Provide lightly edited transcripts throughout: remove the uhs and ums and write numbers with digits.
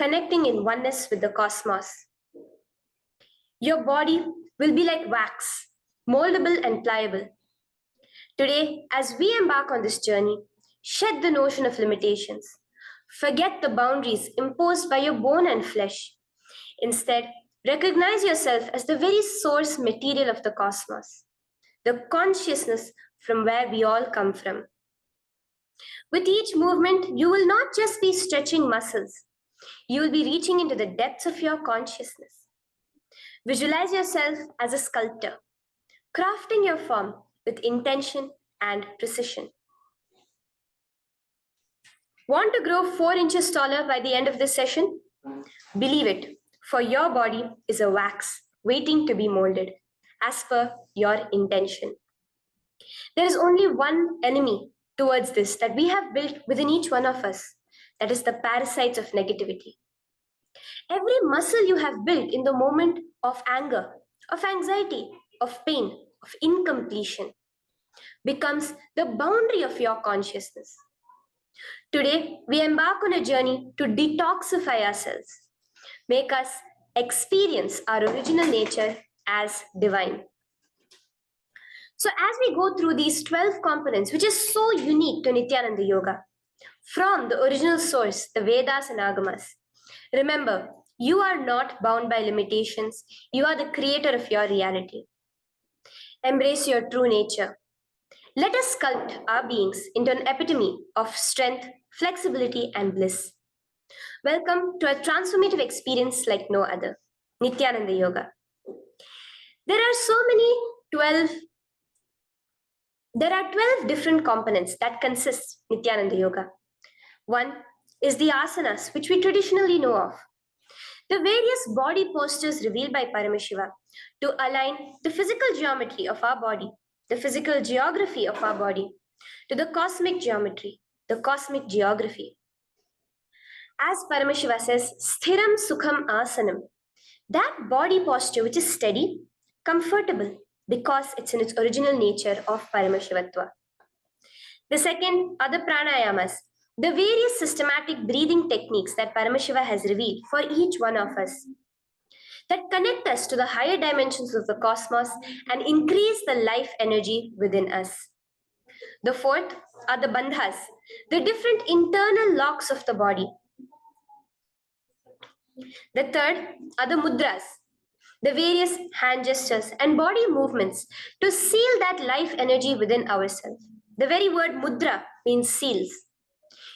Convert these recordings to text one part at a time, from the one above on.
connecting in oneness with the cosmos. Your body will be like wax, moldable and pliable. Today, as we embark on this journey, shed the notion of limitations. Forget the boundaries imposed by your bone and flesh. Instead, recognize yourself as the very source material of the cosmos, the consciousness from where we all come from. With each movement, you will not just be stretching muscles, you will be reaching into the depths of your consciousness. Visualize yourself as a sculptor, crafting your form with intention and precision. Want to grow 4 inches taller by the end of this session? Believe it, for your body is a wax waiting to be molded as per your intention. There is only one enemy towards this that we have built within each one of us, that is the parasites of negativity. Every muscle you have built in the moment of anger, of anxiety, of pain, of incompletion becomes the boundary of your consciousness. Today, we embark on a journey to detoxify ourselves, make us experience our original nature as divine. So as we go through these 12 components, which is so unique to Nityananda Yoga, from the original source, the Vedas and Agamas, remember, you are not bound by limitations. You are the creator of your reality. Embrace your true nature. Let us sculpt our beings into an epitome of strength, flexibility, and bliss. Welcome to a transformative experience like no other, Nityananda Yoga. There are 12 different components that consist Nityananda Yoga. One is the asanas, which we traditionally know of. The various body postures revealed by Paramashiva to align the physical geometry of our body, the physical geography of our body, to the cosmic geometry, the cosmic geography. As Paramashiva says, sthiram sukham asanam, that body posture which is steady, comfortable, because it's in its original nature of Paramashivatva. The second are the pranayamas, the various systematic breathing techniques that Paramashiva has revealed for each one of us, that connect us to the higher dimensions of the cosmos and increase the life energy within us. The fourth are the bandhas, the different internal locks of the body. The third are the mudras, the various hand gestures and body movements to seal that life energy within ourselves. The very word mudra means seals.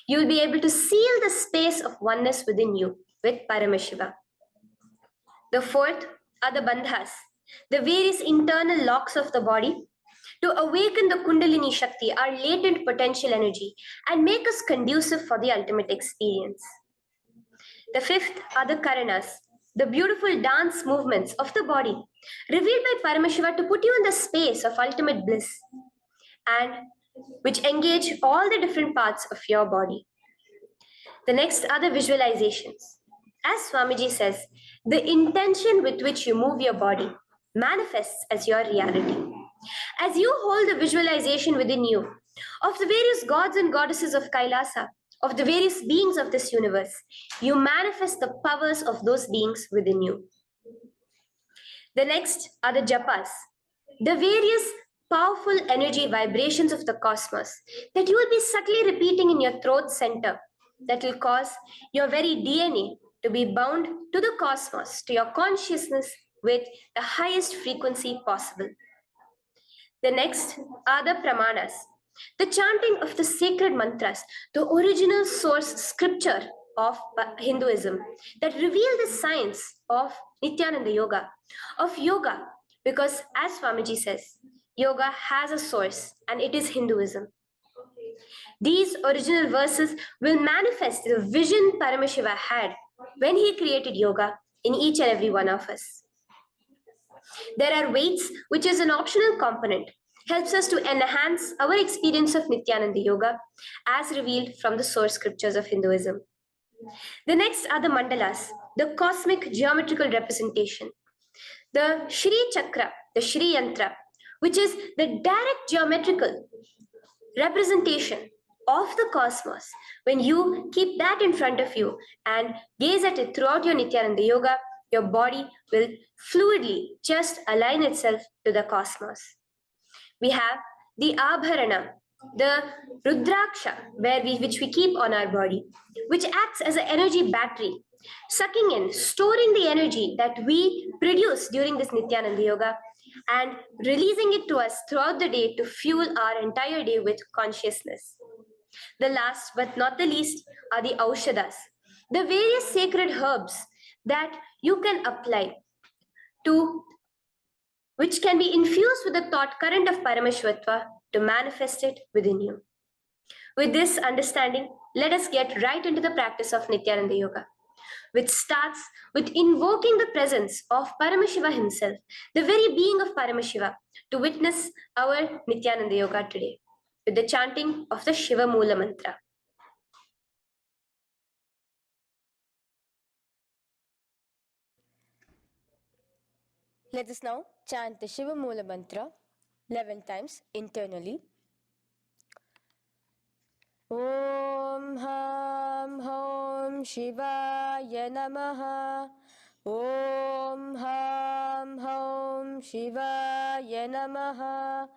You will be able to seal the space of oneness within you with Paramashiva. The fourth are the bandhas, the various internal locks of the body to awaken the Kundalini Shakti, our latent potential energy, and make us conducive for the ultimate experience. The fifth are the karanas, the beautiful dance movements of the body, revealed by Paramashiva to put you in the space of ultimate bliss, and which engage all the different parts of your body. The next are the visualizations. As Swamiji says, the intention with which you move your body manifests as your reality. As you hold the visualization within you of the various gods and goddesses of Kailasa, of the various beings of this universe, you manifest the powers of those beings within you. The next are the japas, the various powerful energy vibrations of the cosmos that you will be subtly repeating in your throat center that will cause your very DNA to be bound to the cosmos, to your consciousness with the highest frequency possible. The next are the pramanas, the chanting of the sacred mantras, the original source scripture of Hinduism that reveal the science of Nityananda Yoga, of yoga, because as Swamiji says, yoga has a source and it is Hinduism. These original verses will manifest the vision Paramashiva had when he created yoga in each and every one of us. There are weights, which is an optional component, helps us to enhance our experience of Nityananda Yoga as revealed from the source scriptures of Hinduism. The next are the mandalas, the cosmic geometrical representation. The Shri Chakra, the Shri Yantra, which is the direct geometrical representation of the cosmos, when you keep that in front of you and gaze at it throughout your Nityananda Yoga, your body will fluidly just align itself to the cosmos. We have the Abharana, the Rudraksha, which we keep on our body, which acts as an energy battery, sucking in, storing the energy that we produce during this Nityananda Yoga and releasing it to us throughout the day to fuel our entire day with consciousness. The last but not the least are the Aushadas, the various sacred herbs that you can apply to which can be infused with the thought current of Paramashvatva to manifest it within you. With this understanding, let us get right into the practice of Nityananda Yoga, which starts with invoking the presence of Paramashiva himself, the very being of Paramashiva, to witness our Nityananda Yoga today, with the chanting of the Shiva Mula Mantra. Let us now chant the Shiva Mula Mantra 11 times internally. Om Ham Hom Shivaya Namaha. Om Ham Hom Shivaya Namaha.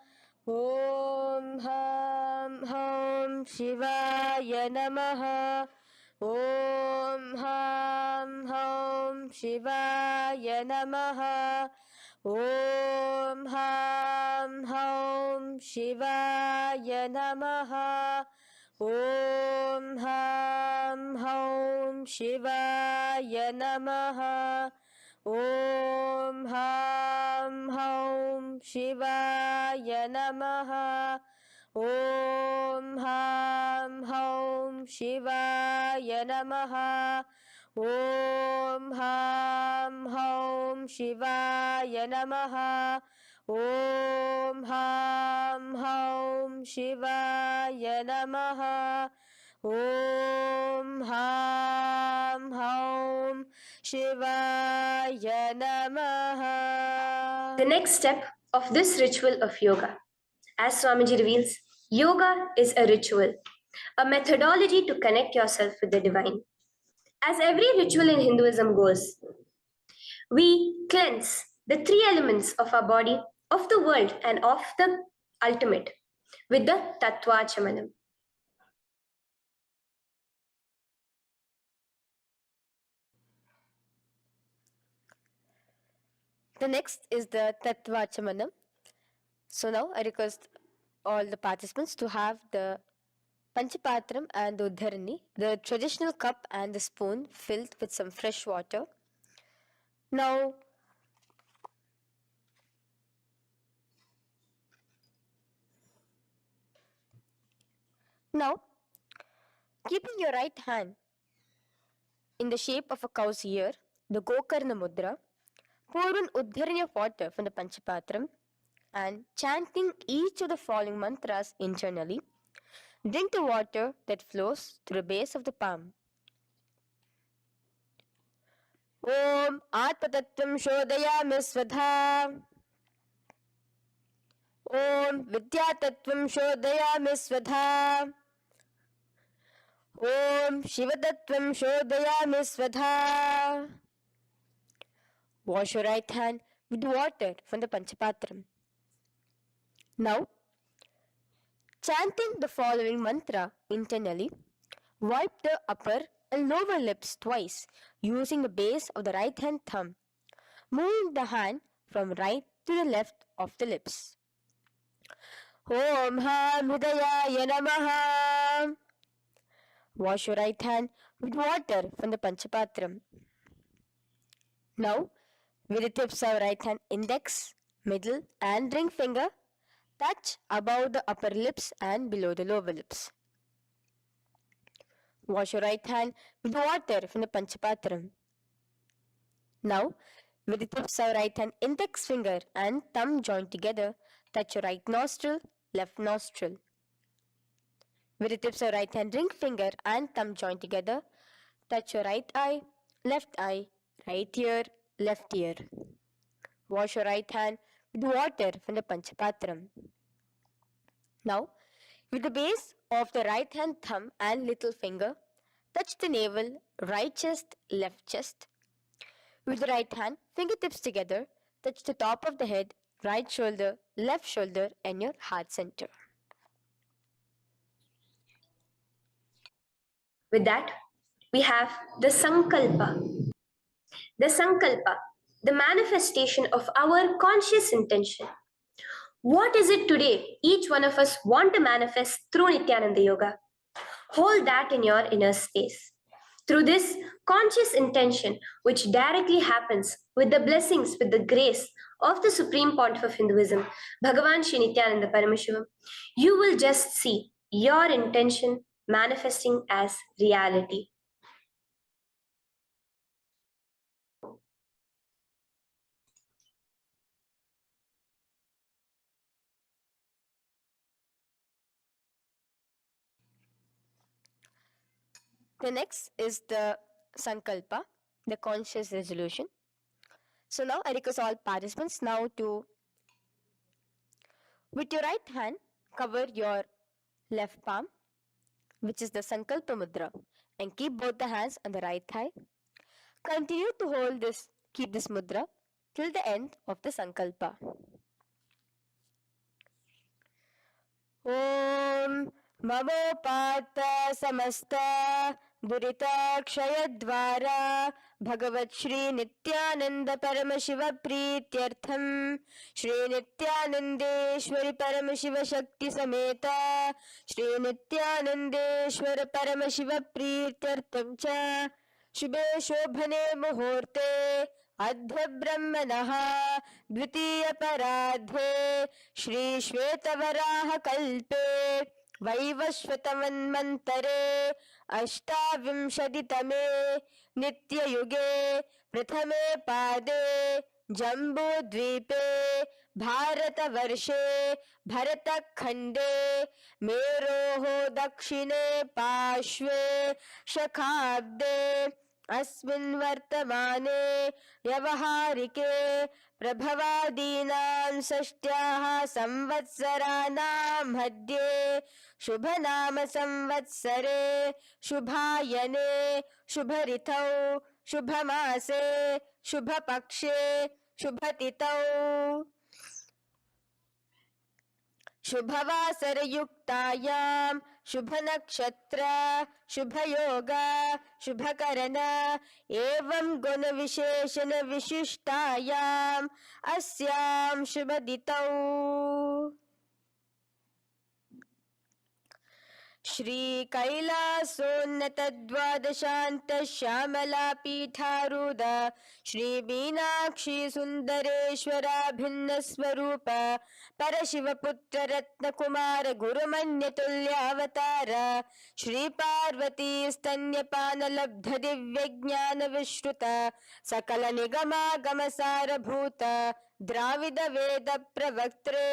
Om Ham Hom Shivaya Namaha. Om Ham Hom Shivaya Namaha. Om Ham Hom Shivaya Namaha. Om Ham Hom Shivaya Namaha. Om Ham Hom Shivaya Namaha. Om Ham Hom Shivaya Namaha. Om Ham Hom Shivaya Namaha. Om Ham Hom Shivaya Namaha. Om Ham Hom Shivaya Namaha. The next step of this ritual of yoga, as Swamiji reveals, yoga is a ritual, a methodology to connect yourself with the divine. As every ritual in Hinduism goes, we cleanse the three elements of our body, of the world, and of the ultimate with the Tattvachamanam. The next is the Tattvachamanam. So now I request all the participants to have the Panchapatram and the Uddharani, the traditional cup and the spoon filled with some fresh water. Now, keeping your right hand in the shape of a cow's ear, the Gokarna Mudra, pour an Uddharani of water from the Panchapatram and chanting each of the following mantras internally, drink the water that flows through the base of the palm. Om Atmatattvam Shodayami Svadha. Om Vidyatattvam Shodayami Svadha. Om Shivatattvam Shodayami Svadha. Wash your right hand with water from the Panchapatram. Now, chanting the following mantra internally, wipe the upper and lower lips twice using the base of the right hand thumb, moving the hand from right to the left of the lips. Om Ham Hridayaya Namaha. Wash your right hand with water from the Panchapatram. Now, with the tips of right hand index, middle and ring finger, touch above the upper lips and below the lower lips. Wash your right hand with water from the Panchapatram. Now, with the tips of right hand index finger and thumb joined together, touch your right nostril, left nostril. With the tips of right hand ring finger and thumb joined together, touch your right eye, right ear, left ear. Wash your right hand with water from the Panchapatram. Now, With the base of the right hand thumb and little finger, touch the navel, right chest, left chest. With the right hand, fingertips together, touch the top of the head, right shoulder, left shoulder, and your heart center. With that, we have the Sankalpa. The Sankalpa, the manifestation of our conscious intention. What is it today each one of us want to manifest through Nityananda Yoga? Hold that in your inner space. Through this conscious intention, which directly happens with the blessings, with the grace of the Supreme Pontiff of Hinduism, Bhagavan Shri Nityananda Paramashivoham, you will just see your intention manifesting as reality. The next is the Sankalpa, the conscious resolution. So now I request all participants now to, with your right hand, cover your left palm, which is the Sankalpa Mudra, and keep both the hands on the right thigh. Continue to keep this mudra till the end of the Sankalpa. Om Mamopata Samasta Duritakshayaddvara Bhagavat Shri Nityananda Paramashiva Prityartham Shri Nityanandeshwari Paramashiva Shakti Sameta Shri Nityanandeshwara Paramashiva Prityartham Cha शुभे शोभने मुहूर्ते अद्य ब्रह्मणः द्वितीय परार्धे श्री श्वेतवराह कल्पे वैवस्वतमन्वन्तरे अष्टाविंशतितमे नित्ययुगे प्रथमे पादे जम्बूद्वीपे भारतवर्षे भरतखण्डे मेरोः दक्षिणे पार्श्वे शखाब्दे अस्मिन् वर्तमाने व्यवहारिके प्रभवादीनां षष्ट्याः संवत्सराणां मध्ये शुभनाम संवत्सरे शुभायने शुभऋतौ शुभमासे शुभपक्षे शुभतिथौ शुभवासरयुक्तायां शुभनक्षत्र शुभयोग शुभकरण एवं गुणविशेषण विशिष्टायाम् अस्यां शुभदितौ श्री कैलासोन्नत द्वादशांत श्यामला पीठारूढ़ श्री मीनाक्षी सुंदरेश्वरा भिन्न स्वरूप परशिवपुत्र रत्न कुमार गुरुमन्यतुल्यावतार श्री पार्वती स्तन्यपान लब्ध दिव्य ज्ञान विश्रुत सकल निगमागम सारभूत द्राविड वेद प्रवक्त्रे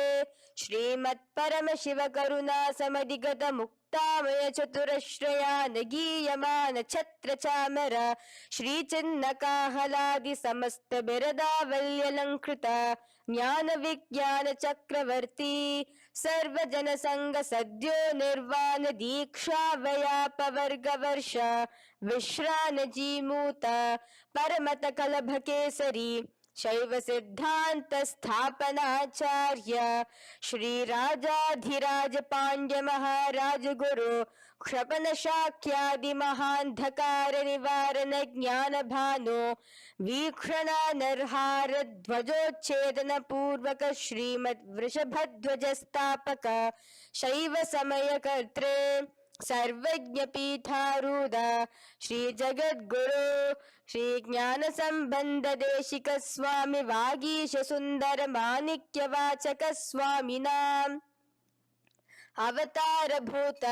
श्रीमत् परम शिव करुणा समधिगत मुक्तामय चतुरश्रयान गीयमान छत्र चामर श्री चिन्ह काहलादि समस्त बिरदावल्यलंकृत ज्ञान विज्ञान चक्रवर्ती सर्वजन संग सद्यो निर्वाण दीक्षा व्याप वर्ग वर्ष विश्रान जीमूत परमत कलभ केसरी शैव सिद्धांत स्थापनाचार्य श्री राजाधिराज पांड्य महाराज गुरु क्षपन शाक्यादि महांधकार निवारण ज्ञान भानु वीक्षणा नरहार ध्वजोच्छेदन पूर्वक श्रीमद वृषभध्वज स्थापक शैव समय कर्त्रे सर्वज्ञ पीठारूढ़ श्री जगद्गुरु श्री ज्ञान संबंध देशिक स्वामी वागीश सुंदर माणिक्य वाचक स्वामिनाम अवतार भूत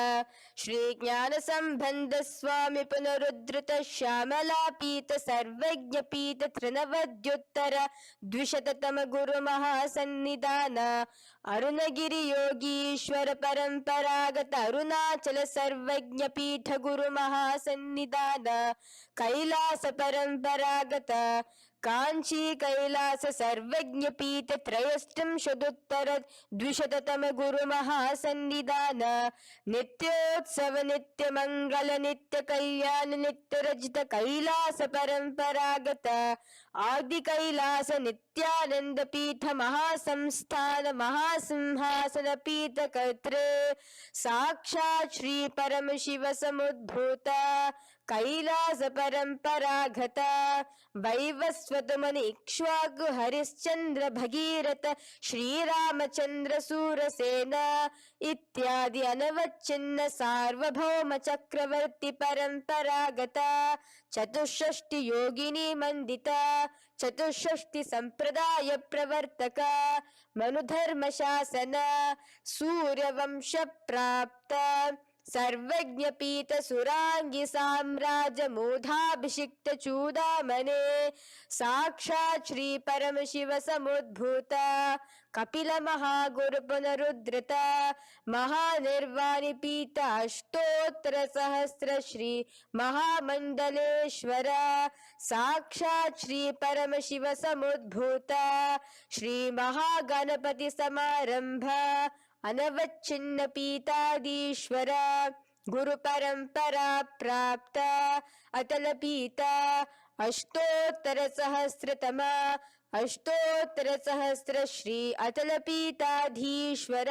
श्री ज्ञान संबंध स्वामी पुनरुद्धृत श्यामला पीत सर्वज्ञ पीत तृणवद्युत्तर द्विशततम गुरु महासन्निधान अरुणगिरि योगीश्वर परंपरागत अरुणाचल सर्वज्ञ पीठ गुरु महासन्निधान कैलास परंपरागत कांची कैलास सर्वज्ञ पीठ त्रयष्टम शतोत्तर द्विशततम गुरु महासन्निधान नित्योत्सव नित्य मंगल नित्य कल्याण नित्य रजित कैलास परंपरागत आदि कैलास नित्यानंद पीठ महासंस्थान महासिंहासन पीठ कर्तृ साक्षात् श्री परम शिव समुद्भूत कैलास परंपरागत वैवस्वत मुनि इक्ष्वाकु हरिश्चंद्र भगीरथ श्रीरामचंद्र सूरसेन इत्यादि अनवच्छिन्न सार्वभौम चक्रवर्ती परंपरागत चतुष्षष्टि योगिनी मंडित चतुष्षष्टि संप्रदाय प्रवर्तक मनुधर्म शासन सूर्यवंश प्राप्त सर्वज्ञ पीठ सुरांगी साम्राज्य मूधाभिषिक्त चूदामणे साक्षात् श्री परम शिव समुद्भूत कपिल महागुरु पुनरुद्धृत महानिर्वाणि पीठ अष्टोत्तर सहस्र श्री महामंडलेश्वर साक्षात् श्री परम शिव समुद्भूत श्री महागणपति समारंभ अनवच्छिन्न पीताधीश्वर गुरु परंपरा प्राप्त अतल पीता अष्टोत्तर सहस्रतम अष्टोत्तर सहस्र श्री अतल पीताधीश्वर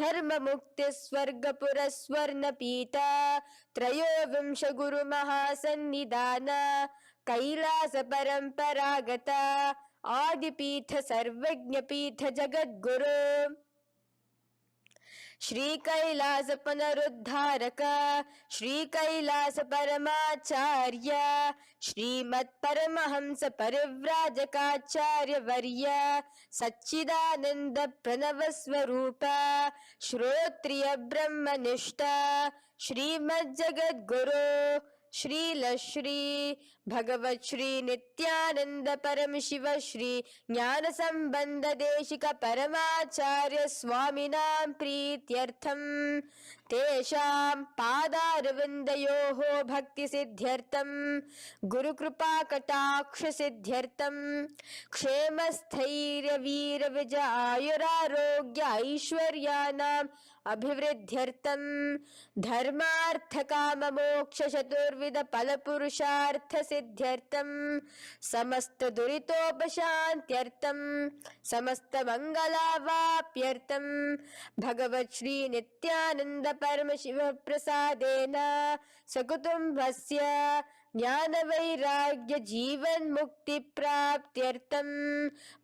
धर्म मुक्ति स्वर्गपुर स्वर्ण पीता त्रयोविंश गुरु महासन्निधान कैलास परंपरागत आदिपीठ सर्वज्ञ पीठ जगद्गुरु श्री कैलास पुनरुद्धारक श्री कैलास परमाचार्य श्रीमत् परमहंस परिव्राजकाचार्य वर्य सच्चिदानंद प्रणव स्वरूप श्रोत्रिय ब्रह्मनिष्ठ श्रीमद् जगद्गुरु श्रील श्री भगवत श्री नित्यानंद परम शिव श्री ज्ञान संबंध देशिक परमाचार्य स्वामिनां प्रीत्यर्थम तेषां पादारविन्दयोः भक्ति सिद्ध्यर्थम गुरु कृपा कटाक्ष सिद्ध्यर्थम क्षेम स्थैर्य वीर विजय आयुरारोग्य ऐश्वर्यानाम् अभिवृद्ध्यर्थम धर्मार्थ काम मोक्ष चतुर्विध फल पुरुषार्थ सिद्ध्यर्थम समस्त दुरितोपशांत्यर्थम समस्त मंगलावाप्यर्थम भगवत श्री नित्यानंद परम शिव प्रसादेन सकुटुंबस्य ज्ञान वैराग्य जीवन मुक्ति प्राप्त्यर्थम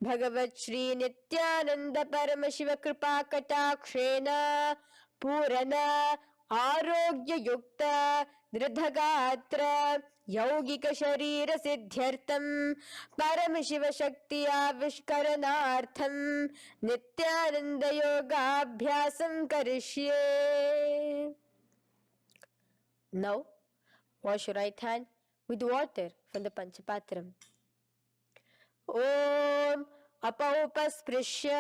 भगवत श्री नित्यानंद परम शिव कृपा कटाक्षेण पूर्ण आरोग्य युक्त दृढ़गात्र यौगिक शरीर सिद्ध्यर्थम परम शिव शक्ति आविष्करणार्थम नित्यानंद योगाभ्यासं करिष्ये. Now wash your right hand with water from the Panchapatram. Om Apaupasprisya.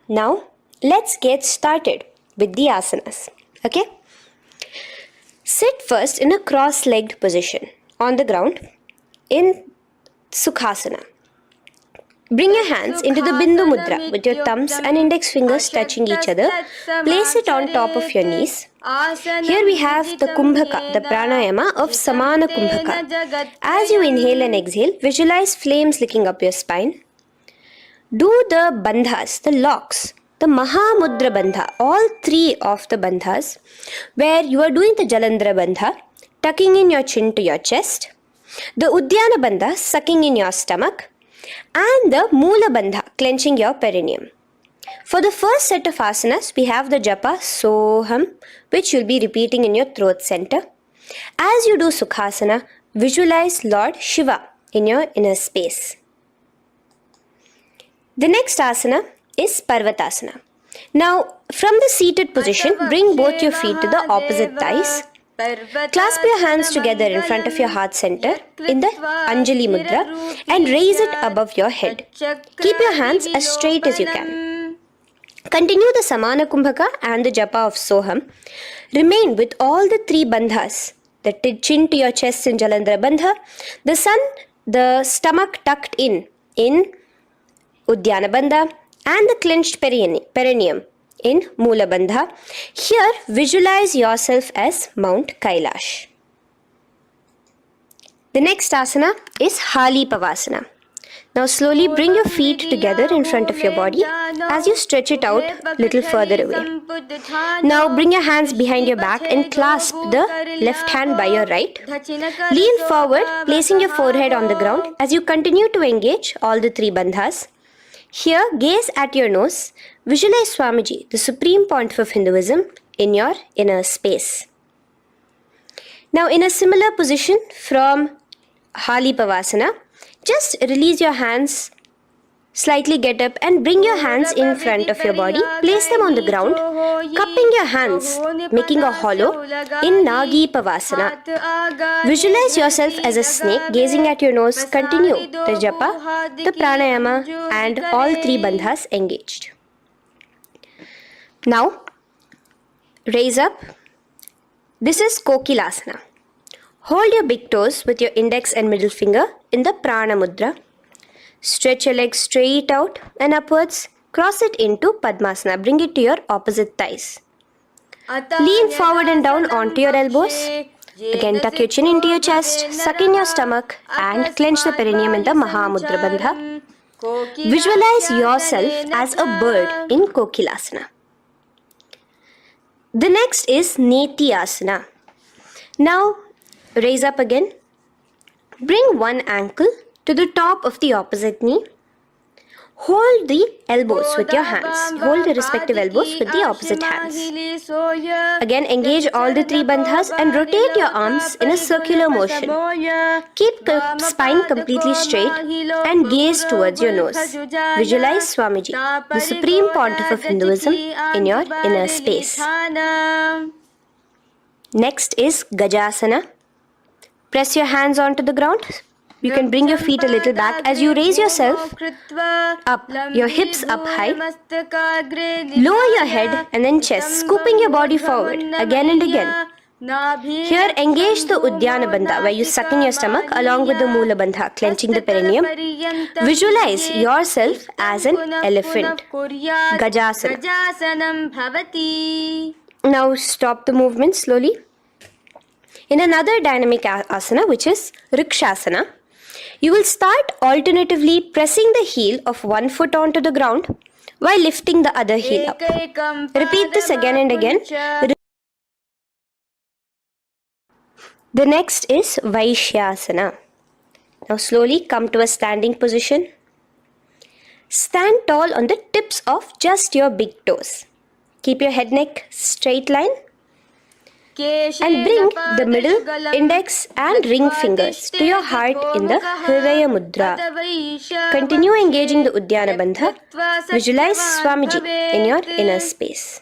Now, let's get started with the asanas. Okay? Sit first in a cross-legged position on the ground in Sukhasana. Bring your hands into the Bindu Mudra with your thumbs and index fingers touching each other. Place it on top of your knees. Here we have the Kumbhaka, the pranayama of Samana Kumbhaka. As you inhale and exhale, visualize flames licking up your spine. Do the bandhas, the locks, the Mahamudra Bandha, all three of the bandhas, where you are doing the Jalandhara Bandha, tucking in your chin to your chest, the Udyana Bandha, sucking in your stomach, and the Moola Bandha, clenching your perineum. For the first set of asanas, we have the japa Soham, which you'll be repeating in your throat center. As you do Sukhasana, visualize Lord Shiva in your inner space. The next asana is Parvatasana. Now, from the seated position, bring both your feet to the opposite thighs. Clasp your hands together in front of your heart center in the Anjali Mudra and raise it above your head. Keep your hands as straight as you can. Continue the Samana Kumbhaka and the Japa of Soham. Remain with all the three bandhas, the chin to your chest in Jalandhara Bandha, the sun, the stomach tucked in Uddiyana Bandha, and the clenched perineum in Mula Bandha. Here, visualize yourself as Mount Kailash. The next asana is Hali Pavasana. Now slowly bring your feet together in front of your body as you stretch it out a little further away. Now bring your hands behind your back and clasp the left hand by your right. Lean forward, placing your forehead on the ground as you continue to engage all the three bandhas. Here, gaze at your nose. Visualize Swamiji, the Supreme Pontiff of Hinduism, in your inner space. Now in a similar position from Hali Pavasana, just release your hands, slightly get up and bring your hands in front of your body. Place them on the ground, cupping your hands, making a hollow in Nagi Pavasana. Visualize yourself as a snake, gazing at your nose. Continue the japa, the pranayama and all three bandhas engaged. Now, raise up. This is Kokilasana. Hold your big toes with your index and middle finger in the Prana Mudra. Stretch your legs straight out and upwards. Cross it into Padmasana. Bring it to your opposite thighs. Lean forward and down onto your elbows. Again, tuck your chin into your chest, suck in your stomach and clench the perineum in the Mahamudra Bandha. Visualize yourself as a bird in Kokilasana. The next is Neti Asana. Now, raise up again. Bring one ankle to the top of the opposite knee. Hold the elbows with your hands. Hold the respective elbows with the opposite hands. Again, engage all the three bandhas and rotate your arms in a circular motion. Keep the spine completely straight and gaze towards your nose. Visualize Swamiji, the Supreme Pontiff of Hinduism, in your inner space. Next is Gajasana. Press your hands onto the ground. You can bring your feet a little back as you raise yourself up, your hips up high. Lower your head and then chest, scooping your body forward again and again. Here, engage the Uddiyana Bandha, where you suck in your stomach along with the Mula Bandha, clenching the perineum. Visualize yourself as an elephant. Gajasana. Now stop the movement slowly. In another dynamic asana, which is Rikshasana, you will start alternatively pressing the heel of one foot onto the ground while lifting the other heel up. Repeat this again and again. The next is Vaishyasana. Now slowly come to a standing position. Stand tall on the tips of just your big toes. Keep your head neck straight line. And bring the middle, index and ring fingers to your heart in the Hridaya Mudra. Continue engaging the Uddiyana Bandha. Visualize Swamiji in your inner space.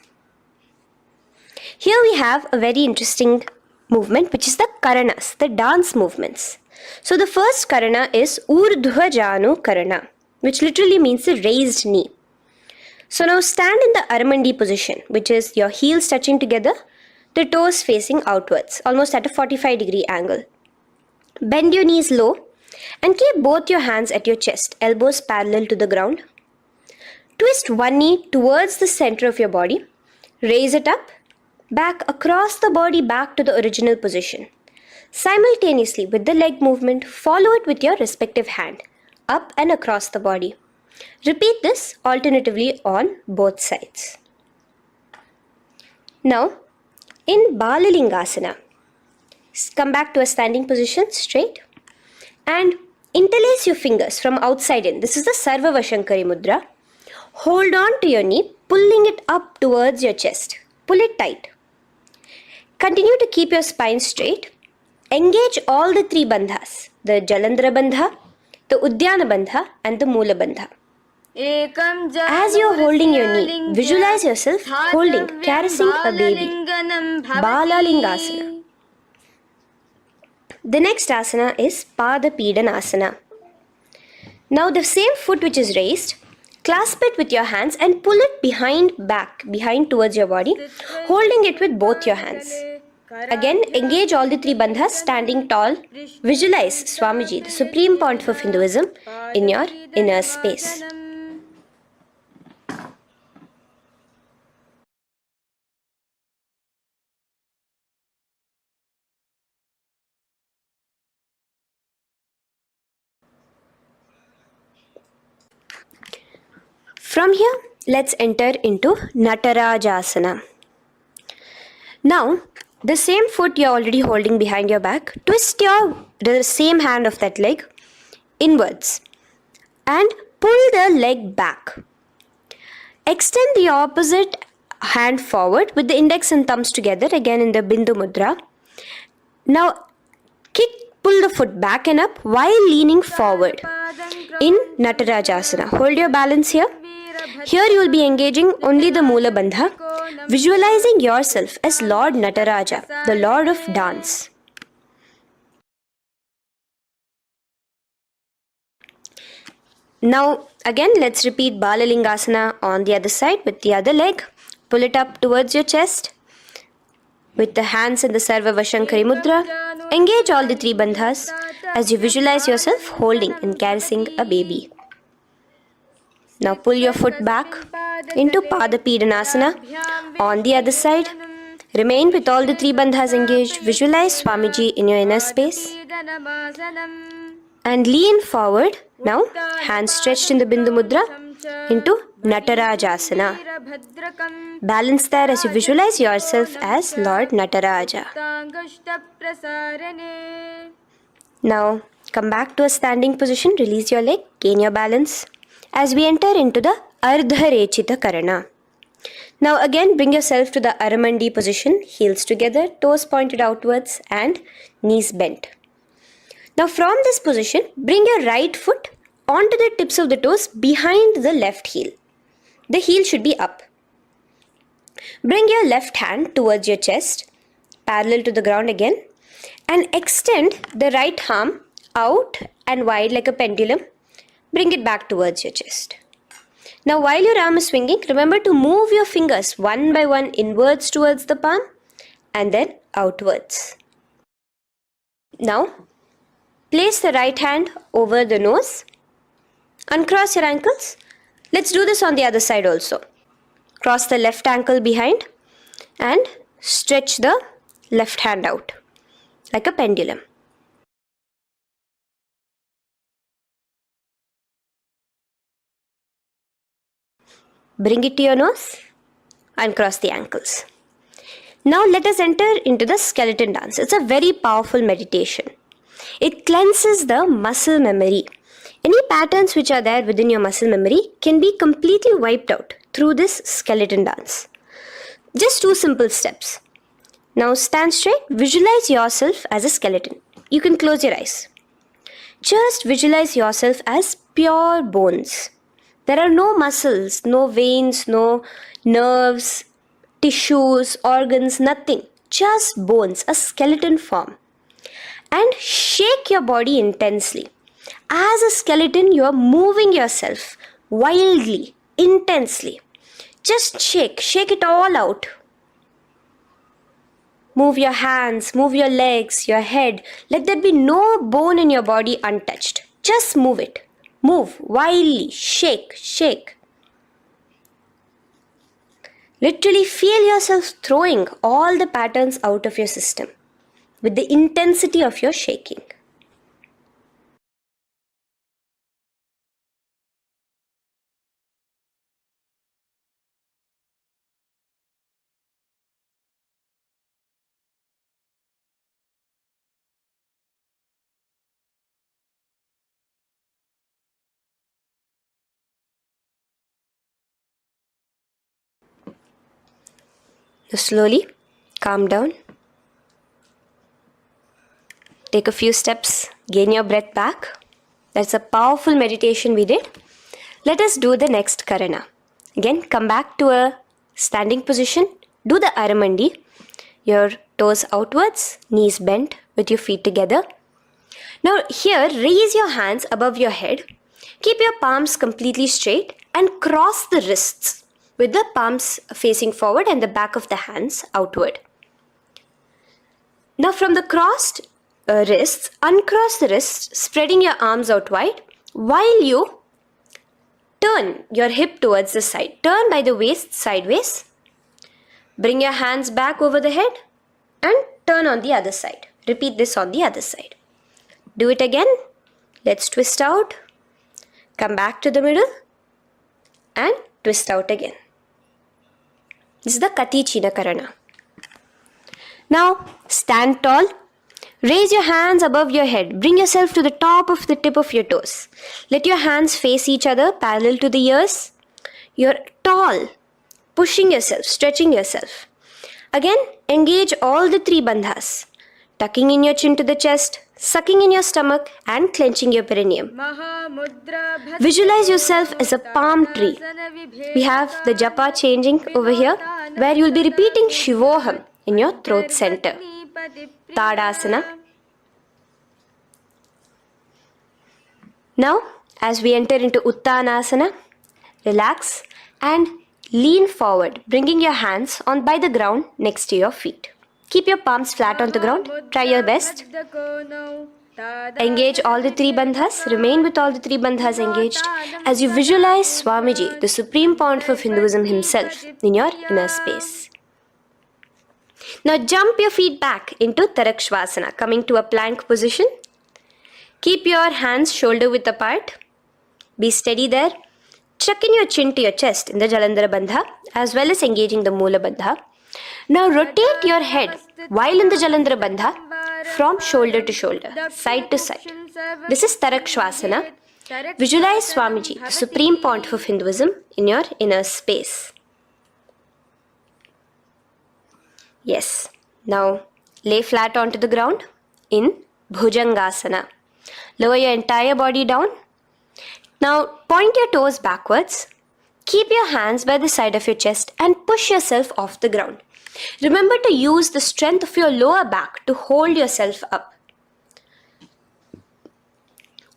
Here we have a very interesting movement, which is the Karanas, the dance movements. So the first Karana is Urdhva Janu Karana, which literally means the raised knee. So now stand in the Aramandi position, which is your heels touching together, the toes facing outwards, almost at a 45-degree angle. Bend your knees low and keep both your hands at your chest, elbows parallel to the ground. Twist one knee towards the center of your body. Raise it up, back across the body back to the original position. Simultaneously with the leg movement, follow it with your respective hand, up and across the body. Repeat this alternatively on both sides. Now, in Balalingasana, come back to a standing position straight and interlace your fingers from outside in. This is the Sarva Vashankari Mudra. Hold on to your knee, pulling it up towards your chest. Pull it tight. Continue to keep your spine straight. Engage all the three bandhas, the Jalandhara Bandha, the Uddiyana Bandha and the Mula Bandha. As you are holding your knee, visualize yourself holding, caressing a baby. Balalingasana. The next asana is Pada Pidanasana. Now the same foot which is raised, clasp it with your hands and pull it behind towards your body, holding it with both your hands. Again, engage all the three bandhas standing tall. Visualize Swamiji, the Supreme Pontiff of Hinduism, in your inner space. From here, let's enter into Natarajasana. Now, the same foot you're already holding behind your back, twist the same hand of that leg inwards and pull the leg back. Extend the opposite hand forward with the index and thumbs together, again in the Bindu Mudra. Now, pull the foot back and up while leaning forward in Natarajasana. Hold your balance here. Here you will be engaging only the Moola Bandha, visualizing yourself as Lord Nataraja, the Lord of Dance. Now again, let's repeat Balalingasana on the other side with the other leg. Pull it up towards your chest with the hands in the Sarva Vashankari Mudra. Engage all the three bandhas as you visualize yourself holding and caressing a baby. Now pull your foot back into Pada Pidanasana on the other side. Remain with all the three bandhas engaged. Visualize Swamiji in your inner space. And lean forward. Now, hands stretched in the Bindu Mudra into Natarajasana. Balance there as you visualize yourself as Lord Nataraja. Now, come back to a standing position. Release your leg. Gain your balance. As we enter into the Ardharechita Karana. Now again, bring yourself to the Aramandi position, heels together, toes pointed outwards and knees bent. Now from this position, bring your right foot onto the tips of the toes behind the left heel. The heel should be up. Bring your left hand towards your chest, parallel to the ground again, and extend the right arm out and wide like a pendulum. Bring it back towards your chest. Now while your arm is swinging, remember to move your fingers one by one inwards towards the palm and then outwards. Now place the right hand over the nose. Uncross your ankles. Let's do this on the other side also. Cross the left ankle behind and stretch the left hand out like a pendulum. Bring it to your nose and cross the ankles. Now let us enter into the skeleton dance. It's a very powerful meditation. It cleanses the muscle memory. Any patterns which are there within your muscle memory can be completely wiped out through this skeleton dance. Just 2 simple steps. Now stand straight. Visualize yourself as a skeleton. You can close your eyes. Just visualize yourself as pure bones. There are no muscles, no veins, no nerves, tissues, organs, nothing. Just bones, a skeleton form. And shake your body intensely. As a skeleton, you are moving yourself wildly, intensely. Just shake it all out. Move your hands, move your legs, your head. Let there be no bone in your body untouched. Just move it. Move wildly, shake. Literally feel yourself throwing all the patterns out of your system with the intensity of your shaking. Now slowly calm down. Take a few steps, gain your breath back. That's a powerful meditation we did. Let us do the next Karana. Again, come back to a standing position. Do the Aramandi. Your toes outwards, knees bent with your feet together. Now here, raise your hands above your head. Keep your palms completely straight and cross the wrists with the palms facing forward and the back of the hands outward. Now from the crossed wrists, uncross the wrists, spreading your arms out wide while you turn your hip towards the side. Turn by the waist sideways. Bring your hands back over the head and turn on the other side. Repeat this on the other side. Do it again. Let's twist out. Come back to the middle and twist out again. This is the Kati China Karana. Now stand tall. Raise your hands above your head. Bring yourself to the top of the tip of your toes. Let your hands face each other parallel to the ears. You're tall, pushing yourself, stretching yourself. Again, engage all the three bandhas. Tucking in your chin to the chest, sucking in your stomach and clenching your perineum. Visualize yourself as a palm tree. We have the japa changing over here where you will be repeating Shivoham in your throat center. Tadasana. Now, as we enter into Uttanasana, relax and lean forward, bringing your hands on by the ground next to your feet. Keep your palms flat on the ground. Try your best. Engage all the three bandhas. Remain with all the three bandhas engaged as you visualize Swamiji, the Supreme Pontiff of Hinduism himself, in your inner space. Now jump your feet back into Tarakshvasana, coming to a plank position. Keep your hands shoulder width apart. Be steady there. Chuck in your chin to your chest in the Jalandhara Bandha as well as engaging the Moola Bandha. Now rotate your head while in the Jalandhara Bandha from shoulder to shoulder, side to side. This is Tarakshvasana. Visualize Swamiji, the Supreme Pontiff of Hinduism, in your inner space. Yes. Now lay flat onto the ground in Bhujangasana. Lower your entire body down. Now point your toes backwards. Keep your hands by the side of your chest and push yourself off the ground. Remember to use the strength of your lower back to hold yourself up.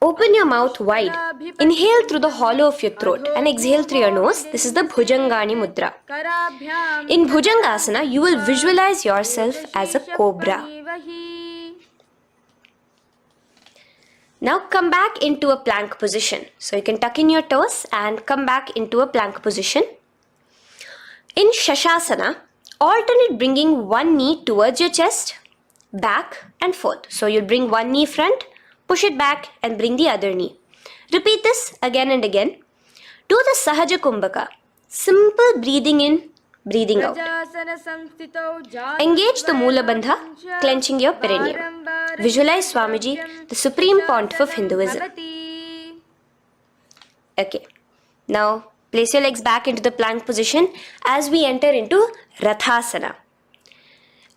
Open your mouth wide. Inhale through the hollow of your throat and exhale through your nose. This is the Bhujangani Mudra. In Bhujangasana, you will visualize yourself as a cobra. Now come back into a plank position. So you can tuck in your toes and come back into a plank position. In Shashasana, alternate bringing one knee towards your chest, back and forth. So you'll bring one knee front, push it back and bring the other knee. Repeat this again and again. Do the Sahaja Kumbhaka. Simple breathing in, breathing out. Engage the Moola Bandha, clenching your perineum. Visualize Swamiji, the Supreme Pontiff of Hinduism. Okay. Now place your legs back into the plank position as we enter into Rathasana.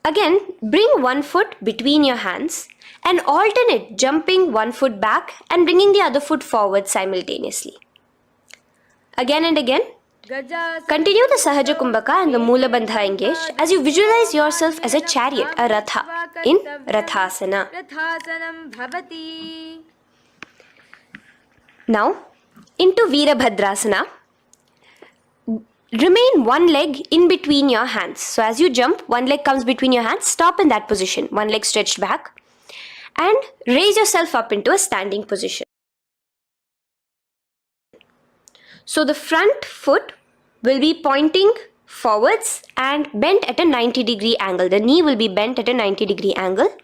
Again, bring one foot between your hands and alternate jumping one foot back and bringing the other foot forward simultaneously. Again and again. Continue the Sahaja Kumbhaka and the Moola Bandha engaged as you visualize yourself as a chariot, a Ratha, in Rathasana. Now, into Veerabhadrasana. Remain one leg in between your hands. So as you jump, one leg comes between your hands. Stop in that position. One leg stretched back. And raise yourself up into a standing position. So the front foot will be pointing forwards and bent at a 90-degree angle. The knee will be bent at a 90-degree angle.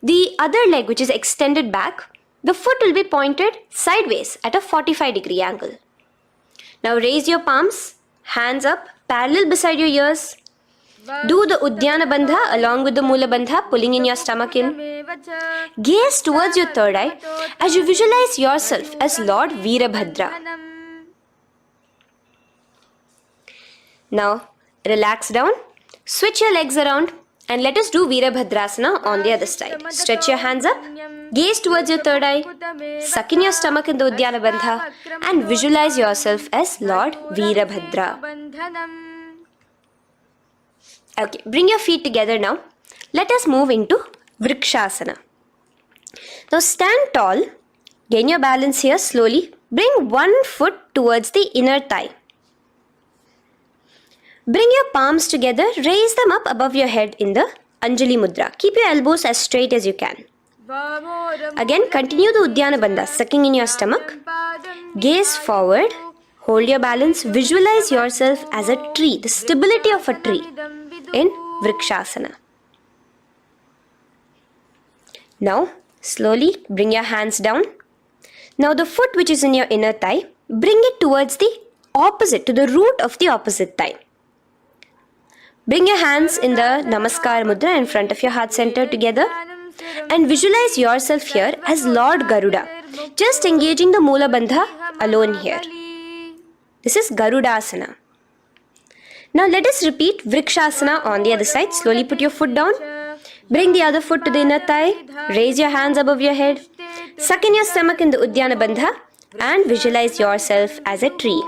The other leg, which is extended back, the foot will be pointed sideways at a 45-degree angle. Now raise your palms, hands up, parallel beside your ears. Do the Uddiyana Bandha along with the Moola Bandha, pulling in your stomach in. Gaze towards your third eye as you visualize yourself as Lord Veerabhadra. Now relax down, switch your legs around and let us do Veerabhadrasana on the other side. Stretch your hands up, gaze towards your third eye, suck in your stomach in the Uddiyana Bandha and visualize yourself as Lord Veerabhadra. Okay, bring your feet together now. Let us move into Vrikshasana. Now stand tall, gain your balance here slowly. Bring one foot towards the inner thigh. Bring your palms together, raise them up above your head in the Anjali Mudra. Keep your elbows as straight as you can. Again, continue the Udyana Bandha, sucking in your stomach. Gaze forward. Hold your balance. Visualize yourself as a tree, the stability of a tree in Vrikshasana. Now, slowly bring your hands down. Now, the foot which is in your inner thigh, bring it towards the opposite, to the root of the opposite thigh. Bring your hands in the Namaskar Mudra in front of your heart center together and visualize yourself here as Lord Garuda, just engaging the Mula Bandha alone here. This is Garudasana. Now let us repeat Vrikshasana on the other side. Slowly put your foot down. Bring the other foot to the inner thigh. Raise your hands above your head. Suck in your stomach in the Udyana Bandha and visualize yourself as a tree.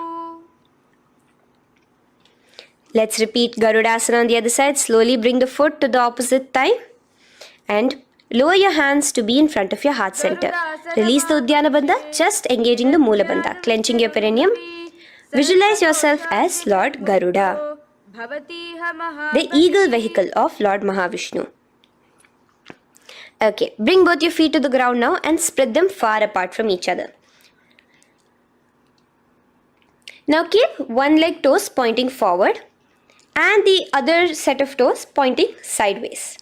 Let's repeat Garudasana on the other side. Slowly bring the foot to the opposite thigh and lower your hands to be in front of your heart center. Release the Udyana Bandha, just engaging the Mula Bandha, clenching your perineum. Visualize yourself as Lord Garuda, the eagle vehicle of Lord Mahavishnu. Okay, bring both your feet to the ground now and spread them far apart from each other. Now keep one leg toes pointing forward and the other set of toes pointing sideways.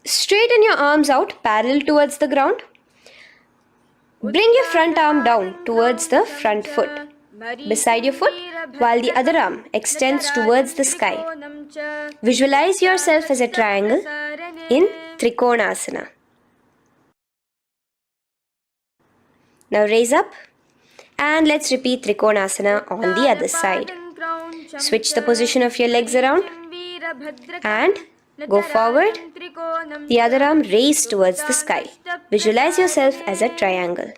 Straighten your arms out parallel towards the ground. Bring your front arm down towards the front foot, beside your foot, while the other arm extends towards the sky. Visualize yourself as a triangle in Trikonasana. Now raise up and let's repeat Trikonasana on the other side. Switch the position of your legs around and go forward. The other arm raised towards the sky. Visualize yourself as a triangle.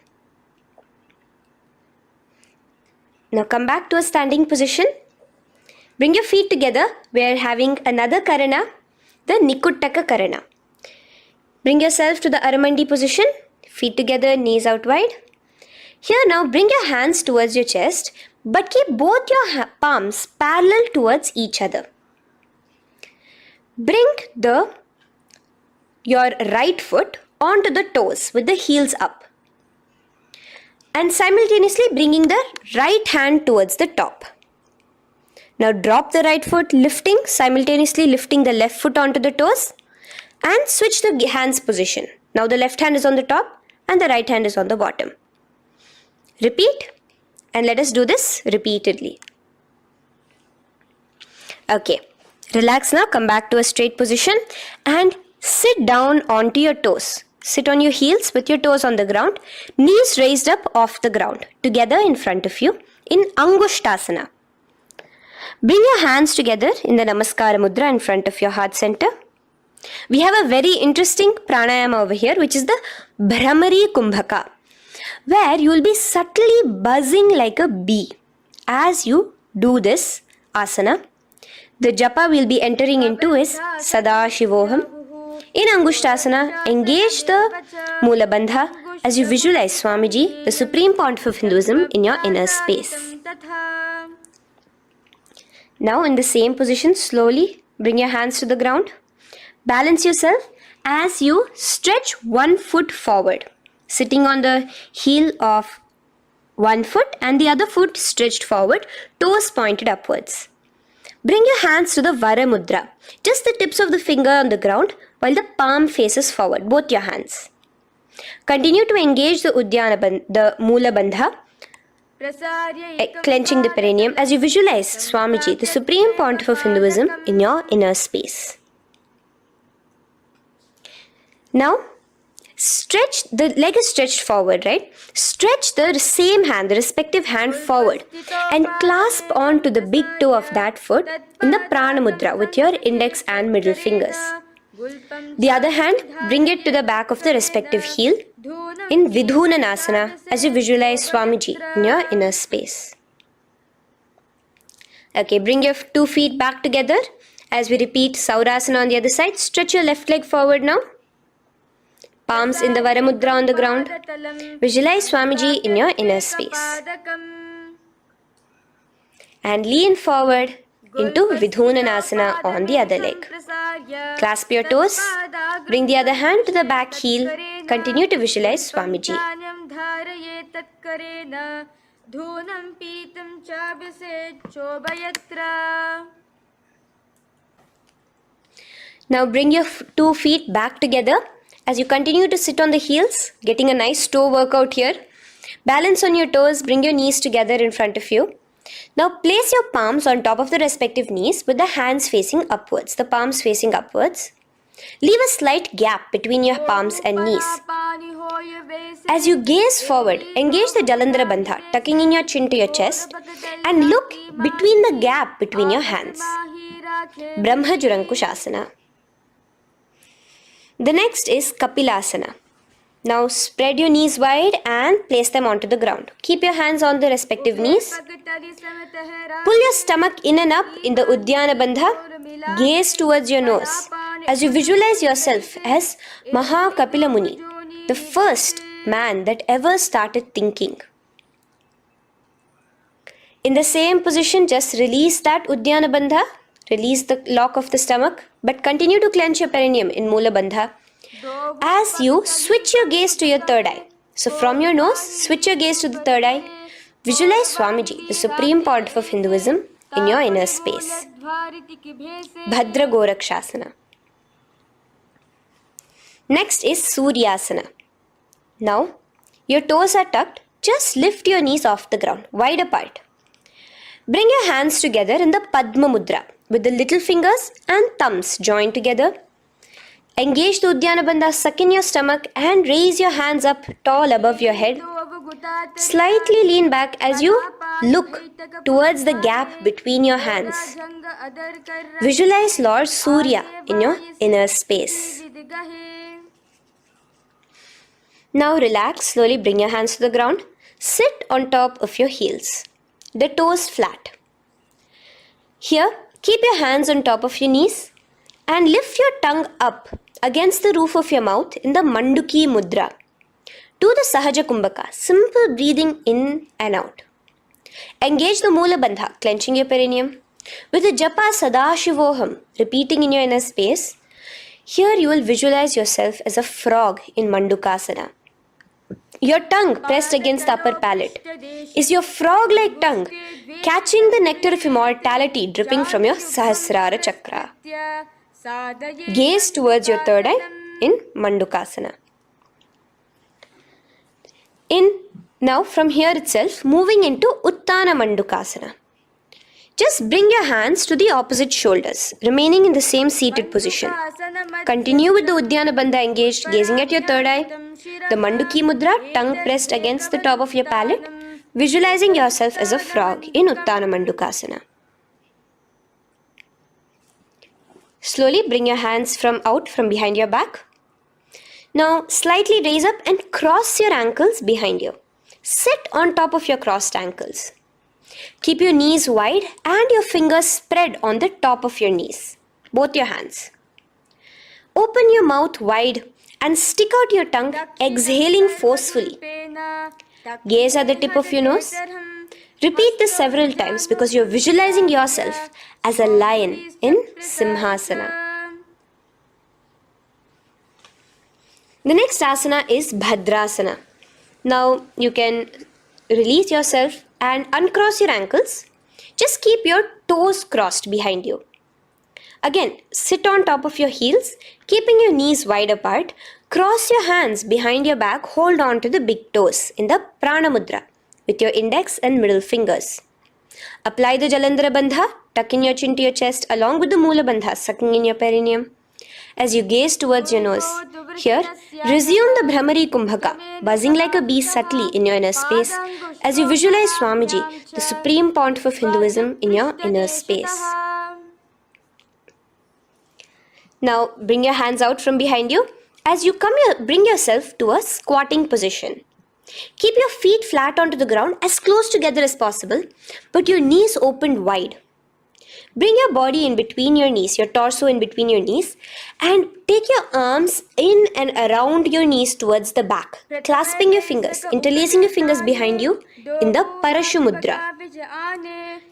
Now come back to a standing position. Bring your feet together. We are having another Karana, the Nikuttaka Karana. Bring yourself to the Aramandi position. Feet together, knees out wide. Here now bring your hands towards your chest, but keep both your palms parallel towards each other. Bring your right foot onto the toes with the heels up and simultaneously bringing the right hand towards the top. Now drop the right foot, simultaneously lifting the left foot onto the toes and switch the hands position. Now the left hand is on the top and the right hand is on the bottom. Repeat and let us do this repeatedly. Okay. Relax now, come back to a straight position and sit down onto your toes. Sit on your heels with your toes on the ground, knees raised up off the ground, together in front of you in Angushtasana. Bring your hands together in the Namaskara Mudra in front of your heart center. We have a very interesting pranayama over here, which is the Bhramari Kumbhaka, where you will be subtly buzzing like a bee as you do this asana. The japa we'll be entering into is Sadashivoham. In Angushtasana, engage the Mula Bandha as you visualize Swamiji, the Supreme Pontiff of Hinduism, in your inner space. Now in the same position, slowly bring your hands to the ground. Balance yourself as you stretch one foot forward, sitting on the heel of one foot and the other foot stretched forward, toes pointed upwards. Bring your hands to the Vara Mudra, just the tips of the finger on the ground while the palm faces forward, both your hands. Continue to engage the Mula Bandha, clenching the perineum as you visualize Swamiji, the Supreme Pontiff of Hinduism, in your inner space. Now, the leg is stretched forward, right? Stretch the same hand, the respective hand forward and clasp onto the big toe of that foot in the Prana Mudra with your index and middle fingers. The other hand, bring it to the back of the respective heel in Vidhunanasana as you visualize Swamiji in your inner space. Okay, bring your 2 feet back together as we repeat Saurasana on the other side. Stretch your left leg forward now. Palms in the Vara Mudra on the ground. Visualize Swamiji in your inner space. And lean forward into Vidhunanasana on the other leg. Clasp your toes. Bring the other hand to the back heel. Continue to visualize Swamiji. Now bring your 2 feet back together as you continue to sit on the heels, getting a nice toe workout here. Balance on your toes, bring your knees together in front of you. Now place your palms on top of the respective knees with the hands facing upwards, the palms facing upwards. Leave a slight gap between your palms and knees. As you gaze forward, engage the Jalandhara Bandha, tucking in your chin to your chest, and look between the gap between your hands. Brahma Jurankushasana. The next is Kapilasana. Now spread your knees wide and place them onto the ground. Keep your hands on the respective knees. Pull your stomach in and up in the Uddiyana Bandha. Gaze towards your nose as you visualize yourself as Maha Kapila Muni, the first man that ever started thinking. In the same position, just release that Uddiyana Bandha. Release the lock of the stomach, but continue to clench your perineum in Mula Bandha as you switch your gaze to your third eye. So from your nose, switch your gaze to the third eye. Visualize Swamiji, the Supreme Pontiff of Hinduism, in your inner space. Bhadra Gorakshasana. Next is Suryasana. Now, your toes are tucked. Just lift your knees off the ground, wide apart. Bring your hands together in the Padma Mudra with the little fingers and thumbs joined together. Engage the Uddiyana Bandha, suck in your stomach and raise your hands up tall above your head. Slightly lean back as you look towards the gap between your hands. Visualize Lord Surya in your inner space. Now relax, slowly bring your hands to the ground. Sit on top of your heels, the toes flat. Here, keep your hands on top of your knees and lift your tongue up against the roof of your mouth in the Manduki Mudra. Do the Sahaja Kumbhaka, simple breathing in and out. Engage the Mula Bandha, clenching your perineum. With the Japa Sadashivoham, repeating in your inner space, here you will visualize yourself as a frog in Mandukasana. Your tongue pressed against the upper palate. Is your frog-like tongue catching the nectar of immortality dripping from your Sahasrara Chakra? Gaze towards your third eye in Mandukasana. Now from here itself, moving into Uttana Mandukasana. Just bring your hands to the opposite shoulders, remaining in the same seated position. Continue with the Uddiyana Bandha engaged, gazing at your third eye. The Manduki Mudra, tongue pressed against the top of your palate, visualizing yourself as a frog in Uttana Mandukasana. Slowly bring your hands out from behind your back. Now slightly raise up and cross your ankles behind you. Sit on top of your crossed ankles. Keep your knees wide and your fingers spread on the top of your knees, both your hands. Open your mouth wide and stick out your tongue, exhaling forcefully. Gaze at the tip of your nose. Repeat this several times because you're visualizing yourself as a lion in Simhasana. The next asana is Bhadrasana. Now you can release yourself and uncross your ankles. Just keep your toes crossed behind you. Again, sit on top of your heels, keeping your knees wide apart. Cross your hands behind your back, hold on to the big toes in the Prana Mudra with your index and middle fingers. Apply the Jalandhara Bandha, tuck in your chin to your chest along with the Mula Bandha, sucking in your perineum. As you gaze towards your nose, here, resume the Brahmari Kumbhaka, buzzing like a bee subtly in your inner space as you visualize Swamiji, the Supreme Pontiff of Hinduism, in your inner space. Now, bring your hands out from behind you. As you bring yourself to a squatting position. Keep your feet flat onto the ground as close together as possible, but your knees opened wide. Bring your body in between your knees, your torso in between your knees, and take your arms in and around your knees towards the back, clasping your fingers, interlacing your fingers behind you in the Parashumudra.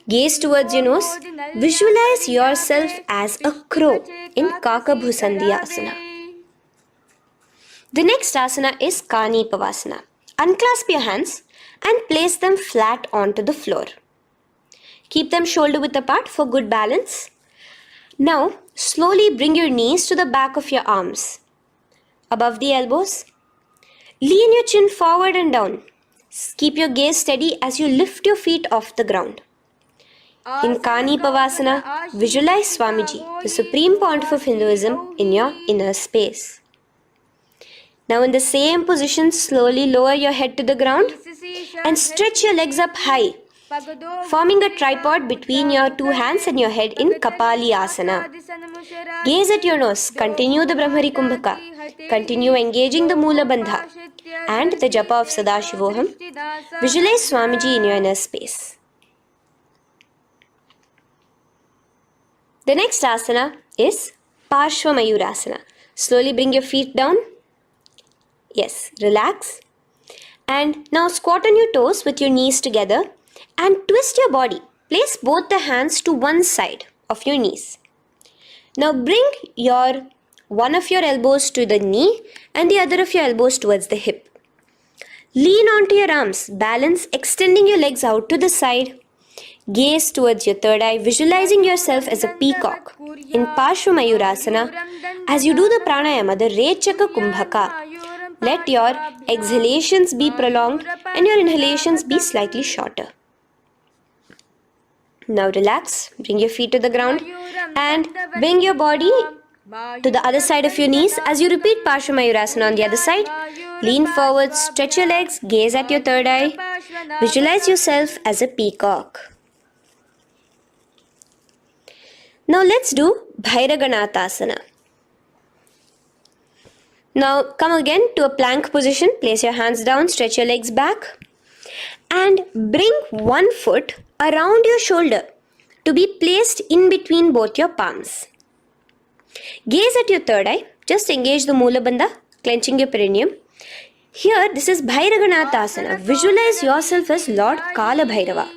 Gaze towards your nose. Visualize yourself as a crow in Kakabhusandhi Asana. The next asana is Kani Pavasana. Unclasp your hands and place them flat onto the floor. Keep them shoulder width apart for good balance. Now, slowly bring your knees to the back of your arms, above the elbows. Lean your chin forward and down. Keep your gaze steady as you lift your feet off the ground. In Kani Pavasana, visualize Swamiji, the Supreme Pontiff of Hinduism, in your inner space. Now in the same position, slowly lower your head to the ground and stretch your legs up high, forming a tripod between your two hands and your head in Kapali Asana. Gaze at your nose, continue the Brahmari Kumbhaka, continue engaging the Mula Bandha and the Japa of Sadashivoham. Visualize Swamiji in your inner space. The next asana is Parshva Mayurasana. Slowly bring your feet down. Yes, relax. And now squat on your toes with your knees together and twist your body. Place both the hands to one side of your knees. Now bring one of your elbows to the knee and the other of your elbows towards the hip. Lean onto your arms, balance, extending your legs out to the side. Gaze towards your third eye, visualizing yourself as a peacock. In Parshva Mayurasana, as you do the pranayama, the Rechaka Kumbhaka, let your exhalations be prolonged and your inhalations be slightly shorter. Now relax, bring your feet to the ground and bring your body to the other side of your knees as you repeat Parshva Mayurasana on the other side. Lean forward, stretch your legs, gaze at your third eye. Visualize yourself as a peacock. Now let's do Bhairaganathasana. Now come again to a plank position. Place your hands down, stretch your legs back and bring one foot around your shoulder to be placed in between both your palms. Gaze at your third eye. Just engage the Mula Bandha, clenching your perineum. Here, this is Bhairaganathasana. Visualize yourself as Lord Kala Bhairava.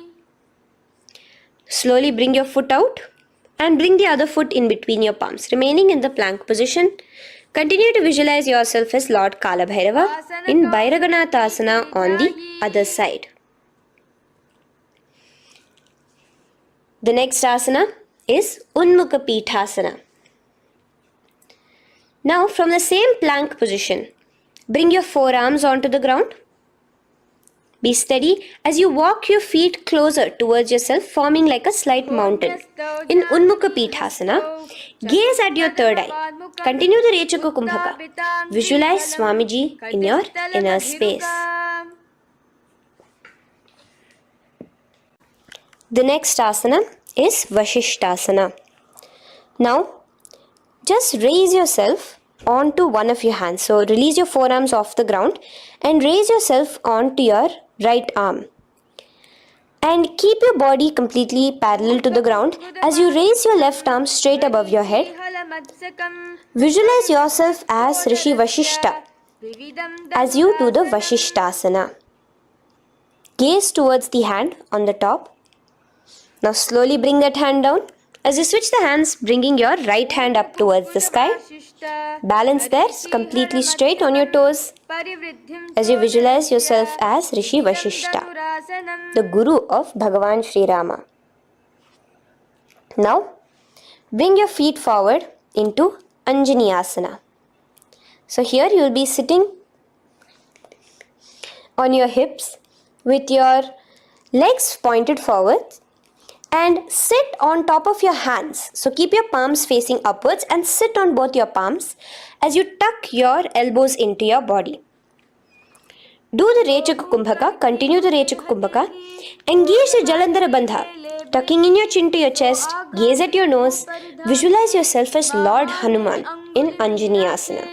Slowly bring your foot out and bring the other foot in between your palms, remaining in the plank position. Continue to visualize yourself as Lord Kala Bhairava in Bhairaganathasana on the other side. The next asana is Unmukha Pithasana. Now from the same plank position, bring your forearms onto the ground. Be steady as you walk your feet closer towards yourself, forming like a slight mountain. In Unmukha Pithasana, gaze at your third eye. Continue the Rechaka Kumbhaka. Visualize Swamiji in your inner space. The next asana is Vashishthasana. Now, just raise yourself onto one of your hands. So, release your forearms off the ground and raise yourself onto your right arm. And keep your body completely parallel to the ground as you raise your left arm straight above your head. Visualize yourself as Rishi Vashishta as you do the Vashishthasana. Gaze towards the hand on the top. Now slowly bring that hand down. As you switch the hands, bringing your right hand up towards the sky. Balance there, completely straight on your toes. As you visualize yourself as Rishi Vashishta, the Guru of Bhagavan Sri Rama. Now, bring your feet forward into Anjani Asana. So here you will be sitting on your hips with your legs pointed forward. And sit on top of your hands. So keep your palms facing upwards and sit on both your palms as you tuck your elbows into your body. Do the Rechaka Kumbhaka, continue the Rechaka Kumbhaka. Engage the Jalandhara Bandha, tucking in your chin to your chest, gaze at your nose, visualize yourself as Lord Hanuman in Anjani Asana.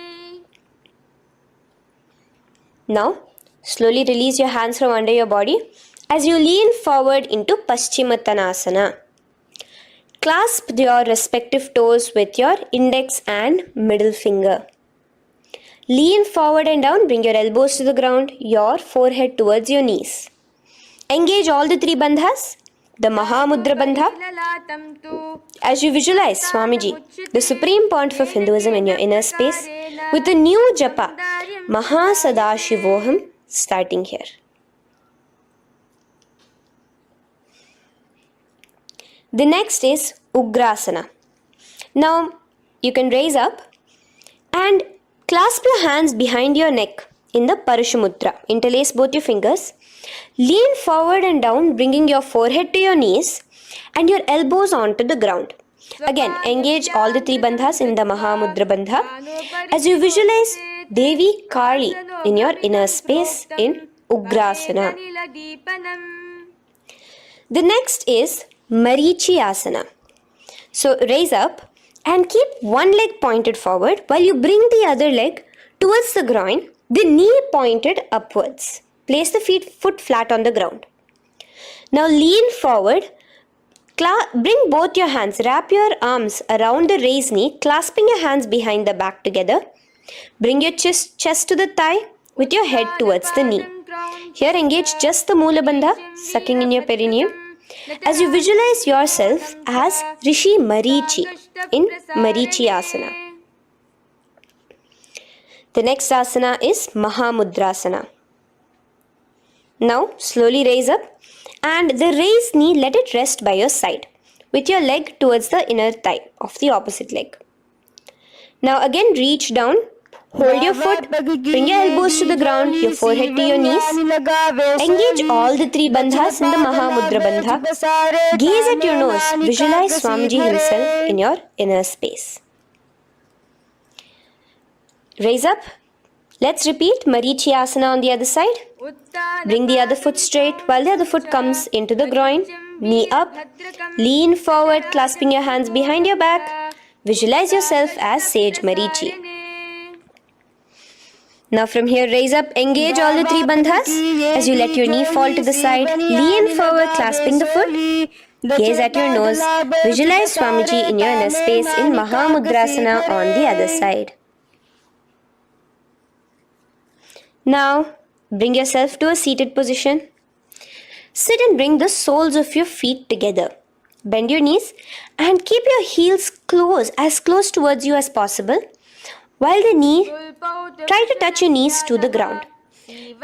Now, slowly release your hands from under your body as you lean forward into Paschimottanasana. clasp your respective toes with your index and middle finger. Lean forward and down, bring your elbows to the ground, your forehead towards your knees. Engage all the three bandhas. The Mahamudra Bandha. As you visualize Swamiji, the Supreme Pontiff of Hinduism in your inner space, with a new japa, Mahasadashivoham, starting here. The next is Ugrasana. Now, you can raise up and clasp your hands behind your neck in the Parashamudra. Interlace both your fingers. Lean forward and down, bringing your forehead to your knees and your elbows onto the ground. Again, engage all the three bandhas in the Mahamudra Bandha as you visualize Devi Kali in your inner space in Ugrasana. The next is Marichi Asana. So raise up and keep one leg pointed forward while you bring the other leg towards the groin, the knee pointed upwards. Place the foot flat on the ground. Now lean forward, bring both your hands, wrap your arms around the raised knee, clasping your hands behind the back together. Bring your chest to the thigh with your head towards the knee. Here engage just the Mula Bandha, sucking in your perineum, as you visualize yourself as Rishi Marichi in Marichi Asana. The next asana is Mahamudrasana. Now slowly raise up and the raised knee, let it rest by your side with your leg towards the inner thigh of the opposite leg. Now again reach down, hold your foot, bring your elbows to the ground, your forehead to your knees. Engage all the three bandhas in the Mahamudra Bandha. Gaze at your nose, visualize Swamiji himself in your inner space. Raise up. Let's repeat Marichi Asana on the other side. Bring the other foot straight while the other foot comes into the groin. Knee up. Lean forward, clasping your hands behind your back. Visualize yourself as Sage Marichi. Now from here, raise up, engage all the three bandhas as you let your knee fall to the side. Lean forward, clasping the foot. Gaze at your nose. Visualize Swamiji in your inner space in Mahamudrasana on the other side. Now, bring yourself to a seated position. Sit and bring the soles of your feet together. Bend your knees and keep your heels as close towards you as possible. While try to touch your knees to the ground.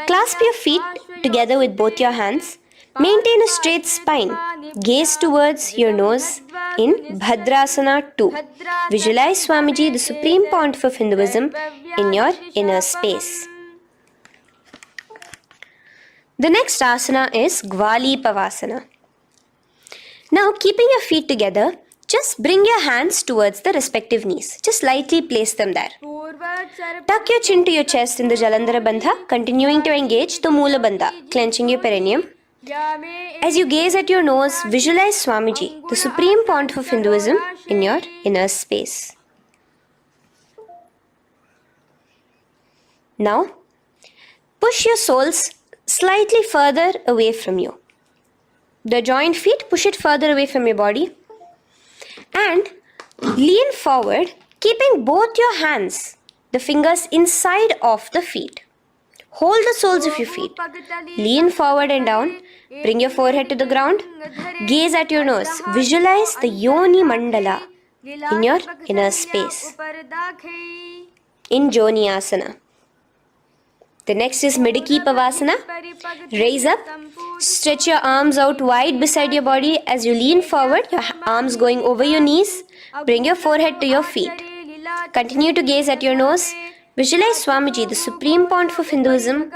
Clasp your feet together with both your hands. Maintain a straight spine. Gaze towards your nose in Bhadrasana 2. Visualize Swamiji, the Supreme Pontiff of Hinduism, in your inner space. The next asana is Gwali Pavasana. Now, keeping your feet together, just bring your hands towards the respective knees. Just lightly place them there. Tuck your chin to your chest in the Jalandhara Bandha, continuing to engage the Mula Bandha, clenching your perineum. As you gaze at your nose, visualize Swamiji, the Supreme Pontiff of Hinduism, in your inner space. Now, push your soles slightly further away from you. The joined feet, push it further away from your body. And lean forward, keeping both your hands, the fingers inside of the feet. Hold the soles of your feet. Lean forward and down. Bring your forehead to the ground. Gaze at your nose. Visualize the Yoni Mandala in your inner space. In Joni Asana. The next is Midiki Pavasana. Raise up. Stretch your arms out wide beside your body as you lean forward, your arms going over your knees. Bring your forehead to your feet. Continue to gaze at your nose. Visualize Swamiji, the Supreme Pontiff of Hinduism,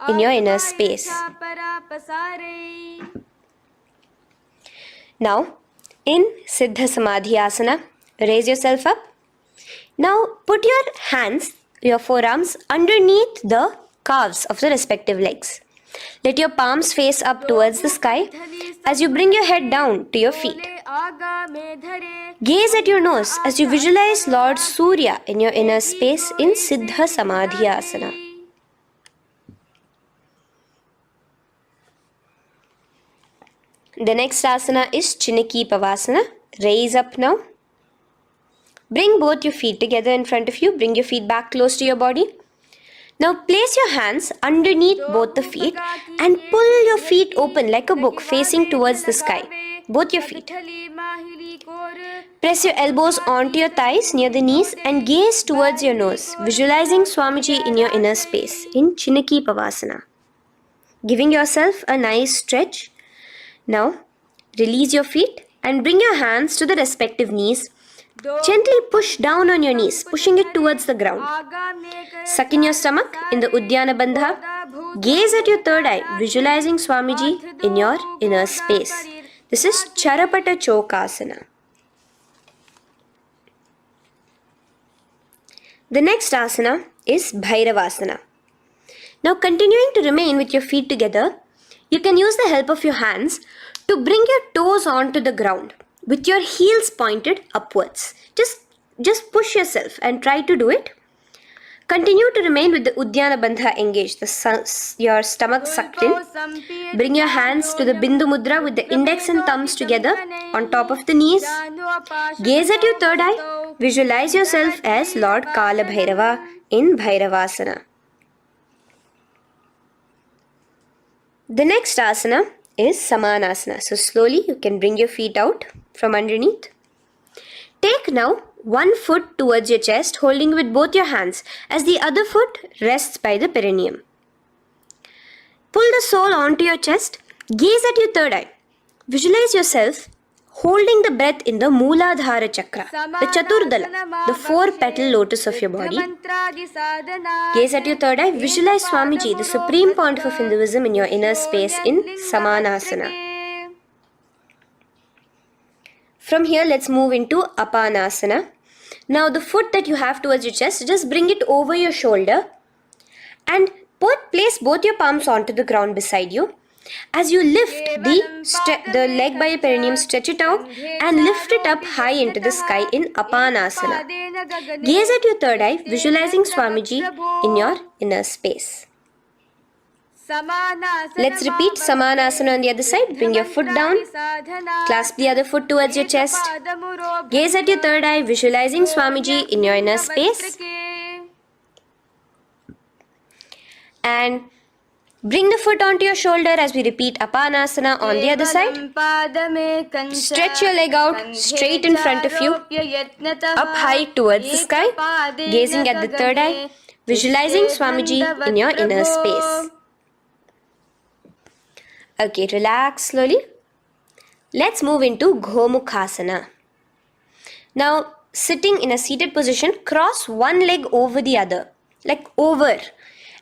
in your inner space. Now, in Siddha Samadhi Asana, raise yourself up. Now, put your forearms underneath the calves of the respective legs. Let your palms face up towards the sky as you bring your head down to your feet. Gaze at your nose as you visualize Lord Surya in your inner space in Siddha Samadhi Asana. The next asana is Chinaki Pavasana. Raise up now. Bring both your feet together in front of you. Bring your feet back close to your body. Now place your hands underneath both the feet and pull your feet open like a book facing towards the sky. Both your feet. Press your elbows onto your thighs near the knees and gaze towards your nose, visualizing Swamiji in your inner space in Chinaki Pavasana. Giving yourself a nice stretch. Now release your feet and bring your hands to the respective knees. Gently push down on your knees, pushing it towards the ground. Suck in your stomach in the Uddiyana Bandha. Gaze at your third eye, visualizing Swamiji in your inner space. This is Charapata Chokasana. The next asana is Bhairavasana. Now continuing to remain with your feet together, you can use the help of your hands to bring your toes onto the ground with your heels pointed upwards. Just push yourself and try to do it. Continue to remain with the Uddiyana Bandha engaged, your stomach sucked in. Bring your hands to the Bindu Mudra with the index and thumbs together on top of the knees. Gaze at your third eye. Visualize yourself as Lord Kala Bhairava in Bhairavasana. The next asana is Samanasana. So slowly you can bring your feet out from underneath. Take now one foot towards your chest, holding with both your hands as the other foot rests by the perineum. Pull the sole onto your chest. Gaze at your third eye. Visualize yourself holding the breath in the Mooladhara Chakra, the Chaturdala, the 4-petal lotus of your body. Gaze at your third eye. Visualize Swamiji, the Supreme Pontiff of Hinduism, in your inner space in Samanasana. From here, let's move into Apanasana. Now, the foot that you have towards your chest, just bring it over your shoulder and place both your palms onto the ground beside you. As you lift the leg by your perineum, stretch it out and lift it up high into the sky in Apanasana. Gaze at your third eye, visualizing Swamiji in your inner space. Let's repeat Samanasana on the other side. Bring your foot down. Clasp the other foot towards your chest. Gaze at your third eye, visualizing Swamiji in your inner space. And bring the foot onto your shoulder as we repeat Apanasana on the other side. Stretch your leg out straight in front of you, up high towards the sky, gazing at the third eye, visualizing Swamiji in your inner space. Okay, relax slowly. Let's move into Gomukhasana. Now, sitting in a seated position, cross one leg over the other, like over,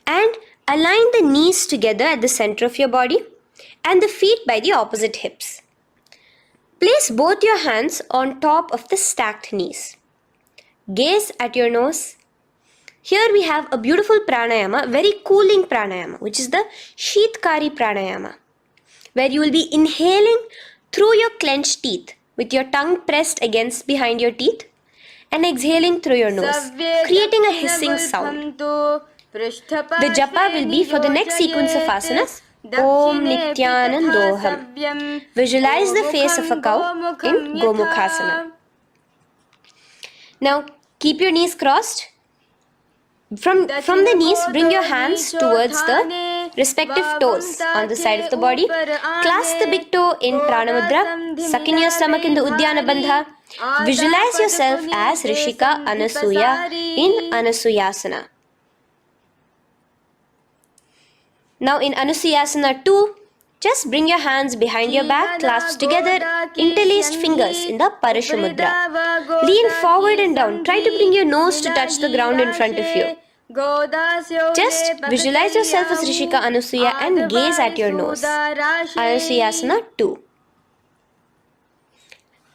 and align the knees together at the center of your body and the feet by the opposite hips. Place both your hands on top of the stacked knees. Gaze at your nose. Here we have a beautiful pranayama, very cooling pranayama, which is the Sheetkari pranayama, where you will be inhaling through your clenched teeth with your tongue pressed against behind your teeth and exhaling through your nose, creating a hissing sound. The japa will be for the next sequence of asanas. Om Nityanandoham. Visualize the face of a cow in Gomukhasana. Now keep your knees crossed. From the knees, bring your hands towards the respective toes on the side of the body. Clasp the big toe in Pranamudra. Suck in your stomach in the Uddiyana Bandha. Visualize yourself as Rishika Anasuya in Anasuyasana. Now in Anusuyasana 2, just bring your hands behind your back, clasped together, interlaced fingers in the Parashamudra. Lean forward and down. Try to bring your nose to touch the ground in front of you. Just visualize yourself as Rishika Anasuya and gaze at your nose. Anusuyasana 2.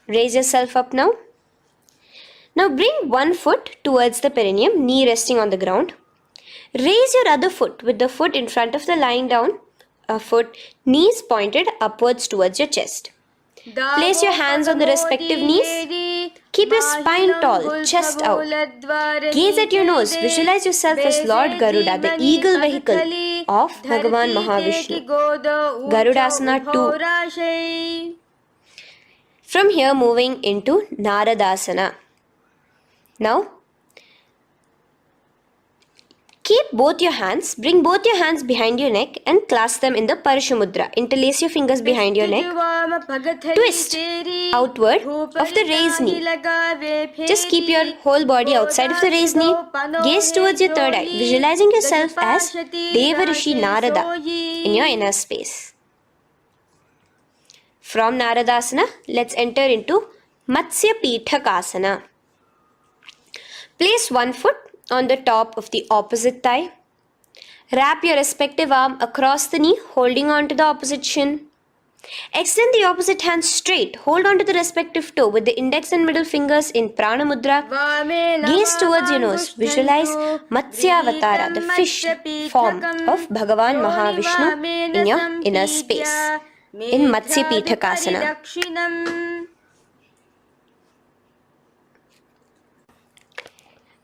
Raise yourself up now. Now bring one foot towards the perineum, knee resting on the ground. Raise your other foot with the foot in front of the lying down foot, knees pointed upwards towards your chest. Place your hands on the respective knees. Keep your spine tall, chest out. Gaze at your nose. Visualize yourself as Lord Garuda, the eagle vehicle of Bhagavan Mahavishnu. Garudasana 2. From here, moving into Naradasana. Now, keep both your hands, bring both your hands behind your neck and clasp them in the Parashamudra. Interlace your fingers behind your neck. Twist outward of the raised knee. Just keep your whole body outside of the raised knee. Gaze towards your third eye, visualizing yourself as Devarishi Narada in your inner space. From Naradasana, let's enter into Matsya Pithakasana. Place one foot on the top of the opposite thigh. Wrap your respective arm across the knee, holding on to the opposite shin. Extend the opposite hand straight. Hold on to the respective toe with the index and middle fingers in Prana Mudra. Gaze towards your nose. Visualize Matsyavatara, the fish form of Bhagavan Mahavishnu in your inner space in Matsya Pithakasana.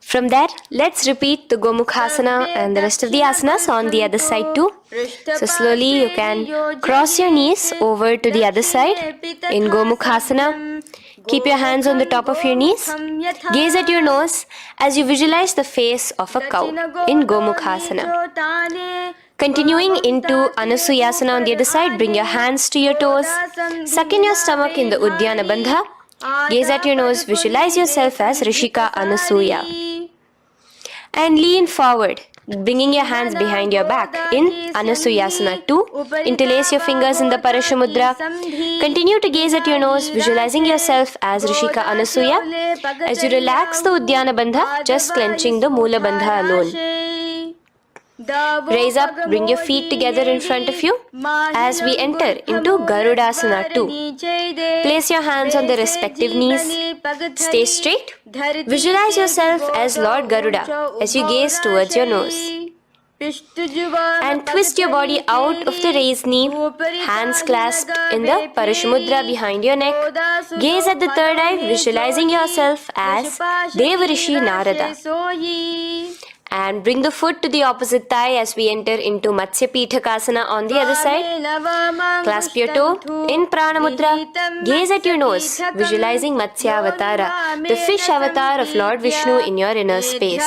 From there, let's repeat the Gomukhasana and the rest of the asanas on the other side too. So slowly you can cross your knees over to the other side in Gomukhasana. Keep your hands on the top of your knees. Gaze at your nose as you visualize the face of a cow in Gomukhasana. Continuing into Anusuyasana on the other side, bring your hands to your toes. Suck in your stomach in the Uddiyana Bandha. Gaze at your nose, visualize yourself as Rishika Anasuya. And lean forward, bringing your hands behind your back in Anusuyasana 2. Interlace your fingers in the Parashamudra. Continue to gaze at your nose, visualizing yourself as Rishika Anasuya. As you relax the Uddiyana Bandha, just clenching the Mula Bandha alone. Raise up, bring your feet together in front of you as we enter into Garudasana 2. Place your hands on the respective knees. Stay straight. Visualize yourself as Lord Garuda as you gaze towards your nose. And twist your body out of the raised knee, hands clasped in the Parashamudra behind your neck. Gaze at the third eye, visualizing yourself as Devarishi Narada. And bring the foot to the opposite thigh as we enter into Matsya Pithakasana on the other side. Clasp your toe in Prana Mudra. Gaze at your nose, visualizing Matsya Avatara, the fish avatar of Lord Vishnu in your inner space.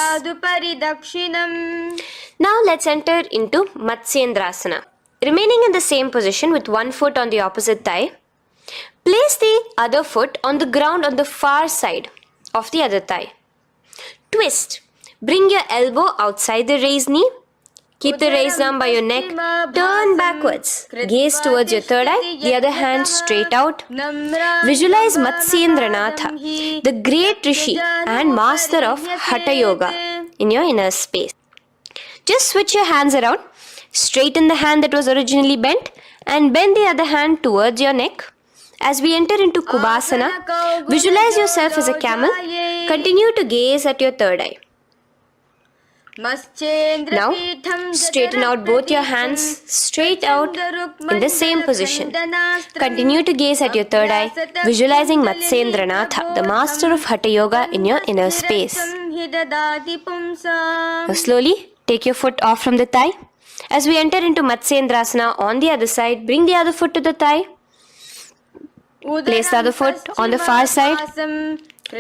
Now let's enter into Matsyendrasana. Remaining in the same position with one foot on the opposite thigh, place the other foot on the ground on the far side of the other thigh. Twist. Bring your elbow outside the raised knee. Keep the raised arm by your neck. Turn backwards. Gaze towards your third eye, the other hand straight out. Visualize Matsyendranatha, the great Rishi and master of Hatha Yoga in your inner space. Just switch your hands around. Straighten the hand that was originally bent and bend the other hand towards your neck. As we enter into Kubhasana, visualize yourself as a camel. Continue to gaze at your third eye. Now, straighten out both your hands straight out in the same position. Continue to gaze at your third eye, visualizing Matsyendranatha, the master of Hatha Yoga in your inner space. Now slowly, take your foot off from the thigh. As we enter into Matsyendrasana on the other side, bring the other foot to the thigh. Place the other foot on the far side.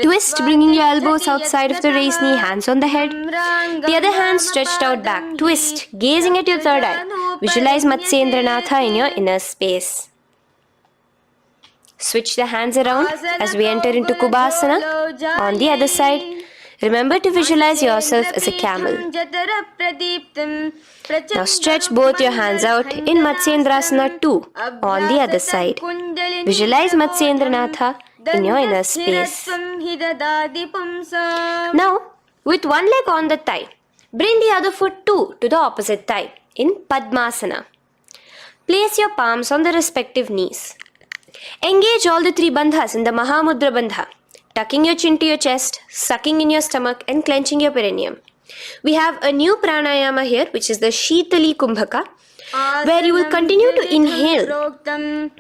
Twist, bringing your elbows outside of the raised knee, hands on the head. The other hand stretched out back. Twist, gazing at your third eye. Visualize Matsyendranatha in your inner space. Switch the hands around as we enter into Kubhasana on the other side. Remember to visualize yourself as a camel. Now stretch both your hands out in Matsyendrasana 2 on the other side. Visualize Matsyendranatha in your inner space. Now, with one leg on the thigh, bring the other foot too to the opposite thigh in Padmasana. Place your palms on the respective knees. Engage all the three bandhas in the Mahamudra Bandha, tucking your chin to your chest, sucking in your stomach and clenching your perineum. We have a new pranayama here, which is the Shitali Kumbhaka, where you will continue to inhale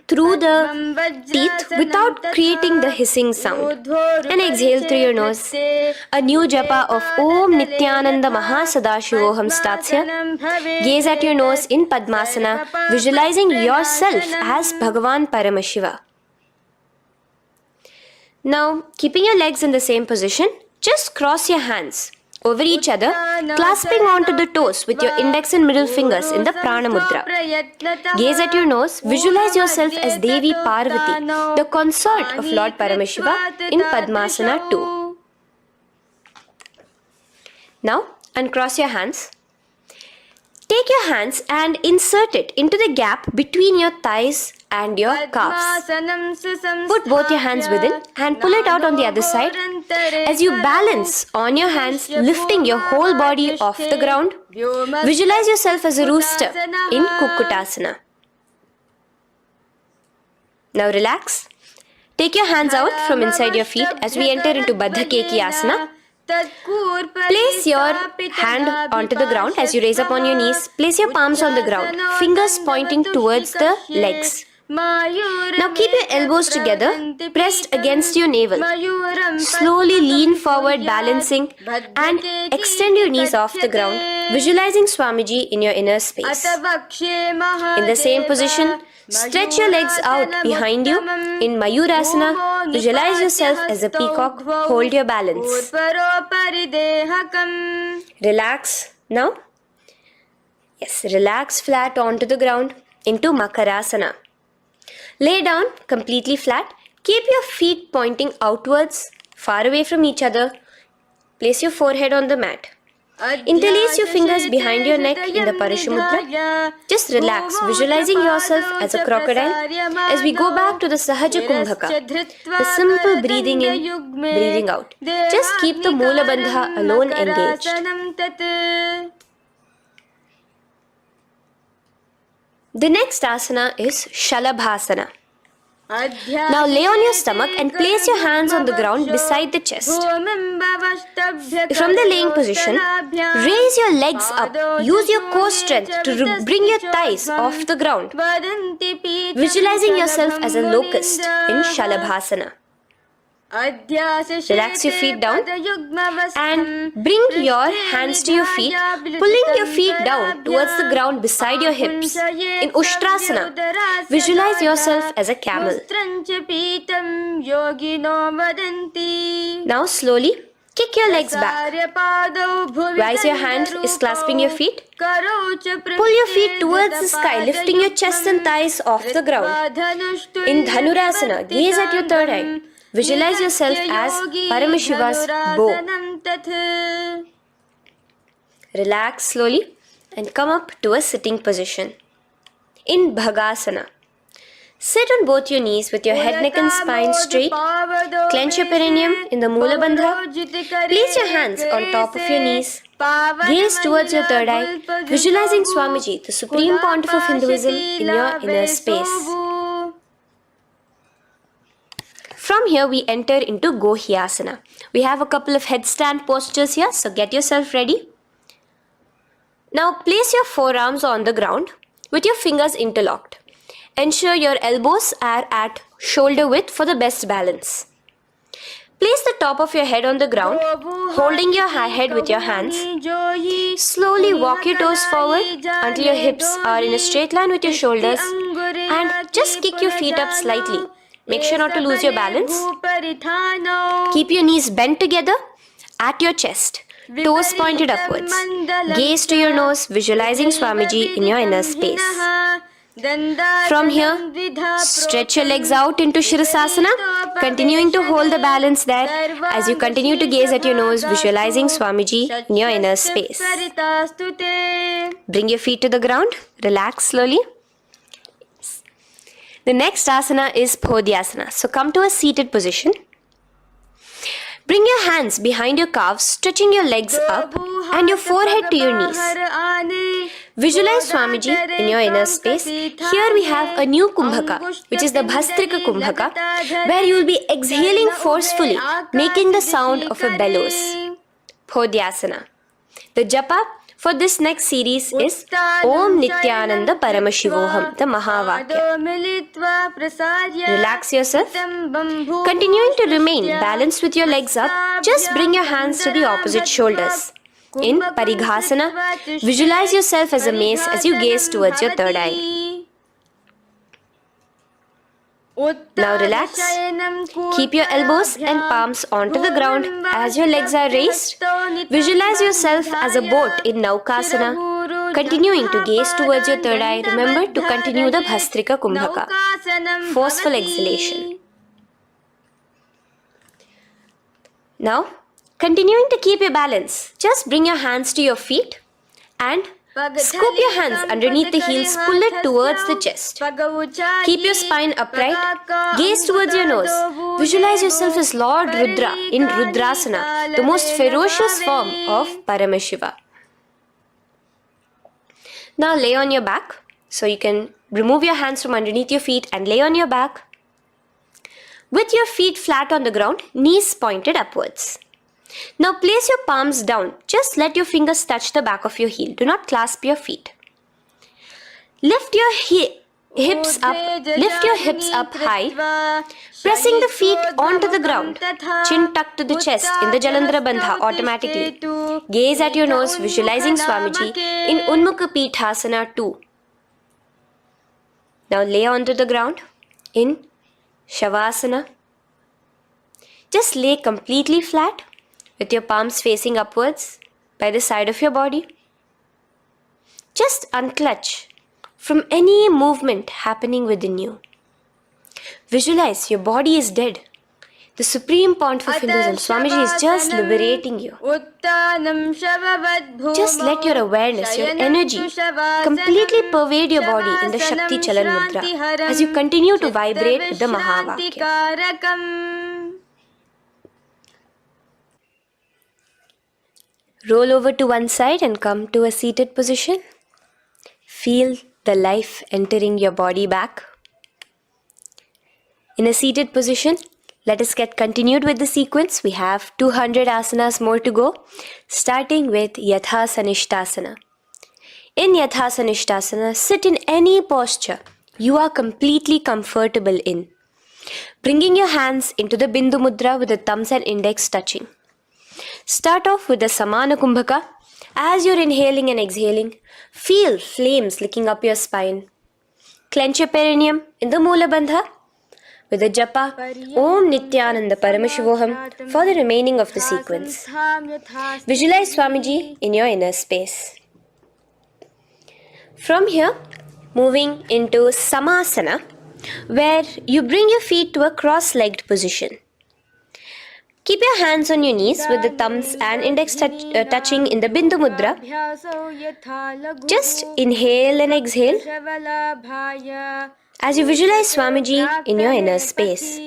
through the teeth without creating the hissing sound and exhale through your nose. A new japa of Om Nityananda Mahasadashivoham starts here. Gaze at your nose in Padmasana, visualizing yourself as Bhagavan Paramashiva. Now, keeping your legs in the same position, just cross your hands over each other, clasping onto the toes with your index and middle fingers in the Prana Mudra. Gaze at your nose, visualize yourself as Devi Parvati, the consort of Lord Paramashiva in Padmasana 2. Now, uncross your hands. Take your hands and insert it into the gap between your thighs and your calves. Put both your hands within and pull it out on the other side. As you balance on your hands, lifting your whole body off the ground, visualize yourself as a rooster in Kukkutasana. Now relax. Take your hands out from inside your feet as we enter into Baddha Keki Asana. Place your hand onto the ground as you raise up on your knees. Place your palms on the ground, fingers pointing towards the legs. Now keep your elbows together, pressed against your navel. Slowly lean forward, balancing, and extend your knees off the ground, visualizing Swamiji in your inner space. In the same position, stretch your legs out behind you. In Mayurasana, visualize yourself as a peacock. Hold your balance. Relax now. Yes, relax flat onto the ground into Makarasana. Lay down completely flat. Keep your feet pointing outwards, far away from each other. Place your forehead on the mat. Interlace your fingers behind your neck in the Parashamudra. Just relax, visualizing yourself as a crocodile as we go back to the Sahaja Kumbhaka, the simple breathing in, breathing out. Just keep the Moola Bandha alone engaged. The next asana is Shalabhasana. Now lay on your stomach and place your hands on the ground beside the chest. From the laying position, raise your legs up. Use your core strength to bring your thighs off the ground. Visualizing yourself as a locust in Shalabhasana. Relax your feet down and bring your hands to your feet, pulling your feet down towards the ground beside your hips. In Ushtrasana, visualize yourself as a camel. Now slowly kick your legs back. Rise your hand is clasping your feet. Pull your feet towards the sky, lifting your chest and thighs off the ground. In Dhanurasana, gaze at your third eye. Visualize yourself as Paramashiva's bow. Relax slowly and come up to a sitting position. In Bhagasana, sit on both your knees with your head, neck and spine straight. Clench your perineum in the Moola Bandha. Place your hands on top of your knees. Gaze towards your third eye, visualizing Swamiji, the Supreme Pontiff of Hinduism, in your inner space. From here we enter into Gohyasana. We have a couple of headstand postures here, so get yourself ready. Now place your forearms on the ground with your fingers interlocked. Ensure your elbows are at shoulder width for the best balance. Place the top of your head on the ground, holding your head with your hands. Slowly walk your toes forward until your hips are in a straight line with your shoulders, and just kick your feet up slightly. Make sure not to lose your balance. Keep your knees bent together at your chest, toes pointed upwards. Gaze to your nose, visualizing Swamiji in your inner space. From here, stretch your legs out into Shirasasana, continuing to hold the balance there as you continue to gaze at your nose, visualizing Swamiji in your inner space. Bring your feet to the ground, relax slowly. The next asana is Podhyasana. So come to a seated position. Bring your hands behind your calves, stretching your legs up and your forehead to your knees. Visualize Swamiji in your inner space. Here we have a new Kumbhaka, which is the Bhastrika Kumbhaka, where you will be exhaling forcefully, making the sound of a bellows. Podhyasana. The japa for this next series is Om Nityananda Paramashivoham, the Mahavakya. Relax yourself. Continuing to remain balanced with your legs up, just bring your hands to the opposite shoulders. In Parighasana, visualize yourself as a mace as you gaze towards your third eye. Now relax. Keep your elbows and palms onto the ground as your legs are raised. Visualize yourself as a boat in Naukasana, continuing to gaze towards your third eye. Remember to continue the Bhastrika Kumbhaka. Forceful exhalation. Now, continuing to keep your balance, just bring your hands to your feet and scoop your hands underneath the heels, pull it towards the chest. Keep your spine upright, gaze towards your nose. Visualize yourself as Lord Rudra in Rudrasana, the most ferocious form of Paramashiva. Now lay on your back, so you can remove your hands from underneath your feet and lay on your back. With your feet flat on the ground, knees pointed upwards. Now place your palms down. Just let your fingers touch the back of your heel. Do not clasp your feet. Lift your hips up high, pressing the feet onto the ground. Chin tucked to the chest in the Jalandhara Bandha automatically. Gaze at your nose, visualizing Swamiji in Unmukha Pithasana 2. Now lay onto the ground in Savasana. Just lay completely flat with your palms facing upwards by the side of your body. Just unclutch from any movement happening within you. Visualize your body is dead. The Supreme Pontiff of Hinduism, Swamiji, is just liberating you. Just let your awareness, your energy completely pervade your body in the Shakti Chalan Mudra as you continue to vibrate with the Mahavakya. Roll over to one side and come to a seated position. Feel the life entering your body back. In a seated position, let us get continued with the sequence. We have 200 asanas more to go, starting with Yatha Sanishtasana. In Yatha Sanishtasana, sit in any posture you are completely comfortable in. Bringing your hands into the Bindu Mudra with the thumbs and index touching. Start off with the Samana Kumbhaka. As you're inhaling and exhaling, feel flames licking up your spine. Clench your perineum in the Moola Bandha with the japa Om Nityananda Paramashivoham for the remaining of the sequence. Visualize Swamiji in your inner space. From here, moving into Samasana, where you bring your feet to a cross-legged position. Keep your hands on your knees with the thumbs and index touching in the Bindu Mudra. Just inhale and exhale as you visualize Swamiji in your inner space.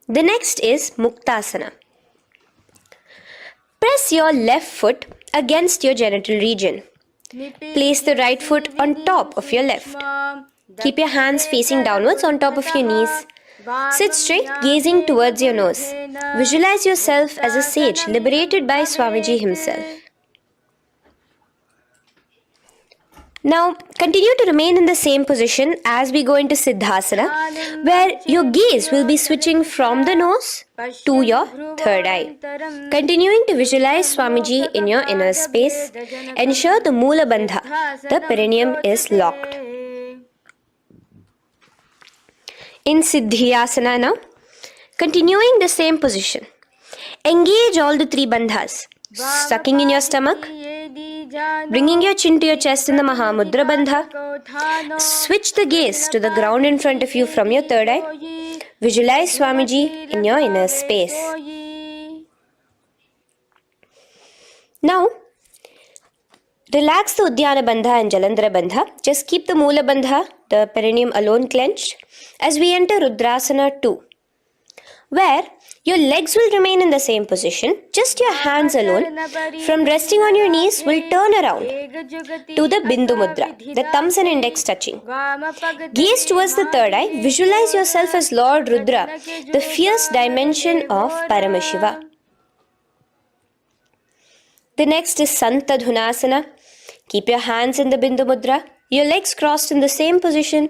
The next is Muktasana. Press your left foot against your genital region. Place the right foot on top of your left. Keep your hands facing downwards on top of your knees. Sit straight, gazing towards your nose. Visualize yourself as a sage liberated by Swamiji himself. Now, continue to remain in the same position as we go into Siddhasana, where your gaze will be switching from the nose to your third eye. Continuing to visualize Swamiji in your inner space, ensure the Moola Bandha, the perineum, is locked. In Siddhyasana now, continuing the same position. Engage all the three bandhas, sucking in your stomach, bringing your chin to your chest in the Mahamudra Bandha. Switch the gaze to the ground in front of you from your third eye. Visualize Swamiji in your inner space. Now, relax the Udyana Bandha and Jalandhara Bandha. Just keep the Moola Bandha, the perineum, alone clenched as we enter Rudrasana 2, where your legs will remain in the same position, just your hands alone, from resting on your knees, will turn around to the Bindu Mudra, the thumbs and index touching. Gaze towards the third eye, visualize yourself as Lord Rudra, the fierce dimension of Paramashiva. The next is Santadhunasana. Keep your hands in the Bindu Mudra, your legs crossed in the same position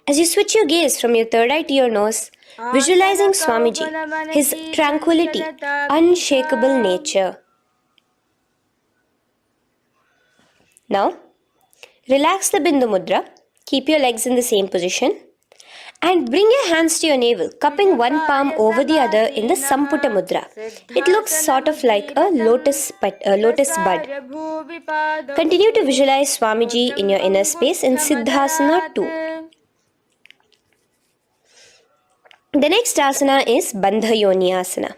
as you switch your gaze from your third eye to your nose, visualizing Swamiji, his tranquility, unshakable nature. Now, relax the Bindu Mudra, keep your legs in the same position, And bring your hands to your navel, cupping one palm over the other in the Samputa Mudra. It looks sort of like a lotus bud. Continue to visualize Swamiji in your inner space in Siddhasana 2. The next asana is Bandha Yoni Asana.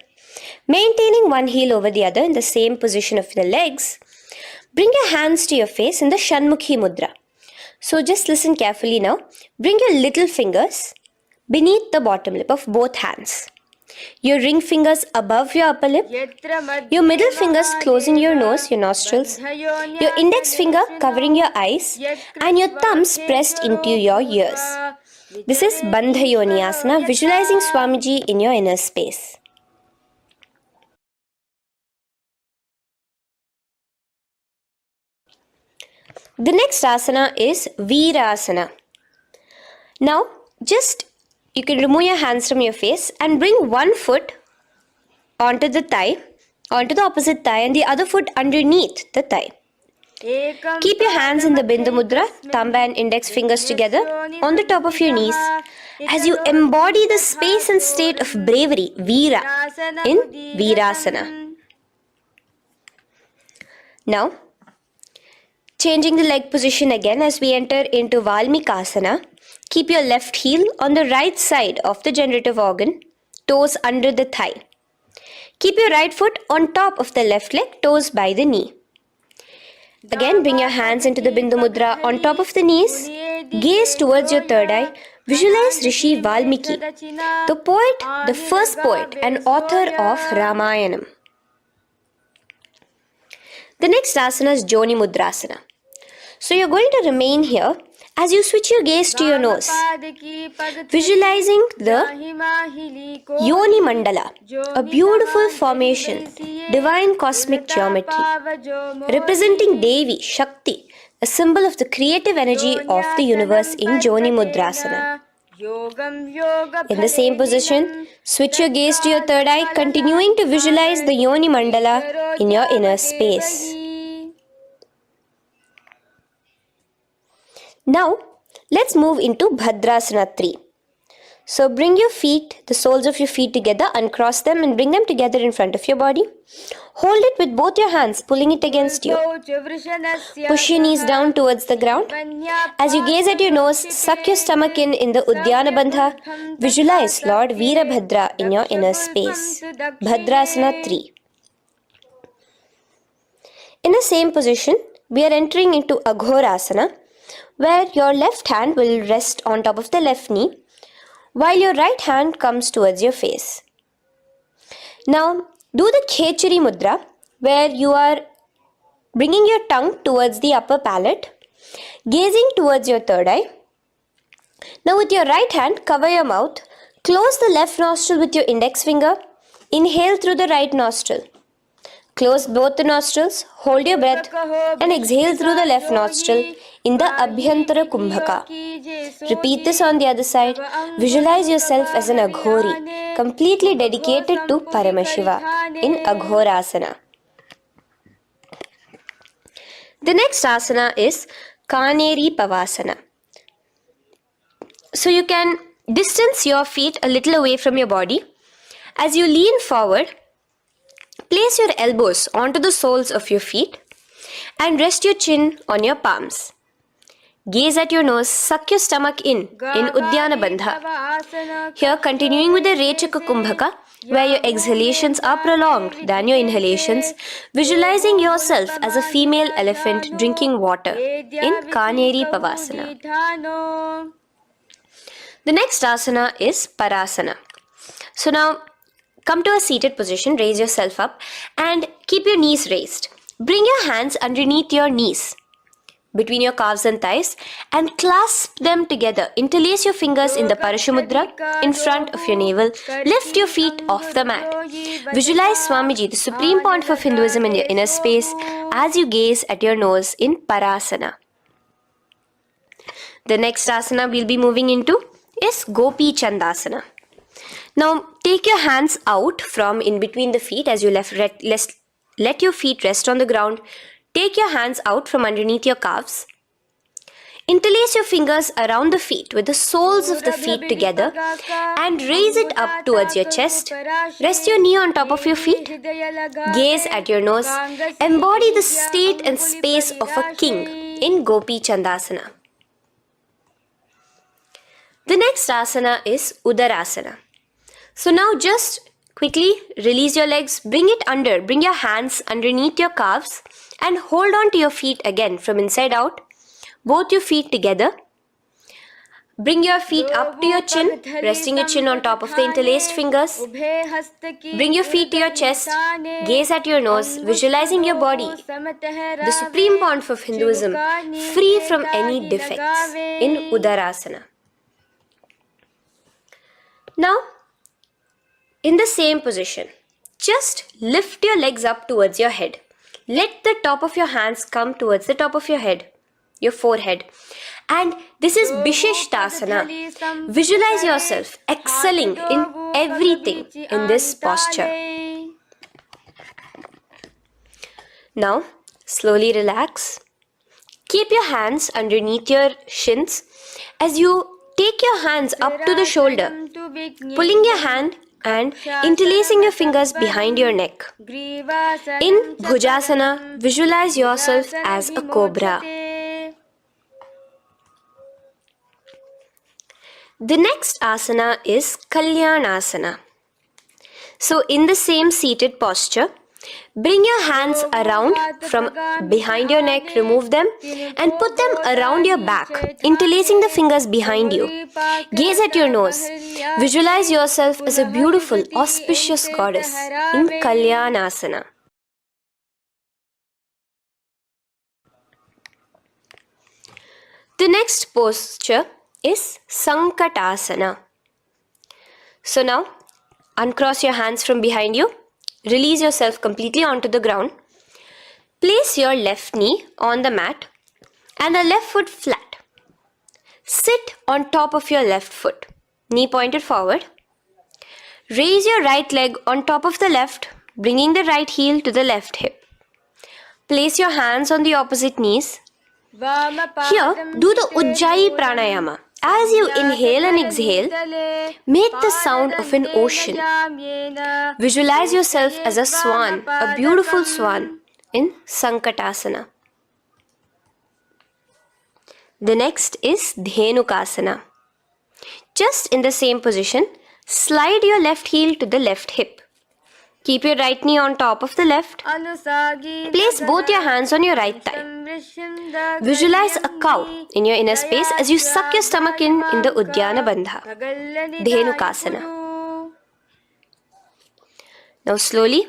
Maintaining one heel over the other in the same position of the legs, bring your hands to your face in the Shanmukhi Mudra. So just listen carefully now. Bring your little fingers beneath the bottom lip of both hands. Your ring fingers above your upper lip. Your middle fingers closing your nose, your nostrils. Your index finger covering your eyes. And your thumbs pressed into your ears. This is Bandha Yoni Asana, visualizing Swamiji in your inner space. The next asana is Virasana. Now, you can remove your hands from your face and bring one foot onto the opposite thigh, and the other foot underneath the thigh. Keep your hands in the Bindu Mudra, thumb and index fingers together on the top of your knees as you embody the space and state of bravery, Veera, in Virasana. Now, changing the leg position again as we enter into Valmikasana. Keep your left heel on the right side of the generative organ, toes under the thigh. Keep your right foot on top of the left leg, toes by the knee. Again, bring your hands into the Bindu Mudra on top of the knees. Gaze towards your third eye. Visualize Rishi Valmiki, the poet, the first poet and author of Ramayanam. The next asana is Joni Mudrasana. So you're going to remain here as you switch your gaze to your nose, visualizing the Yoni Mandala, a beautiful formation, divine cosmic geometry, representing Devi, Shakti, a symbol of the creative energy of the universe in Joni Mudrasana. In the same position, switch your gaze to your third eye, continuing to visualize the Yoni Mandala in your inner space. Now, let's move into Bhadrasana 3. So bring your feet, the soles of your feet together, uncross them and bring them together in front of your body. Hold it with both your hands, pulling it against you. Push your knees down towards the ground. As you gaze at your nose, suck your stomach in the Udyana Bandha. Visualize Lord Veerabhadra in your inner space. Bhadrasana 3. In the same position, we are entering into Aghorasana, where your left hand will rest on top of the left knee, while your right hand comes towards your face. Now, do the Khechari Mudra, where you are bringing your tongue towards the upper palate, gazing towards your third eye. Now, with your right hand, cover your mouth, close the left nostril with your index finger, inhale through the right nostril. Close both the nostrils, hold your breath and exhale through the left nostril in the Abhyantara Kumbhaka. Repeat this on the other side. Visualize yourself as an Aghori, completely dedicated to Paramashiva in Aghorasana. The next asana is Kaneri Pavasana. So you can distance your feet a little away from your body. As you lean forward, place your elbows onto the soles of your feet and rest your chin on your palms. Gaze at your nose, suck your stomach in Udyana Bandha. Here, continuing with the Rechaka Kumbhaka, where your exhalations are prolonged than your inhalations, visualizing yourself as a female elephant drinking water in Kaneri Pavasana. The next asana is Parasana. So now, come to a seated position, raise yourself up and keep your knees raised. Bring your hands underneath your knees, between your calves and thighs, and clasp them together. Interlace your fingers in the Parashamudra in front of your navel. Lift your feet off the mat. Visualize Swamiji, the Supreme Pontiff of Hinduism, in your inner space as you gaze at your nose in Parasana. The next asana we'll be moving into is Gopi Chandasana. Now, take your hands out from in between the feet as you let your feet rest on the ground. Take your hands out from underneath your calves. Interlace your fingers around the feet with the soles of the feet together and raise it up towards your chest. Rest your knee on top of your feet. Gaze at your nose. Embody the state and space of a king in Gopi Chandasana. The next asana is Udarasana. So now just quickly release your legs, bring your hands underneath your calves and hold on to your feet again from inside out. Both your feet together. Bring your feet up to your chin, resting your chin on top of the interlaced fingers. Bring your feet to your chest, gaze at your nose, visualizing your body, the supreme pontiff of Hinduism, free from any defects in Udarasana. Now, in the same position, just lift your legs up towards your head. Let the top of your hands come towards the top of your head, your forehead. And this is Vishishtasana. Visualize yourself excelling in everything in this posture. Now, slowly relax. Keep your hands underneath your shins as you take your hands up to the shoulder, pulling your hand and interlacing your fingers behind your neck. In Bhujasana, visualize yourself as a cobra. The next asana is Kalyanasana. So in the same seated posture, bring your hands around from behind your neck, remove them and put them around your back, interlacing the fingers behind you. Gaze at your nose. Visualize yourself as a beautiful, auspicious goddess in Kalyanasana. The next posture is Sankatasana. So now, uncross your hands from behind you. Release yourself completely onto the ground. Place your left knee on the mat and the left foot flat. Sit on top of your left foot, knee pointed forward. Raise your right leg on top of the left, bringing the right heel to the left hip. Place your hands on the opposite knees. Here, do the Ujjayi Pranayama. As you inhale and exhale, make the sound of an ocean. Visualize yourself as a swan, a beautiful swan in Sankatasana. The next is Dhenukasana. Just in the same position, slide your left heel to the left hip. Keep your right knee on top of the left. Place both your hands on your right thigh. Visualize a cow in your inner space as you suck your stomach in the Udyana Bandha, Dhenukasana. Now slowly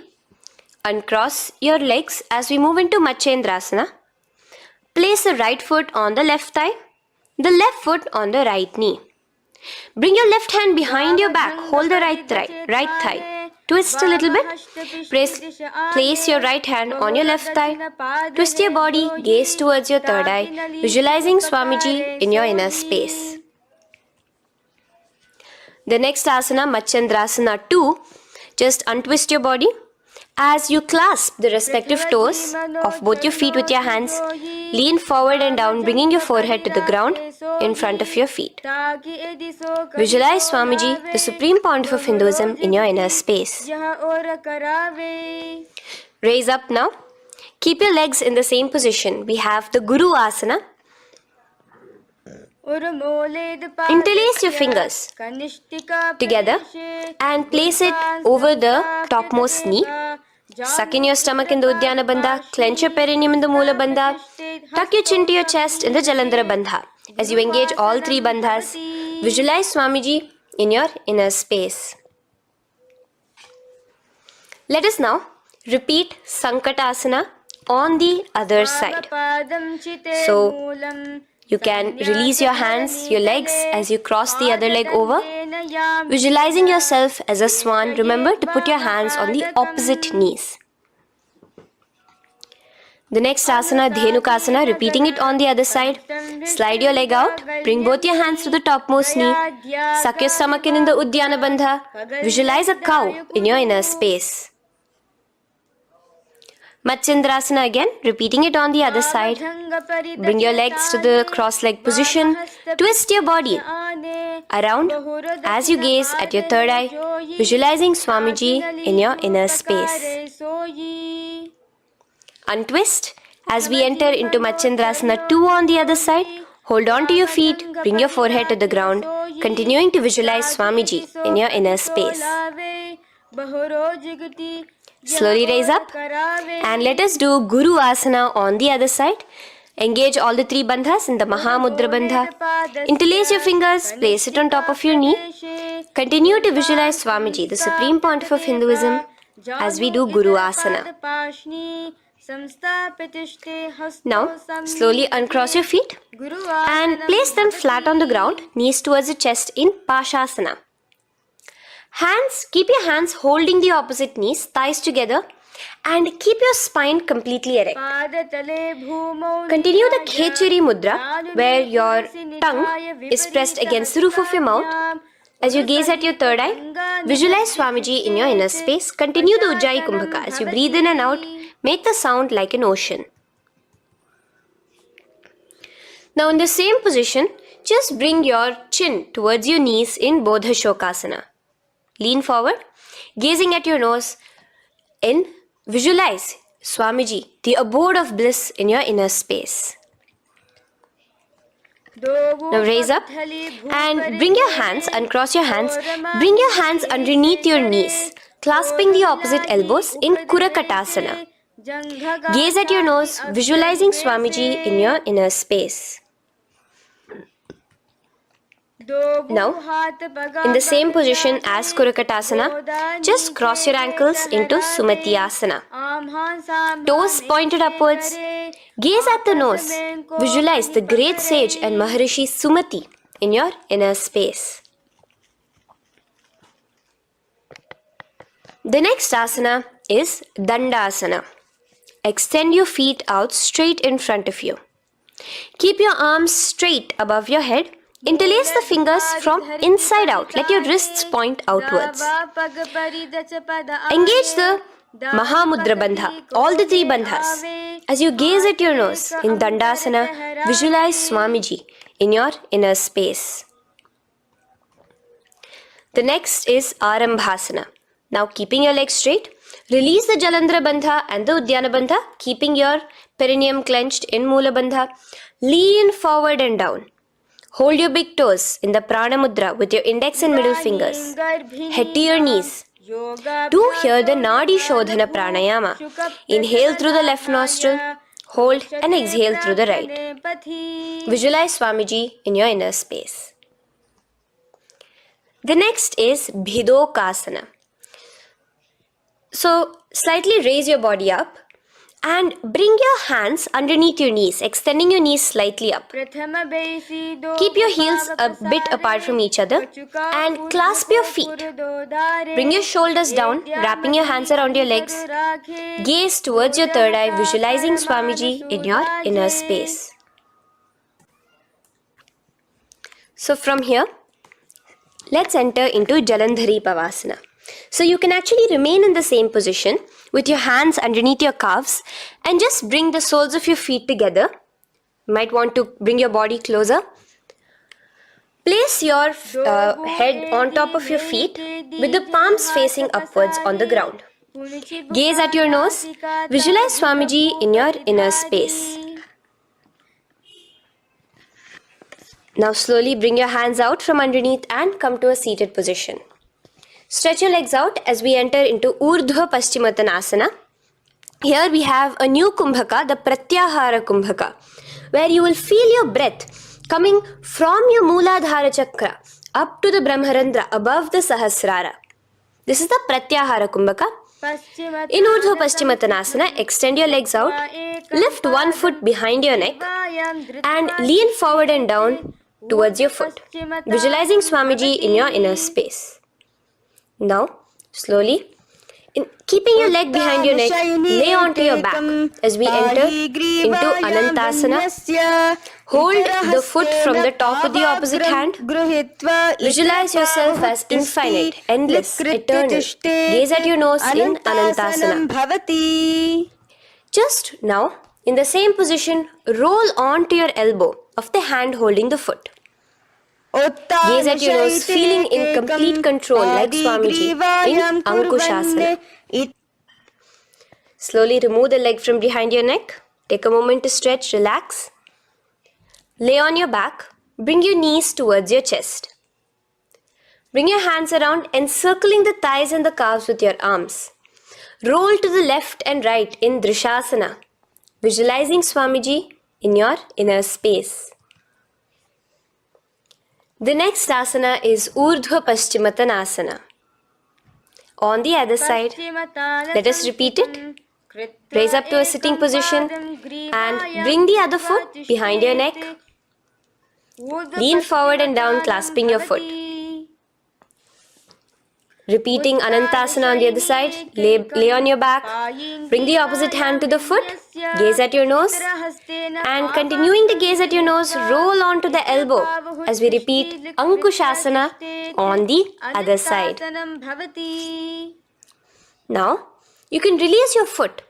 uncross your legs as we move into Matsyendrasana. Place the right foot on the left thigh, the left foot on the right knee. Bring your left hand behind your back, hold the right thigh. Twist a little bit. Place your right hand on your left thigh. Twist your body, gaze towards your third eye, visualizing Swamiji in your inner space. The next asana, Matsyendrasana 2, just untwist your body. As you clasp the respective toes of both your feet with your hands, lean forward and down, bringing your forehead to the ground in front of your feet. Visualize Swamiji, the Supreme Pontiff of Hinduism, in your inner space. Raise up now. Keep your legs in the same position. We have the Guru Asana. Interlace your fingers together and place it over the topmost knee. Suck in your stomach in the Udyana Bandha, clench your perineum in the Moola Bandha, tuck your chin to your chest in the Jalandhara Bandha. As you engage all three bandhas, visualize Swamiji in your inner space. Let us now repeat Sankatasana on the other side. So, you can release your hands, your legs as you cross the other leg over. Visualizing yourself as a swan, remember to put your hands on the opposite knees. The next asana, Dhenukasana, repeating it on the other side. Slide your leg out, bring both your hands to the topmost knee. Suck your stomach in the Udyana Bandha. Visualize a cow in your inner space. Matsyendrasana again, repeating it on the other side. Bring your legs to the cross-leg position. Twist your body around as you gaze at your third eye, visualizing Swamiji in your inner space. Untwist as we enter into Matsyendrasana 2 on the other side. Hold on to your feet, bring your forehead to the ground, continuing to visualize Swamiji in your inner space. Slowly raise up and let us do Guru Asana on the other side. Engage all the 3 bandhas in the Mahamudra Bandha. Interlace your fingers, place it on top of your knee. Continue to visualize Swamiji, the Supreme Pontiff of Hinduism, as we do Guru Asana. Now, slowly uncross your feet and place them flat on the ground, knees towards the chest in Pashasana. Keep your hands holding the opposite knees, thighs together, and keep your spine completely erect. Continue the Khechari Mudra, where your tongue is pressed against the roof of your mouth. As you gaze at your third eye, visualize Swamiji in your inner space. Continue the Ujjayi Kumbhaka. As you breathe in and out, make the sound like an ocean. Now in the same position, just bring your chin towards your knees in Bodha Shokasana. Lean forward, gazing at your nose, and visualize Swamiji, the abode of bliss in your inner space. Now raise up and bring your hands, uncross your hands, bring your hands underneath your knees, clasping the opposite elbows in Kurakatasana. Gaze at your nose, visualizing Swamiji in your inner space. Now, in the same position as Kurakatasana, just cross your ankles into Sumati Asana. Toes pointed upwards. Gaze at the nose. Visualize the great sage and Maharishi Sumati in your inner space. The next asana is Dandasana. Extend your feet out straight in front of you. Keep your arms straight above your head. Interlace the fingers from inside out. Let your wrists point outwards. Engage the Mahamudra Bandha, all the 3 bandhas. As you gaze at your nose in Dandasana, visualize Swamiji in your inner space. The next is Arambhasana. Now keeping your legs straight, release the Jalandhara Bandha and the Udyana Bandha, keeping your perineum clenched in Mula Bandha. Lean forward and down. Hold your big toes in the Prana Mudra with your index and middle fingers. Head to your knees. Do here the Nadi Shodhana Pranayama. Inhale through the left nostril, hold and exhale through the right. Visualize Swamiji in your inner space. The next is Bhidokasana. So, slightly raise your body up and bring your hands underneath your knees, extending your knees slightly up. Keep your heels a bit apart from each other and clasp your feet. Bring your shoulders down, wrapping your hands around your legs. Gaze towards your third eye, visualizing Swamiji in your inner space. So from here, let's enter into Jalandhari Pavasana. So you can actually remain in the same position with your hands underneath your calves and just bring the soles of your feet together. You might want to bring your body closer. Place your head on top of your feet with the palms facing upwards on the ground. Gaze at your nose. Visualize Swamiji in your inner space. Now slowly bring your hands out from underneath and come to a seated position. Stretch your legs out as we enter into Urdhva Paschimottanasana. Here we have a new Kumbhaka, the Pratyahara Kumbhaka, where you will feel your breath coming from your Mooladhara Chakra up to the Brahmarandra above the Sahasrara. This is the Pratyahara Kumbhaka. In Urdhva Paschimottanasana, extend your legs out, lift one foot behind your neck and lean forward and down towards your foot, visualizing Swamiji in your inner space. Now, slowly, keeping your leg behind your neck, lay onto your back as we enter into Anantasana. Hold the foot from the top with the opposite hand. Visualize yourself as infinite, endless, eternal. Gaze at your nose in Anantasana. Just now, in the same position, roll onto your elbow of the hand holding the foot. Gaze at your nose, feeling in complete control like Swamiji in Ankushasana. Slowly remove the leg from behind your neck. Take a moment to stretch, relax. Lay on your back. Bring your knees towards your chest. Bring your hands around, encircling the thighs and the calves with your arms. Roll to the left and right in Drishasana, visualizing Swamiji in your inner space. The next asana is Urdhva Paschimottanasana. On the other side, let us repeat it. Raise up to a sitting position and bring the other foot behind your neck. Lean forward and down, clasping your foot. Repeating Anantasana on the other side. Lay on your back. Bring the opposite hand to the foot. Gaze at your nose. And continuing to gaze at your nose, roll onto the elbow as we repeat Ankushasana on the other side. Now, you can release your foot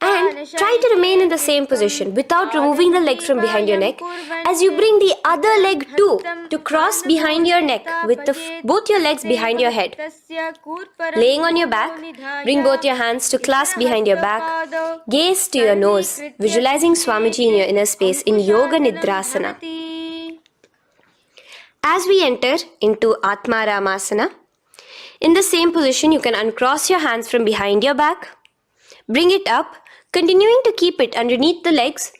and try to remain in the same position without removing the leg from behind your neck as you bring the other leg too to cross behind your neck with both your legs behind your head. Laying on your back, bring both your hands to clasp behind your back. Gaze to your nose, visualizing Swamiji in your inner space in Yoga Nidrasana. As we enter into Atma Ramasana, in the same position you can uncross your hands from behind your back. Bring it up, continuing to keep it underneath the legs.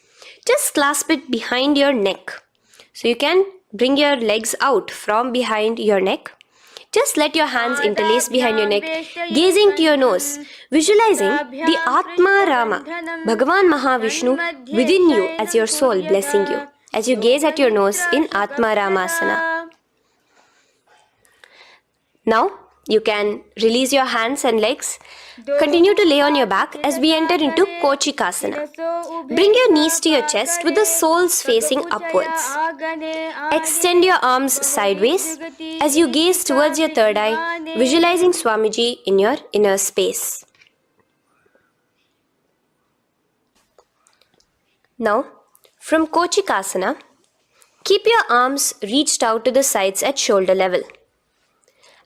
Just clasp it behind your neck. So you can bring your legs out from behind your neck. Just let your hands interlace behind your neck, gazing to your nose, visualizing the Atma Rama, Bhagavan Mahavishnu within you as your soul blessing you, as you gaze at your nose in Atma Ramasana. Now, you can release your hands and legs. Continue to lay on your back as we enter into Kochikasana. Bring your knees to your chest with the soles facing upwards. Extend your arms sideways as you gaze towards your third eye, visualizing Swamiji in your inner space. Now, from Kochikasana, keep your arms reached out to the sides at shoulder level.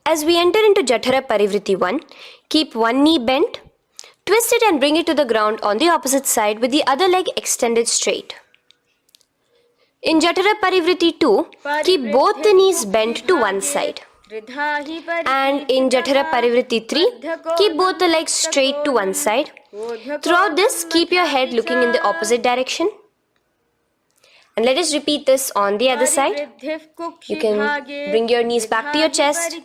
As we enter into Jatara Parivritti 1, keep one knee bent, twist it and bring it to the ground on the opposite side with the other leg extended straight. In Jatara Parivritti 2, keep both the knees bent to one side. And in Jatara Parivritti 3, keep both the legs straight to one side. Throughout this, keep your head looking in the opposite direction. And let us repeat this on the other side. You can bring your knees back to your chest.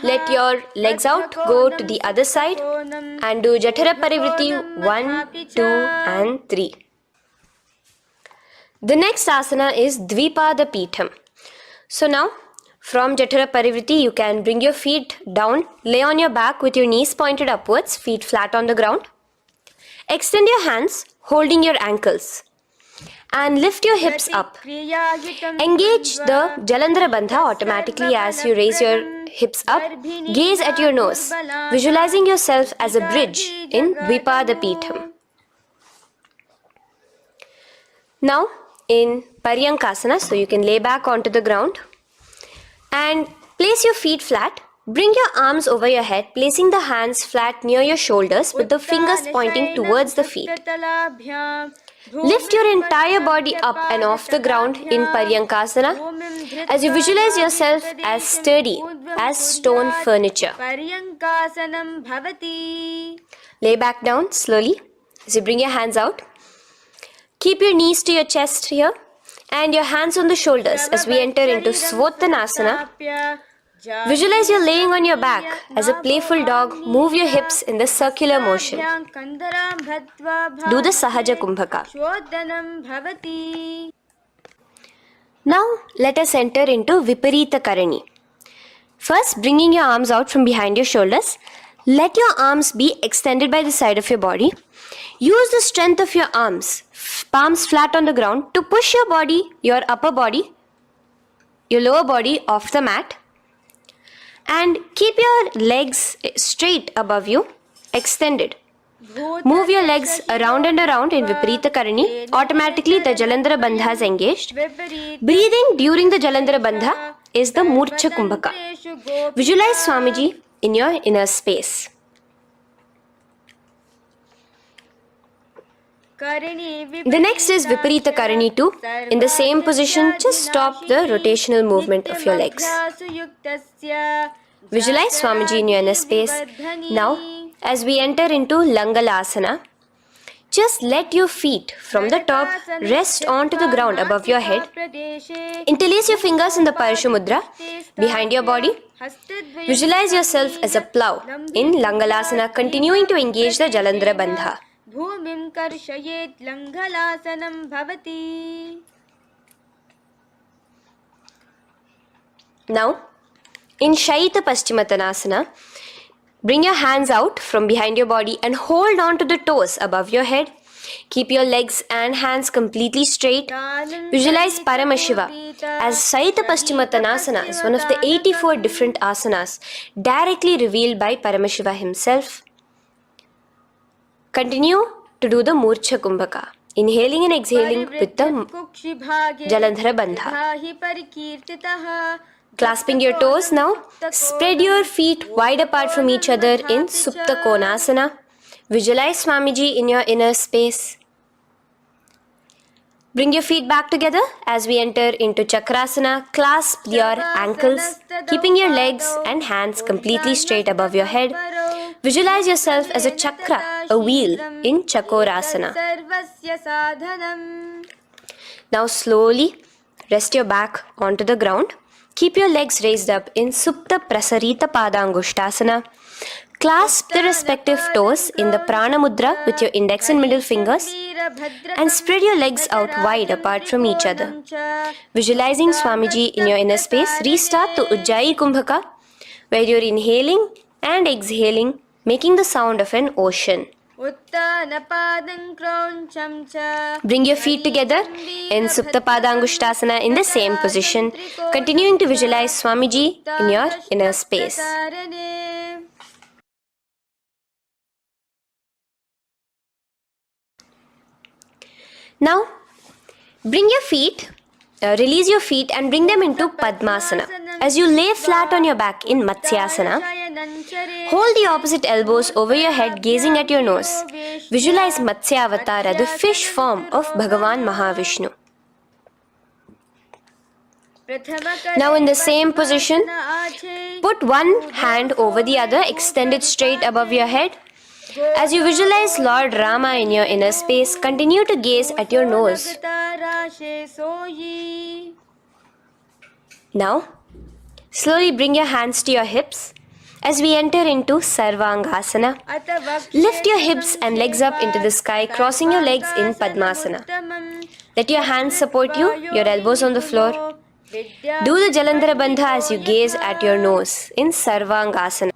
Let your legs out, go to the other side and do Jatara Parivritti 1, 2 and 3. The next asana is Dvipada Pitham. So now from Jatara Parivritti you can bring your feet down, lay on your back with your knees pointed upwards, feet flat on the ground. Extend your hands holding your ankles. And lift your hips up. Engage the Jalandhara Bandha automatically as you raise your hips up. Gaze at your nose, visualizing yourself as a bridge in Dvipada Pitham. Now in Paryankasana, so you can lay back onto the ground and place your feet flat. Bring your arms over your head, placing the hands flat near your shoulders with the fingers pointing towards the feet. Lift your entire body up and off the ground in Paryankasana as you visualize yourself as sturdy as stone furniture. Lay back down slowly as you bring your hands out. Keep your knees to your chest here and your hands on the shoulders as we enter into Svottanasana. Visualize you're laying on your back as a playful dog. Move your hips in the circular motion. Do the Sahaja Kumbhaka. Now let us enter into Viparita Karani. First, bringing your arms out from behind your shoulders. Let your arms be extended by the side of your body. Use the strength of your arms, palms flat on the ground, to push your body, your upper body, your lower body off the mat. And keep your legs straight above you, extended. Move your legs around and around in Viparita Karani. Automatically the Jalandhara Bandha is engaged. Breathing during the Jalandhara Bandha is the Murcha Kumbhaka. Visualize Swamiji in your inner space. The next is Viparita Karani 2. In the same position, just stop the rotational movement of your legs. Visualize Swamiji in your inner space. Now, as we enter into Langalasana, just let your feet from the top rest onto the ground above your head. Interlace your fingers in the Parashu Mudra behind your body. Visualize yourself as a plow in Langalasana, continuing to engage the Jalandhara Bandha. भूमिं कर्षयेत् लङ्घलासनं भवति. Now, in Shaita Paschimottanasana, bring your hands out from behind your body and hold on to the toes above your head. Keep your legs and hands completely straight. Visualize Paramashiva as Shaita Paschimottanasana is one of the 84 different asanas directly revealed by Paramashiva himself. Continue to do the Murcha Kumbhaka, inhaling and exhaling with the Jalandhara Bandha. Clasping your toes now, spread your feet wide apart from each other in Supta Konasana. Visualize Swamiji in your inner space. Bring your feet back together as we enter into Chakrasana. Clasp your ankles, keeping your legs and hands completely straight above your head. Visualize yourself as a chakra, a wheel in Chakorasana. Now slowly rest your back onto the ground. Keep your legs raised up in Supta Prasarita Padangushtasana. Clasp the respective toes in the Prana Mudra with your index and middle fingers and spread your legs out wide apart from each other. Visualizing Swamiji in your inner space, restart the Ujjayi Kumbhaka where you're inhaling and exhaling, making the sound of an ocean. Bring your feet together in Supta Padangushtasana in the same position, continuing to visualize Swamiji in your inner space. Now, bring your feet, release your feet and bring them into Padmasana. As you lay flat on your back in Matsyasana, hold the opposite elbows over your head, gazing at your nose. Visualize Matsya Avatara, the fish form of Bhagavan Mahavishnu. Now in the same position, put one hand over the other, extended straight above your head. As you visualize Lord Rama in your inner space, continue to gaze at your nose. Now, slowly bring your hands to your hips as we enter into Sarvangasana. Lift your hips and legs up into the sky, crossing your legs in Padmasana. Let your hands support you, your elbows on the floor. Do the Jalandhara Bandha as you gaze at your nose in Sarvangasana.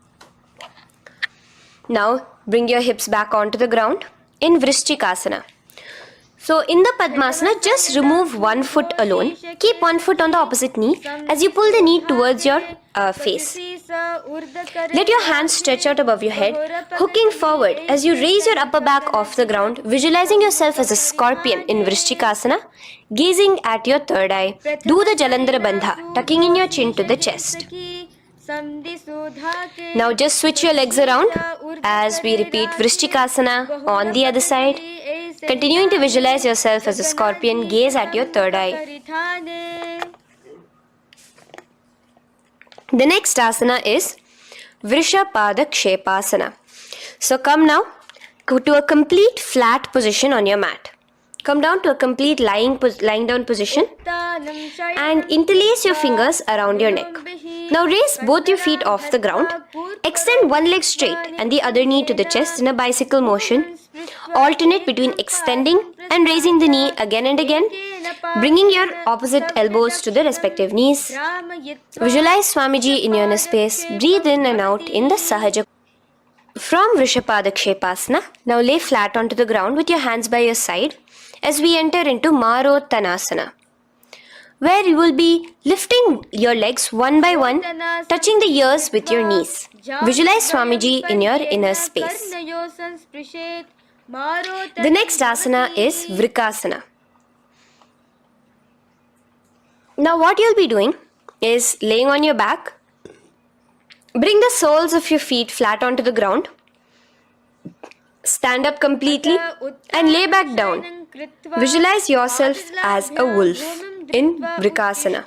Now, bring your hips back onto the ground in Vrishchikasana. So, in the Padmasana, just remove one foot alone. Keep one foot on the opposite knee as you pull the knee towards your face. Let your hands stretch out above your head, hooking forward as you raise your upper back off the ground, visualizing yourself as a scorpion in Vrishchikasana, gazing at your third eye. Do the Jalandhara Bandha, tucking in your chin to the chest. Now just switch your legs around as we repeat Vrishchikasana on the other side. Continuing to visualize yourself as a scorpion, gaze at your third eye. The next asana is Vrishapada Kshepasana. So come now to a complete flat position on your mat. Come down to a complete lying down position and interlace your fingers around your neck. Now raise both your feet off the ground. Extend one leg straight and the other knee to the chest in a bicycle motion. Alternate between extending and raising the knee again and again, bringing your opposite elbows to the respective knees. Visualize Swamiji in your inner space. Breathe in and out in the Sahaja. From Vrishapada Kshepasana, now lay flat onto the ground with your hands by your side as we enter into Marottanasana. where you will be lifting your legs one by one, touching the ears with your knees. Visualize Swamiji in your inner space. The next asana is Vrikasana. Now what you'll be doing is laying on your back. Bring the soles of your feet flat onto the ground. Stand up completely and lay back down. Visualize yourself as a wolf in Vrikasana.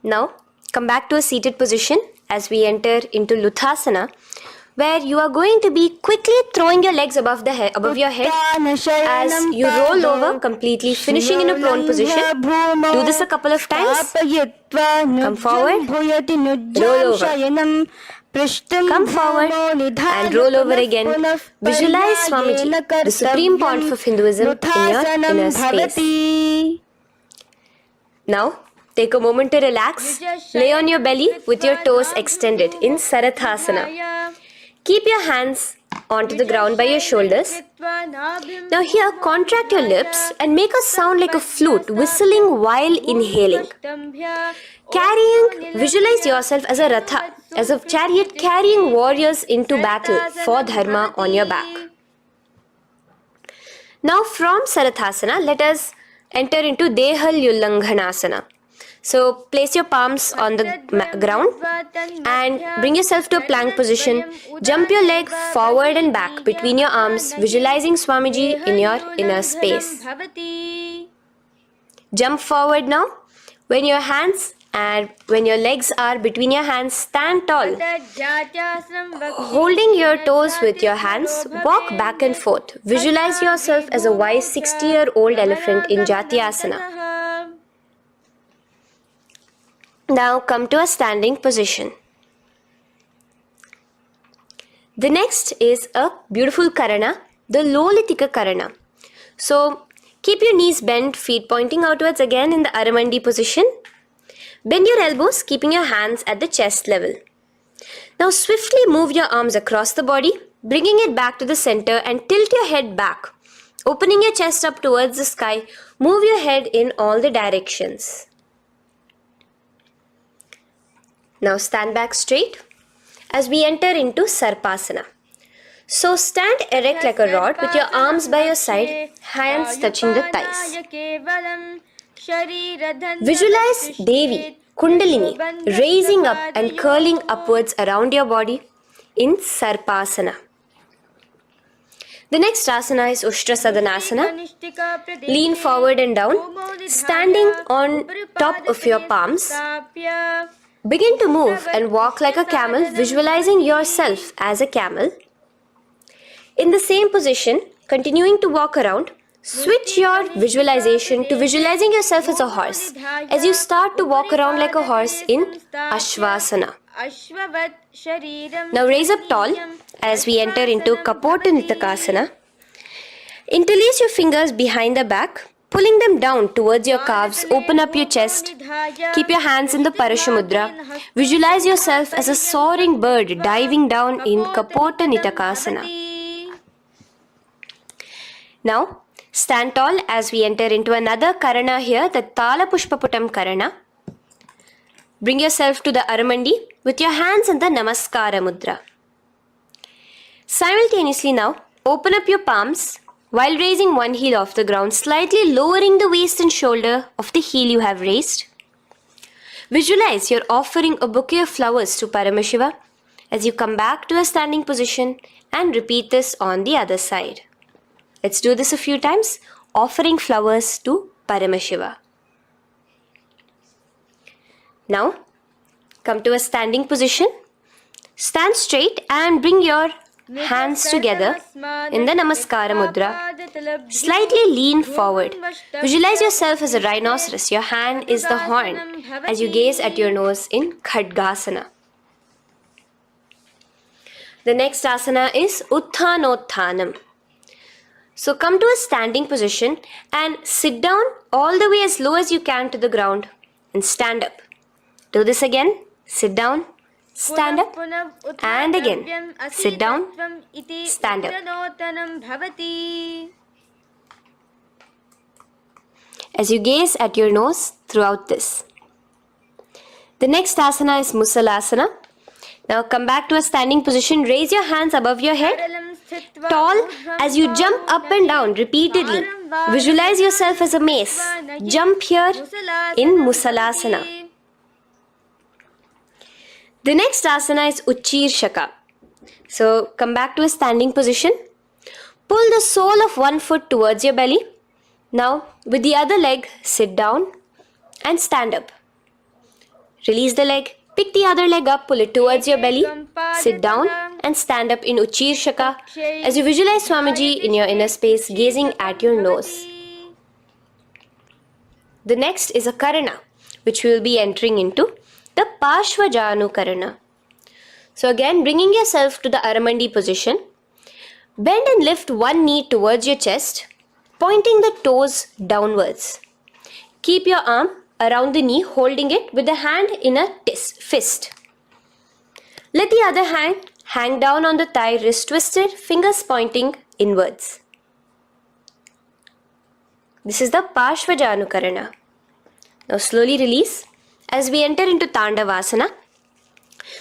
Now come back to a seated position as we enter into Luthasana, where you are going to be quickly throwing your legs above your head as you roll over completely, finishing in a prone position. Do this a couple of times. Come forward, roll over. Come forward and roll over again. Visualize Swamiji, the Supreme Pontiff of Hinduism, in your inner space. Now, take a moment to relax. Lay on your belly with your toes extended in Sarathasana. Keep your hands onto the ground by your shoulders. Now here, contract your lips and make a sound like a flute, whistling while inhaling. Visualize yourself as a ratha, as a chariot carrying warriors into battle for dharma on your back. Now from Sarathasana, let us enter into Dehalyullanghanasana. So place your palms on the ground and bring yourself to a plank position. Jump your leg forward and back between your arms, visualizing Swamiji in your inner space. Jump forward now. When your legs are between your hands, stand tall. Holding your toes with your hands, walk back and forth. Visualize yourself as a wise 60-year-old elephant in Jatyasana. Now come to a standing position. The next is a beautiful karana, the Lolitika karana. So keep your knees bent, feet pointing outwards again in the Aramandi position. Bend your elbows, keeping your hands at the chest level. Now swiftly move your arms across the body, bringing it back to the center and tilt your head back. Opening your chest up towards the sky, move your head in all the directions. Now stand back straight as we enter into Sarpasana. So stand erect like a rod with your arms by your side, hands touching the thighs. Visualize Devi, Kundalini, raising up and curling upwards around your body in Sarpasana. The next asana is Ushtrasadanasana. Lean forward and down, standing on top of your palms. Begin to move and walk like a camel, visualizing yourself as a camel. In the same position, continuing to walk around, switch your visualization to visualizing yourself as a horse as you start to walk around like a horse in Ashvasana. Now raise up tall as we enter into Kapota Nitakasana. Interlace your fingers behind the back, pulling them down towards your calves. Open up your chest. Keep your hands in the Parashamudra. Visualize yourself as a soaring bird diving down in Kapota Nitakasana. Now, stand tall as we enter into another Karana here, the Tala Pushpaputam Karana. Bring yourself to the Aramandi with your hands in the Namaskara Mudra. Simultaneously now, open up your palms while raising one heel off the ground, slightly lowering the waist and shoulder of the heel you have raised. Visualize you're offering a bouquet of flowers to Paramashiva as you come back to a standing position and repeat this on the other side. Let's do this a few times, offering flowers to Paramashiva. Now, come to a standing position. Stand straight and bring your hands together in the Namaskara Mudra. Slightly lean forward. Visualize yourself as a rhinoceros. Your hand is the horn as you gaze at your nose in Khadgasana. The next asana is Utthanotthanam. So come to a standing position and sit down all the way as low as you can to the ground and stand up. Do this again. Sit down, stand up, and again. Sit down, stand up. As you gaze at your nose throughout this. The next asana is Musalasana. Now come back to a standing position. Raise your hands above your head, tall as you jump up and down repeatedly. Visualize yourself as a mace. Jump here in Musalasana. The next asana is Uchirshaka. So come back to a standing position. Pull the sole of one foot towards your belly. Now with the other leg, sit down and stand up. Release the leg. Pick the other leg up, pull it towards your belly. Sit down and stand up in Uchirshaka as you visualize Swamiji in your inner space, gazing at your nose. The next is a Karana, which we will be entering into the Parshvajanu Karana. So again, bringing yourself to the Aramandi position. Bend and lift one knee towards your chest, pointing the toes downwards. Keep your arm around the knee, holding it with the hand in a fist. Let the other hand hang down on the thigh, wrist twisted, fingers pointing inwards. This is the Parshvajanu Karana. Now slowly release as we enter into Tandavasana.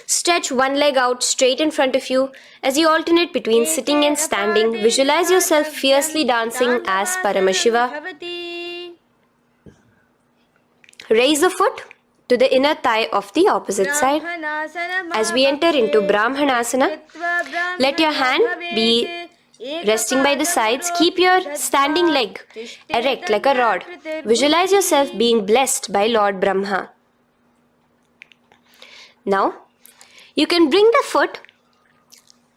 Stretch one leg out straight in front of you as you alternate between sitting and standing. Visualize yourself fiercely dancing as Paramashiva. Raise the foot to the inner thigh of the opposite side. As we enter into Brahmanasana, let your hand be resting by the sides. Keep your standing leg erect like a rod. Visualize yourself being blessed by Lord Brahma. Now, you can bring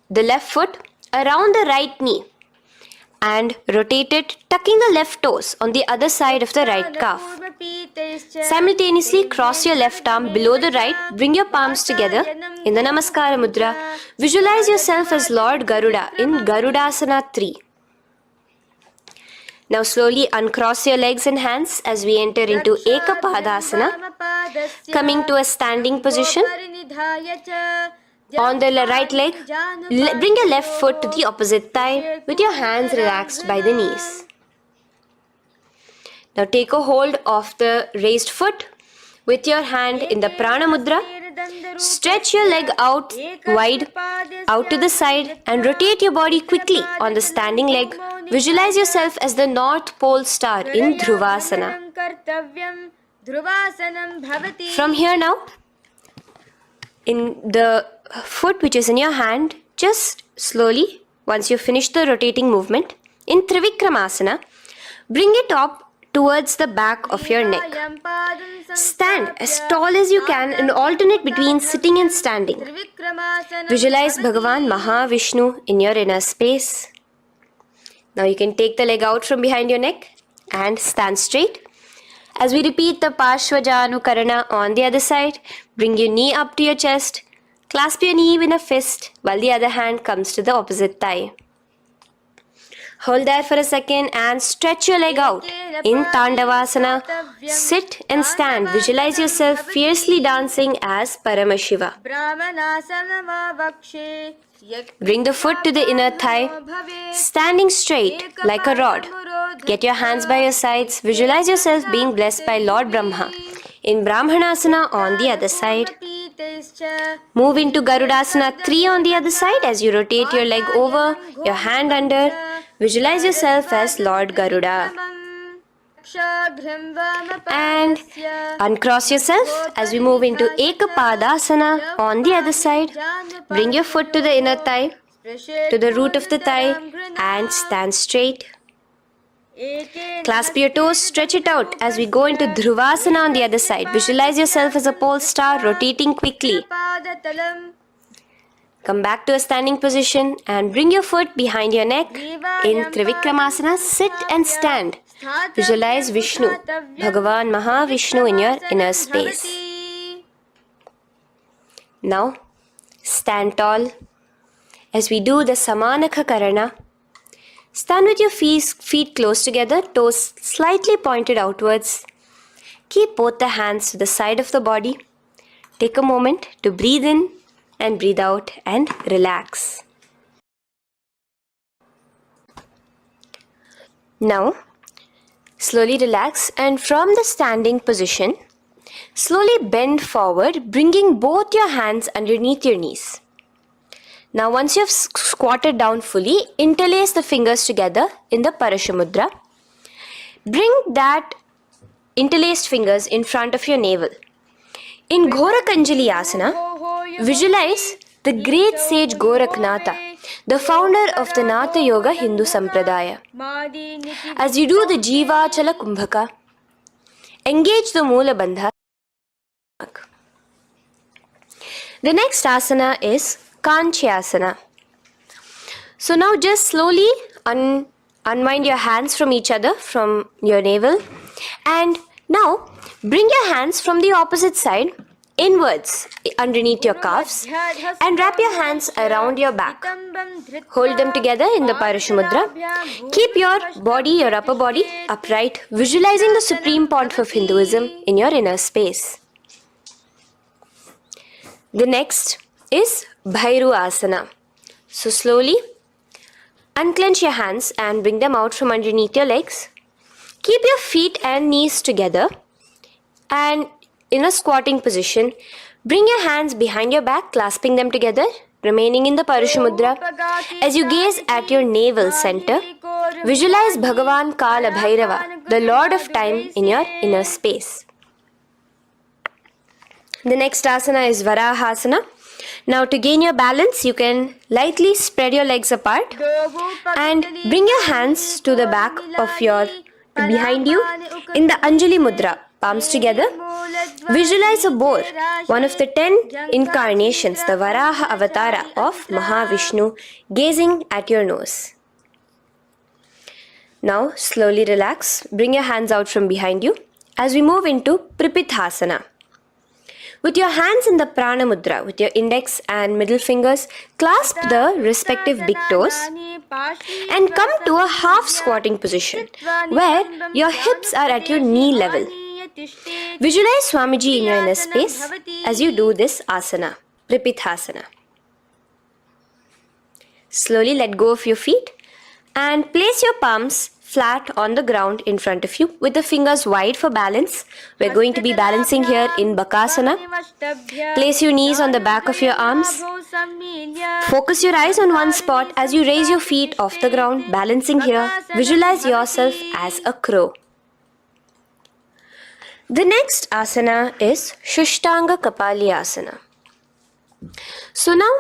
the left foot around the right knee and rotate it, tucking the left toes on the other side of the right calf. Simultaneously cross your left arm below the right, bring your palms together in the Namaskara Mudra. Visualize yourself as Lord Garuda in Garudasana 3. Now slowly uncross your legs and hands as we enter into Ekapadasana, coming to a standing position. On the right leg, bring your left foot to the opposite thigh with your hands relaxed by the knees. Now take a hold of the raised foot with your hand in the Prana Mudra. Stretch your leg out wide, out to the side, and rotate your body quickly on the standing leg. Visualize yourself as the North Pole star in Dhruvasana. From here now, in the foot which is in your hand, just slowly, once you finish the rotating movement, in Trivikramasana, bring it up towards the back of your neck. Stand as tall as you can and alternate between sitting and standing. Visualize Bhagavan Mahavishnu in your inner space. Now you can take the leg out from behind your neck and stand straight. As we repeat the Parshvajanu Karana on the other side, bring your knee up to your chest, clasp your knee in a fist while the other hand comes to the opposite thigh. Hold there for a second and stretch your leg out. In Tandavasana, sit and stand. Visualize yourself fiercely dancing as Paramashiva. Bring the foot to the inner thigh, standing straight like a rod. Get your hands by your sides. Visualize yourself being blessed by Lord Brahma. In Brahmanasana on the other side. Move into Garudasana 3 on the other side as you rotate your leg over, your hand under. Visualize yourself as Lord Garuda. And uncross yourself as we move into Ekapadasana on the other side. Bring your foot to the inner thigh, to the root of the thigh, and stand straight. Clasp your toes, stretch it out as we go into Dhruvasana on the other side. Visualize yourself as a pole star rotating quickly. Come back to a standing position and bring your foot behind your neck. In Trivikramasana, sit and stand. Visualize Vishnu, Bhagavan Mahavishnu in your inner space. Now, stand tall as we do the Samanaka Karana. Stand with your feet close together, toes slightly pointed outwards. Keep both the hands to the side of the body. Take a moment to breathe in and breathe out and relax. Now, slowly relax, and from the standing position, slowly bend forward, bringing both your hands underneath your knees. Now, once you have squatted down fully, interlace the fingers together in the Parashamudra. Bring that interlaced fingers in front of your navel. In Ghorakanjali Asana, visualize the great sage Goraknatha, the founder of the Natha Yoga Hindu Sampradaya. As you do the Jiva Chala Kumbhaka, engage the Moola Bandha. The next asana is Kanchyasana. So now just slowly unwind your hands from each other, from your navel, and now bring your hands from the opposite side inwards underneath your calves and wrap your hands around your back. Hold them together in the Parashamudra. Keep your body, your upper body, upright, visualizing the Supreme Pontiff of Hinduism in your inner space. The next is Bhairu Asana. So slowly unclench your hands and bring them out from underneath your legs. Keep your feet and knees together, and in a squatting position, bring your hands behind your back, clasping them together, remaining in the Parashamudra. As you gaze at your navel center, visualize Bhagavan Kala Bhairava, the Lord of Time, in your inner space. The next asana is Varahasana. Now, to gain your balance, you can lightly spread your legs apart and bring your hands to the back of behind you in the Anjali Mudra, palms together. Visualize a boar, one of the 10 incarnations, the Varaha Avatara of Mahavishnu, gazing at your nose. Now, slowly relax. Bring your hands out from behind you as we move into Pripithasana. With your hands in the Prana Mudra, with your index and middle fingers, clasp the respective big toes and come to a half squatting position where your hips are at your knee level. Visualize Swamiji in your inner space as you do this asana, Pripithasana. Slowly let go of your feet and place your palms flat on the ground in front of you with the fingers wide for balance. We're going to be balancing here in Bakasana. Place your knees on the back of your arms. Focus your eyes on one spot as you raise your feet off the ground, balancing here. Visualize yourself as a crow. The next asana is Shushtanga Kapali Asana. So now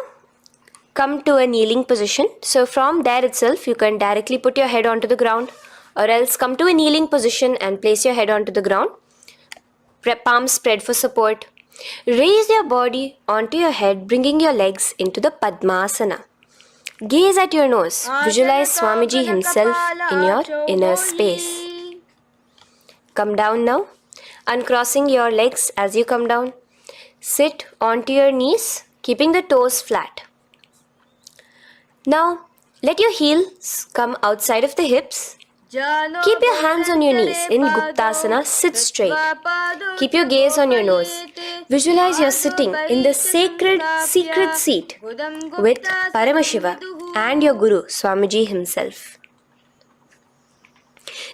come to a kneeling position. So from there itself, you can directly put your head onto the ground, or else come to a kneeling position and place your head onto the ground. Palms spread for support. Raise your body onto your head, bringing your legs into the Padmasana. Gaze at your nose. Visualize Swamiji himself in your inner space. Come down now, uncrossing your legs as you come down. Sit onto your knees, keeping the toes flat. Now, let your heels come outside of the hips. Keep your hands on your knees in Guptasana, sit straight. Keep your gaze on your nose. Visualize you're sitting in the sacred secret seat with Paramashiva and your Guru, Swamiji himself.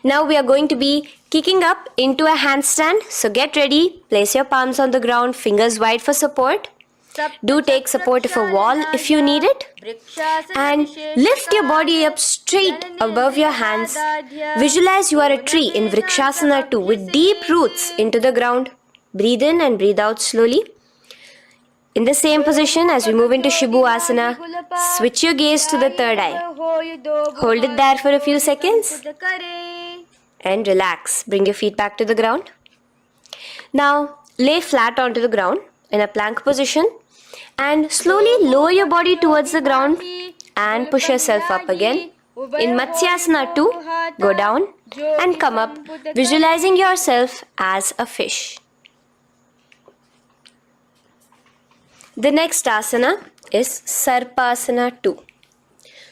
Now we are going to be kicking up into a handstand. So get ready, place your palms on the ground, fingers wide for support. Do take support of a wall if you need it, and lift your body up straight above your hands. Visualize you are a tree in Vrikshasana 2 with deep roots into the ground. Breathe in and breathe out slowly. In the same position, as we move into Shibhu Asana, switch your gaze to the third eye. Hold it there for a few seconds and relax. Bring your feet back to the ground. Now lay flat onto the ground in a plank position and slowly lower your body towards the ground and push yourself up again. In Matsyasana 2, go down and come up, visualizing yourself as a fish. The next asana is Sarpasana 2.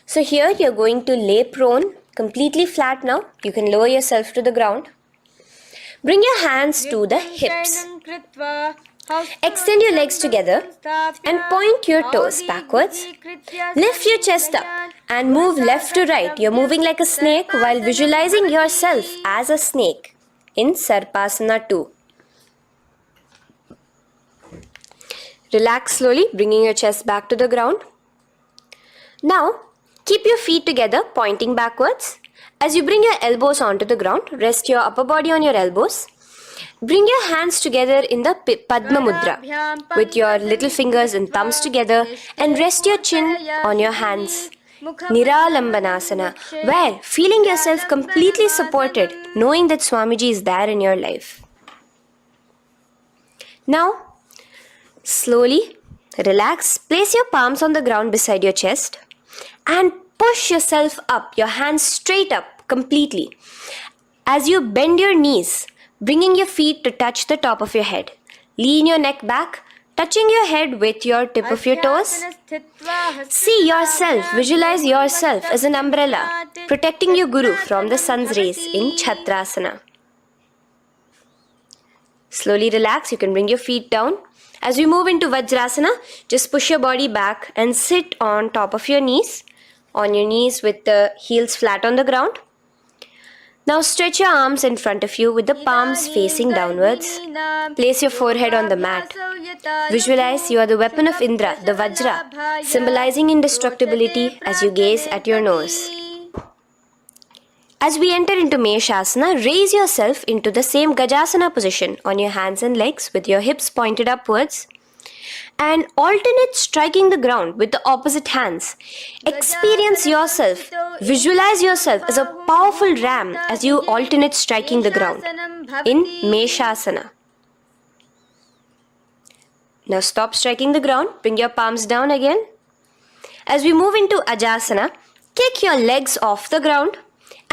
So here you're going to lay prone, completely flat now. You can lower yourself to the ground. Bring your hands to the hips. Extend your legs together and point your toes backwards. Lift your chest up and move left to right. You're moving like a snake while visualizing yourself as a snake in Sarpasana 2. Relax slowly, bringing your chest back to the ground. Now, keep your feet together, pointing backwards. As you bring your elbows onto the ground, rest your upper body on your elbows. Bring your hands together in the Padma Mudra with your little fingers and thumbs together and rest your chin on your hands. Niralambanasana, where feeling yourself completely supported, knowing that Swamiji is there in your life. Now, slowly relax, place your palms on the ground beside your chest and push yourself up, your hands straight up completely. As you bend your knees, bringing your feet to touch the top of your head. Lean your neck back, touching your head with your tip of your toes. See yourself, visualize yourself as an umbrella, protecting your Guru from the sun's rays in Chhatrasana. Slowly relax, you can bring your feet down. As we move into Vajrasana, just push your body back and sit on top of your knees with the heels flat on the ground. Now stretch your arms in front of you with the palms facing downwards. Place your forehead on the mat. Visualize you are the weapon of Indra, the Vajra, symbolizing indestructibility as you gaze at your nose. As we enter into Meshasana, raise yourself into the same Gajasana position on your hands and legs with your hips pointed upwards and alternate striking the ground with the opposite hands. Experience yourself, visualize yourself as a powerful ram as you alternate striking the ground in Meshasana. Now stop striking the ground, bring your palms down again. As we move into Ajasana, kick your legs off the ground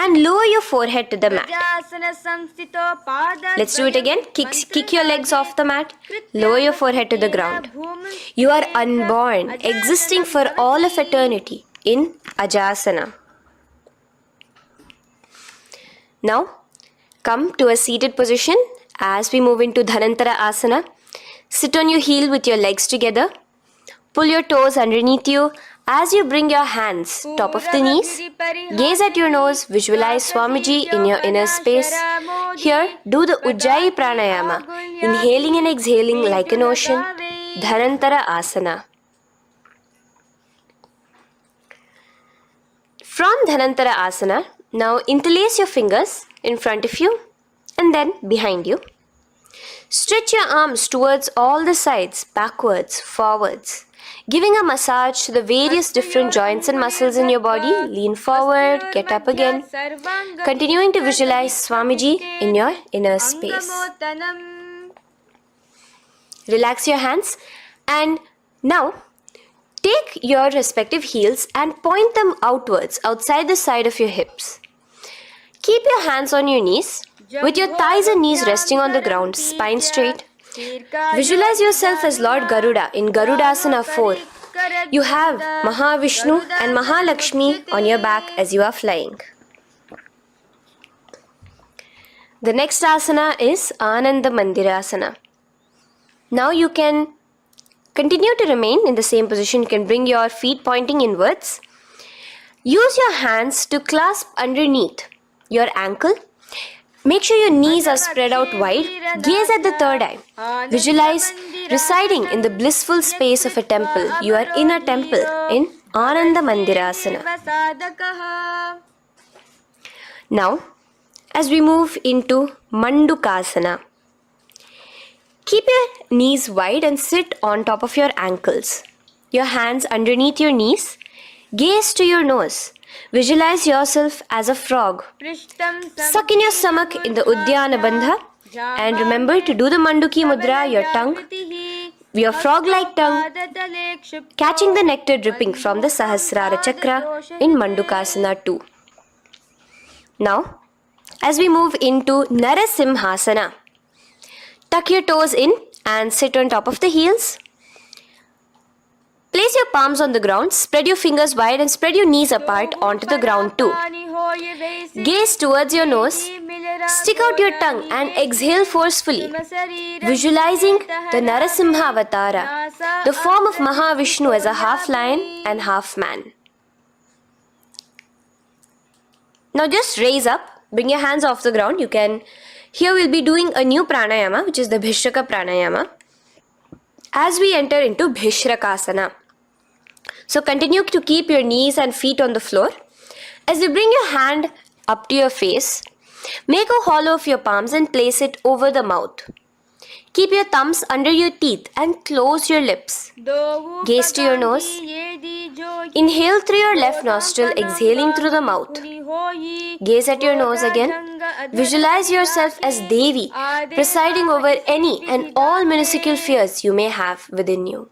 and lower your forehead to the mat. Let's do it again. Kick your legs off the mat. Lower your forehead to the ground. You are unborn, existing for all of eternity in Ajasana. Now, come to a seated position as we move into Dhanantara Asana. Sit on your heel with your legs together. Pull your toes underneath you. As you bring your hands top of the knees, gaze at your nose, visualize Swamiji in your inner space. Here, do the Ujjayi Pranayama, inhaling and exhaling like an ocean, Dhanantara Asana. From Dhanantara Asana, now interlace your fingers in front of you and then behind you. Stretch your arms towards all the sides, backwards, forwards. Giving a massage to the various different joints and muscles in your body. Lean forward, get up again. Continuing to visualize Swamiji in your inner space. Relax your hands and now take your respective heels and point them outwards, outside the side of your hips. Keep your hands on your knees with your thighs and knees resting on the ground, spine straight. Visualize yourself as Lord Garuda in Garudasana 4. You have Mahavishnu and Mahalakshmi on your back as you are flying. The next asana is Ananda Mandirasana. Now you can continue to remain in the same position. You can bring your feet pointing inwards. Use your hands to clasp underneath your ankle. Make sure your knees are spread out wide. Gaze at the third eye. Visualize residing in the blissful space of a temple. You are in a temple in Ananda Mandirasana. Now, as we move into Mandukasana, keep your knees wide and sit on top of your ankles. Your hands underneath your knees. Gaze to your nose. Visualize yourself as a frog. Suck in your stomach in the Uddiyana Bandha and remember to do the Manduki Mudra, your tongue, your frog-like tongue, catching the nectar dripping from the Sahasrara Chakra in Mandukasana 2. Now, as we move into Narasimhasana, tuck your toes in and sit on top of the heels. Place your palms on the ground, spread your fingers wide and spread your knees apart onto the ground too. Gaze towards your nose Stick out your tongue and exhale forcefully, visualizing the Narasimha Avatara, the form of Mahavishnu as a half lion and half man. Now just raise up, bring your hands off the ground. Here we'll be doing a new pranayama, which is the Bhishraka pranayama, as we enter into Bhishrakasana. So continue to keep your knees and feet on the floor. As you bring your hand up to your face, make a hollow of your palms and place it over the mouth. Keep your thumbs under your teeth and close your lips. Gaze to your nose. Inhale through your left nostril, exhaling through the mouth. Gaze at your nose again. Visualize yourself as Devi, presiding over any and all minuscule fears you may have within you.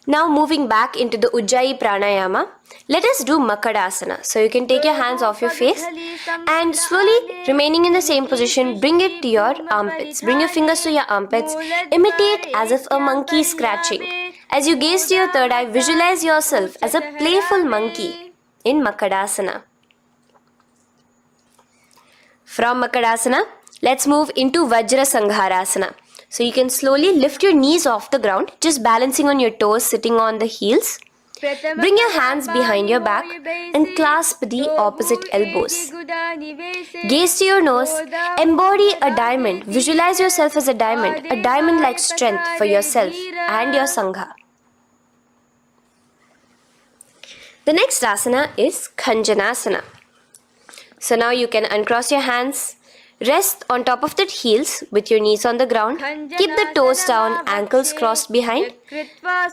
Now moving back into the Ujjayi Pranayama, let us do Makadasana. So you can take your hands off your face and slowly remaining in the same position, bring it to your armpits. Bring your fingers to your armpits. Imitate as if a monkey is scratching. As you gaze to your third eye, visualize yourself as a playful monkey in Makadasana. From Makadasana, let's move into Vajra Sangharasana. So you can slowly lift your knees off the ground, just balancing on your toes, sitting on the heels. Bring your hands behind your back and clasp the opposite elbows. Gaze to your nose, embody a diamond. Visualize yourself as a diamond-like strength for yourself and your Sangha. The next asana is Khanjanasana. So now you can uncross your hands. Rest on top of the heels with your knees on the ground. Keep the toes down, ankles crossed behind.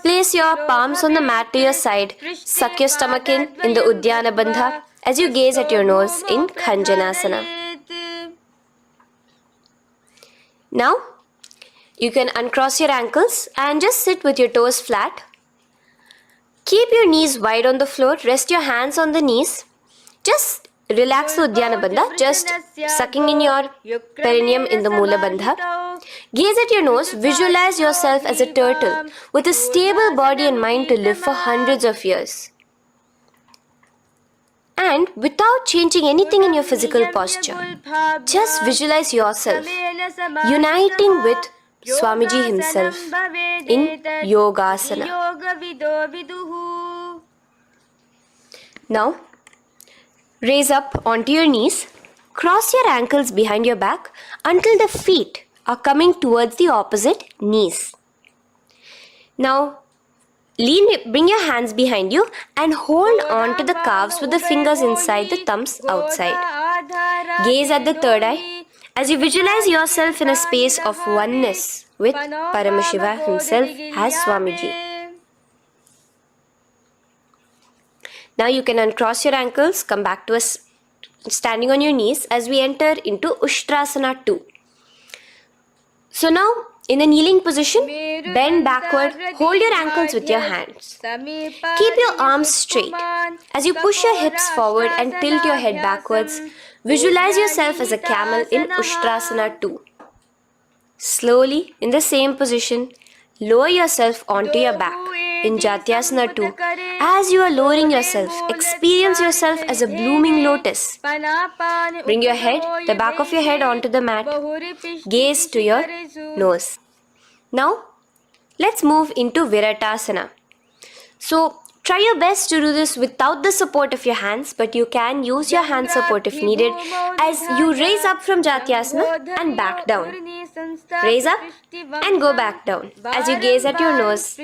Place your palms on the mat to your side. Suck your stomach in the Uddiyana Bandha as you gaze at your nose in Khanjanasana. Now, you can uncross your ankles and just sit with your toes flat. Keep your knees wide on the floor. Rest your hands on the knees. Just relax the Uddiyana Bandha, just sucking in your perineum in the Mula Bandha. Gaze at your nose, visualize yourself as a turtle with a stable body and mind to live for hundreds of years. And without changing anything in your physical posture, just visualize yourself uniting with Swamiji himself in Yogasana. Now, raise up onto your knees, cross your ankles behind your back until the feet are coming towards the opposite knees. Now, bring your hands behind you and hold on to the calves with the fingers inside, the thumbs outside. Gaze at the third eye as you visualize yourself in a space of oneness with Paramashiva himself as Swamiji. Now you can uncross your ankles, come back to us standing on your knees as we enter into Ushtrasana 2. So now, in a kneeling position, bend backward, hold your ankles with your hands. Keep your arms straight. As you push your hips forward and tilt your head backwards, visualize yourself as a camel in Ushtrasana 2. Slowly, in the same position, lower yourself onto your back in Jatyasana 2. As you are lowering yourself, experience yourself as a blooming lotus. Bring your head, the back of your head onto the mat. Gaze to your nose. Now, let's move into Viratasana. So, try your best to do this without the support of your hands, but you can use your hand support if needed as you raise up from Jatyasana and back down. Raise up and go back down as you gaze at your nose.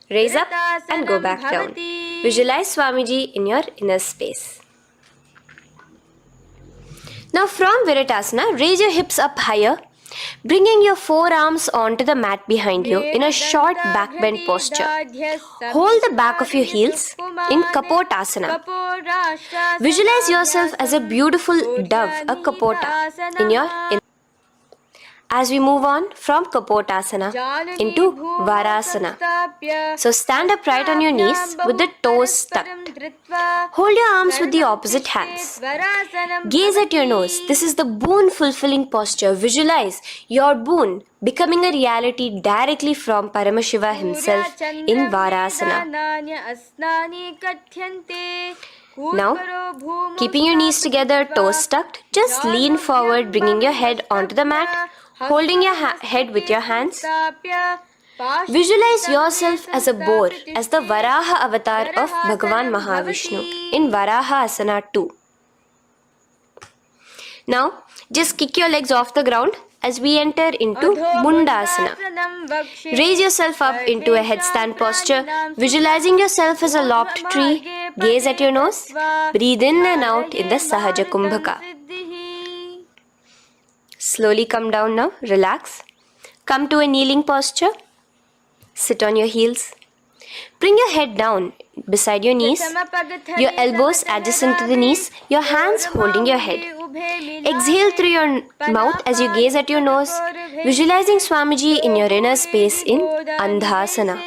Raise up and go back down. Visualize Swamiji in your inner space. Now from Viratasana, raise your hips up higher, bringing your forearms onto the mat behind you in a short back bend posture. Hold the back of your heels in Kapotasana. Visualize yourself as a beautiful dove, a Kapota, in your inner. As we move on from Kapotasana into Varasana. So stand upright on your knees with the toes tucked. Hold your arms with the opposite hands. Gaze at your nose. This is the boon fulfilling posture. Visualize your boon becoming a reality directly from Paramashiva himself in Varasana. Now, keeping your knees together, toes tucked, just lean forward, bringing your head onto the mat, holding your head with your hands. Visualize yourself as a boar, as the Varaha avatar of Bhagavan Mahavishnu in Varaha Asana 2. Now, just kick your legs off the ground as we enter into Mundasana. Raise yourself up into a headstand posture, visualizing yourself as a lopped tree. Gaze at your nose. Breathe in and out in the Sahaja Kumbhaka. Slowly come down now. Relax. Come to a kneeling posture. Sit on your heels. Bring your head down beside your knees, your elbows adjacent to the knees, your hands holding your head. Exhale through your mouth as you gaze at your nose, visualizing Swamiji in your inner space in Andhasana.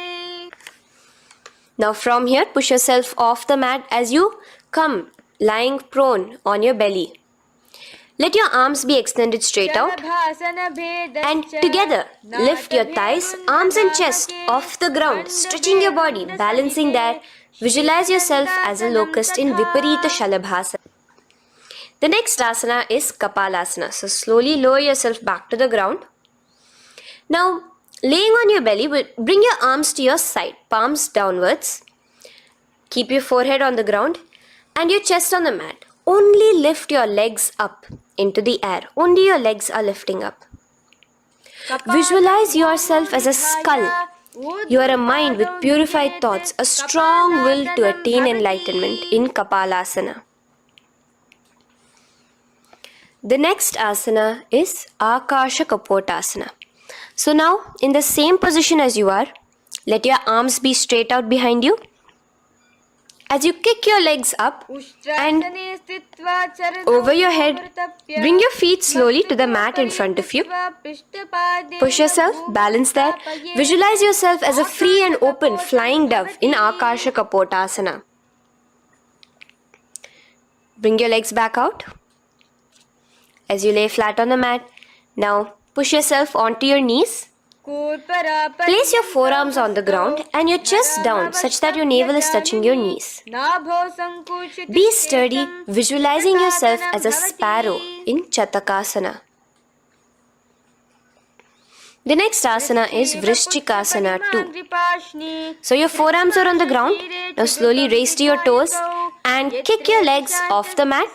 Now from here, push yourself off the mat as you come lying prone on your belly. Let your arms be extended straight out, and together lift your thighs, arms and chest off the ground, stretching your body, balancing there. Visualize yourself as a locust in Viparita Shalabhasana. The next asana is Kapalasana. So slowly lower yourself back to the ground. Now, laying on your belly, bring your arms to your side, palms downwards. Keep your forehead on the ground and your chest on the mat. Only lift your legs up into the air. Only your legs are lifting up. Visualize yourself as a skull. You are a mind with purified thoughts, a strong will to attain enlightenment in Kapalasana. The next asana is Akasha Kapotasana. So now, in the same position as you are, let your arms be straight out behind you. As you kick your legs up and over your head, bring your feet slowly to the mat in front of you. Push yourself, balance there. Visualize yourself as a free and open flying dove in Akasha Kapotasana. Bring your legs back out as you lay flat on the mat. Now push yourself onto your knees. Place your forearms on the ground and your chest down such that your navel is touching your knees. Be sturdy, visualizing yourself as a sparrow in Chatakasana. The next asana is Vrishchikasana 2. So your forearms are on the ground. Now slowly raise to your toes and kick your legs off the mat.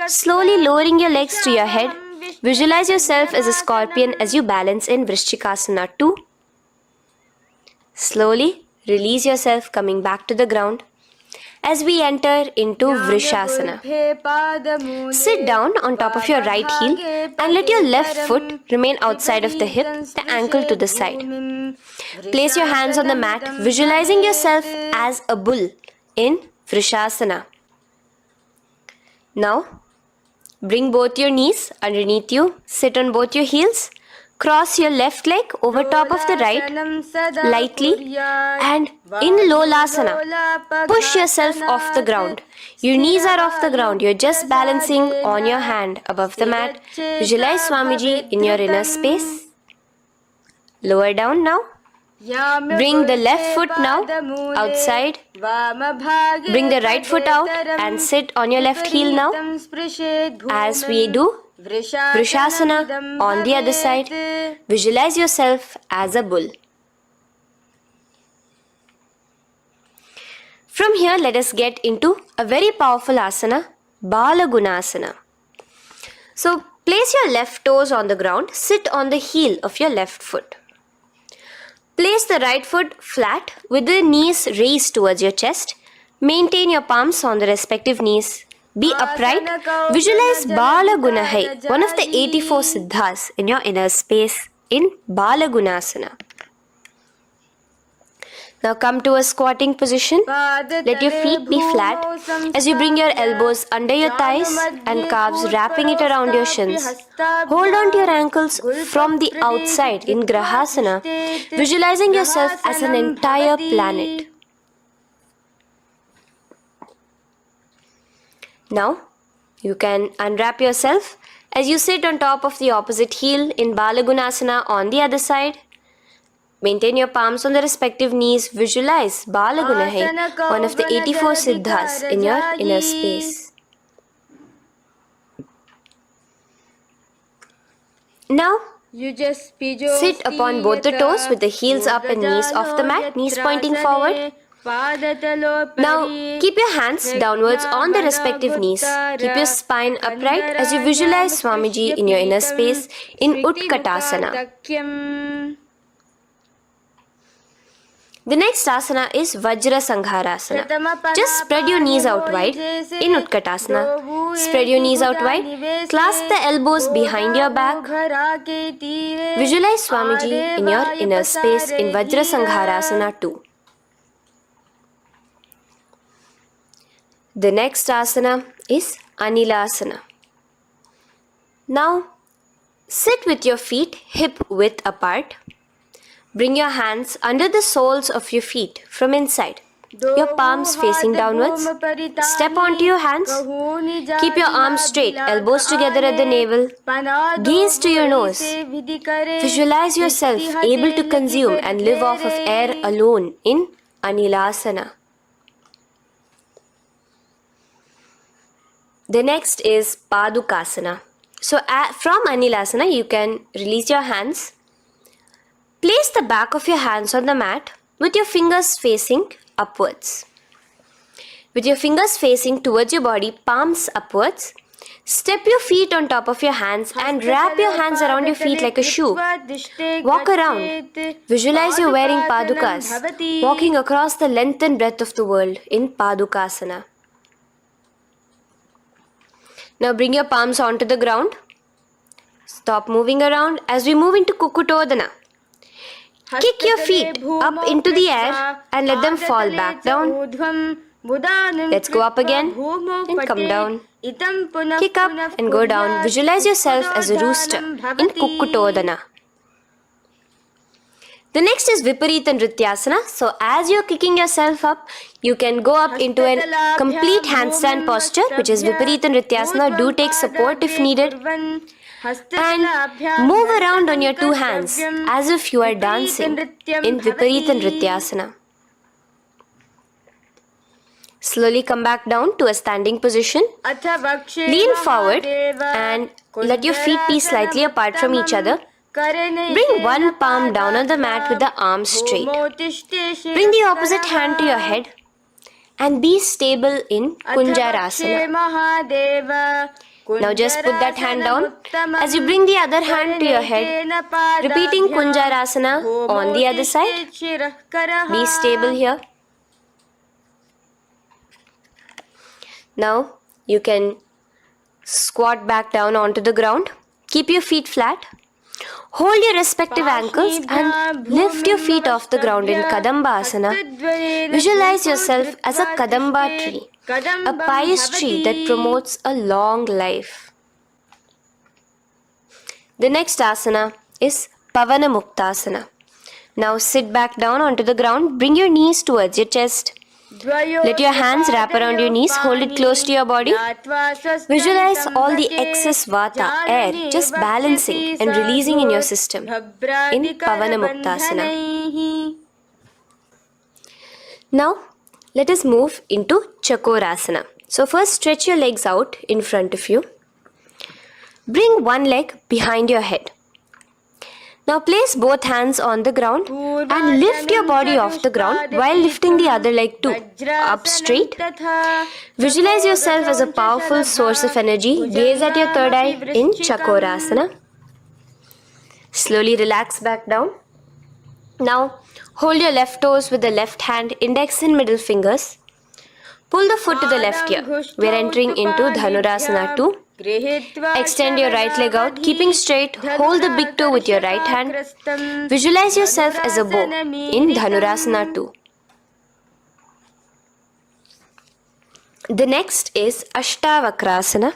Slowly lowering your legs to your head. Visualize yourself as a scorpion as you balance in Vrishchikasana 2. Slowly release yourself, coming back to the ground as we enter into Vrishasana. Sit down on top of your right heel and let your left foot remain outside of the hip, the ankle to the side. Place your hands on the mat, visualizing yourself as a bull in Vrishasana. Now, bring both your knees underneath you, sit on both your heels, cross your left leg over top of the right, lightly, and in Lolasana, push yourself off the ground. Your knees are off the ground, you're just balancing on your hand above the mat. Visualize Swamiji in your inner space. Lower down now. Bring the left foot now outside. Bring the right foot out and sit on your left heel now as we do Vrishasana on the other side. Visualize yourself as a bull. From here, let us get into a very powerful asana, Balagunasana. So, place your left toes on the ground, sit on the heel of your left foot. Place the right foot flat with the knees raised towards your chest. Maintain your palms on the respective knees. Be upright. Visualize Balagunahai, one of the 84 siddhas in your inner space in Balagunasana. Now come to a squatting position. Let your feet be flat as you bring your elbows under your thighs and calves, wrapping it around your shins. Hold on to your ankles from the outside in Grahasana, visualizing yourself as an entire planet. Now, you can unwrap yourself as you sit on top of the opposite heel in Balagunasana on the other side. Maintain your palms on the respective knees. Visualize Balaguna hai, one of the 84 siddhas in your inner space. Now, sit upon both the toes with the heels up and knees off the mat, knees pointing forward. Now, keep your hands downwards on the respective knees. Keep your spine upright as you visualize Swamiji in your inner space in Utkatasana. The next asana is Vajra Sangharasana. Just spread your knees out wide in Utkatasana. Spread your knees out wide. Clasp the elbows behind your back. Visualize Swamiji in your inner space in Vajra Sangharasana 2. The next asana is Anilasana. Now, sit with your feet hip width apart. Bring your hands under the soles of your feet from inside. Your palms facing downwards. Step onto your hands. Keep your arms straight, elbows together at the navel. Gaze to your nose. Visualize yourself able to consume and live off of air alone in Anilasana. The next is Padukasana. So from Anilasana, you can release your hands. Place the back of your hands on the mat with your fingers facing upwards. With your fingers facing towards your body, palms upwards. Step your feet on top of your hands and wrap your hands around your feet like a shoe. Walk around. Visualize you're wearing padukas, walking across the length and breadth of the world in Padukasana. Now bring your palms onto the ground. Stop moving around as we move into Kukutodana. Kick your feet up into the air and let them fall back down. Let's go up again and come down. Kick up and go down. Visualize yourself as a rooster in Kukutodana. The next is Viparita Nrityasana. So as you're kicking yourself up, you can go up into a complete handstand posture, which is Viparita Nrityasana. Do take support if needed. And move around on your two hands as if you are dancing in Viparita Nrityasana. Slowly come back down to a standing position. Lean forward and let your feet be slightly apart from each other. Bring one palm down on the mat with the arms straight. Bring the opposite hand to your head and be stable in Kunjarasana. Now just put that hand down as you bring the other hand to your head, repeating Kunjarasana on the other side. Be stable here. Now you can squat back down onto the ground. Keep your feet flat. Hold your respective ankles and lift your feet off the ground in Kadamba Asana. Visualize yourself as a Kadamba tree, a pious tree that promotes a long life. The next asana is Pavana Muktasana. Now sit back down onto the ground. Bring your knees towards your chest. Let your hands wrap around your knees. Hold it close to your body. Visualize all the excess vata, air, just balancing and releasing in your system in Pavana Muktasana. Now, let us move into Chakorasana. So first stretch your legs out in front of you. Bring one leg behind your head. Now place both hands on the ground and lift your body off the ground while lifting the other leg too, up straight. Visualize yourself as a powerful source of energy. Gaze at your third eye in Chakorasana. Slowly relax back down. Now hold your left toes with the left hand, index and middle fingers. Pull the foot to the left ear. We are entering into Dhanurasana 2. Extend your right leg out, keeping straight. Hold the big toe with your right hand. Visualize yourself as a bow in Dhanurasana 2. The next is Ashtavakrasana.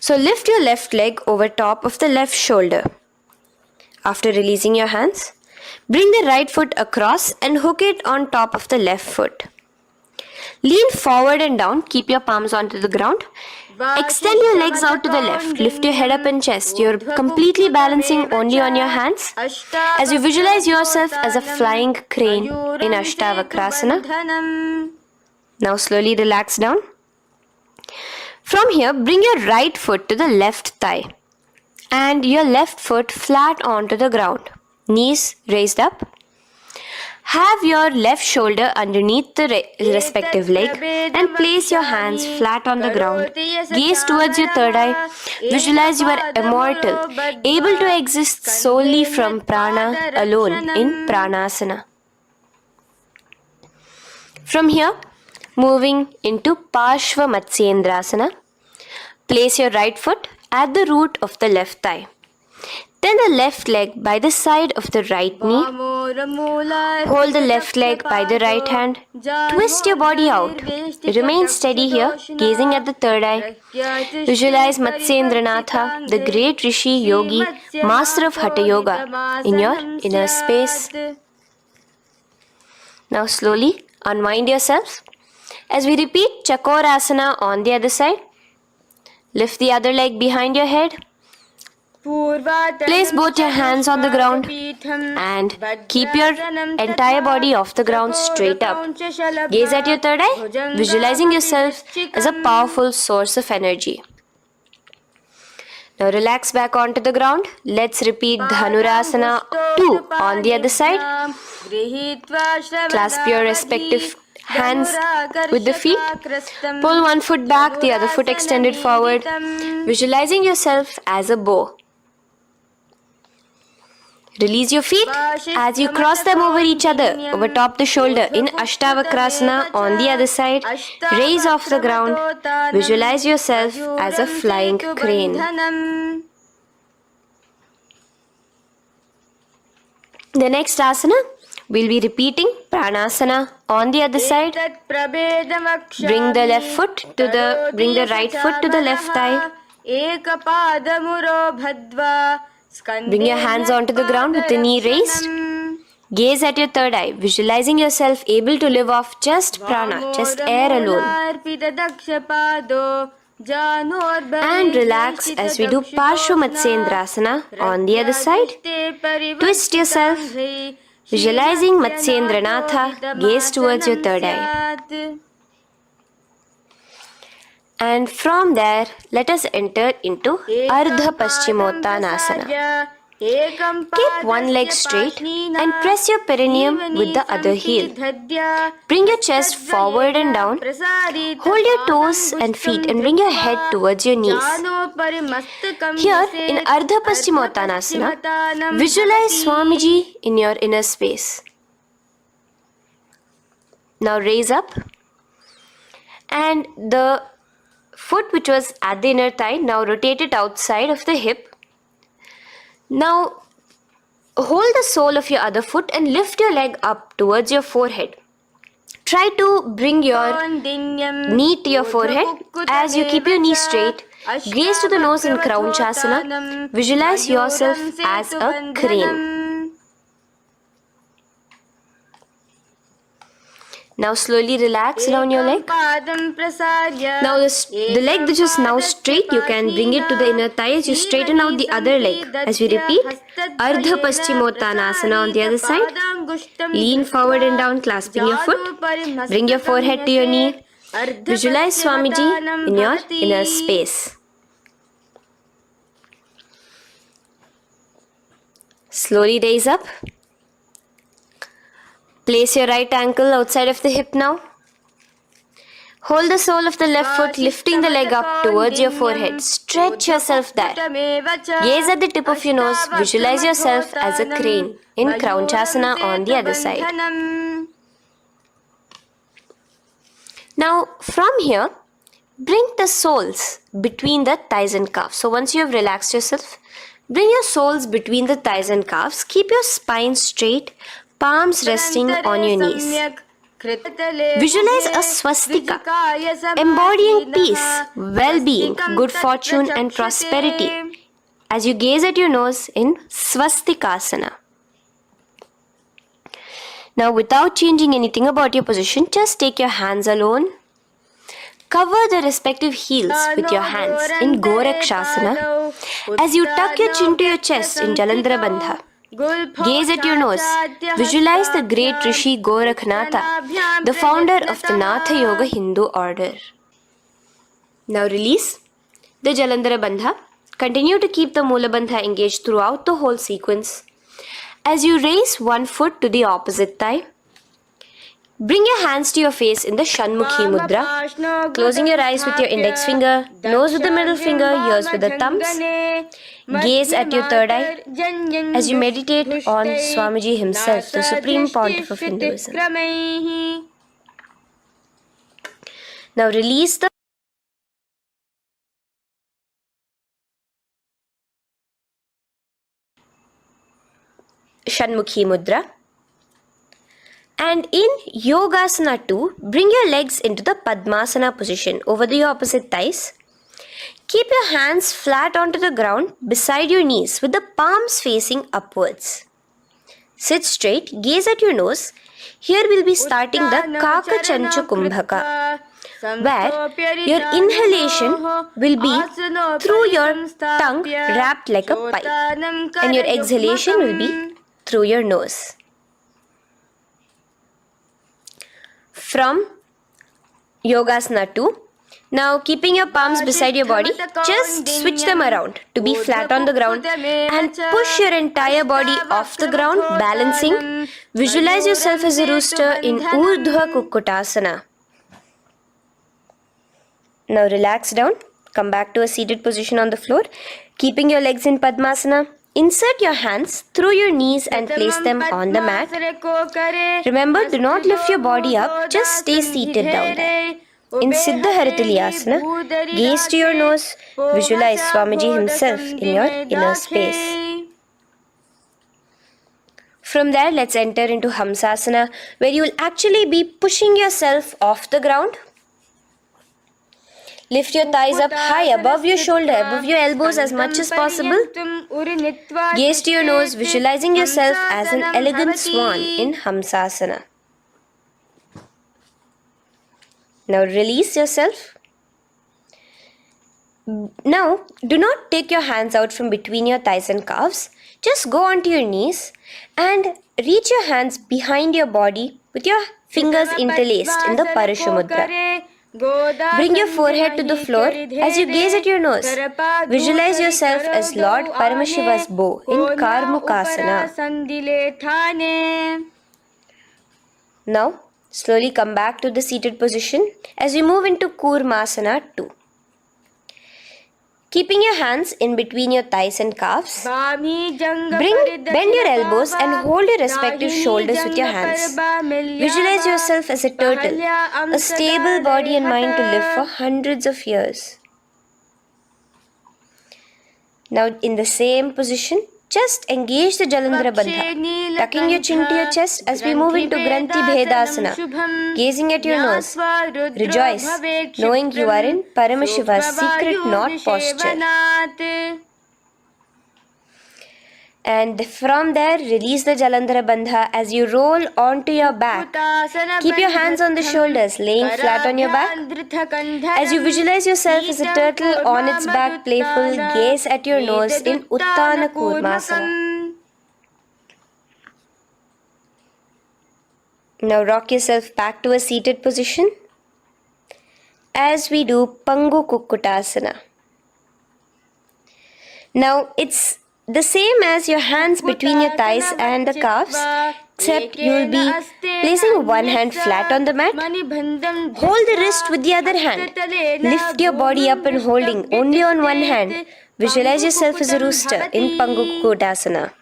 So lift your left leg over top of the left shoulder. After releasing your hands, bring the right foot across and hook it on top of the left foot. Lean forward and down. Keep your palms onto the ground. Extend your legs out to the left. Lift your head up and chest. You're completely balancing only on your hands as you visualize yourself as a flying crane in Ashtavakrasana. Now slowly relax down. From here, bring your right foot to the left thigh and your left foot flat onto the ground. Knees raised up. Have your left shoulder underneath the respective leg and place your hands flat on the ground. Gaze towards your third eye. Visualize you are immortal, able to exist solely from prana alone in pranasana. From here, moving into Parshva Matsyendrasana. Place your right foot at the root of the left thigh. Then the left leg by the side of the right knee. Hold the left leg by the right hand. Twist your body out. Remain steady here, gazing at the third eye. Visualize Matsyendranatha, the great Rishi, Yogi, master of Hatha Yoga, in your inner space. Now slowly unwind yourself. As we repeat Chakorasana on the other side, lift the other leg behind your head. Place both your hands on the ground and keep your entire body off the ground straight up. Gaze at your third eye, visualizing yourself as a powerful source of energy. Now relax back onto the ground. Let's repeat Dhanurasana 2 on the other side. Clasp your respective hands with the feet. Pull one foot back, the other foot extended forward, visualizing yourself as a bow. Release your feet as you cross them over each other, over top the shoulder in Ashtavakrasana on the other side. Raise off the ground. Visualize yourself as a flying crane. The next asana, we'll be repeating Pranasana on the other side. Bring the right foot to the left thigh. Bring your hands onto the ground with the knee raised. Gaze at your third eye, visualizing yourself able to live off just prana, just air alone. And relax as we do Parshva Matsyendrasana on the other side. Twist yourself, visualizing Matsyendranatha, gaze towards your third eye. And from there, let us enter into Ardha Paschimottanasana. Keep one leg straight and press your perineum with the other heel. Bring your chest forward and down. Hold your toes and feet and bring your head towards your knees. Here in Ardha Paschimottanasana, visualize Swamiji in your inner space. Now raise up, and the foot which was at the inner thigh, now rotate it outside of the hip. Now hold the sole of your other foot and lift your leg up towards your forehead. Try to bring your knee to your forehead as you keep your knee straight. Gaze to the nose in Kraunchasana. Visualize yourself as a crane. Now slowly relax down your leg. Now the leg which is now straight, you can bring it to the inner thigh as you straighten out the other leg. As we repeat, Ardha Paschimottanasana on the other side. Lean forward and down, clasping your foot. Bring your forehead to your knee. Visualize Swamiji in your inner space. Slowly raise up. Place your right ankle outside of the hip now. Hold the sole of the left foot, lifting the leg up towards your forehead. Stretch yourself there. Gaze at the tip of your nose. Visualize yourself as a crane in Kraunchasana on the other side. Now from here, bring the soles between the thighs and calves. So once you have relaxed yourself, bring your soles between the thighs and calves. Keep your spine straight. Palms resting on your knees. Visualize a swastika, embodying peace, well-being, good fortune and prosperity as you gaze at your nose in Swastikasana. Now without changing anything about your position, just take your hands alone. Cover the respective heels with your hands in Gorakshasana as you tuck your chin to your chest in Jalandhara Bandha. Gaze at your nose. Visualize the great Rishi Gorakhnatha, the founder of the Natha Yoga Hindu order. Now release the Jalandhara Bandha. Continue to keep the Mula Bandha engaged throughout the whole sequence. As you raise one foot to the opposite thigh, bring your hands to your face in the Shanmukhi Mudra, closing your eyes with your index finger, nose with the middle finger, ears with the thumbs. Gaze at your third eye as you meditate on Swamiji himself, the Supreme Pontiff of Hinduism. Now release the Shanmukhi Mudra. And in Yogasana 2, bring your legs into the Padmasana position over the opposite thighs. Keep your hands flat onto the ground beside your knees with the palms facing upwards. Sit straight, gaze at your nose. Here we'll be starting the Kaka Chanchu Kumbhaka, where your inhalation will be through your tongue wrapped like a pipe, and your exhalation will be through your nose. From Yogasana 2, now keeping your palms beside your body, just switch them around to be flat on the ground and push your entire body off the ground, balancing. Visualize yourself as a rooster in Urdhva Kukkutasana. Now relax down, come back to a seated position on the floor, keeping your legs in Padmasana. Insert your hands through your knees and place them on the mat. Remember, do not lift your body up, just stay seated down there. In Siddha Haritali Asana, gaze to your nose, visualize Swamiji himself in your inner space. From there, let's enter into Hamsasana, where you will actually be pushing yourself off the ground. Lift your thighs up high above your shoulder, above your elbows as much as possible. Gaze to your nose, visualizing yourself as an elegant swan in Hamsasana. Now release yourself. Now, do not take your hands out from between your thighs and calves. Just go onto your knees and reach your hands behind your body with your fingers interlaced in the Parashu Mudra. Bring your forehead to the floor as you gaze at your nose. Visualize yourself as Lord Paramashiva's bow in Karmukasana. Now, slowly come back to the seated position as we move into Kurmasana 2. Keeping your hands in between your thighs and calves, bend your elbows and hold your respective shoulders with your hands. Visualize yourself as a turtle, a stable body and mind to live for hundreds of years. Now in the same position, just engage the Jalandhara Bandha, tucking your chin to your chest as we move into Granthi Bhedasana, gazing at your nose. Rejoice, knowing you are in Paramashiva's secret knot posture. And from there, release the Jalandhara Bandha as you roll onto your back. Keep your hands on the shoulders, laying flat on your back. As you visualize yourself as a turtle on its back, playful, gaze at your nose in Uttana Kurmasana. Now rock yourself back to a seated position as we do Pangu Kukkutasana. Now it's the same as your hands between your thighs and the calves, except you will be placing one hand flat on the mat. Hold the wrist with the other hand. Lift your body up and holding only on one hand. Visualize yourself as a rooster in Pangu Kukkutasana.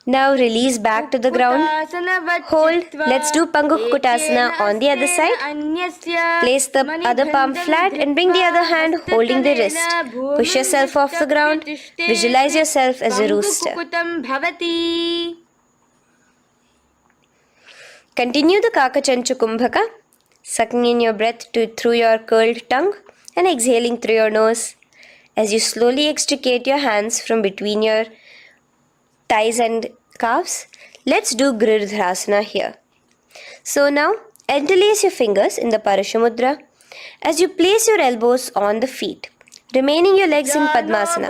Now release back to the ground. Hold. Let's do Pangu Kukkutasana on the other side. Place the other palm flat and bring the other hand holding the wrist. Push yourself off the ground. Visualize yourself as a rooster. Continue the Kakachanchu Kumbhaka, sucking in your breath through your curled tongue and exhaling through your nose. As you slowly extricate your hands from between your thighs and calves, let's do Girdharasana here. So now, Interlace your fingers in the Parashamudra as you place your elbows on the feet, remaining your legs in Padmasana.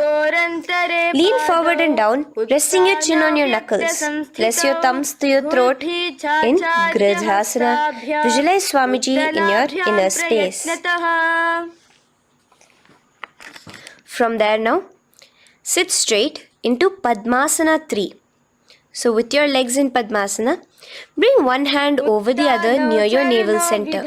Lean forward and down, resting your chin on your knuckles. Press your thumbs to your throat in Gridhasana. Visualize Swamiji in your inner space. From there now, sit straight into Padmasana 3. So with your legs in Padmasana, bring one hand over the other near your navel center.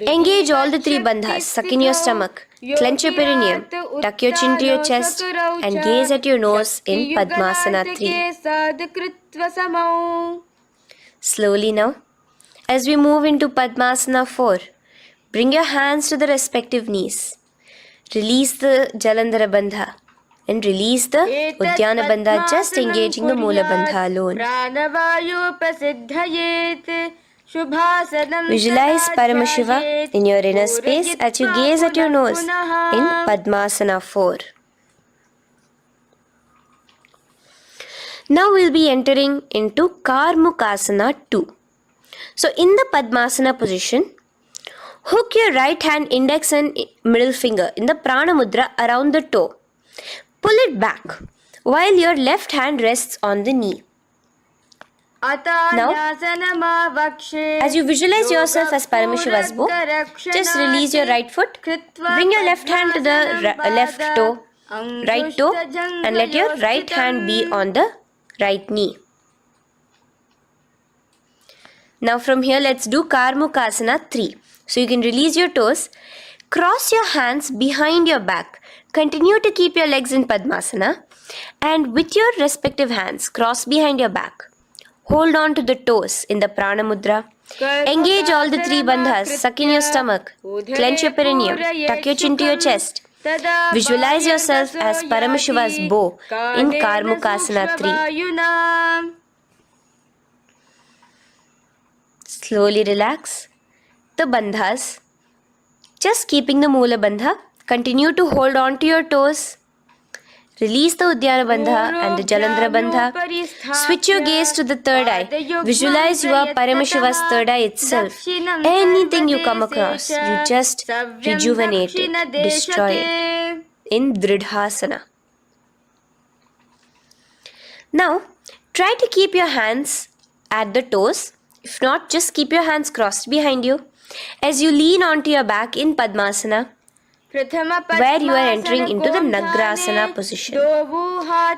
Engage all the 3 bandhas, suck in your stomach, clench your perineum, tuck your chin to your chest and gaze at your nose in Padmasana 3. Slowly now, as we move into Padmasana 4, bring your hands to the respective knees. Release the Jalandhara Bandha and release the Udyana Bandha, just engaging the Mula Bandha alone. Visualize Paramashiva in your inner space as you gaze at your nose in Padmasana 4. Now we'll be entering into Karmukasana 2. So in the Padmasana position, hook your right hand index and middle finger in the Prana Mudra around the toe. Pull it back while your left hand rests on the knee. Now, as you visualize yourself as Paramashiva's bow, just release your right foot, bring your left hand to the left toe, right toe, and let your right hand be on the right knee. Now from here, let's do Karmukasana 3. So you can release your toes, cross your hands behind your back, continue to keep your legs in Padmasana, and with your respective hands, cross behind your back. Hold on to the toes in the Prana Mudra. Engage all the 3 bandhas, suck in your stomach, clench your perineum, tuck your chin to your chest. Visualize yourself as Paramashiva's bow in Karmukasana 3. Slowly relax the bandhas, just keeping the Mula Bandha. Continue to hold on to your toes. Release the Udyana Bandha and the Jalandhara Bandha. Switch your gaze to the third eye. Visualize you are Paramashiva's third eye itself. Anything you come across, you just rejuvenate it, destroy it in Dridhasana. Now, try to keep your hands at the toes. If not, just keep your hands crossed behind you as you lean onto your back in Padmasana, where you are entering into the Nagrasana position.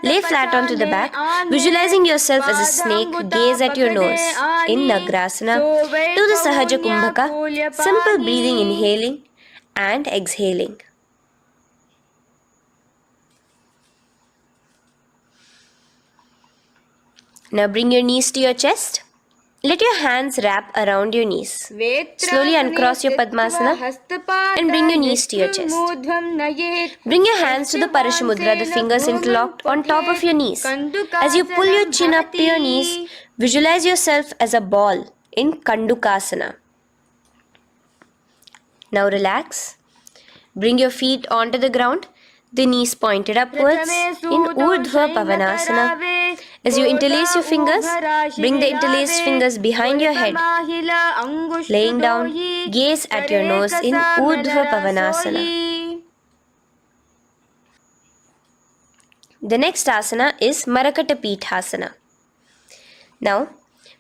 Lay flat onto the back, visualizing yourself as a snake, gaze at your nose in Nagrasana. Do the Sahaja Kumbhaka, simple breathing, inhaling and exhaling. Now bring your knees to your chest. Let your hands wrap around your knees. Slowly uncross your Padmasana and bring your knees to your chest. Bring your hands to the Parashamudra, the fingers interlocked on top of your knees. As you pull your chin up to your knees, visualize yourself as a ball in Kandukasana. Now relax. Bring your feet onto the ground, the knees pointed upwards in Urdhva Pavanasana. As you interlace your fingers, bring the interlaced fingers behind your head. Laying down, gaze at your nose in Urdhva Pavanasana. The next asana is Marakata Pithasana. Now,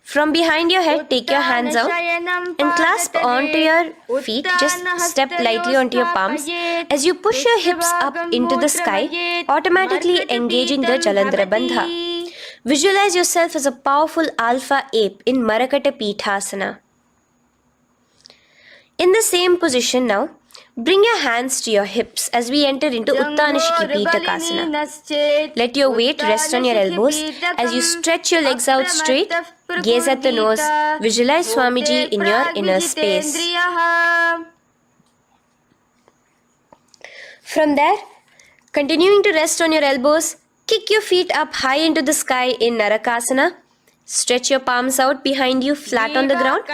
from behind your head, take your hands out and clasp onto your feet. Just step lightly onto your palms. As you push your hips up into the sky, automatically engaging the Jalandhara Bandha. Visualize yourself as a powerful alpha ape in Marakata Pithasana. In the same position now, bring your hands to your hips as we enter into Uttanashiki Pitakasana. Let your weight rest on your elbows as you stretch your legs out straight. Gaze at the nose. Visualize Swamiji in your inner space. From there, continuing to rest on your elbows, kick your feet up high into the sky in Narakasana. Stretch your palms out behind you, flat on the ground.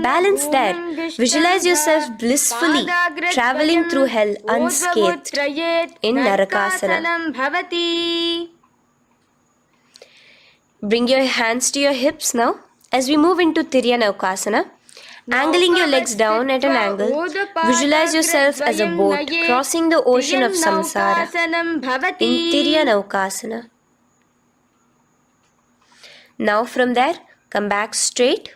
Balance there. Visualize yourself blissfully traveling through hell unscathed in Narakasana. Bring your hands to your hips now as we move into Tiryanaukasana. Angling your legs down at an angle, visualize yourself as a boat crossing the ocean of samsara in Tiryanavkasana. Now from there, come back straight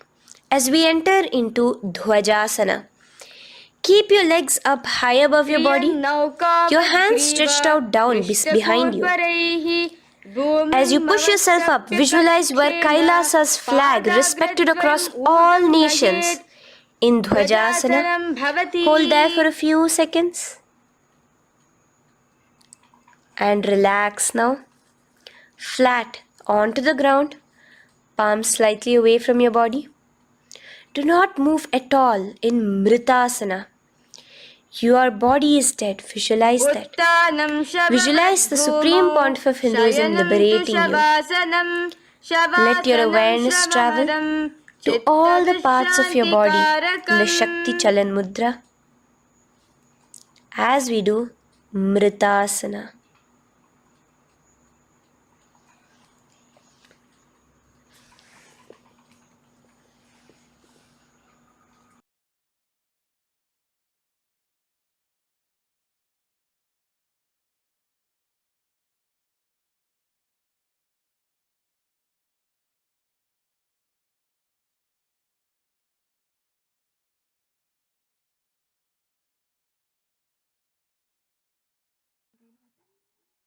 as we enter into Dhwajasana. Keep your legs up high above your body, your hands stretched out down behind you. As you push yourself up, visualize where Kailasa's flag respected across all nations in Dhwajasana. Hold there for a few seconds and relax now. Flat onto the ground, palms slightly away from your body. Do not move at all in Mritasana. Your body is dead. Visualize that. Visualize the Supreme Pontiff of Hinduism liberating you. Let your awareness travel to all the parts of your body in the Shakti Chalan Mudra as we do Mritasana.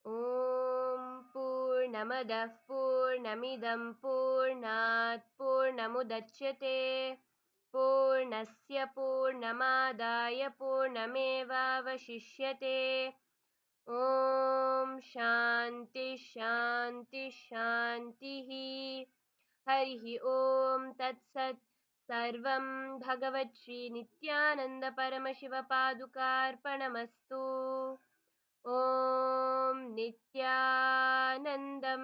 Om Purnamadah Purnamidam Purnat Purnamudachyate Purnasya Purnamadaya Purnamevavashishyate Om Shanti Shanti Shantihi Harihi Om Tat Sat Sarvam Bhagavat Shri Nityananda Paramashiva Padukarpanamastu Om Nityanandam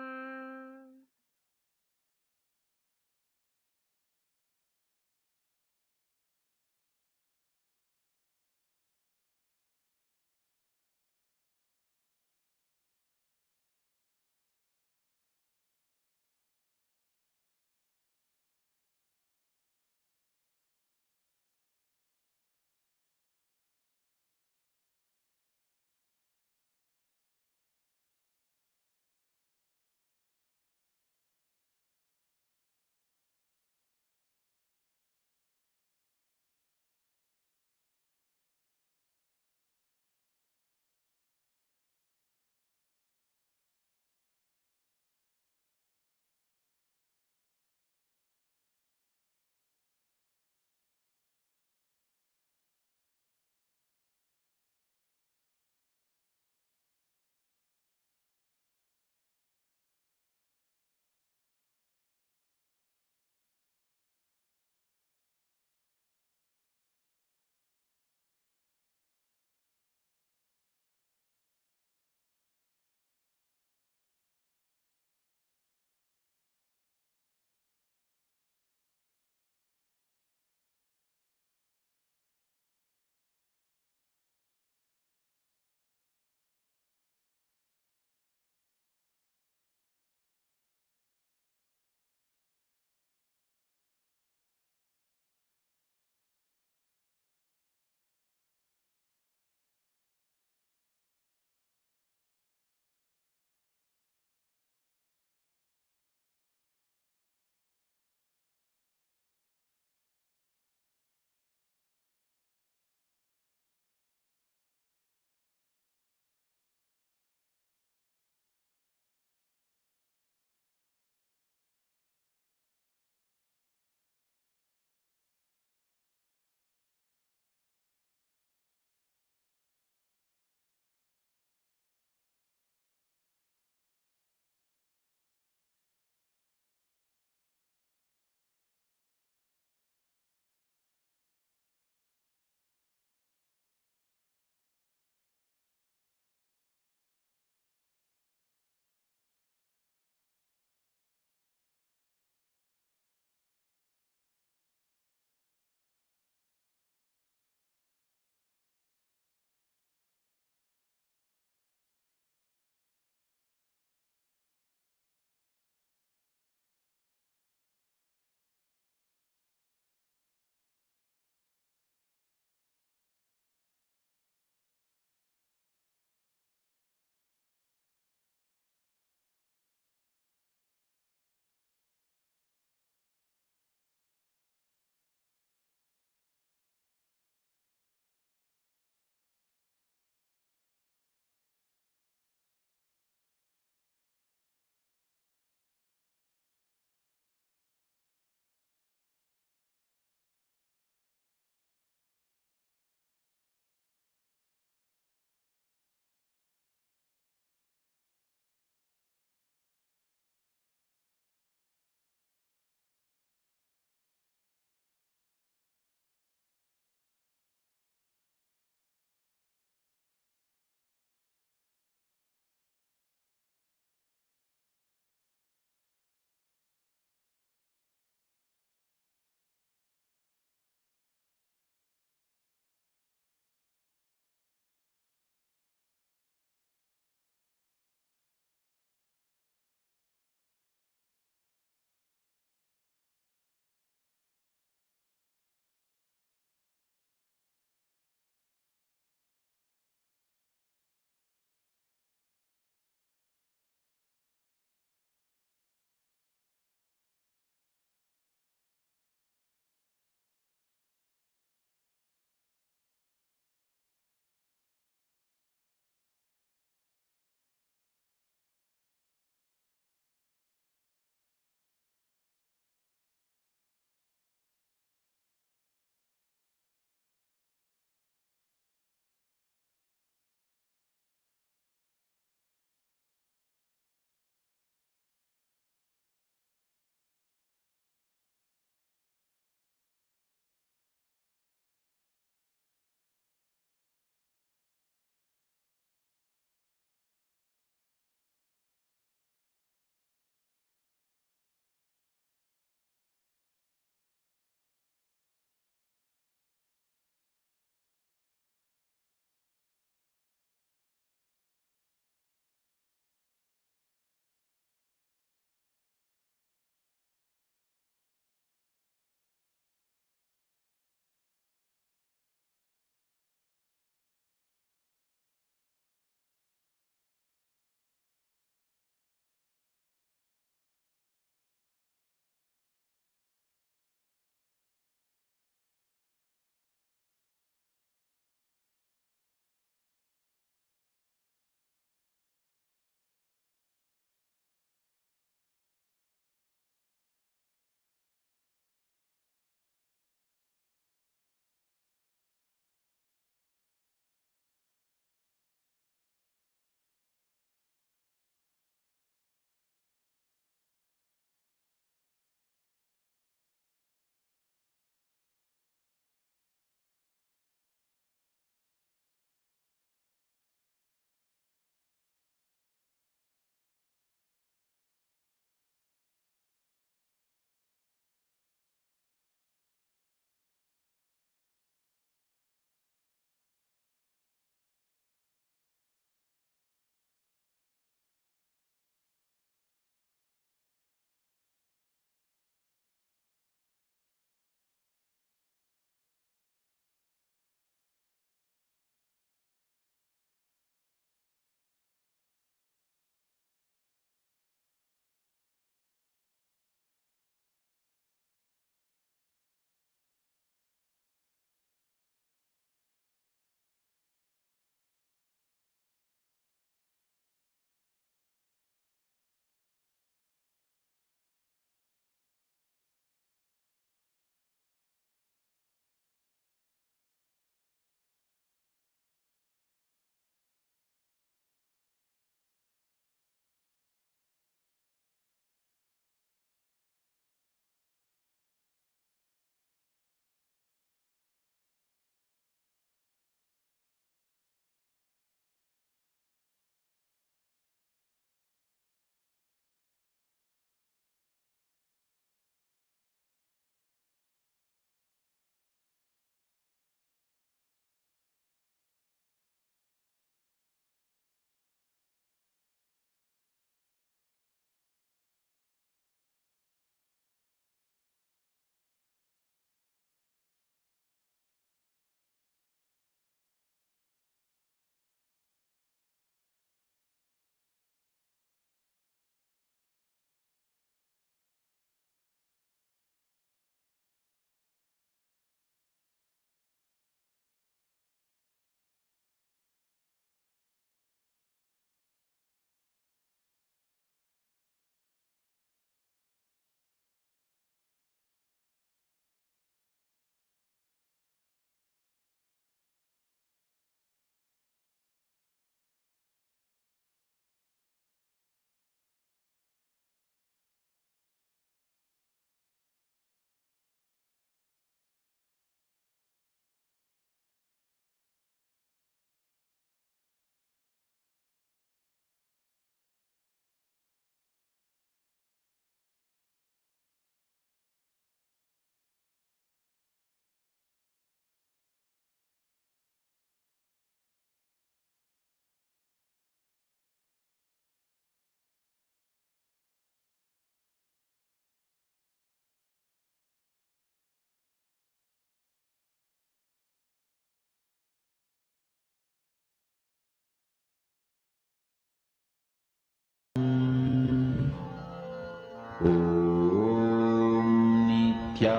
ॐ नित्यानन्द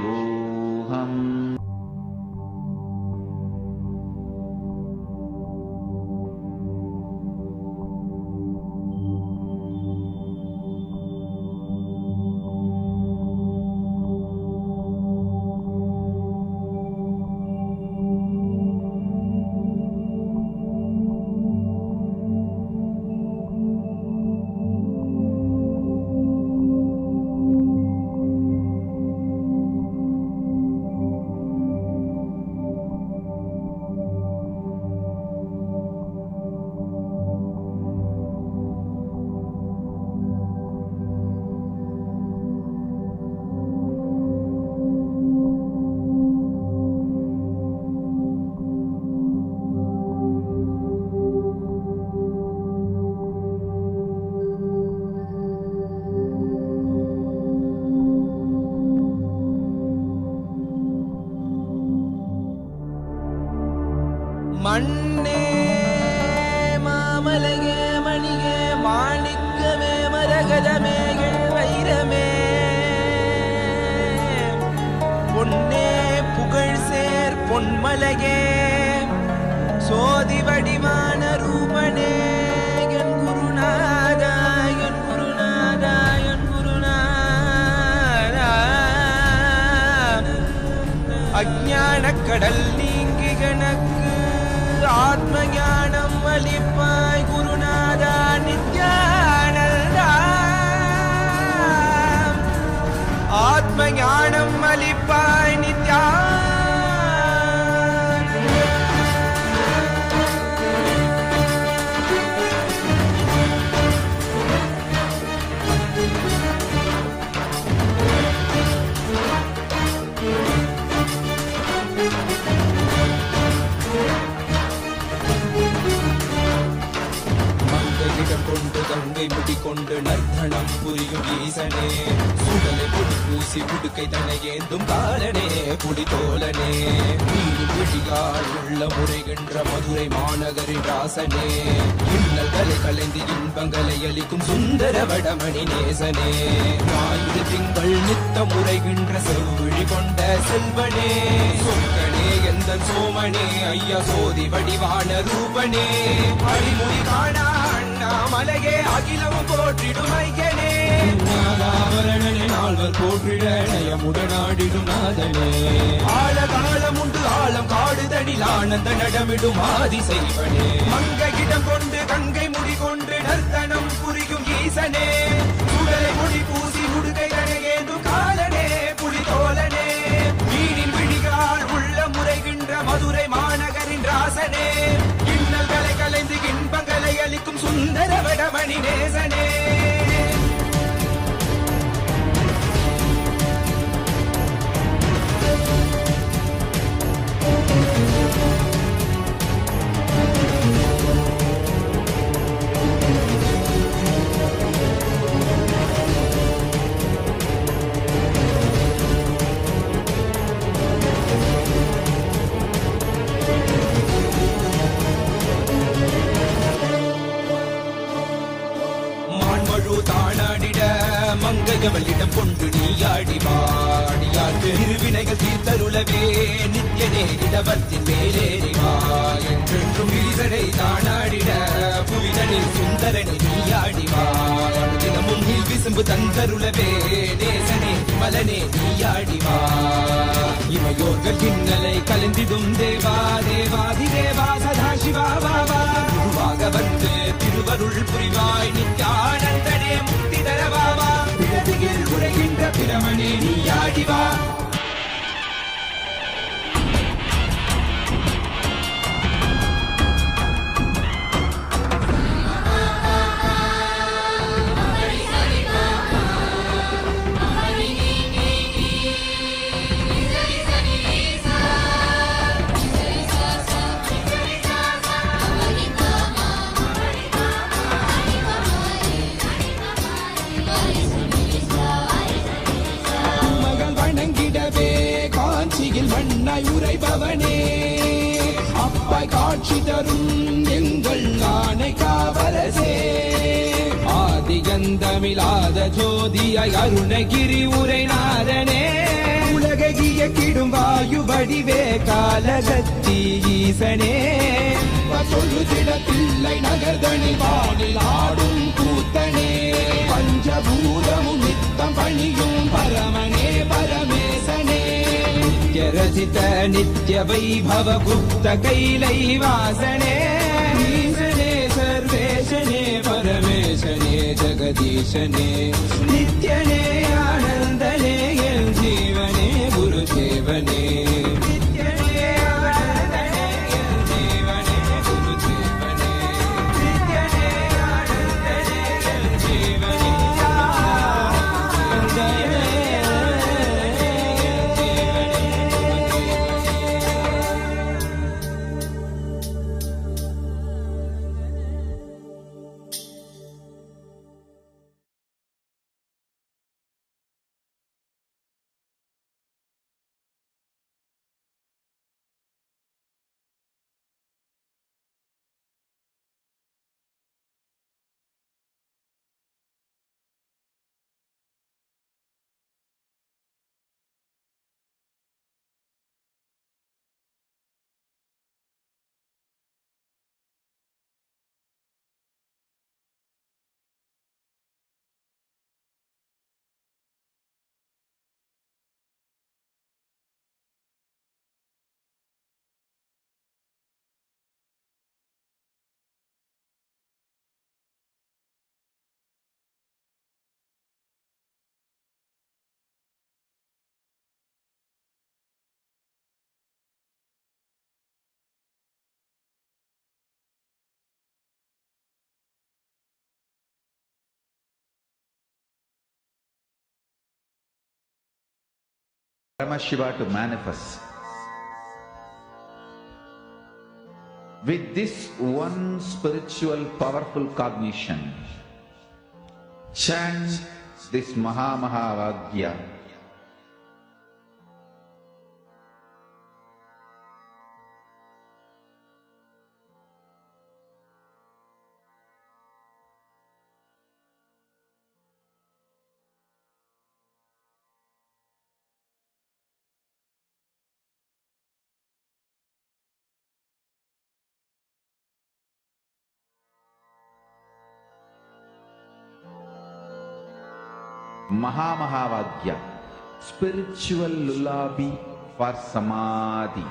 परमशिवोऽहम्। மண்ணே மாமலையே மணியே மாணிக்கமே மரகதமே வைரமே பொன்னே புகழ் சேர் பொன்மலையே சோதி வடிவான ரூபனே என் குருநாதா என் குருநாதா என் குருநாதா அஞ்ஞான கடல் நீங்கி கணக்கு ஆத்ம ஞானம் அளிப்பாய் குருநாதா நித்யானந்தா ஆத்ம ஞானம் அளிப்பாய் நித்யா கொண்டு கங்கை முடிக்கொண்டு நர்த்தனம் புரியும் ஈசனே சுடலை புடி பூசி புடுக்கை தனை ஏந்தும் காலனே புடித்தோலனே நீரில் விழியால் உள்ள முறைகின்ற மதுரை மாநகரின் ராசனே இன்னல்களை கலைந்து இன்பங்களை அளிக்கும் சுந்தர வடமணி நேசனே ஞாயிறு திங்கள் நித்த முறைகின்ற செவ்விழி கொண்ட செல்வனே சொக்கனே எந்த சோமனே ஐயா சோதி வடிவான ரூபனே அடிமொழி காணா மலையே அகிலமும் போற்றிடும் ஐயனே நாதாவரணனே நால்வர் போற்றிட நயமுடனாடிடும் நாதனே ஆழகாலம் உண்டு ஆழம் காடுதனில் ஆனந்த நடமிடும் ஆதி செய்வனே மங்கையிடம் கொண்டு கங்கை முடி கொண்டு நர்த்தனம் புரியும் ஈசனே சுடலை முடி பூசி முடுகை தனையேந்தும் காலனே புலிதோலனே மீனின் விழிகால் உள்ள முறைகின்ற மதுரை மாநகரின் ராசனே இன்னல்களை கலைந்து இன்பங்களை அளிக்கும் சுந்தர வடமணி நேசனே மங்கையவளிடம் கொண்டு நீயாடி வாடியாற்று இருவினைகள் தீர்த்தருளவே நித்யனே இடவத்தின் மேலேறிவா என்றென்றும் ஈசனை தானாடிட புவிதனில் சுந்தரனை நீயாடிவா தினமும் நீல் விசும்பு தந்தருளவே நேசனே மலனே நீயாடிவா இமையோர்கள் இன்னலை கலந்திடும் தேவா தேவாதி தேவா சதா சிவா பாபா குருவாக வந்து திருவருள் புரிவாய் நித்யானந்தனே முக்தி தரவாவா பிறவியில் உரைகின்ற பிரமனே நீயாடிவா ஒப்புமிலாத ஜோதியாய் அருணகிரி உரைநாதனே உலகை இயக்கிடும் வாயு வடிவே காலகத்தி ஈசனே சொல்லுதிடத்தில்லை நகர்தனி வானில் ஆடும் கூத்தனே பஞ்சபூதமும் நித்தம் பணியும் பரமனே பரமேசனே நித்ய ரசித நித்ய வைபவ குப்த கைலை வாசனே ஈசனே சர்வேசனே பரமேசனே ஜெகதீசனே நித்யனே ஆனந்தனே என் ஜீவனே குரு தேவனே Paramashiva to manifest. With this one spiritual powerful cognition, chant this Mahamahavagyā. Mahamahavagyā, spiritual lullaby for Samadhi,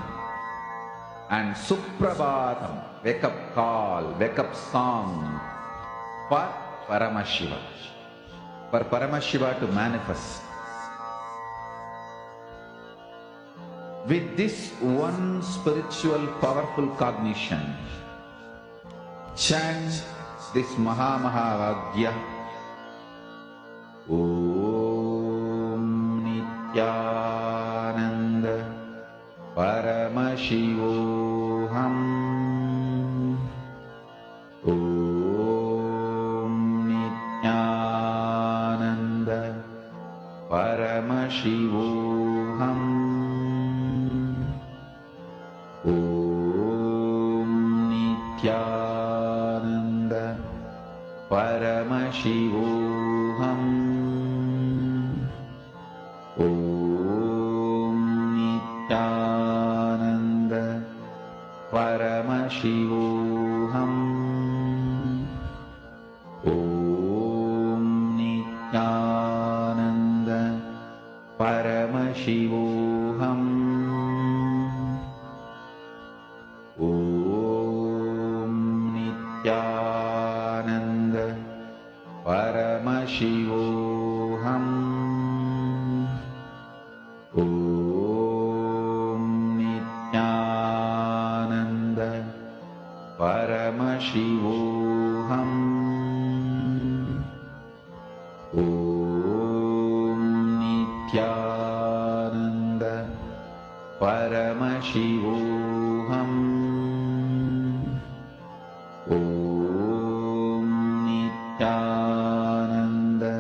and Suprabhatam, wake up call, wake up song for Paramashiva. For Paramashiva to manifest. With this one spiritual powerful cognition, chant this Mahamahavagyā. Om Nityananda Paramashivoham. Om Nityananda Paramashivoham. Om Nityananda Paramashivoham. Om Nityananda Paramashivoham. Om Nityananda Paramashivoham. Om Nityananda Paramashivoham. Om Nityananda Paramashivoham. Om Nityananda Paramashivoham. Om Nityananda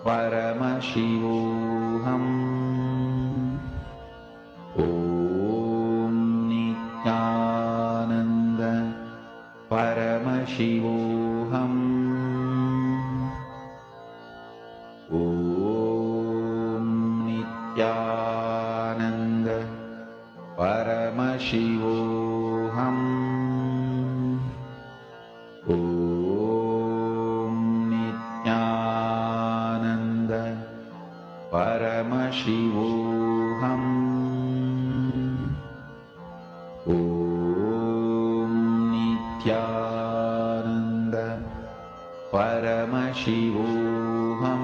Paramashivoham. Om Nityananda Paramashivoham. Nityananda Paramashivoham Om Nityananda Paramashivoham Om Nityananda Paramashivoham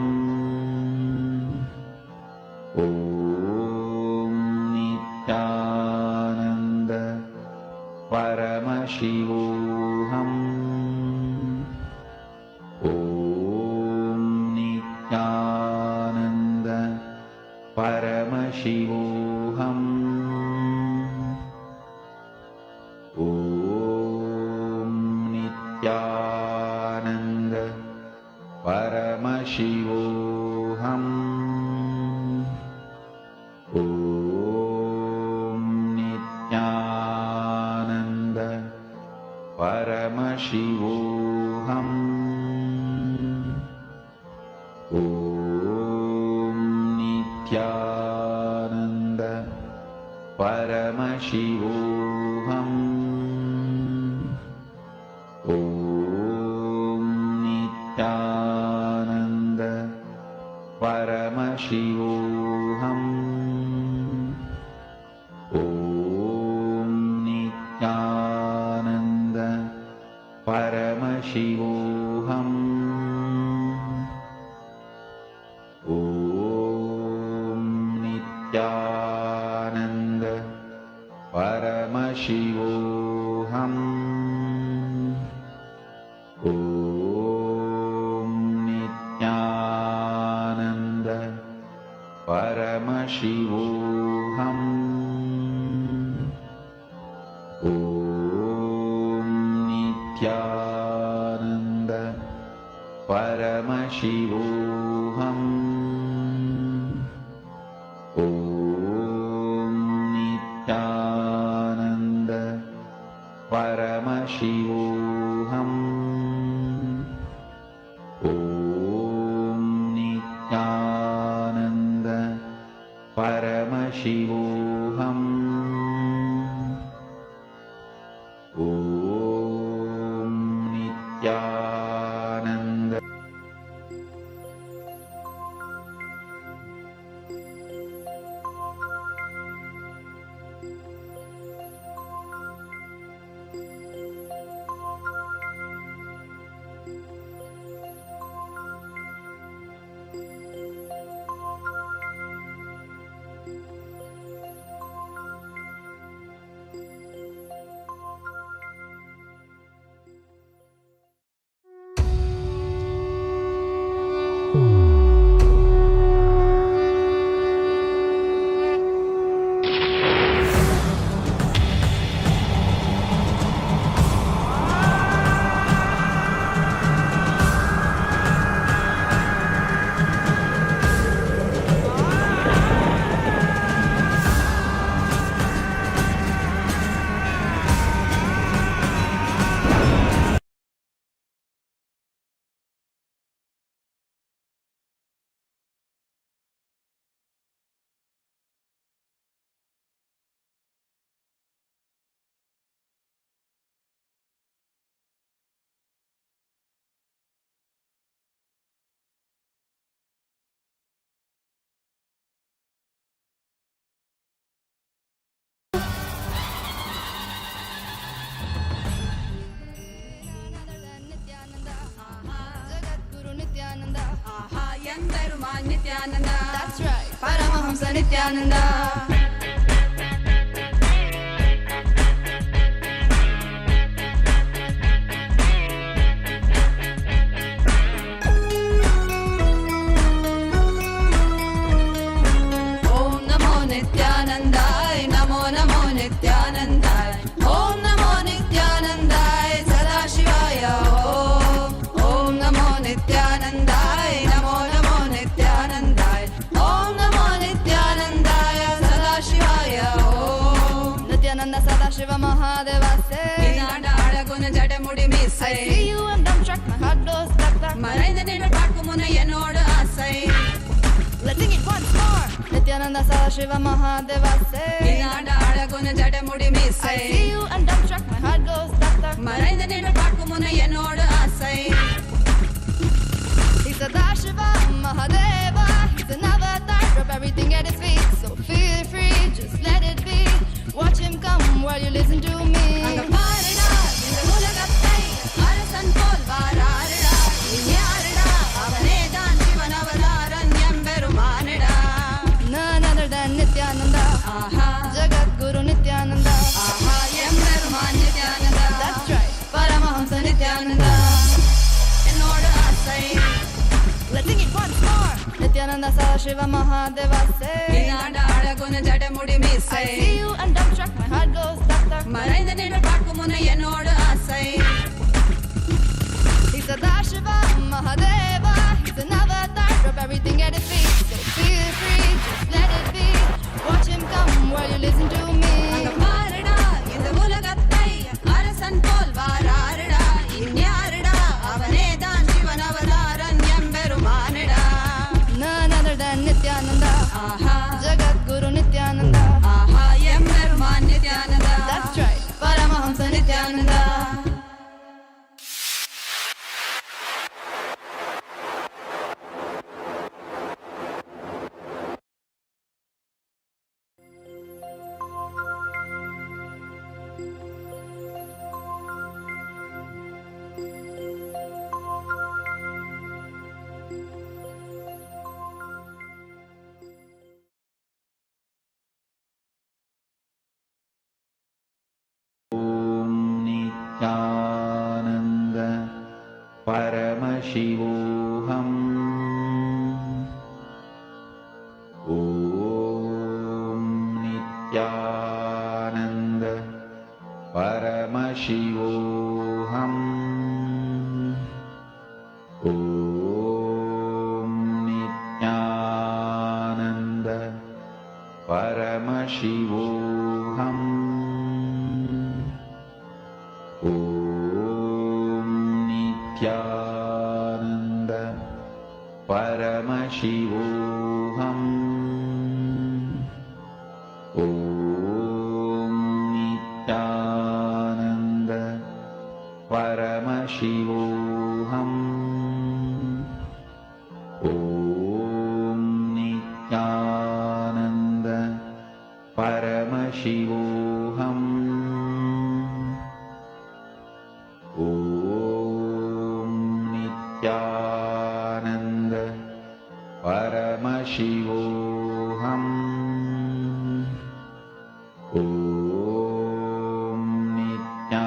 Om Nityananda Paramashivoham Om Nityananda Paramashivoham Om Nityananda Paramashivoham Om Nityananda Paramashivoham Om Nityananda Paramashivoham Om Nityananda Paramashivoham Om Nityananda Paramashivoham Om Nityananda Paramashivoham Om Nityananda Paramashivoham Om Nityananda Paramashivoham Om Nityananda Paramashivoham Om Nityananda Paramashivoham Om Nityananda That's right, Paramahamsa Nityananda. Om Namo Nityanandai, Namo Namo Nityanandai. Om Namo Nityanandai, Sadashivaya. Om Namo Nityanandai, Namo Namo Nityanandai. Om Namo Nityanandai, Sadashivaya. Nityananda Sadashiva Mahadeva say. Inada Adaguna Jadamudi Miss. I see you and dumbstruck, my heart goes stuck. Maraina Nida Pakumuna Yenoda Asai. Let's sing it once more. Nityananda Shiva Mahadevase. Inada Adaguna Jadamudi Miss. I see you and dump truck, my heart goes duck duck. Marain the Nida Pakumuna Yenoda Asai. He's a Shiva Mahadeva. He's an avatar, drop everything at his feet. So feel free, just let it be. Watch him come while you listen to me. None other than Nityananda, Jagat Guru Nityananda. That's right, Paramahamsa Nityananda. In order I say, let's sing it once more. Nityananda Sa Shiva Mahadeva say. I see you and dump truck, my heart goes duck duck. Marain the Nida Pakumuna Yenoda Asai. He's a Shiva Mahadeva. He's an avatar, drop everything at his feet. So feel free, just let it be. Watch him come while you listen to me. None other than Nityananda, Jagat Guru Nityananda. That's right, Paramahamsa Nityananda. Nityanand परमशिवोऽहम् ॐ नित्यानन्द परमशिवोऽहम् ॐ नित्यानन्द परमशिवोऽहम् ॐ नित्यानन्द परमशिवोऽहम् ॐ नित्यानन्द परमशिवोऽहम् ॐ नित्यानन्द परमशिवोऽहम् ॐ नित्यानन्द परमशिवोऽहम् ॐ नित्यानन्द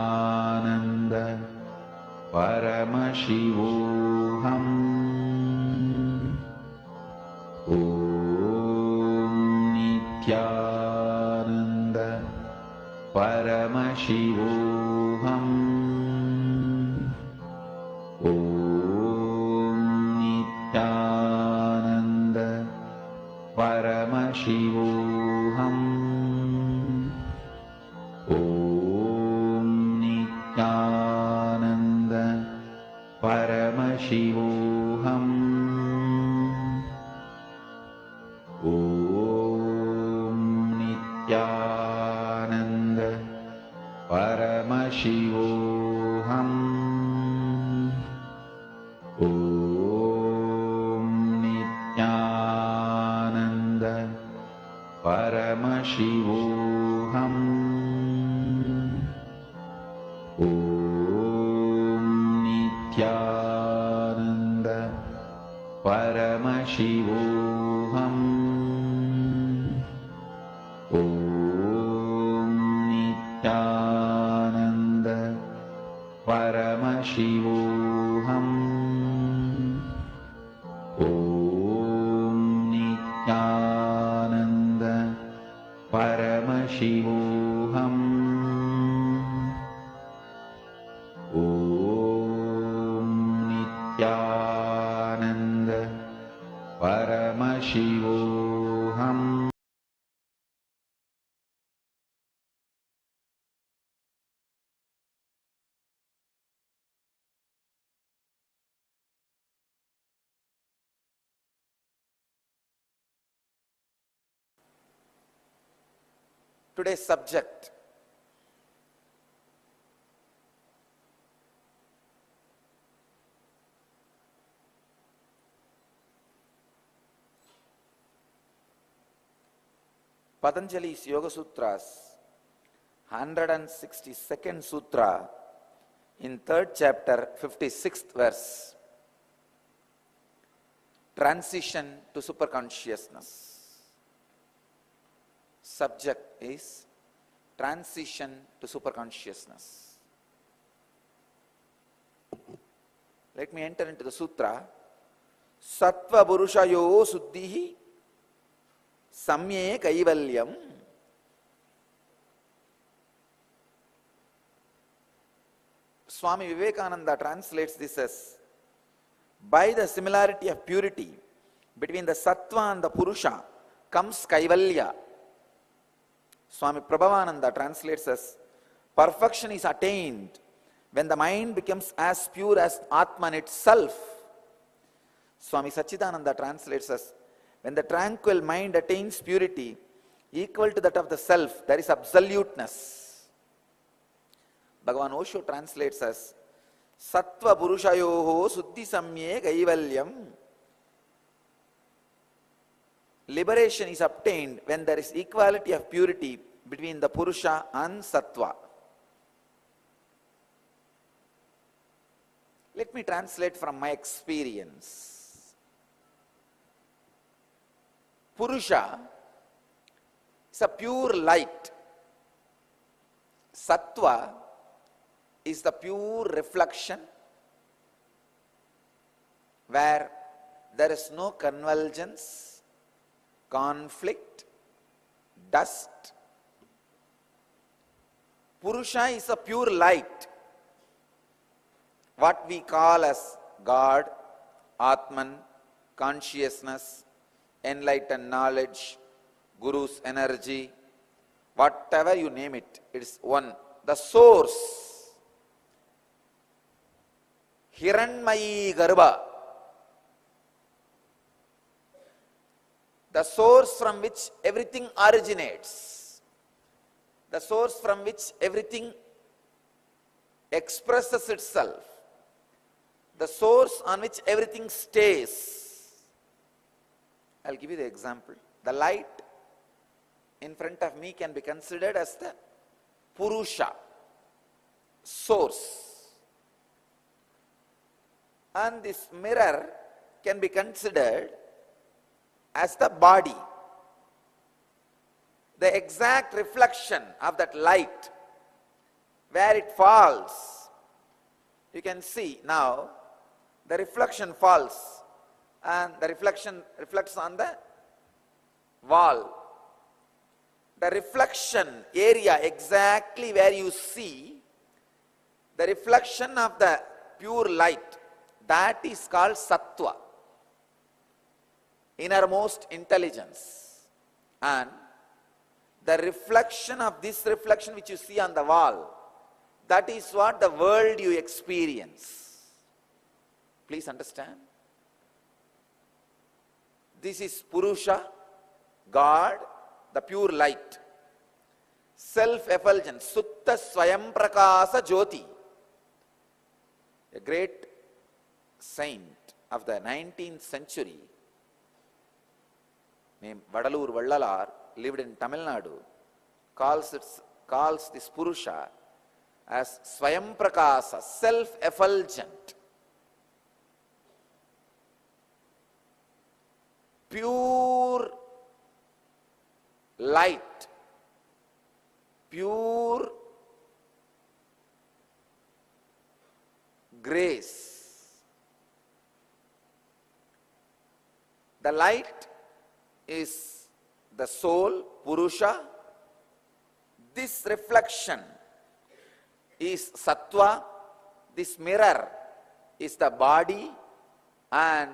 परमशिवोऽहम् ॐ नित्यानन्द परमशिवोऽहम् ॐ नित्यानन्द परमशिवोऽहम् ॐ नित्यानन्द परमशिवोऽहम् ॐ नित्यानन्द परमशिवोऽहम् ॐ नित्यानन्द परमशिवोऽहम् ॐ नित्यानन्द परमशिवोऽहम् ॐ नित्यानन्द परमशिवोऽहम् ॐ नित्यानन्द परमशिवोऽहम् ॐ नित्यानन्द परमशिवोऽहम् today's subject. Patanjali's Yoga Sutras, 162nd Sutra, in 3rd chapter, 56th verse. Transition to superconsciousness. Subject is transition to superconsciousness. Let me enter into the sutra. Sattva Purushayo Suddhihi Samye Kaivalyam. Swami Vivekananda translates this as, by the similarity of purity between the Sattva and the Purusha comes Kaivalya. Swami Prabhavananda translates as, perfection is attained when the mind becomes as pure as Atman itself. Swami Sachidananda translates as, when the tranquil mind attains purity equal to that of the self, there is absoluteness. Bhagavan Osho translates as, Sattva Purushayoho Suddhi Samye Kaivalyam. Liberation is obtained when there is equality of purity between the Purusha and Sattva. Let me translate from my experience. Purusha is a pure light. Sattva is the pure reflection where there is no convergence, conflict, dust. Purusha is a pure light, what we call as God, Atman, consciousness, enlightened knowledge, Guru's energy, whatever you name it, it is one. The source. Hiranmayi Garbha, the source from which everything originates, the source from which everything expresses itself, the source on which everything stays. I'll give you the example. The light in front of me can be considered as the Purusha, source. And this mirror can be considered as the body. The exact reflection of that light, where it falls. You can see now, the reflection falls and the reflection reflects on the wall. The reflection area exactly where you see the reflection of the pure light, that is called Sattva, innermost intelligence. And the reflection of this reflection which you see on the wall, that is what the world you experience. Please understand. This is Purusha, God, the pure light. Self-effulgence, Sutta Swayam Prakasa Jyoti. A great saint of the 19th century named Vadalur Vallalar, lived in Tamil Nadu, calls this Purusha as Swayam Prakasa, self-effulgent, pure light, pure grace. The light is the soul, Purusha. This reflection is Sattva. This mirror is the body. And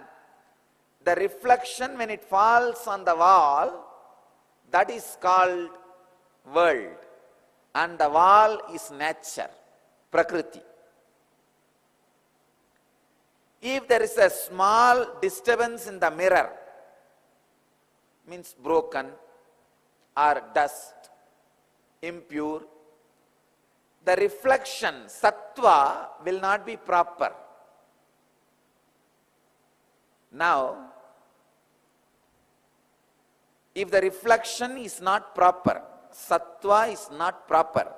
the reflection, when it falls on the wall, that is called world. And the wall is nature, Prakriti. If there is a small disturbance in the mirror, means broken or dust, impure, the reflection, sattva, will not be proper. Now, if the reflection is not proper, sattva is not proper,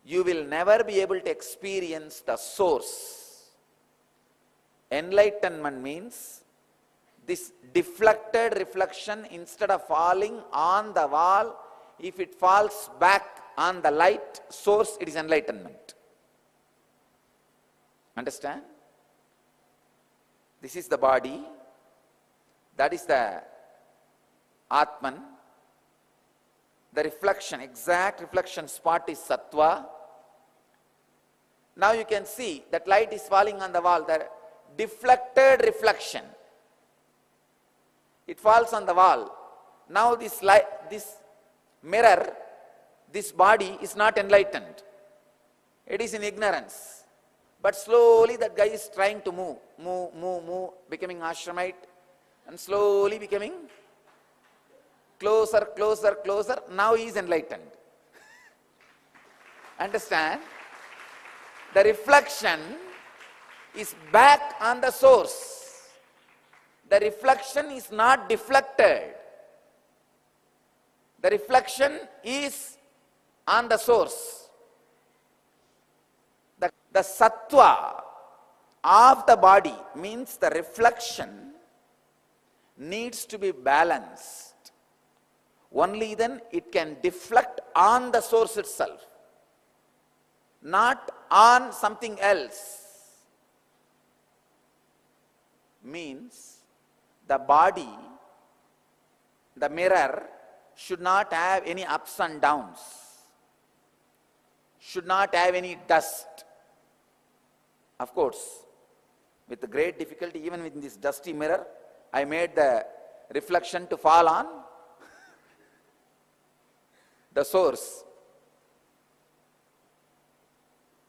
you will never be able to experience the source. Enlightenment means this deflected reflection, instead of falling on the wall, if it falls back on the light source, it is enlightenment. Understand? This is the body, that is the Atman. The reflection, exact reflection spot is sattva. Now you can see that light is falling on the wall, the deflected reflection. It falls on the wall. Now this light, this mirror, this body is not enlightened. It is in ignorance. But slowly that guy is trying to move, becoming ashramite, and slowly becoming closer. Now he is enlightened. Understand? The reflection is back on the source. The reflection is not deflected. The reflection is on the source. The sattva of the body means the reflection needs to be balanced. Only then it can deflect on the source itself, not on something else. Means the body, the mirror, should not have any ups and downs, should not have any dust. Of course, with great difficulty, even with this dusty mirror, I made the reflection to fall on the source.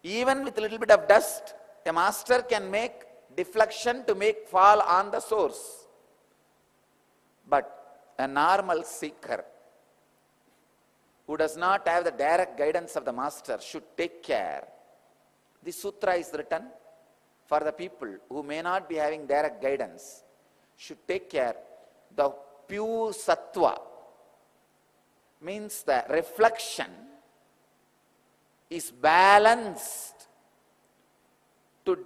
Even with a little bit of dust, a master can make deflection to make fall on the source. But a normal seeker who does not have the direct guidance of the master should take care. This sutra is written for the people who may not be having direct guidance, should take care. The pure sattva means the reflection is balanced to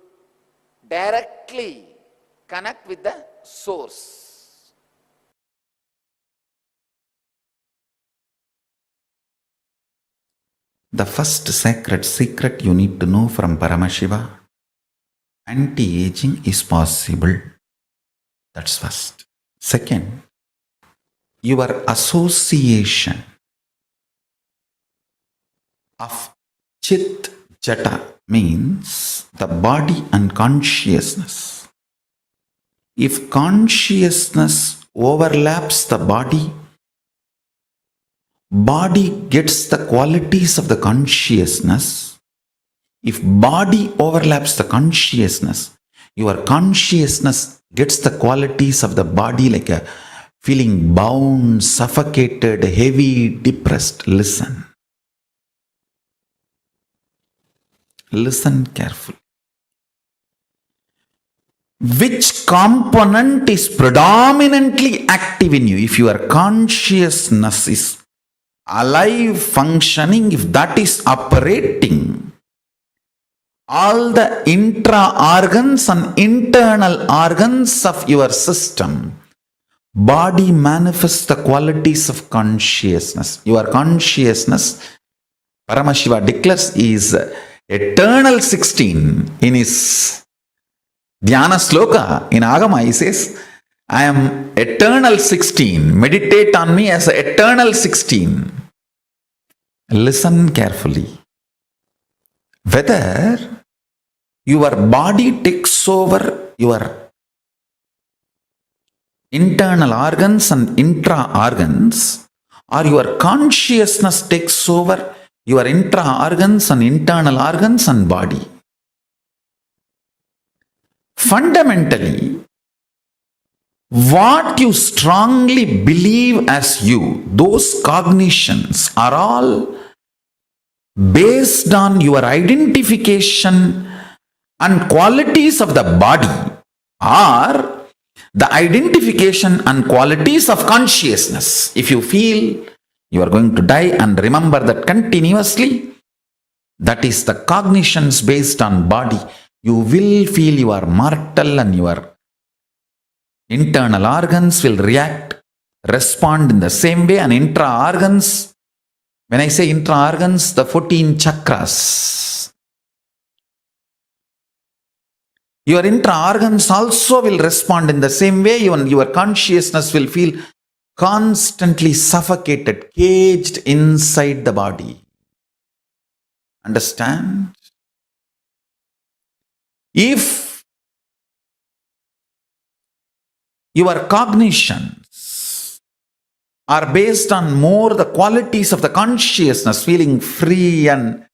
directly connect with the source. The first sacred secret you need to know from Paramashiva: anti-aging is possible. That's first. Second, your association of Chit Jata means the body and consciousness. If consciousness overlaps the body, body gets the qualities of the consciousness. If body overlaps the consciousness, your consciousness gets the qualities of the body, like a feeling bound, suffocated, heavy, depressed. Listen. Listen carefully. Which component is predominantly active in you? If your consciousness is alive, functioning, if that is operating, all the intra-organs and internal organs of your system, body manifests the qualities of consciousness. Your consciousness, Paramashiva declares, is eternal 16 in his Dhyana Sloka. In Agama he says, I am eternal 16. Meditate on me as eternal 16. Listen carefully. Whether your body takes over your internal organs and intra-organs, or your consciousness takes over your intra-organs and internal organs and body. Fundamentally, what you strongly believe as you, those cognitions are all based on your identification and qualities of the body, or the identification and qualities of consciousness. If you feel you are going to die and remember that continuously, that is the cognitions based on body. You will feel you are mortal and your internal organs will react, respond in the same way, and intra-organs, when I say intra-organs, the 14 chakras, your intra-organs also will respond in the same way. Even your consciousness will feel constantly suffocated, caged inside the body. Understand? If your cognitions are based on more the qualities of the consciousness, feeling free and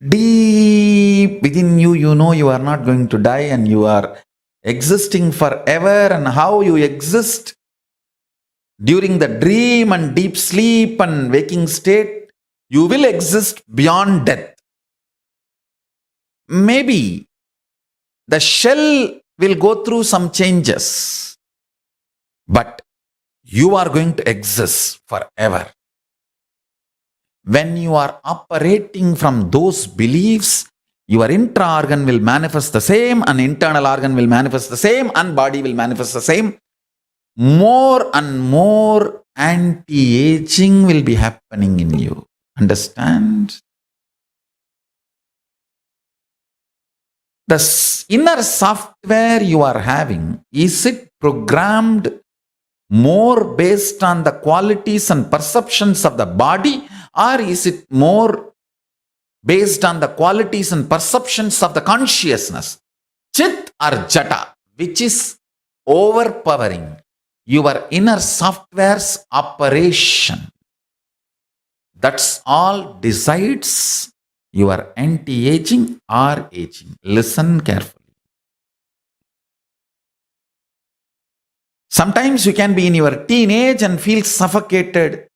deep within you, you know you are not going to die and you are existing forever, and how you exist during the dream and deep sleep and waking state, you will exist beyond death. Maybe the shell will go through some changes, but you are going to exist forever. When you are operating from those beliefs, your intra-organ will manifest the same, and internal organ will manifest the same, and body will manifest the same. More and more anti-aging will be happening in you. Understand? The inner software you are having, is it programmed more based on the qualities and perceptions of the body, or is it more based on the qualities and perceptions of the consciousness? Chit or Jata, which is overpowering your inner software's operation. That's all decides your anti-aging or aging. Listen carefully. Sometimes you can be in your teenage and feel suffocated,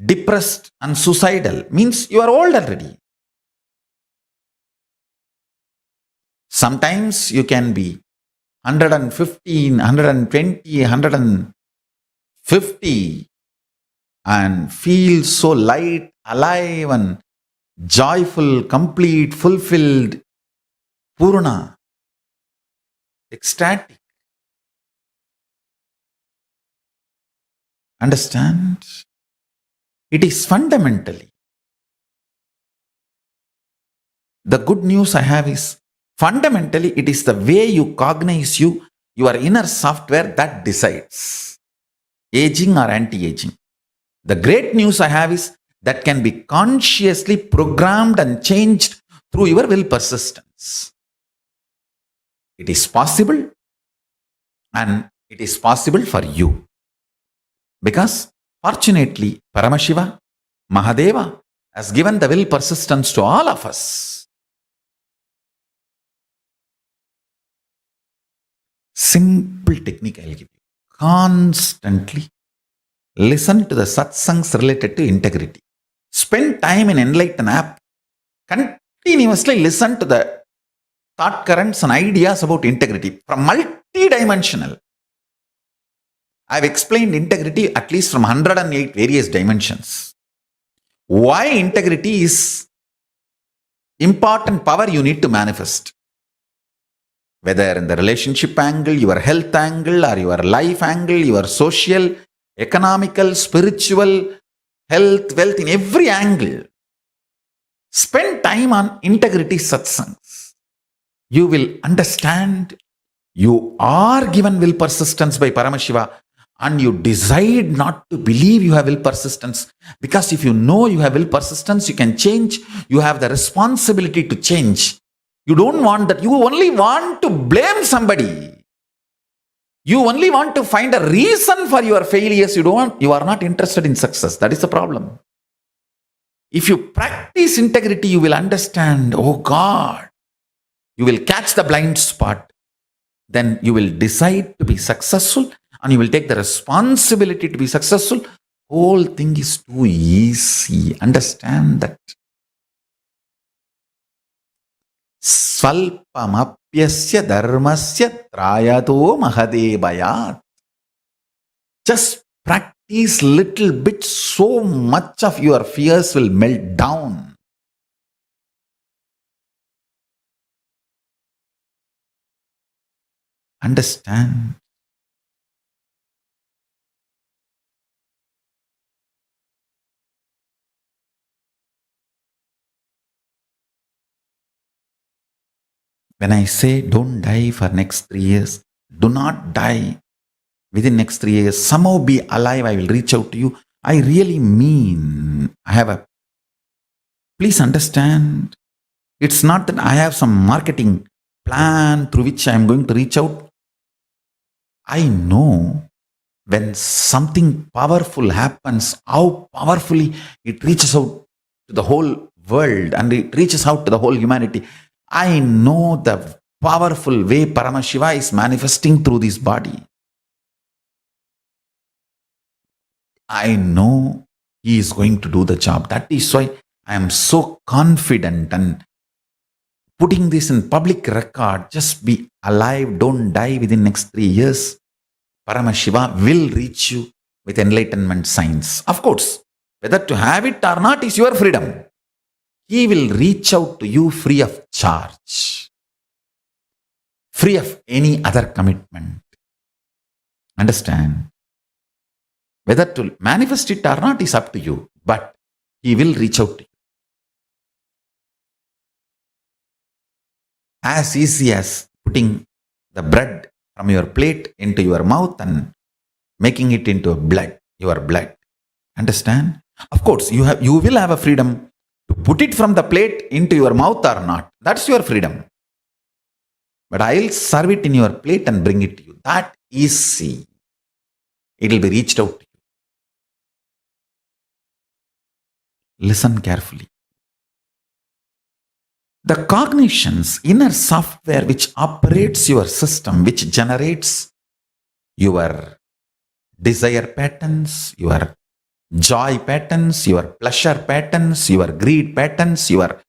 depressed and suicidal. Means you are old already. Sometimes you can be 115, 120, 150 and feel so light, alive and joyful, complete, fulfilled, Purna, ecstatic. Understand? It is fundamentally. The good news I have is, fundamentally, it is the way you cognize your inner software that decides aging or anti-aging. The great news I have is that can be consciously programmed and changed through your will persistence. It is possible, and it is possible for you. Because fortunately, Paramashiva, Mahadeva has given the will persistence to all of us. Simple technique I'll give you. Constantly listen to the satsangs related to integrity. Spend time in Enlighten app. Continuously listen to the thought currents and ideas about integrity from multi-dimensional. I've explained integrity at least from 108 various dimensions. Why integrity is important power you need to manifest. Whether in the relationship angle, your health angle, or your life angle, your social, economical, spiritual, health, wealth, in every angle. Spend time on integrity satsangs. You will understand you are given will persistence by Paramashiva, and you decide not to believe you have will persistence, because if you know you have will persistence, you can change. You have the responsibility to change. You don't want that. You only want to blame somebody. You only want to find a reason for your failures. You are not interested in success. That is the problem. If you practice integrity, you will understand, oh God, you will catch the blind spot. then you will decide to be successful and you will take the responsibility to be successful. Whole thing is too easy. Understand that. Svalpamapyasya dharmasya trayato mahadevayat. Just practice little bit, so much of your fears will melt down. Understand. When I say don't die for next 3 years, do not die within next 3 years. Somehow be alive, I will reach out to you. I really mean, please understand, it's not that I have some marketing plan through which I am going to reach out. I know when something powerful happens, how powerfully it reaches out to the whole world and it reaches out to the whole humanity. I know the powerful way Paramashiva is manifesting through this body. I know he is going to do the job. That is why I am so confident and putting this in public record. Just be alive, don't die within next 3 years. Paramashiva will reach you with enlightenment signs. Of course, whether to have it or not is your freedom. He will reach out to you free of charge, free of any other commitment. Understand? Whether to manifest it or not is up to you, but he will reach out to you. As easy as putting the bread from your plate into your mouth and making it into your blood. Understand? Of course, you will have a freedom to put it from the plate into your mouth or not. That's your freedom. But I'll serve it in your plate and bring it to you. That easy. It will be reached out to you. Listen carefully. The cognition's inner software which operates your system, which generates your desire patterns, your joy patterns, your pleasure patterns, your greed patterns, your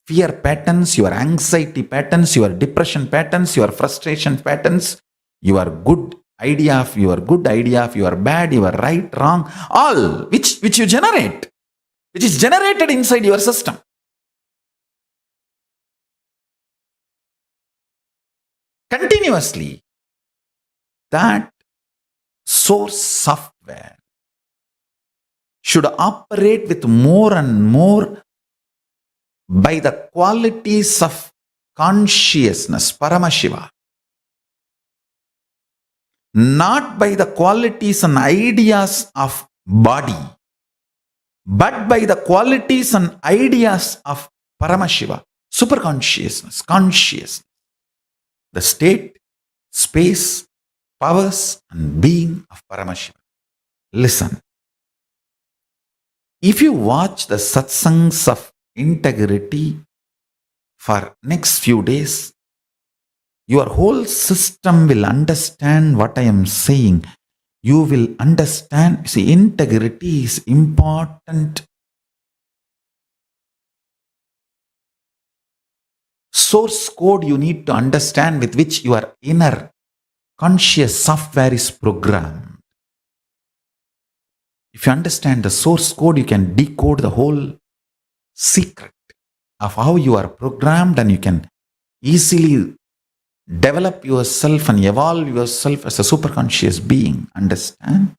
fear patterns, your anxiety patterns, your depression patterns, your frustration patterns, your good idea of your bad, your right, wrong, all which you generate, which is generated inside your system. Continuously, that source software should operate with more and more by the qualities of consciousness, Paramashiva, not by the qualities and ideas of body, but by the qualities and ideas of Paramashiva, superconsciousness, consciousness, the state, space, powers and being of Paramashiva. Listen. If you watch the satsangs of integrity for next few days, your whole system will understand what I am saying. You will understand. See, integrity is important. Source code you need to understand with which your inner conscious software is programmed. If you understand the source code, you can decode the whole secret of how you are programmed and you can easily develop yourself and evolve yourself as a superconscious being. Understand?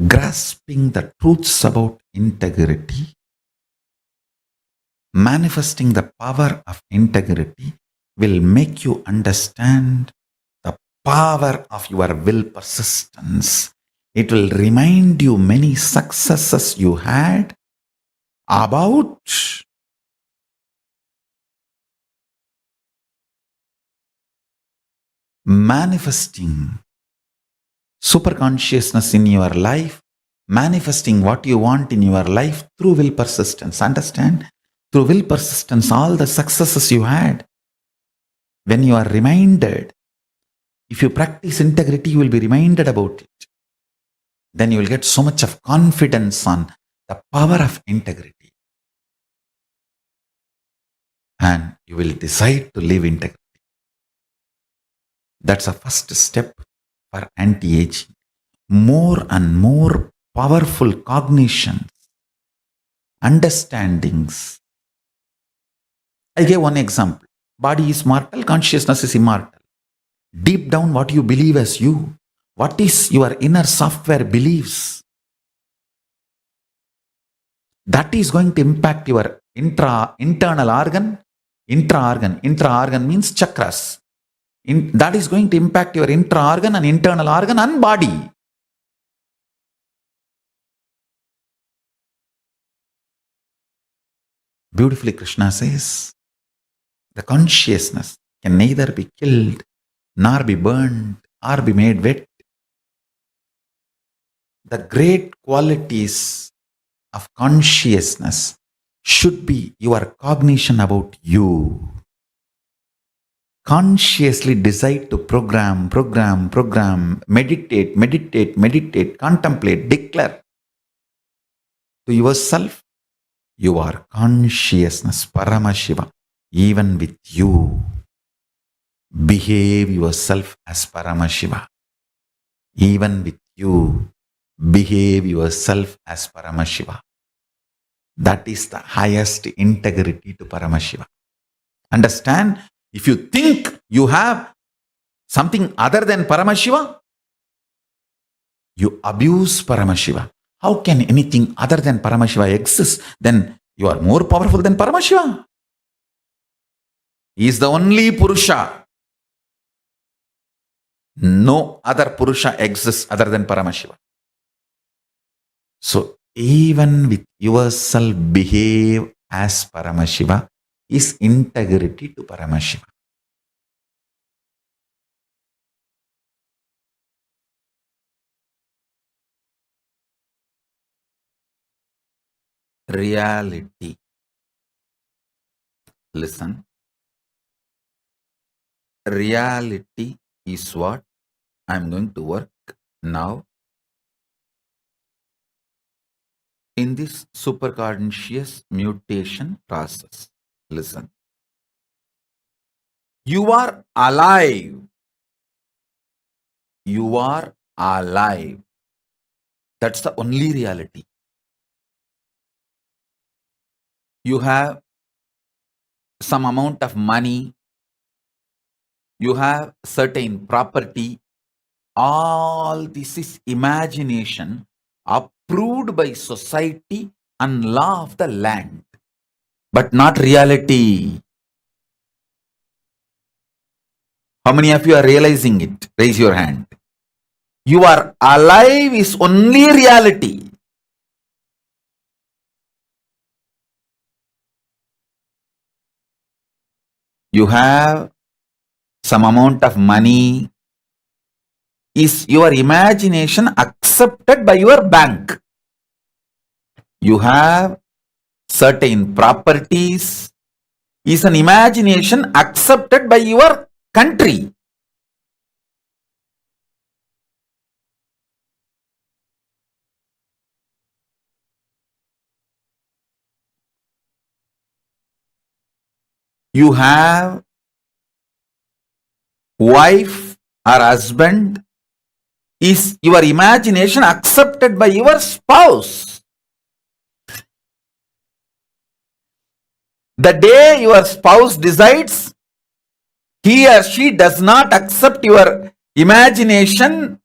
Grasping the truths about integrity, manifesting the power of integrity will make you understand the power of your will persistence. It will remind you many successes you had about manifesting superconsciousness in your life, manifesting what you want in your life through will persistence. Understand? through will persistence, all the successes you had. When you are reminded, if you practice integrity, you will be reminded about it. Then you will get so much of confidence on the power of integrity. And you will decide to live integrity. That's a first step for anti-aging. More and more powerful cognitions, understandings. I gave one example. Body is mortal, consciousness is immortal. Deep down, what you believe as you, what is your inner software beliefs, that is going to impact your internal organ. Intra-organ means chakras. That is going to impact your intra-organ and internal organ and body. Beautifully, Krishna says, the consciousness can neither be killed, nor be burned, or be made wet. The great qualities of consciousness should be your cognition about you. Consciously decide to program, meditate, contemplate, declare to yourself, you are consciousness, Paramashiva, even with you. Behave yourself as Paramashiva. Even with you, behave yourself as Paramashiva. That is the highest integrity to Paramashiva. Understand? If you think you have something other than Paramashiva, you abuse Paramashiva. How can anything other than Paramashiva exist? Then you are more powerful than Paramashiva. He is the only Purusha. No other Purusha exists other than Paramashiva. So even with yourself, behave as Paramashiva is integrity to Paramashiva. Reality. Listen. Reality is what I'm going to work now in this superconscious mutation process. Listen. You are alive. You are alive. That's the only reality. You have some amount of money. You have certain property. All this is imagination approved by society and law of the land, but not reality. How many of you are realizing it? Raise your hand. You are alive is only reality. You have some amount of money. Is your imagination accepted by your bank? You have certain properties. Is an imagination accepted by your country? You have wife or husband. Is your imagination accepted by your spouse? The day your spouse decides he or she does not accept your imagination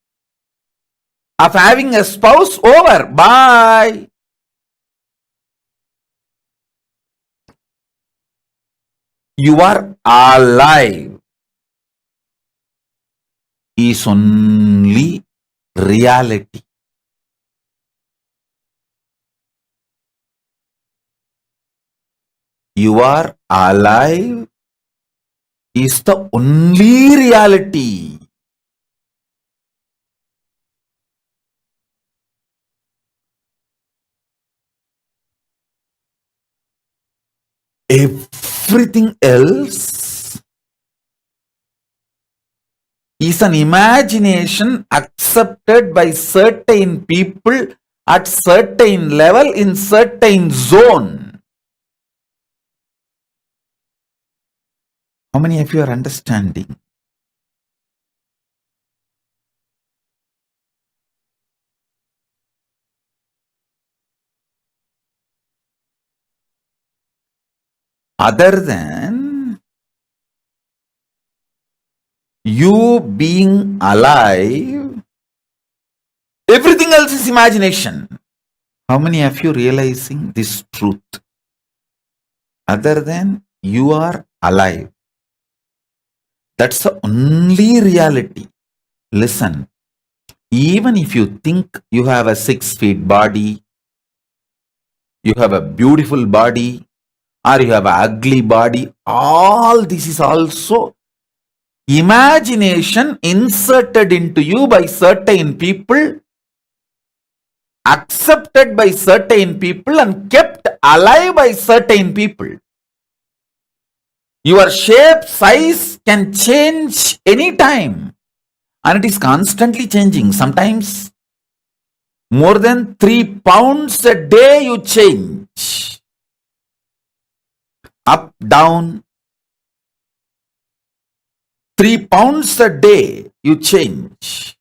of having a spouse, over. Bye. You are alive is only reality. You are alive is the only reality. Everything else is an imagination accepted by certain people at certain level in certain zone. How many of you are understanding? Other than you being alive, everything else is imagination. How many of you realizing this truth? Other than you are alive. That's the only reality. Listen, even if you think you have a 6 feet body, you have a beautiful body, or you have an ugly body, all this is also imagination inserted into you by certain people, accepted by certain people, and kept alive by certain people. Your shape, size can change anytime, and it is constantly changing. Sometimes more than 3 pounds a day you change. Up, down, 3 pounds a day you change.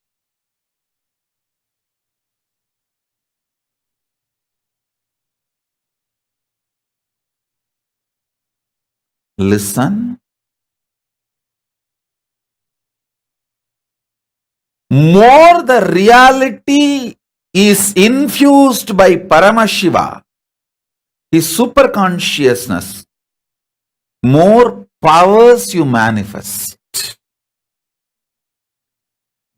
Listen. More the reality is infused by Paramashiva, his superconsciousness, more powers you manifest.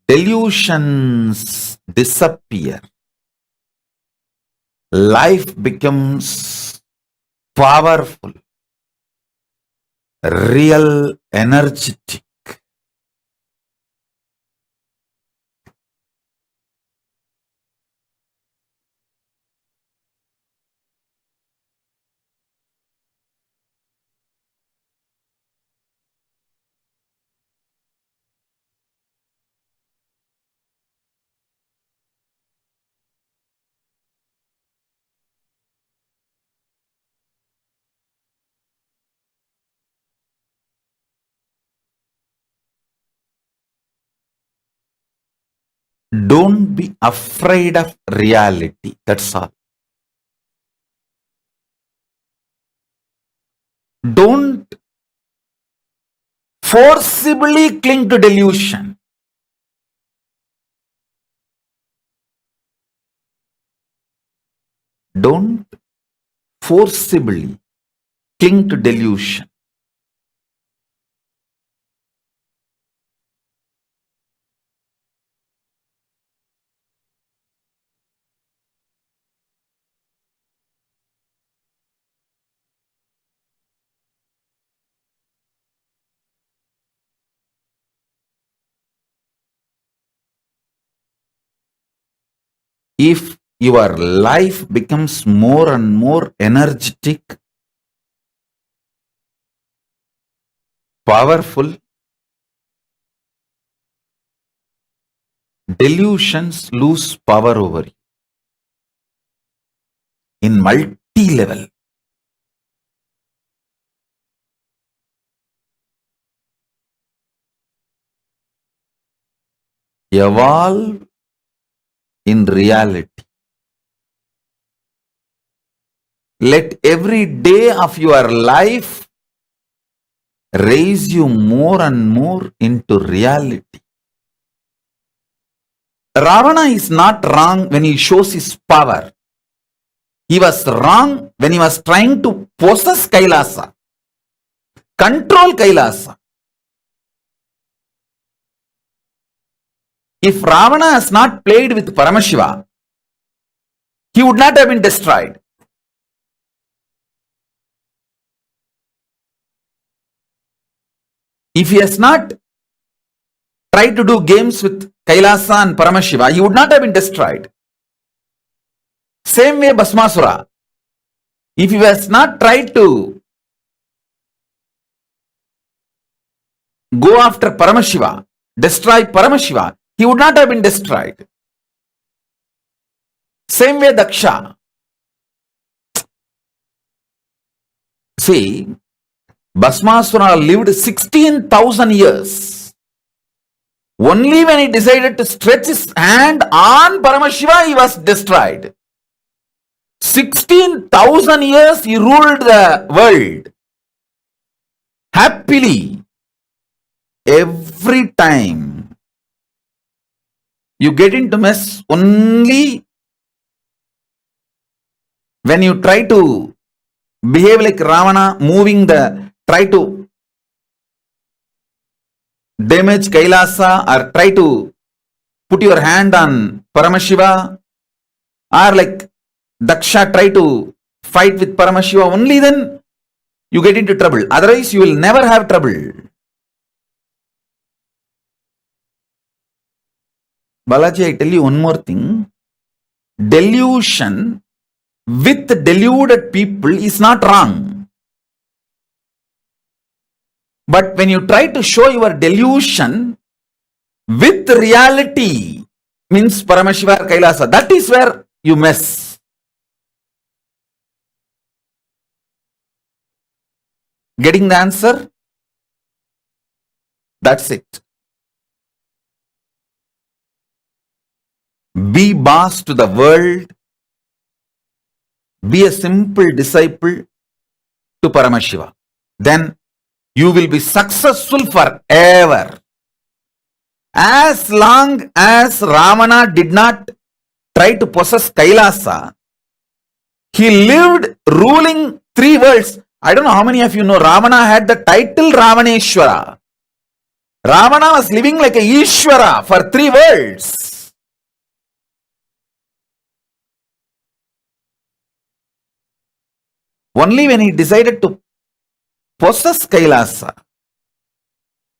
Delusions disappear. Life becomes powerful, real, energetic. Don't be afraid of reality. That's all. Don't forcibly cling to delusion. Don't forcibly cling to delusion. If your life becomes more and more energetic, powerful, delusions lose power over you in multi-level. Evolve in reality. Let every day of your life raise you more and more into reality. Ravana is not wrong when he shows his power. He was wrong when he was trying to possess Kailasa, control Kailasa. If Ravana has not played with Paramashiva, he would not have been destroyed. If he has not tried to do games with Kailasa and Paramashiva, he would not have been destroyed. Same way Bhasmasura. If he has not tried to go after Paramashiva, destroy Paramashiva, he would not have been destroyed. Same way Daksha. See, Bhasmasura lived 16,000 years. Only when he decided to stretch his hand on Paramashiva, he was destroyed. 16,000 years he ruled the world. Happily. Every time you get into mess only when you try to behave like Ravana, try to damage Kailasa or try to put your hand on Paramashiva, or like Daksha try to fight with Paramashiva, only then you get into trouble. Otherwise you will never have trouble. Balaji, I tell you one more thing. Delusion with deluded people is not wrong. But when you try to show your delusion with reality, means Paramashiva or Kailasa, that is where you mess. Getting the answer? That's it. Be boss to the world. Be a simple disciple to Paramashiva. Then you will be successful forever. As long as Ravana did not try to possess Kailasa, he lived ruling 3 worlds. I don't know how many of you know Ravana had the title Ravaneshwara. Ravana was living like a Ishwara for 3 worlds. Only when he decided to possess Kailasa,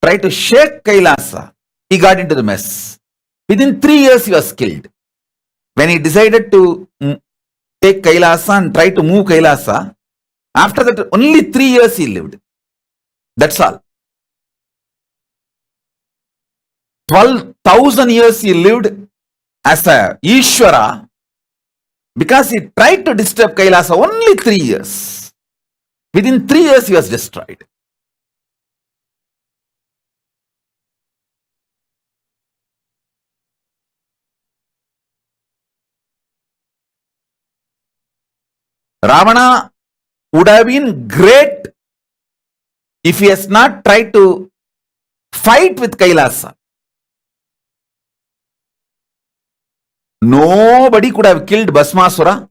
try to shake Kailasa, he got into the mess. Within 3 years he was killed. When he decided to take Kailasa and try to move Kailasa, after that only 3 years he lived. That's all. 12,000 years he lived as a Ishwara. Because he tried to disturb Kailasa only 3 years. Within 3 years he was destroyed. Ravana would have been great if he has not tried to fight with Kailasa. Nobody could have killed Bhasmasura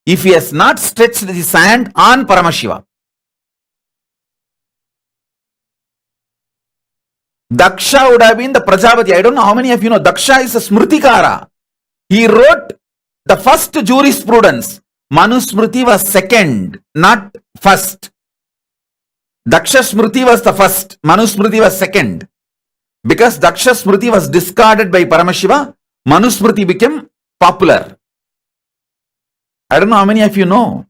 if he has not stretched his hand on Paramashiva. Daksha would have been the Prajapati. I don't know how many of you know Daksha is a Smritikara. He wrote the first jurisprudence. Manu Smriti was second, not first. Daksha Smriti was the first. Manu Smriti was second. Because Daksha Smriti was discarded by Paramashiva, Manu Smriti became popular. I don't know how many of you know.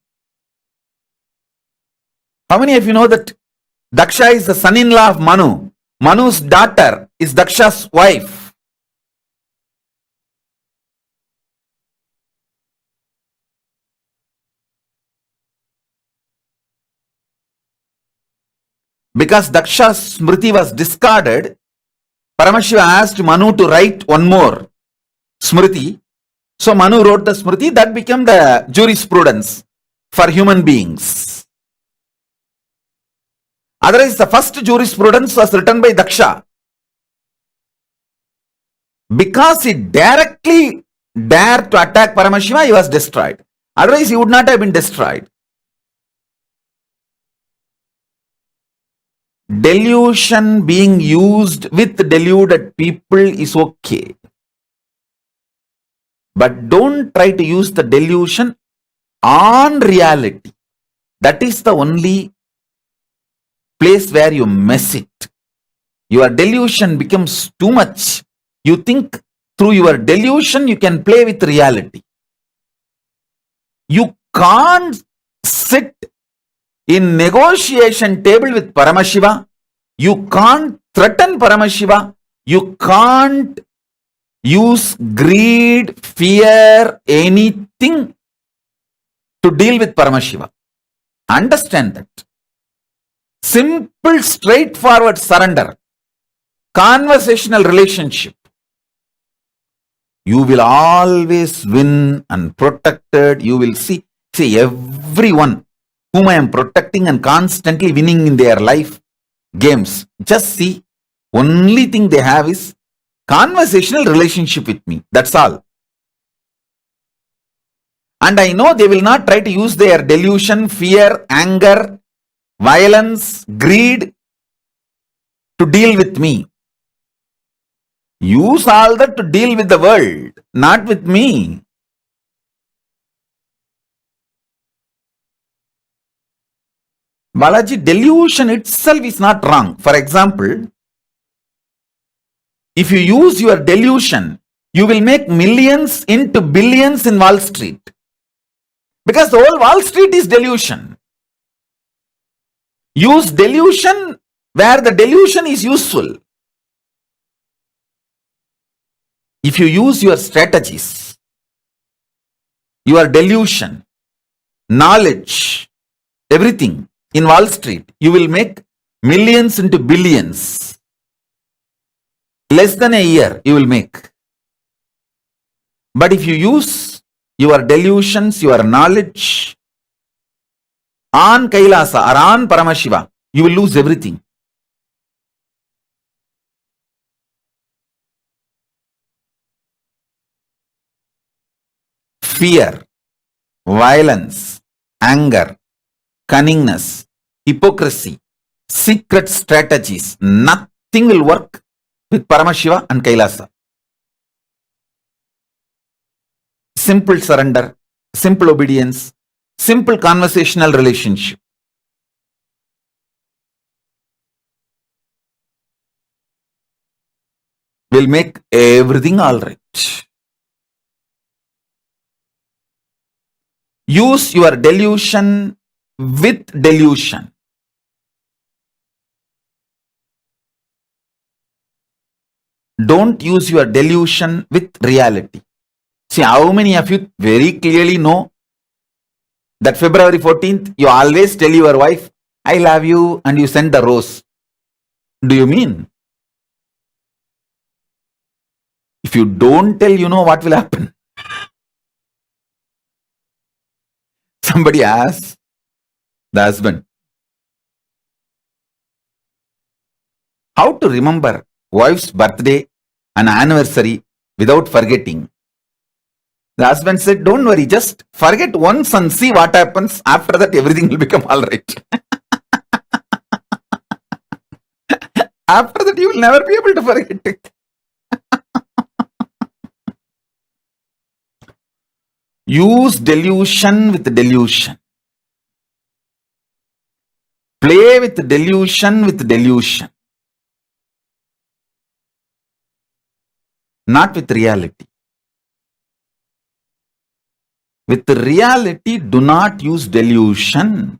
How many of you know that Daksha is the son-in-law of Manu? Manu's daughter is Daksha's wife. Because Daksha's Smriti was discarded, Paramashiva asked Manu to write one more Smriti. So Manu wrote the Smriti, that became the jurisprudence for human beings. Otherwise, the first jurisprudence was written by Daksha. Because he directly dared to attack Paramashiva, he was destroyed. Otherwise, he would not have been destroyed. Delusion being used with deluded people is okay. But don't try to use the delusion on reality. That is the only place where you mess it. Your delusion becomes too much. You think through your delusion you can play with reality. You can't sit in negotiation table with Paramashiva. You can't threaten Paramashiva, you can't use greed, fear, anything to deal with Paramashiva. Understand that. Simple, straightforward surrender, conversational relationship. You will always win and protected. You will see everyone whom I am protecting and constantly winning in their life games. Just see, only thing they have is conversational relationship with me. That's all. And I know they will not try to use their delusion, fear, anger, violence, greed to deal with me. Use all that to deal with the world, not with me. Balaji, delusion itself is not wrong. For example, if you use your delusion, you will make millions into billions in Wall Street. Because the whole Wall Street is delusion. Use delusion where the delusion is useful. If you use your strategies, your delusion, knowledge, everything in Wall Street, you will make millions into billions. Less than a year you will make. But if you use your delusions, your knowledge on Kailasa or on Paramashiva, you will lose everything. Fear, violence, anger, cunningness, hypocrisy, secret strategies, nothing will work with Paramashiva and Kailasa. Simple surrender, simple obedience, simple conversational relationship. Will make everything all right. Use your delusion with delusion. Don't use your delusion with reality. See, how many of you very clearly know that February 14th, you always tell your wife, I love you, and you send the rose. Do you mean? If you don't tell, you know what will happen. Somebody asks the husband, how to remember wife's birthday and anniversary without forgetting. The husband said, don't worry, just forget once and see what happens. After that, everything will become all right. After that, you will never be able to forget it. Use delusion with delusion. Play with delusion with delusion. Not with reality. With reality, do not use delusion.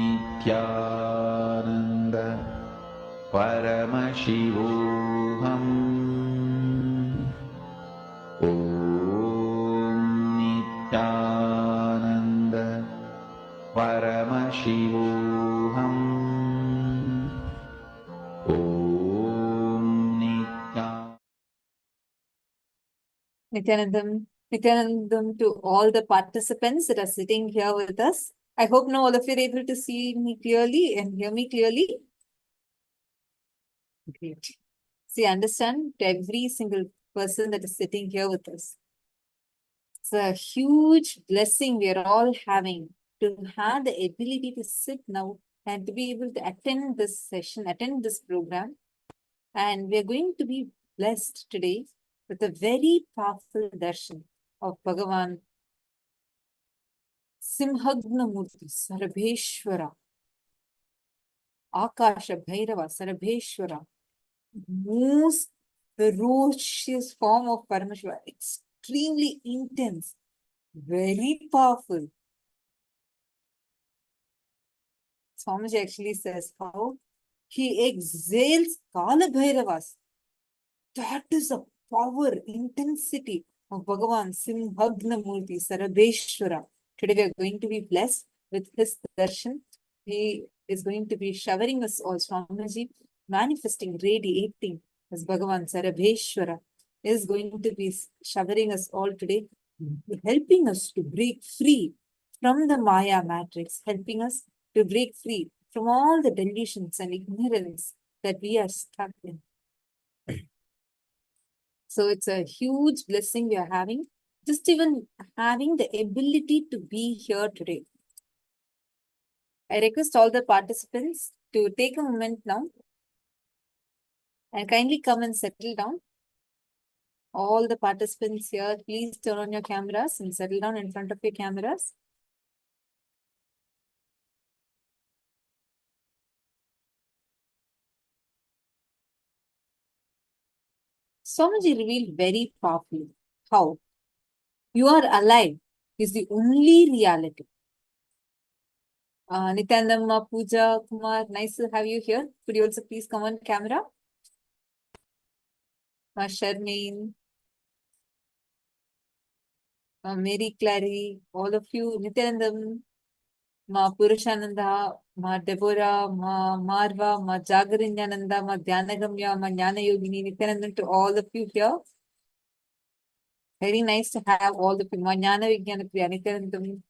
Nityanand परमशिवोऽहम् ॐ नित्यानन्द परमशिवोऽहम् ॐ Nityanandam, Nityanandam to all the participants that are sitting here with us. I hope now all of you are able to see me clearly and hear me clearly. Great. See, understand to every single person that is sitting here with us. It's a huge blessing we are all having to have the ability to sit now and to be able to attend this session, attend this program. And we are going to be blessed today with a very powerful darshan of Bhagavan Simhagna Murthy, Sarabheshwara, Akasha Bhairava, Sarabheshwara, most ferocious form of Paramashivaham, extremely intense, very powerful. Swamiji actually says how he exhales Kala Bhairavas. That is the power, intensity of Bhagavan Simhagna Murthy, Sarabheshwara. Today we are going to be blessed with his darshan. He is going to be showering us all, Swamiji, manifesting, radiating as Bhagavan Sarabheshwara is going to be showering us all today, helping us to break free from the Maya matrix, helping us to break free from all the delusions and ignorance that we are stuck in. So it's a huge blessing we are having, just even having the ability to be here today. I request all the participants to take a moment now and kindly come and settle down. All the participants here, please turn on your cameras and settle down in front of your cameras. Swamiji revealed very powerfully how you are alive is the only reality. Nityanandamma, Pooja, Kumar, nice to have you here. Could you also please come on camera? Sharmeen, Mary Clary, all of you, Nityanandam, Ma Purushananda, Ma Deborah, Ma Marva, Ma Jagarinyananda, Ma Dhyanagambya, Ma Jnana Yogini, Nityanandam to all of you here. Very nice to have all the people. Ma Jnana Vijnana Priya, Nityanandam.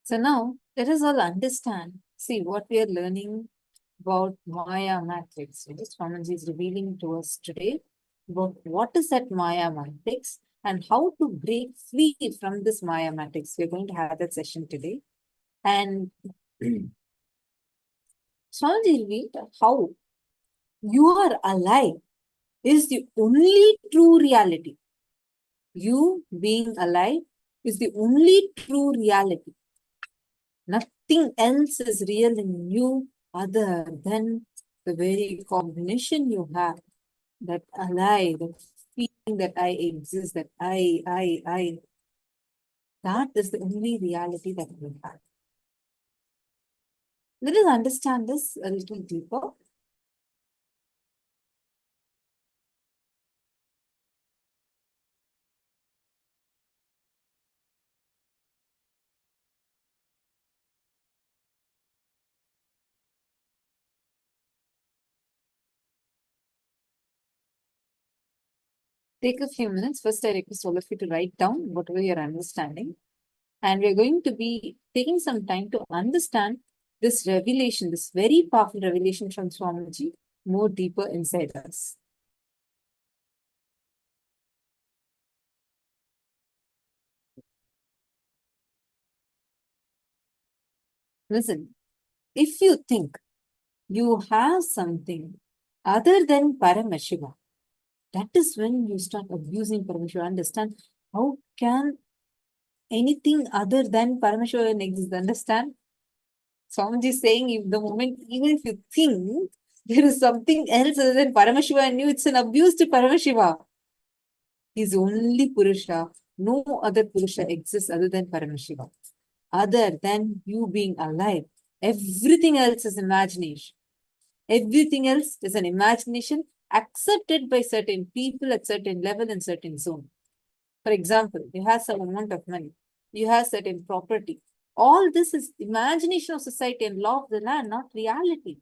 So now let us all understand, see what we are learning about Maya matrix. So this Swamiji is revealing to us today about what is that Maya matrix and how to break free from this Maya matrix. We're going to have that session today. And Swamiji revealed how you are alive is the only true reality. You being alive is the only true reality. Nothing else is real in you other than the very cognition you have, that alive, that feeling that I exist, that I. That is the only reality that we have. Let us understand this a little deeper. Take a few minutes. First, I request all of you to write down whatever you're understanding. And we're going to be taking some time to understand this revelation, this very powerful revelation from Swamiji, more deeper inside us. Listen, if you think you have something other than Paramashiva, that is when you start abusing Paramashiva. Understand how can anything other than Paramashiva exist? Understand? Swamiji is saying, if the moment, even if you think there is something else other than Paramashiva in you, it's an abuse to Paramashiva. He's only Purusha. No other Purusha exists other than Paramashiva. Other than you being alive. Everything else is imagination. Everything else is an imagination accepted by certain people at certain level and certain zone. For example, you have some amount of money. You have certain property. All this is imagination of society and law of the land, not reality.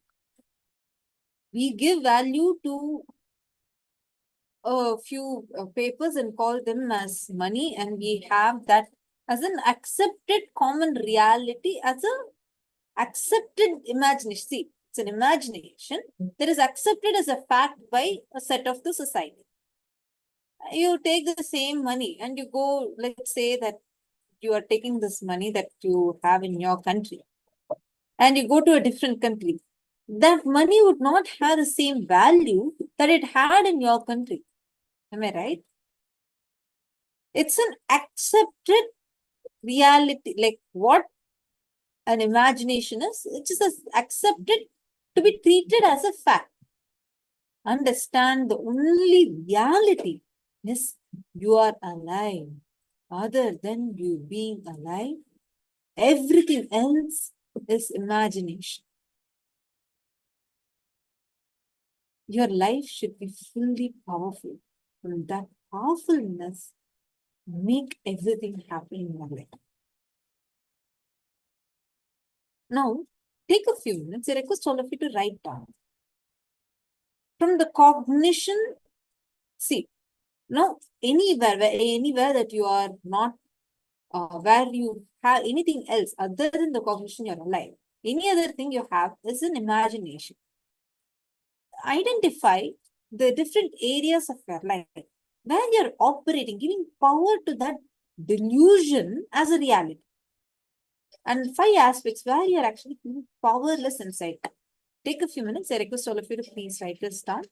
We give value to a few papers and call them as money, and we have that as an accepted common reality, as a accepted imagination. See, it's an imagination that is accepted as a fact by a set of the society. You take the same money and you go, let's say that you are taking this money that you have in your country and you go to a different country. That money would not have the same value that it had in your country. Am I right? It's an accepted reality, like what an imagination is. It is accepted to be treated as a fact. Understand the only reality is you are alive. Other than you being alive, everything else is imagination. Your life should be fully powerful. From that powerfulness, make everything happen in your life. Now, take a few minutes. I request all of you to write down. From the cognition, see, now anywhere that you are not, where you have anything else other than the cognition, you're alive. Any other thing you have is an imagination. Identify the different areas of your life where you're operating, giving power to that delusion as a reality. And 5 aspects where you're actually feeling powerless inside. Take a few minutes. I request all of you to please write this down.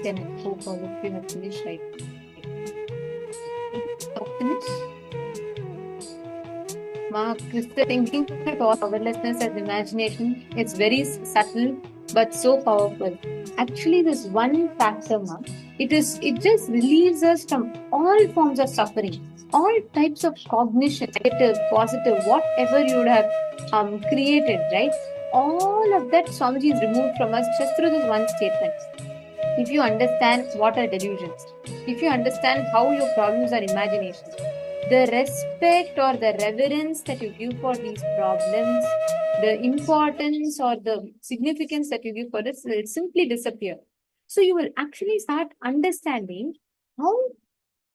can I hope all of you have finished right? Finish? Crystal thinking about powerlessness as imagination. It's very subtle but so powerful. Actually, this one factor, it just relieves us from all forms of suffering, all types of cognition, negative, positive, whatever you would have created, right? All of that Swamiji is removed from us just through this one statement. If you understand what are delusions, if you understand how your problems are imaginations, the respect or the reverence that you give for these problems, the importance or the significance that you give for this will simply disappear. So you will actually start understanding how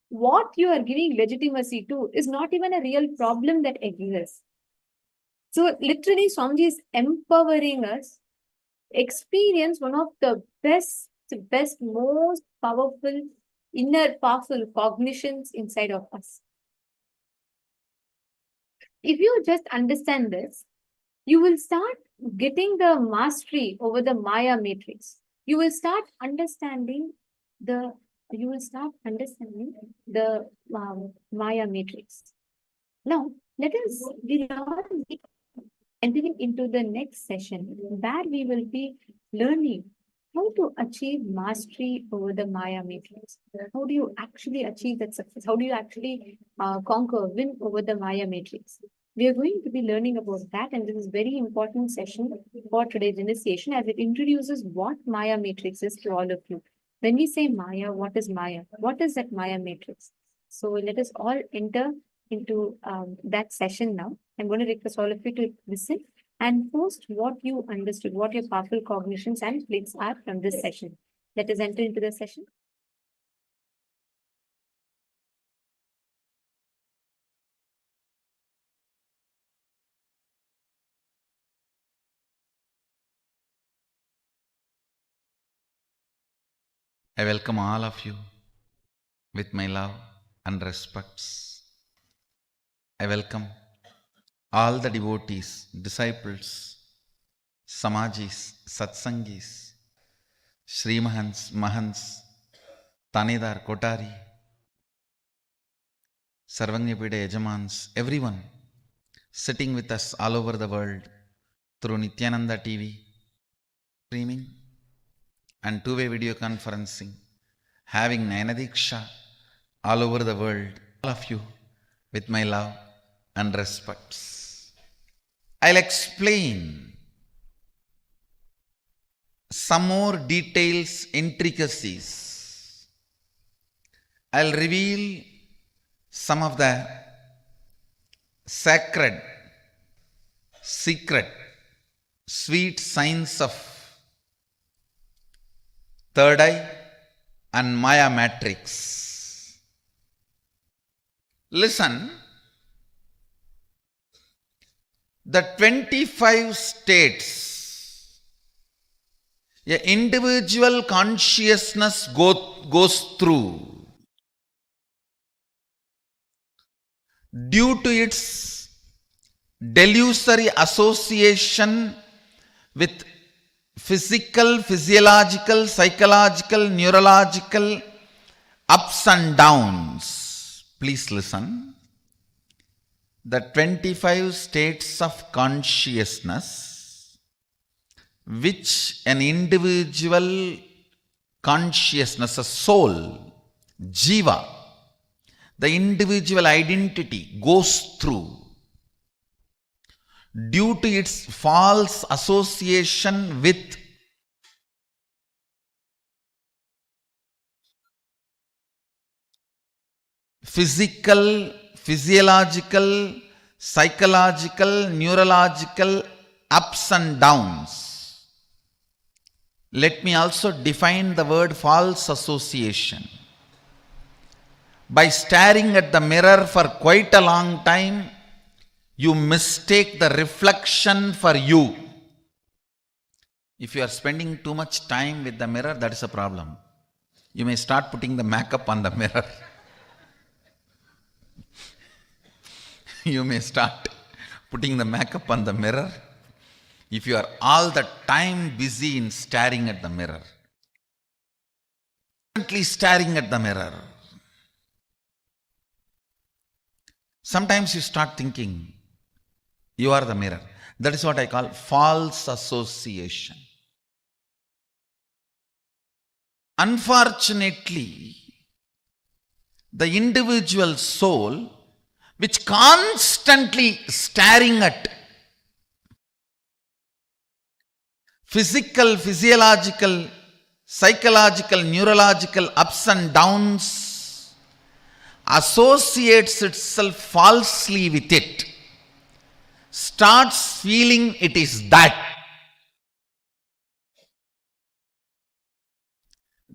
what you are giving legitimacy to is not even a real problem that exists. So literally Swamiji is empowering us experience one of the best, most powerful, inner powerful cognitions inside of us. If you just understand this, you will start getting the mastery over the Maya matrix. You will start understanding the Maya matrix. Now, let us be entering into the next session where we will be learning how to achieve mastery over the Maya matrix. How do you actually achieve that success? How do you actually win over the Maya matrix? We are going to be learning about that, and this is a very important session for today's initiation as it introduces what Maya matrix is to all of you. When we say Maya, what is Maya? What is that Maya matrix? So let us all enter into that session now. I'm going to request all of you to listen and post what you understood, what your powerful cognitions and clicks are from this session. Let us enter into the session. I welcome all of you with my love and respects. I welcome all the devotees, disciples, Samajis, Satsangis, Srimahans, Mahans, Tanedar, Kotari, Sarvanyapida Yajamans, everyone sitting with us all over the world through Nityananda TV, streaming and two-way video conferencing, having Nayanadiksha all over the world, all of you with my love and respects. I'll explain some more details, intricacies. I'll reveal some of the sacred, secret, sweet signs of third eye and Maya matrix. Listen, the 25 states an individual consciousness goes through due to its delusory association with physical, physiological, psychological, neurological ups and downs. Please listen. The 25 states of consciousness which an individual consciousness, a soul, jiva, the individual identity goes through due to its false association with physical, physiological, psychological, neurological ups and downs. Let me also define the word false association. By staring at the mirror for quite a long time, you mistake the reflection for you. If you are spending too much time with the mirror, that is a problem. You may start putting the makeup on the mirror. You may start putting the makeup on the mirror if you are all the time busy in staring at the mirror. constantly staring at the mirror. Sometimes you start thinking you are the mirror. That is what I call false association. Unfortunately, the individual soul, which constantly staring at physical, physiological, psychological, neurological ups and downs, associates itself falsely with it, starts feeling it is that.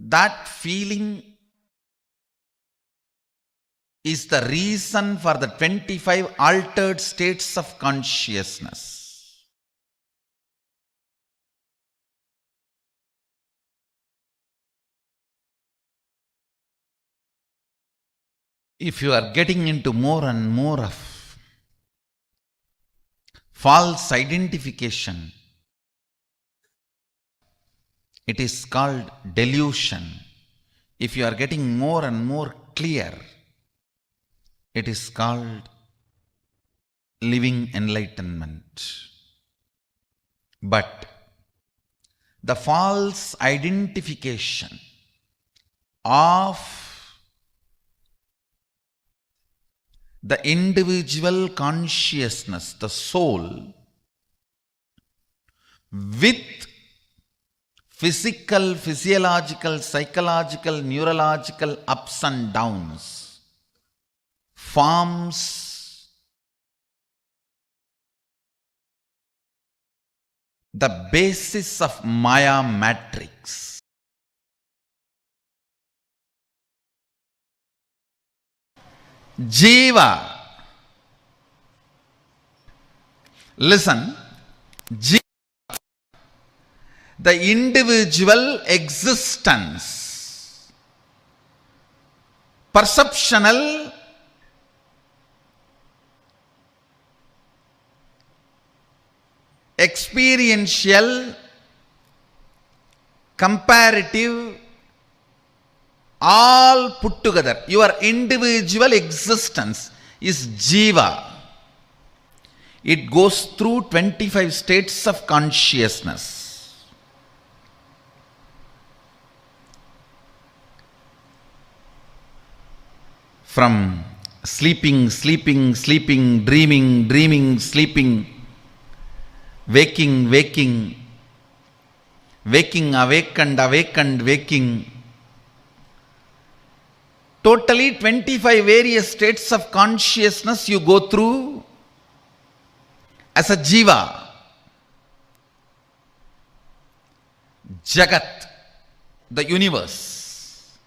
That feeling is the reason for the 25 altered states of consciousness. If you are getting into more and more of false identification, it is called delusion. If you are getting more and more clear, it is called living enlightenment. But the false identification of the individual consciousness, the soul, with physical, physiological, psychological, neurological ups and downs forms the basis of Maya matrix. Jiva. Listen. Jiva, the individual existence, perceptional, experiential, comparative, all put together. Your individual existence is Jiva. It goes through 25 states of consciousness. From sleeping, sleeping, sleeping, dreaming, dreaming, sleeping, waking, waking, waking, awakened, awakened, waking. Totally 25 various states of consciousness you go through as a Jiva. Jagat, the universe.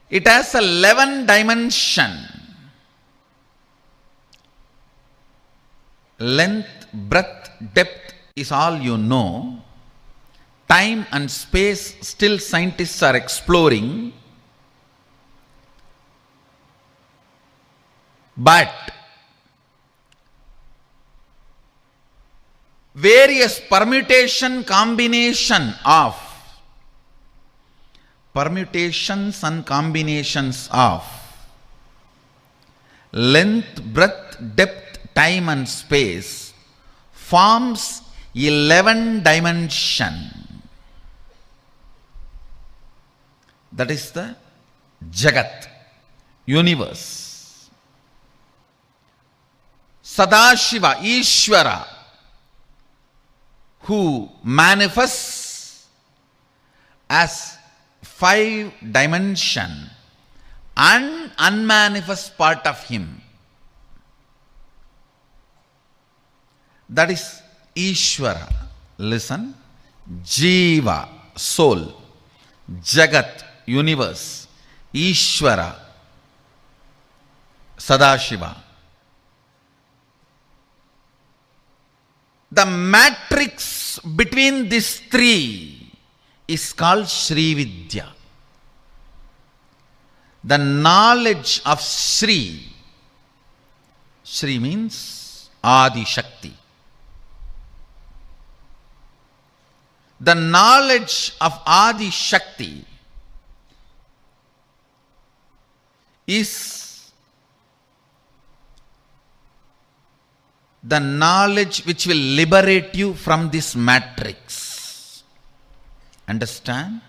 It has 11 dimension. Length, breadth, depth is all you know. Time and space still scientists are exploring. But various permutations and combinations of length, breadth, depth, time and space forms 11 dimension. That is the Jagat, universe. Sadashiva, Ishvara, who manifests as 5 dimension and unmanifest part of him. That is Ishvara. Listen. Jiva, soul. Jagat, universe. Ishvara, Sadashiva. The matrix between these three is called Sri Vidya. The knowledge of Sri. Sri means Adi Shakti. The knowledge of Adi Shakti is the knowledge which will liberate you from this matrix. Understand?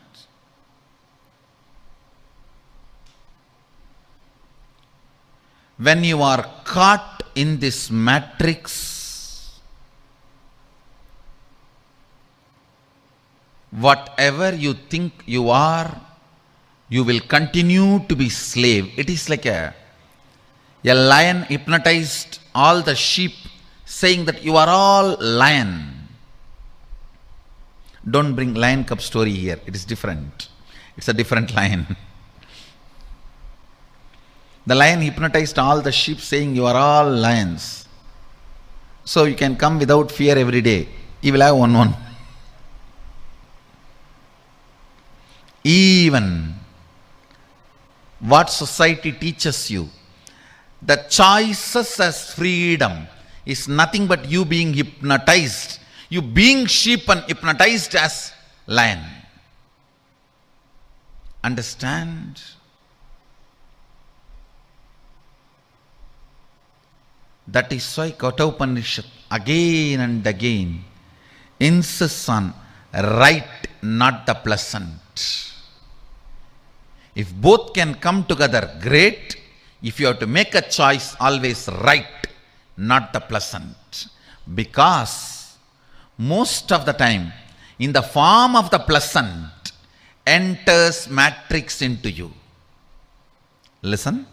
When you are caught in this matrix, whatever you think you are, you will continue to be slave. It is like a lion hypnotized all the sheep, saying that you are all lion. Don't bring lion cub story here. It is different. It's a different lion. The lion hypnotized all the sheep, saying you are all lions. So you can come without fear every day. You will have one. Even what society teaches you, the choices as freedom is nothing but you being hypnotized. You being sheep and hypnotized as lion. Understand? That is why Kathopanishad again and again insists on right, not the pleasant. If both can come together, great. If you have to make a choice, always right, not the pleasant. Because most of the time, in the form of the pleasant, enters matrix into you. Listen.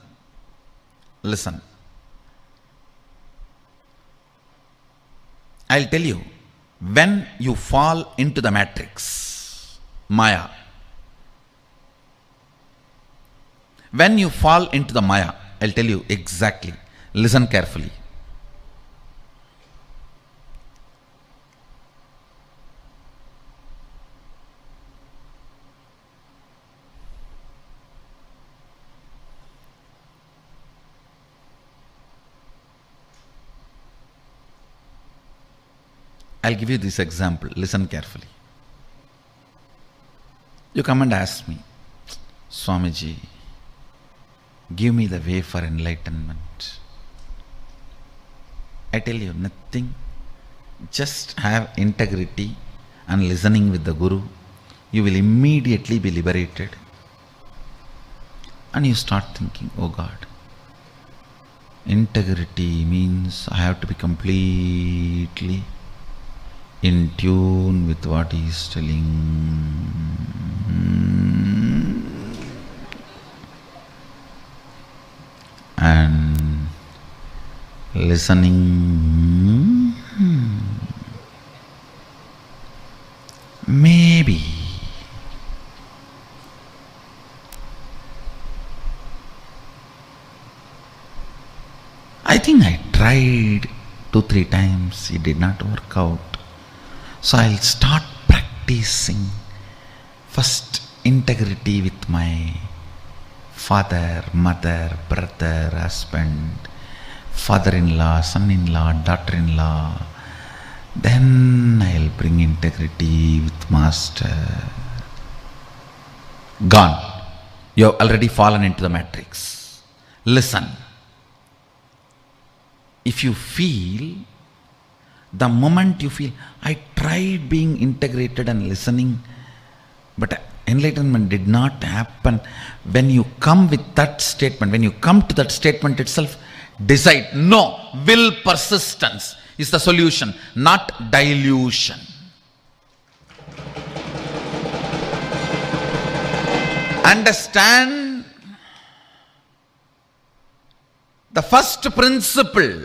I'll tell you, when you fall into the matrix, Maya, when you fall into the Maya, I'll tell you exactly. Listen carefully. I'll give you this example. Listen carefully. You come and ask me, Swamiji, give me the way for enlightenment. I tell you nothing. Just have integrity and listening with the Guru. You will immediately be liberated. And you start thinking, oh God, integrity means I have to be completely in tune with what he is telling. And listening, maybe. I think I tried 2-3 times, it did not work out. So I'll start practicing first integrity with my father, mother, brother, husband, father-in-law, son-in-law, daughter-in-law. Then I'll bring integrity with master. Gone. You have already fallen into the matrix. Listen. If you feel, the moment you feel, I tried being integrated and listening, but enlightenment did not happen. When you come with that statement, when you come to that statement itself, decide, no, will persistence is the solution, not dilution. Understand the first principle.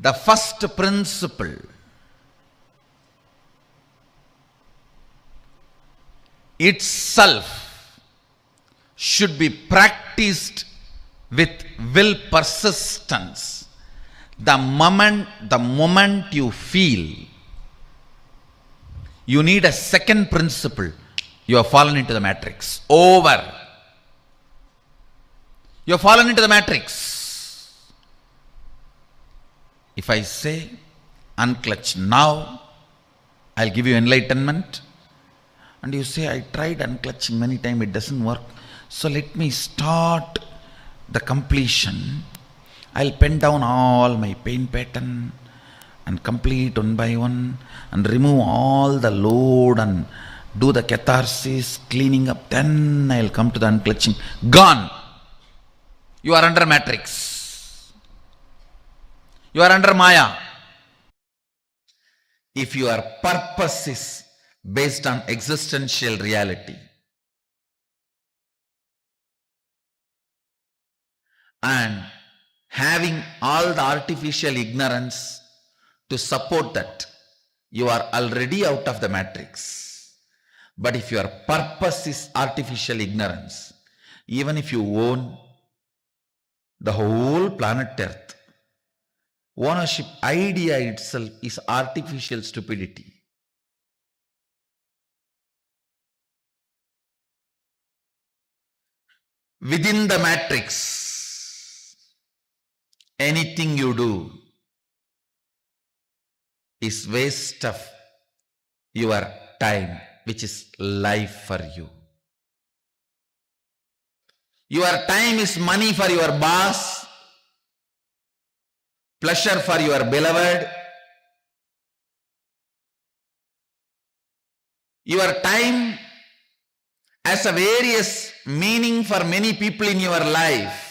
The first principle itself should be practiced with will persistence. The moment you feel you need a second principle, you have fallen into the matrix. Over. You have fallen into the matrix. If I say, unclutch now, I'll give you enlightenment. and you say, I tried unclutching many times, it doesn't work. So let me start the completion. I'll pen down all my pain pattern and complete one by one and remove all the load and do the catharsis, cleaning up. Then I'll come to the unclutching. Gone! You are under matrix. You are under Maya. If your purpose is based on existential reality and having all the artificial ignorance to support that, you are already out of the matrix. But if your purpose is artificial ignorance, even if you own the whole planet Earth, ownership idea itself is artificial stupidity. Within the matrix, anything you do is waste of your time, which is life for you. Your time is money for your boss, pleasure for your beloved. Your time has a various meaning for many people in your life.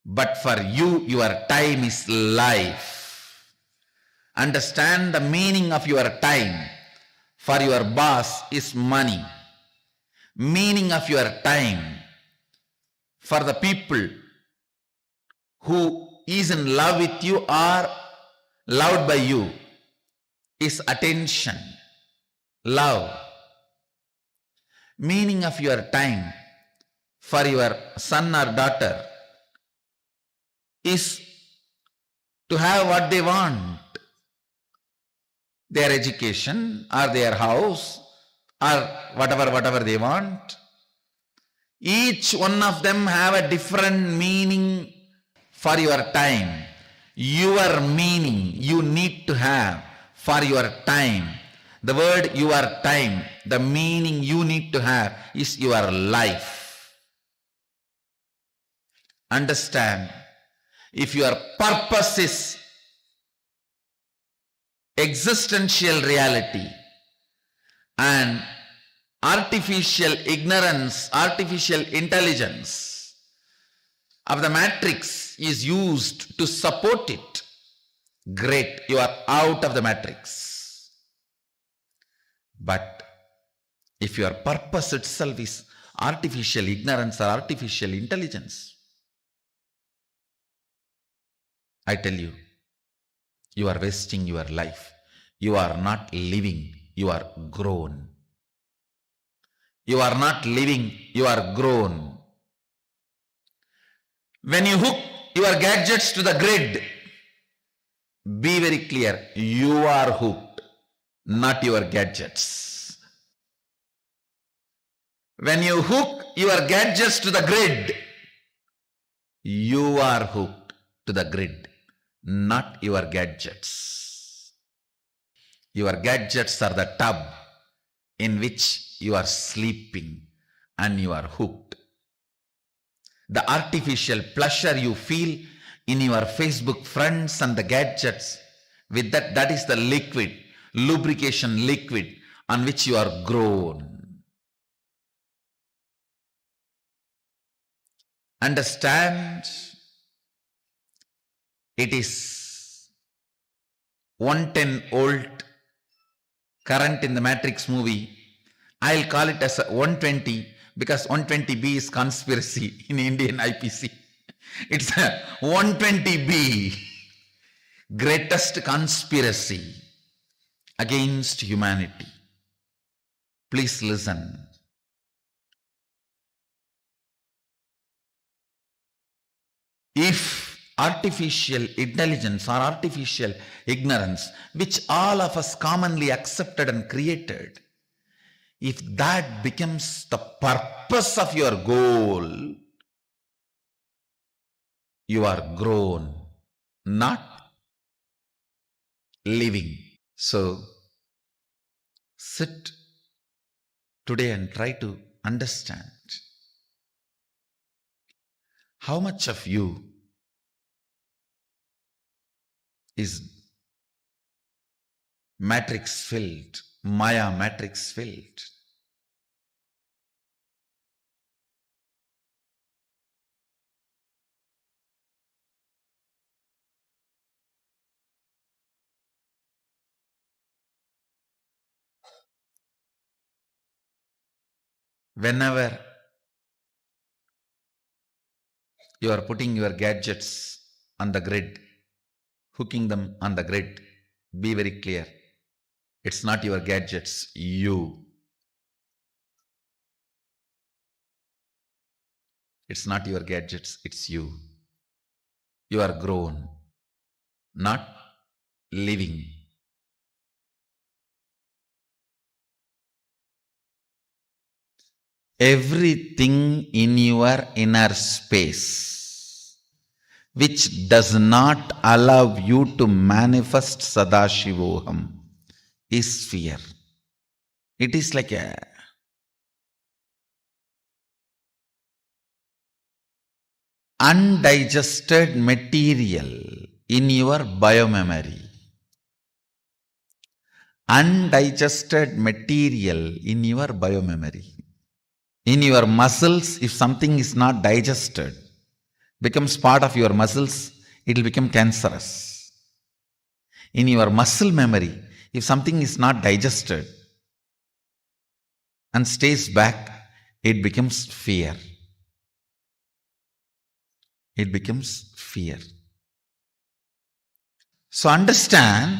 But for you, your time is life. Understand the meaning of your time. For your boss is money. Meaning of your time for the people who is in love with you or loved by you is attention, love. Meaning of your time for your son or daughter is to have what they want, their education or their house or whatever they want. Each one of them have a different meaning for your time. Your meaning you need to have for your time. The word your time, the meaning you need to have is your life. Understand, if your purpose is existential reality and artificial ignorance, artificial intelligence of the matrix is used to support it, great, you are out of the matrix. But if your purpose itself is artificial ignorance or artificial intelligence, I tell you, you are wasting your life. You are not living, you are grown. You are not living, you are grown. When you hook your gadgets to the grid, be very clear, you are hooked, not your gadgets. When you hook your gadgets to the grid, you are hooked to the grid, not your gadgets. Your gadgets are the tub in which you are sleeping and you are hooked. The artificial pleasure you feel in your Facebook friends and the gadgets, with that is the liquid, lubrication liquid on which you are grown. Understand, it is 110 volt current in the Matrix movie. I'll call it as a 120 because 120B is conspiracy in Indian IPC. It's a 120B, greatest conspiracy against humanity. Please listen. If artificial intelligence or artificial ignorance, which all of us commonly accepted and created, if that becomes the purpose of your goal, you are grown, not living. So, sit today and try to understand how much of you is matrix filled, Maya matrix filled. Whenever you are putting your gadgets on the grid, hooking them on the grid, be very clear. It's not your gadgets, you. It's not your gadgets, it's you. You are grown, not living. Everything in your inner space which does not allow you to manifest Sadashivoham is fear. It is like a undigested material in your biomemory. Undigested material in your biomemory. In your muscles, if something is not digested, becomes part of your muscles, it will become cancerous. In your muscle memory, if something is not digested and stays back, it becomes fear. It becomes fear. So understand,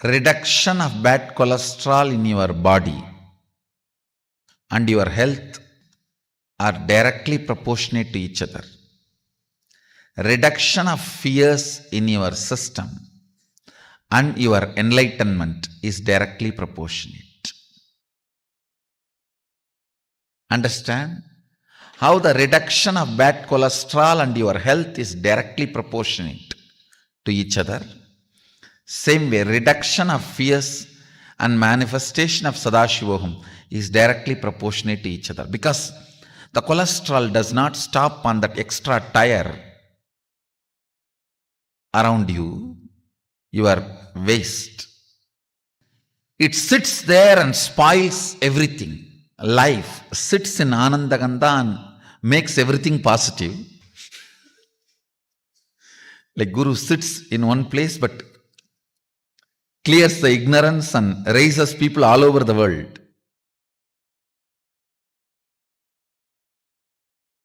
reduction of bad cholesterol in your body and your health are directly proportionate to each other. Reduction of fears in your system and your enlightenment is directly proportionate. Understand how the reduction of bad cholesterol and your health is directly proportionate to each other. Same way, reduction of fears and manifestation of Sadashivoham is directly proportionate to each other, because the cholesterol does not stop on that extra tire around you, your waist. It sits there and spoils everything. Life sits in Anandagandha and makes everything positive. Like Guru sits in one place but clears the ignorance and raises people all over the world.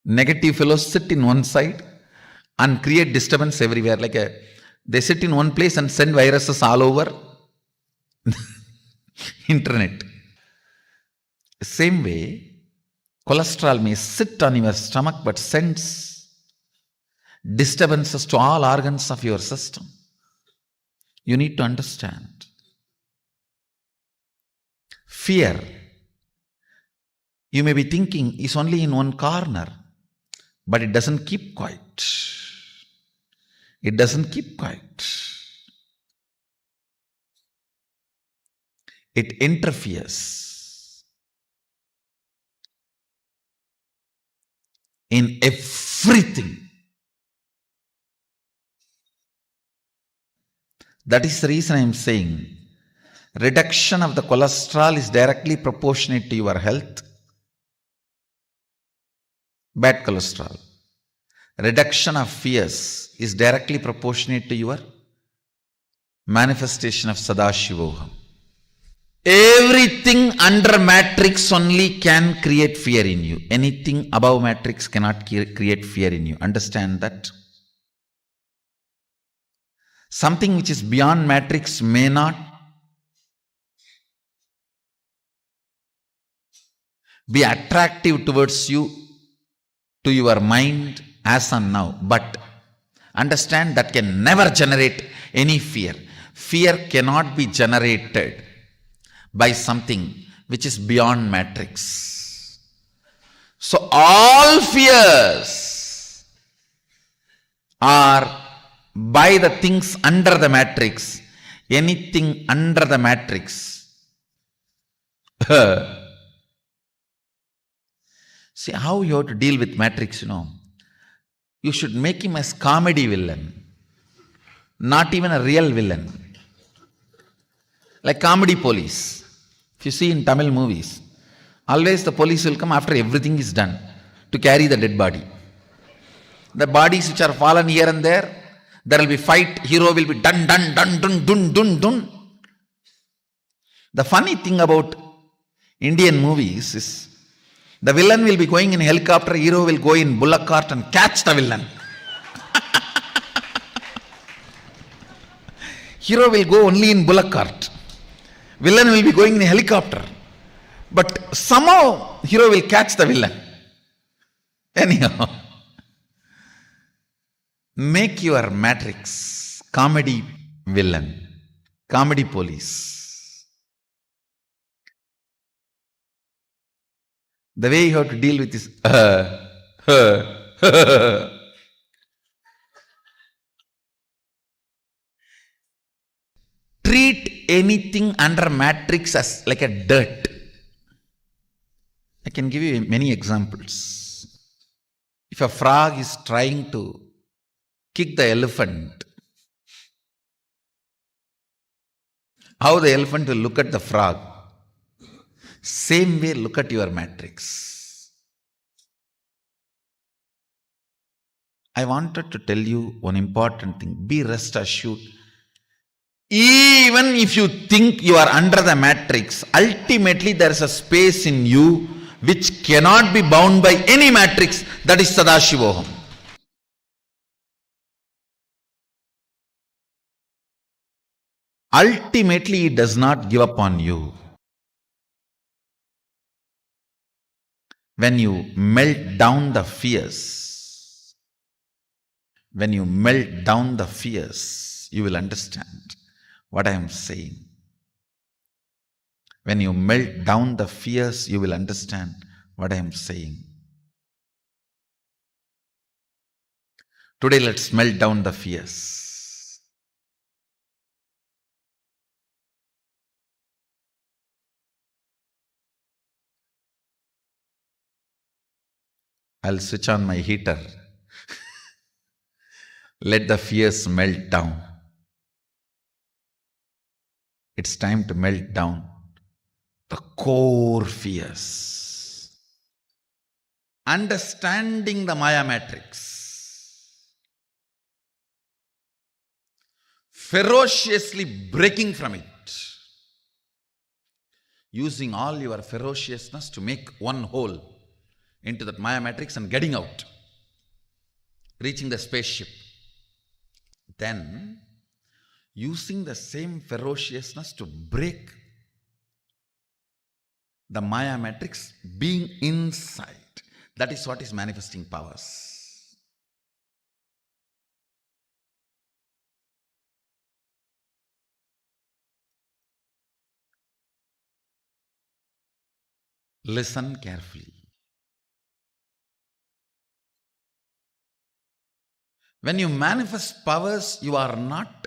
Negative fellows sit in one side and create disturbance everywhere. They sit in one place and send viruses all over internet. Same way, cholesterol may sit on your stomach but sends disturbances to all organs of your system. You need to understand. Fear, you may be thinking, is only in one corner, but it doesn't keep quiet. It doesn't keep quiet. It interferes in everything. That is the reason I am saying reduction of the cholesterol is directly proportionate to your health. Bad cholesterol. Reduction of fears is directly proportionate to your manifestation of Sadashivoham. Everything under matrix only can create fear in you. Anything above matrix cannot create fear in you. Understand that? Something which is beyond matrix may not be attractive towards you, to your mind as on now. But understand that can never generate any fear. Fear cannot be generated by something which is beyond matrix. So all fears are by the things under the matrix. Anything under the matrix See how you have to deal with Matrix, You should make him as comedy villain, not even a real villain. Like comedy police. If you see in Tamil movies, always the police will come after everything is done to carry the dead body. The bodies which are fallen here and there will be fight, hero will be dun dun dun dun dun dun dun. The funny thing about Indian movies is the villain will be going in helicopter, hero will go in bullock cart and catch the villain. Hero will go only in bullock cart. Villain will be going in helicopter. But somehow hero will catch the villain. Anyhow, make your Matrix comedy villain, comedy police. The way you have to deal with this, treat anything under Matrix as like a dirt. I can give you many examples. If a frog is trying to kick the elephant, how the elephant will look at the frog, same way look at your Matrix. I wanted to tell you one important thing. Be rest assured. Even if you think you are under the Matrix, ultimately there is a space in you which cannot be bound by any Matrix. That is Sadashivoham. Ultimately, it does not give up on you. When you melt down the fears, you will understand what I am saying. When you melt down the fears, you will understand what I am saying. Today, let's melt down the fears. I'll switch on my heater. Let the fears melt down. It's time to melt down the core fears. Understanding the Maya matrix. Ferociously breaking from it. Using all your ferociousness to make one hole into that Maya matrix and getting out. Reaching the spaceship. Then, using the same ferociousness to break the Maya matrix, being inside. That is what is manifesting powers. Listen carefully. When you manifest powers, you are not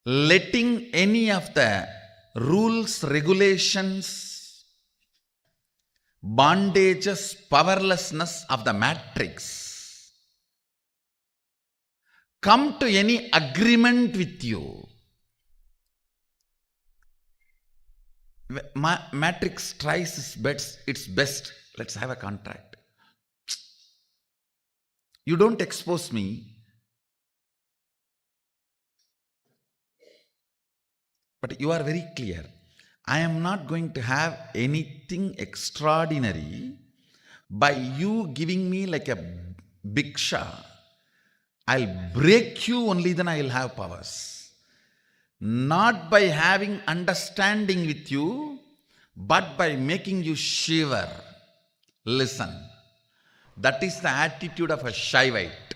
letting any of the rules, regulations, bondages, powerlessness of the matrix come to any agreement with you. Matrix tries its best. Let's have a contract. You don't expose me. But you are very clear. I am not going to have anything extraordinary by you giving me like a bhiksha. I'll break you, only then I will have powers. Not by having understanding with you, but by making you shiver. Listen. That is the attitude of a Shaivite.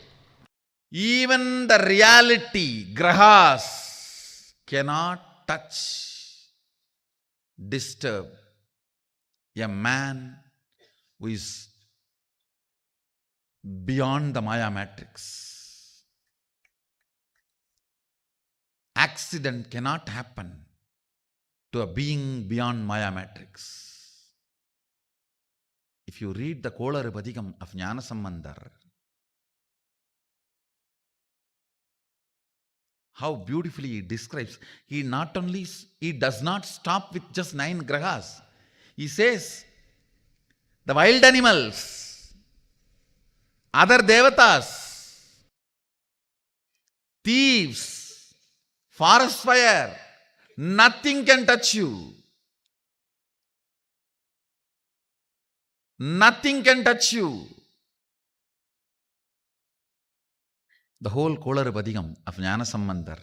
Even the reality, grahas, cannot touch, disturb a man who is beyond the Maya matrix. Accident cannot happen to a being beyond Maya matrix. if you read the Kolar Badhigam of Jnanasambandhar, how beautifully he describes, he does not stop with just 9 grahas. He says, the wild animals, other devatas, thieves, forest fire, nothing can touch you. Nothing can touch you. The whole Kolar Badhigam of Jnanasambandhar,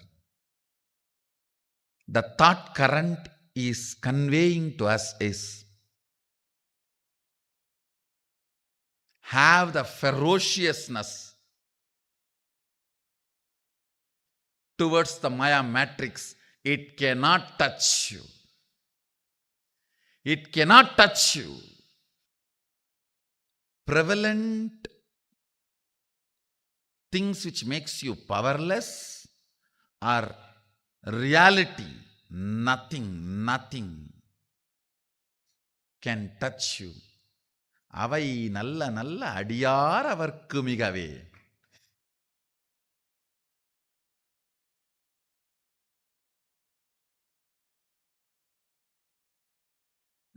the thought current is conveying to us is, have the ferociousness towards the Maya matrix. It cannot touch you. It cannot touch you. Prevalent things which makes you powerless are reality. Nothing can touch you. அவை நல்ல நல்ல அடியார் அவர்க்கு மிகவே.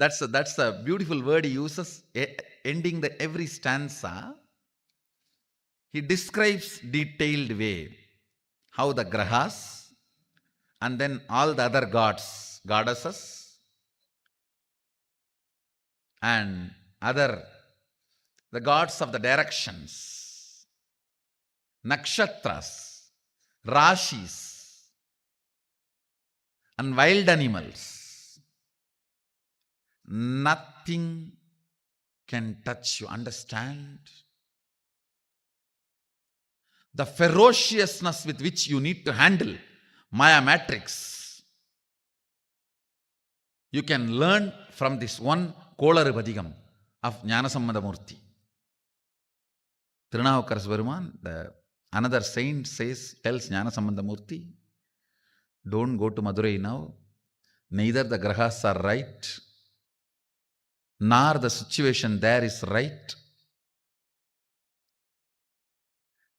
That's the beautiful word he uses ending every stanza. He describes detailed way how the grahas and then all the other gods, goddesses and the gods of the directions, nakshatras, rashis and wild animals, nothing can touch you. Understand? The ferociousness with which you need to handle Maya matrix, you can learn from this one Kolar Badhigam of Jnanasambandha Murthy. Tirunavukkaras Perumaan, another saint tells Jnanasambandha Murthy, don't go to Madurai now. Neither the grahas are right, nor the situation there is right.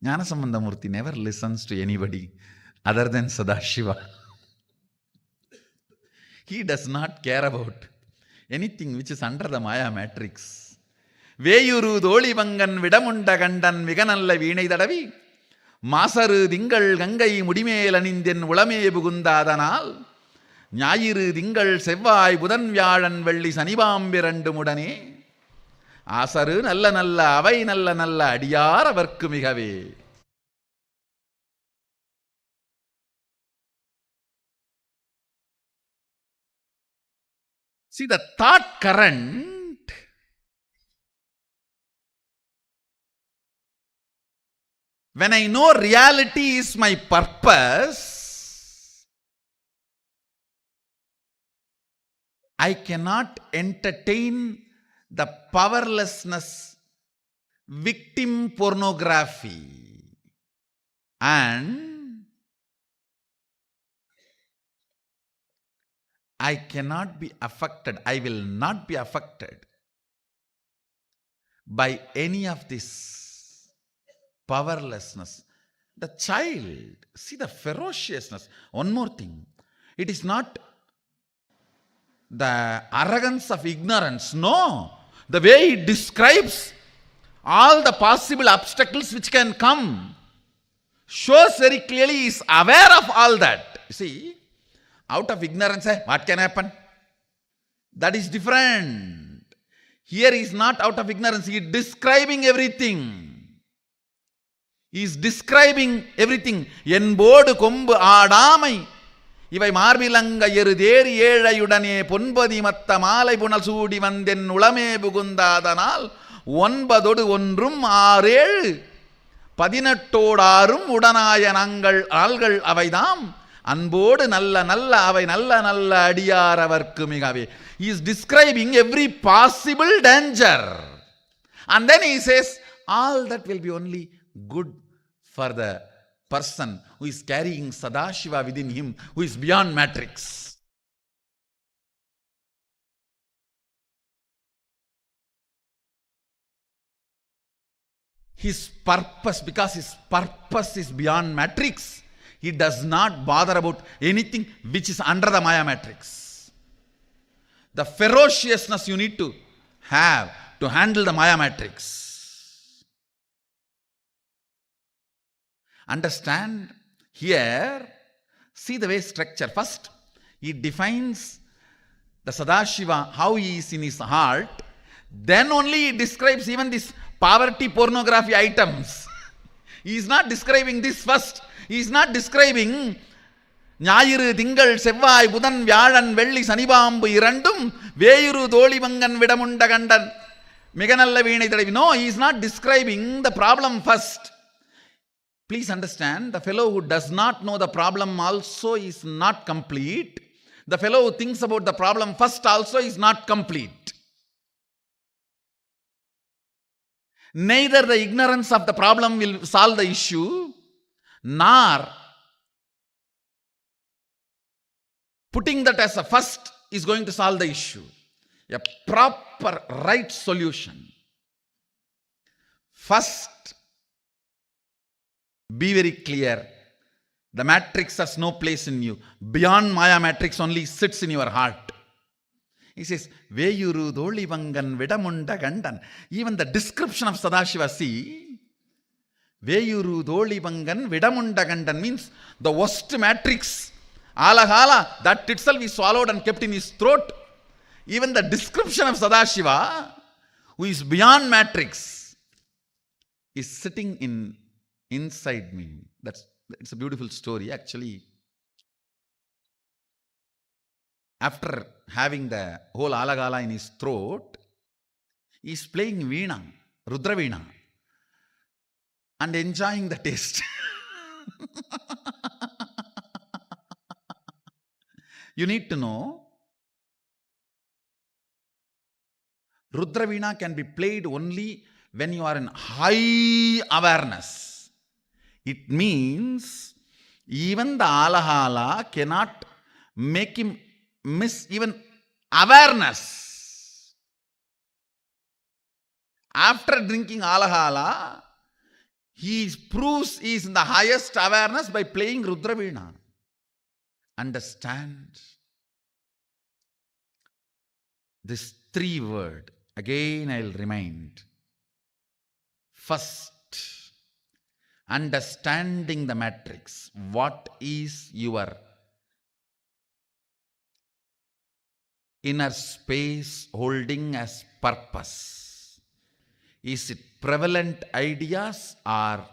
Jnanasambandha Murthy never listens to anybody other than Sadashiva. He does not care about anything which is under the Maya matrix. Veyuru Dolivangan Vidamunda Gandan Viganalla Vinay Dadavi Masaru Dingal Gangai Mudimelanindian Ulame Bugundadanal Nyayiru Dingal Sevai Budan Vyadan Velli Sanibambirandu Mudane Asaru Nalla Nalla Avai Nalla Nalla Adiyara Varkumigave. See, the thought current when I know reality is my purpose, I cannot entertain the powerlessness, victim pornography, and I cannot be affected, I will not be affected by any of this powerlessness. The child, see the ferociousness. One more thing, it is not the arrogance of ignorance. No, the way he describes all the possible obstacles which can come shows very clearly he is aware of all that. See, out of ignorance, what can happen? That is different. Here he is not out of ignorance, he is describing everything. He is describing everything. Enbodu kombu aadamai இவை மார்பிலங்க எருதேறி ஏழையுடனே பொன்பதி மத்த மாலை புனல் சூடி வந்தென் உளமே புகுந்தாதனால் 9 ஒன்றும் 6 18 உடனாய நாங்கள் ஆள்கள் அவைதாம் அன்போடு நல்ல நல்ல அவை நல்ல நல்ல அடியார் அவர்க்கு மிகவே. He is describing every possible danger. And then he says, all that will be only good for the person who is carrying Sadashiva within him, who is beyond matrix. his purpose, because his purpose is beyond matrix, he does not bother about anything which is under the Maya matrix. The ferociousness you need to have to handle the Maya matrix. Understand? Here, see the way structure. First, he defines the Sadashiva, how he is in his heart. Then only he describes even this poverty pornography items. He is not describing this first. He is not describing ஞாயிறு திங்கள் செவ்வாய் புதன் வியாழன் வெள்ளி சனிபாம்பு இரண்டும் வேயுரு தோழிமங்கன் விடமுண்ட கண்டன் மிக நல்ல வீணை தடவி. No, he is not describing the problem first. Please understand, the fellow who does not know the problem also is not complete. The fellow who thinks about the problem first also is not complete. Neither the ignorance of the problem will solve the issue, nor putting that as a first is going to solve the issue. A proper right solution. First, be very clear. The matrix has no place in you. Beyond Maya matrix only sits in your heart. He says, Veyuru Dolivangan Vidamunda Gandan. Even the description of Sadashiva, see, Veyuru Dolivangan Vidamunda Gandan means the worst matrix. Alahala, that itself is swallowed and kept in his throat. Even the description of Sadashiva, who is beyond matrix, is sitting inside me. It's a beautiful story. Actually, after having the whole alagala in his throat, he is playing veena, Rudra veena, and enjoying the taste. You need to know, Rudra veena can be played only when you are in high awareness. It means even the alahala cannot make him miss even awareness. After drinking alahala, he proves he is in the highest awareness by playing Rudra veena. Understand? This 3 word, again I'll remind. First, understanding the matrix. What is your inner space holding as purpose? Is it prevalent ideas or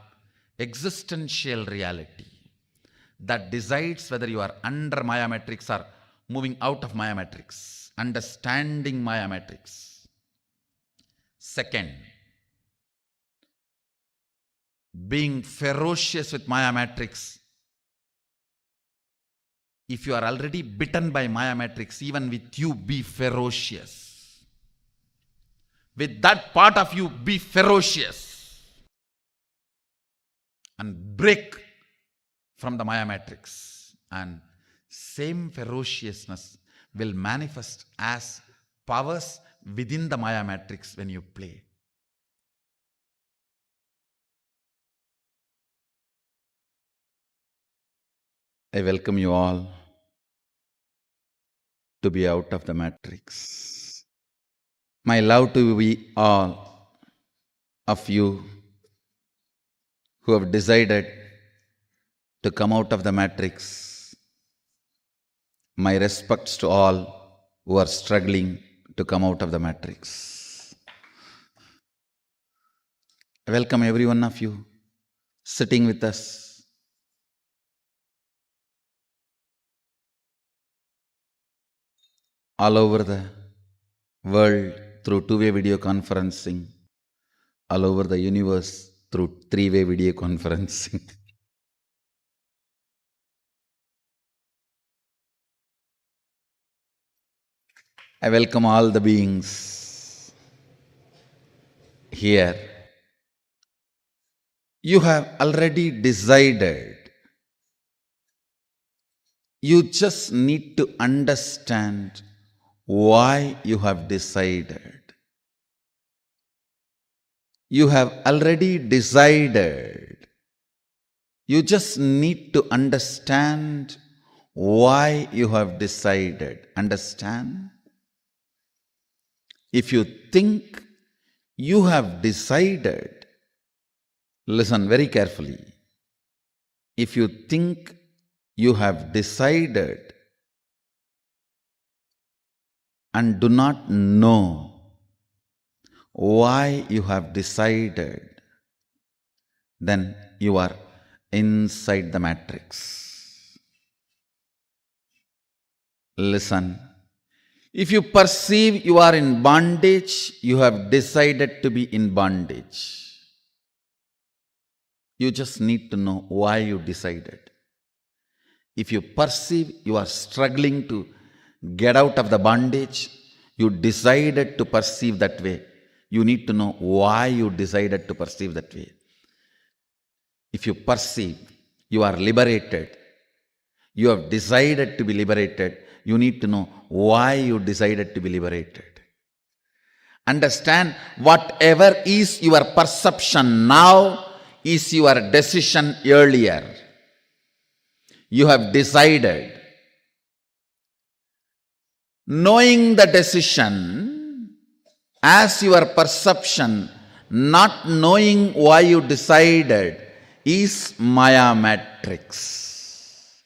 existential reality that decides whether you are under Maya matrix or moving out of Maya matrix? Understanding Maya matrix. Second, being ferocious with Maya matrix. If you are already bitten by Maya matrix, even with you, be ferocious. With that part of you, be ferocious. And break from the Maya matrix. And same ferociousness will manifest as powers within the Maya matrix when you play. I welcome you all to be out of the matrix. My love to be all of you who have decided to come out of the matrix. My respects to all who are struggling to come out of the matrix. I welcome every one of you sitting with us. All over the world through 2-way video conferencing, all over the universe through 3-way video conferencing. I welcome all the beings here. You have already decided. You just need to understand why you have decided. You have already decided. You just need to understand why you have decided. Understand? If you think you have decided, listen very carefully. If you think you have decided and do not know why you have decided, then you are inside the matrix. Listen. If you perceive you are in bondage, you have decided to be in bondage. You just need to know why you decided. If you perceive you are struggling to get out of the bondage, you decided to perceive that way. You need to know why you decided to perceive that way. If you perceive you are liberated, you have decided to be liberated, you need to know why you decided to be liberated. Understand, whatever is your perception now is your decision earlier. You have decided. Knowing the decision as your perception, not knowing why you decided, is Maya matrix.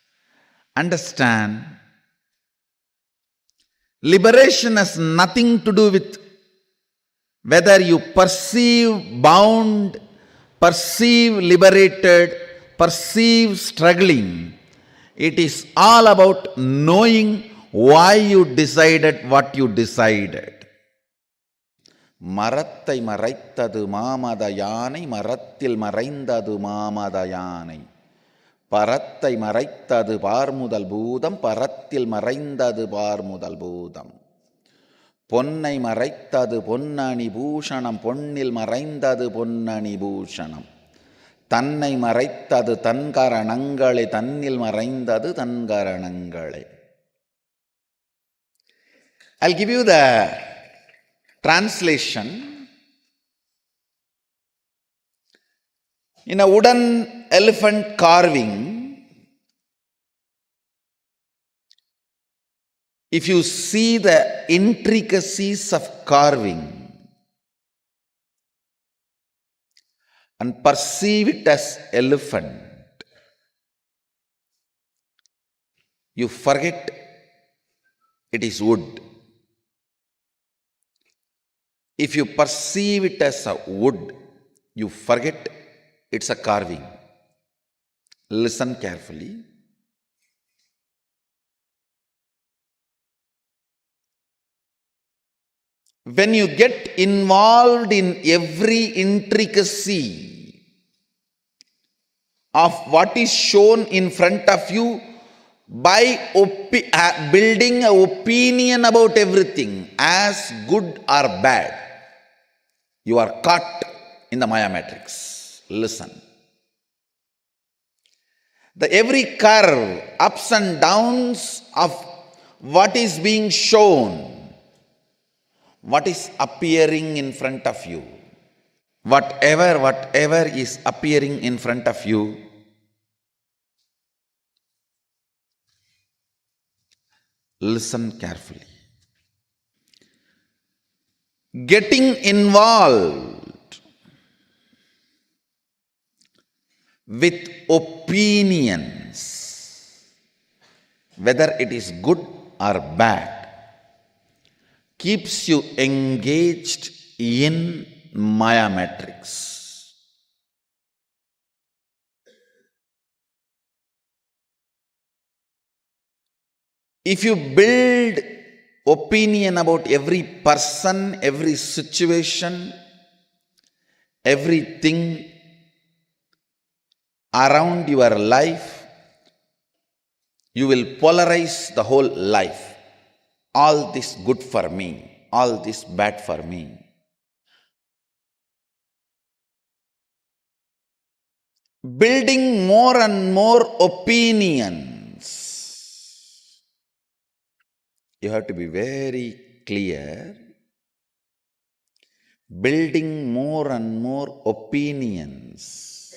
Understand? Liberation has nothing to do with whether you perceive bound, perceive liberated, perceive struggling. It is all about knowing why you decided what you decided. மரத்தை மறைத்தது மாமத யானை, மரத்தில் மறைந்தது மாமத யானை. பரத்தை மறைத்தது பார்முதல் பூதம், பரத்தில் மறைந்தது பார்முதல் பூதம். பொன்னை மறைத்தது பொன்னணி பூஷணம், பொன்னில் மறைந்தது பொன்னணி பூஷணம். தன்னை மறைத்தது தன்கரணங்களே, தன்னில் மறைந்தது தன்கரணங்களே. I'll give you the translation. In a wooden elephant carving, if you see the intricacies of carving and perceive it as elephant, you forget it is wood. If you perceive it as a wood, you forget it's a carving. Listen carefully. When you get involved in every intricacy of what is shown in front of you by building an opinion about everything as good or bad, you are caught in the Maya matrix. Listen. Every curve, ups and downs of what is being shown, what is appearing in front of you, whatever is appearing in front of you, listen carefully. Getting involved with opinions, whether it is good or bad, keeps you engaged in Maya matrix. If you build opinion about every person, every situation, everything around your life, you will polarize the whole life. All this good for me, all this bad for me. Building more and more opinions. You have to be very clear. building more and more opinions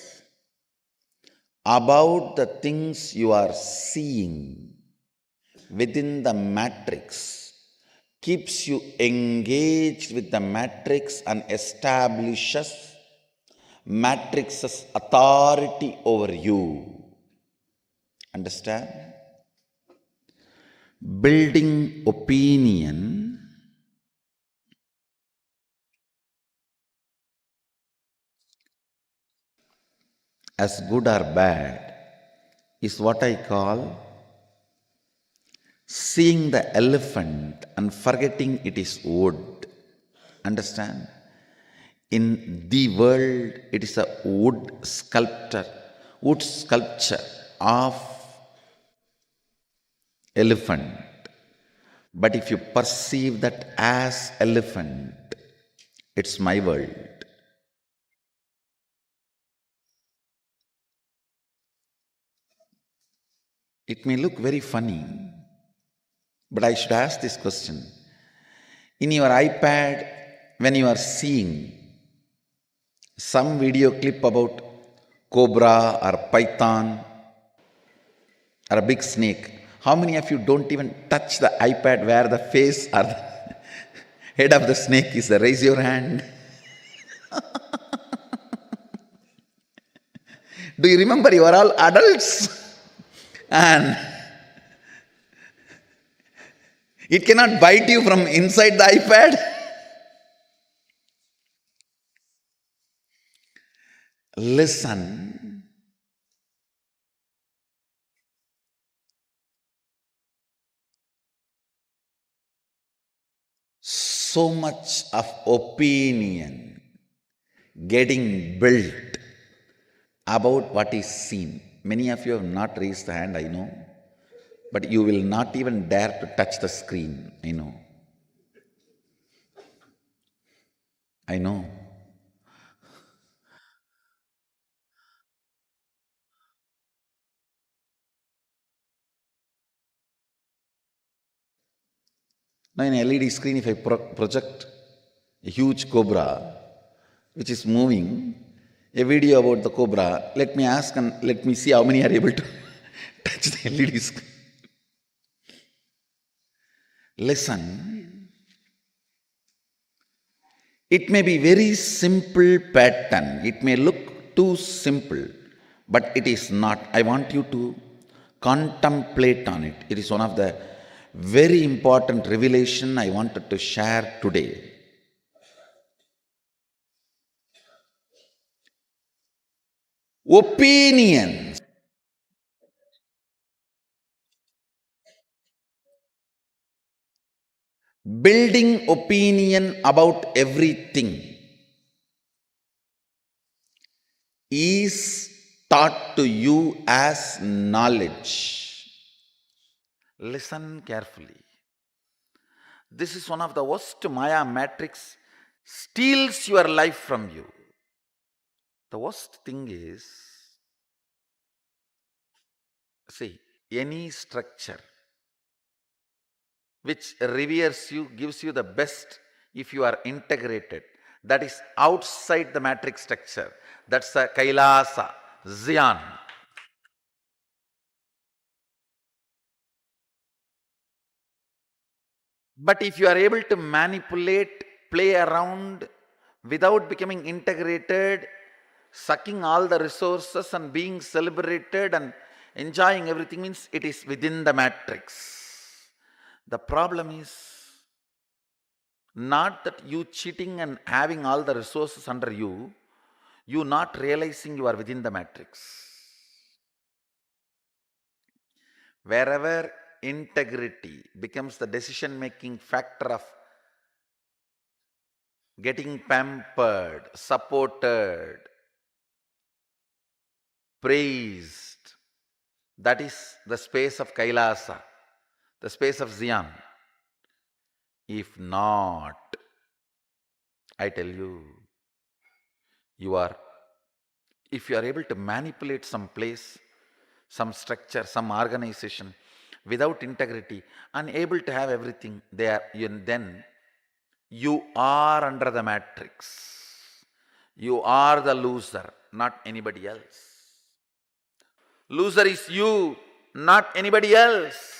about the things you are seeing within the matrix keeps you engaged with the matrix and establishes matrix's authority over you. Understand? Building opinion as good or bad is what I call seeing the elephant and forgetting it is wood. Understand? In the world, it is a wood sculpture of elephant. But if you perceive that as elephant, it's my world. It may look very funny, but I should ask this question. In your iPad, when you are seeing some video clip about cobra or python or a big snake, how many of you don't even touch the iPad where the face or the head of the snake is? Raise your hand. Do you remember you are all adults? And it cannot bite you from inside the iPad. Listen. So much of opinion getting built about what is seen. Many of you have not raised the hand, I know. But you will not even dare to touch the screen, I know. I know. Now in LED screen, if I project a huge cobra which is moving, a video about the cobra, let me ask and let me see how many are able to touch the LED screen. Listen. It may be very simple pattern. It may look too simple, but it is not. I want you to contemplate on it. It is one of the very important revelation I wanted to share today. Opinions. Building opinion about everything is taught to you as knowledge. Listen carefully. This is one of the worst Maya matrix, steals your life from you. The worst thing is, see, any structure which reveres you, gives you the best if you are integrated. That is outside the matrix structure. That's the Kailasa, Zion. But if you are able to manipulate, play around without becoming integrated, sucking all the resources and being celebrated and enjoying everything, means it is within the matrix. The problem is not that you cheating and having all the resources under you, you not realizing you are within the matrix. Wherever integrity becomes the decision-making factor of getting pampered, supported, praised, that is the space of Kailasa, the space of Zion. If not, I tell you, if you are able to manipulate some place, some structure, some organization without integrity, unable to have everything there, then You are under the matrix. You are the loser, not anybody else. Loser is you, not anybody else.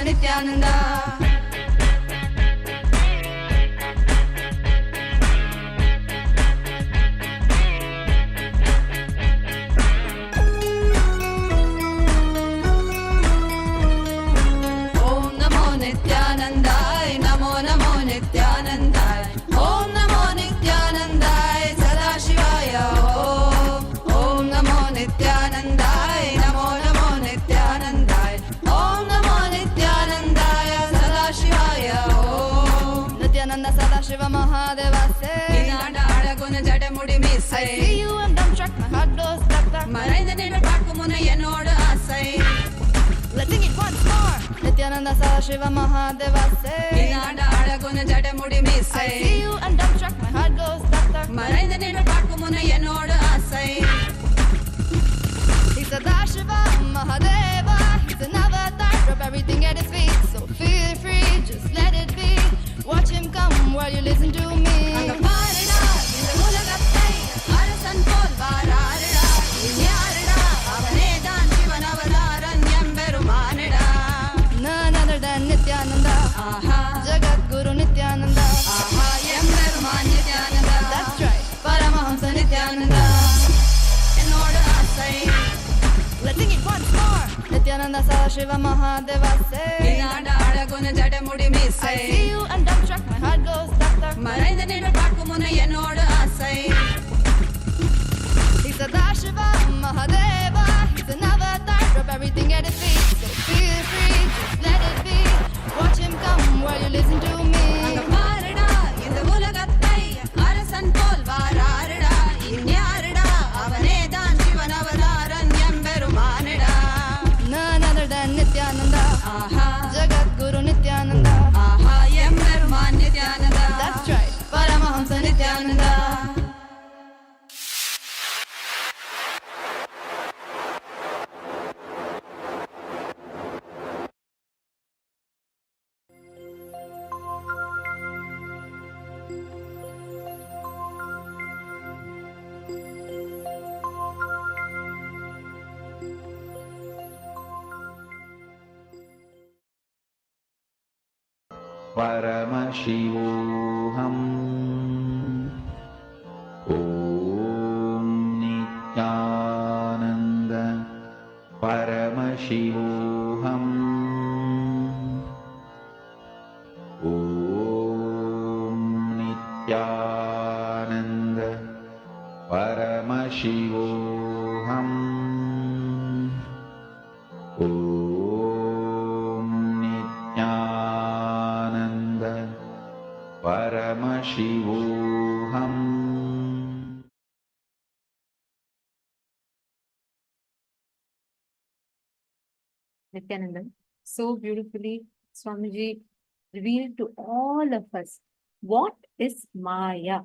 Nityananda. Om Namo Nityanandai, Namo Namo Nityanandai. Om Namo Nityanandai, Sadashivaya Om. Om Namo Nityanandai, Namo Namo Nityanandai. Om Namo Nityanandai, Sadashivaya Om. Nityananda Sadashiva Mahadeva say, Inada Adaguna Jadamudi Miss. I see you and dumbstruck, my heart goes stuck. Marainda Nida Pakumuna Yenoda Asai. Let's sing it once more. Nityananda Sadashiva Mahadeva say, Inada Adaguna Jadamudi Miss. I see you and dumbstruck, my heart goes stuck. Marainda Nida Pakumuna Yenoda Asai. He's Sadashiva Mahadeva. He's an avatar, drop everything at his feet. So feel free, just let it be. Watch him come while you listen to me. Angaparida, இந்த உலகத்தை அரசன் போல் வாராருடா. யாருடா அவனேதான் Sivan Avataran எம்பெருமானிடா. None other than Nityananda. Aha. Jagat Guru Nityananda. Aha. எம்பெருமான் Nityananda. That's right. Paramahamsa Nityananda. என்னோட ஆசை. Let's sing it once more. Nityananda Sadashiva Mahadeva say, Inada Adaguna Jadamudi Miss. I see you and dumbstruck, my heart goes stuck. Marainda Nida Pakumuna Yenoda Asai. He's Sadashiva Mahadeva. He's an avatar, drop everything at his feet. So feel free, just let it be. Watch him come while you listen to me. Angaparida, இந்த உலகத்தை அரசன் போல் வாராருடா. இன்யாருடா அவனேதான் Sivan Avataran எம்பெருமானிடா. None other than Nityananda. Aha. Jagat Guru Nityananda. Aha. எம்பெருமான் Nityananda. That's right. Paramahamsa Nityananda. Paramashivoham Om Nityananda Paramashivoham Om Nityananda Paramashivoham Om Nityananda Paramashivoham. Nityananda, so beautifully Swamiji revealed to all of us what is Maya,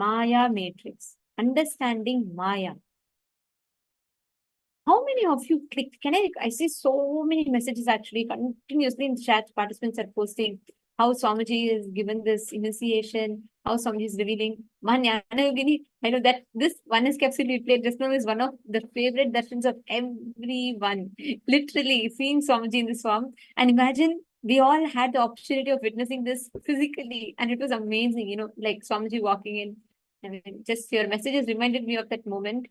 Maya matrix, understanding Maya. How many of you clicked? I see so many messages actually continuously in the chat. Participants are posting how Swamiji has given this initiation, how Swamiji is revealing. I know that this oneness capsule we played just now is one of the favorite darshans of everyone. Literally seeing Swamiji in this form. And imagine we all had the opportunity of witnessing this physically. And it was amazing, like Swamiji walking in. I mean, just your messages reminded me of that moment.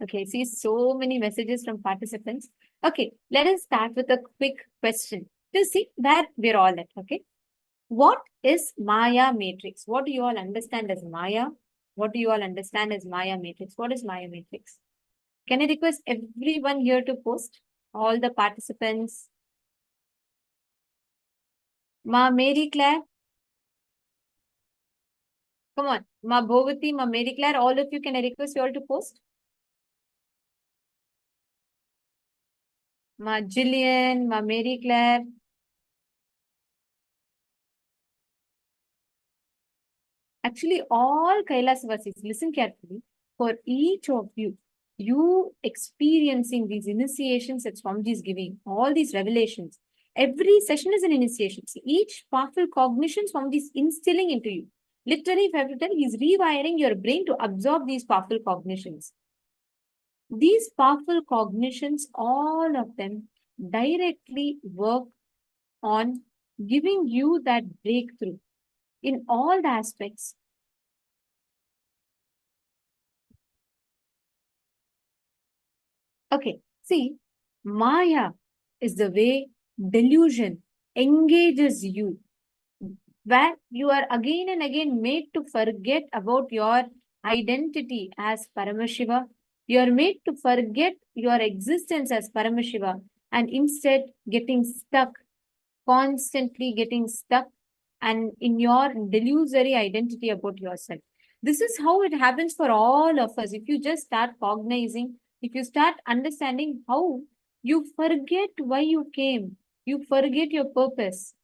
Okay, see so many messages from participants. Okay, let us start with a quick question to see where we're all at, okay? What is Maya matrix? What do you all understand as Maya? What do you all understand as Maya matrix? What is Maya matrix? Can I request everyone here to post? All the participants. Ma Mary Claire. Come on. Ma Bhovati, Ma Mary Claire, all of you, can I request you all to post? Ma Jillian, Ma Mary Claire. Actually, all Kailasvasis, listen carefully. For each of you, you experiencing these initiations that Swamiji is giving, all these revelations, every session is an initiation. See, each powerful cognition Swamiji is instilling into you. Literally, if I have to tell, he's rewiring your brain to absorb these powerful cognitions. These powerful cognitions, all of them, directly work on giving you that breakthrough in all the aspects. Okay, see, Maya is the way delusion engages you, where you are again and again made to forget about your identity as Paramashiva. You are made to forget your existence as Paramashiva and instead getting stuck, constantly getting stuck and in your delusory identity about yourself. This is how it happens for all of us. If you just start cognizing, if you start understanding how you forget why you came, you forget your purpose,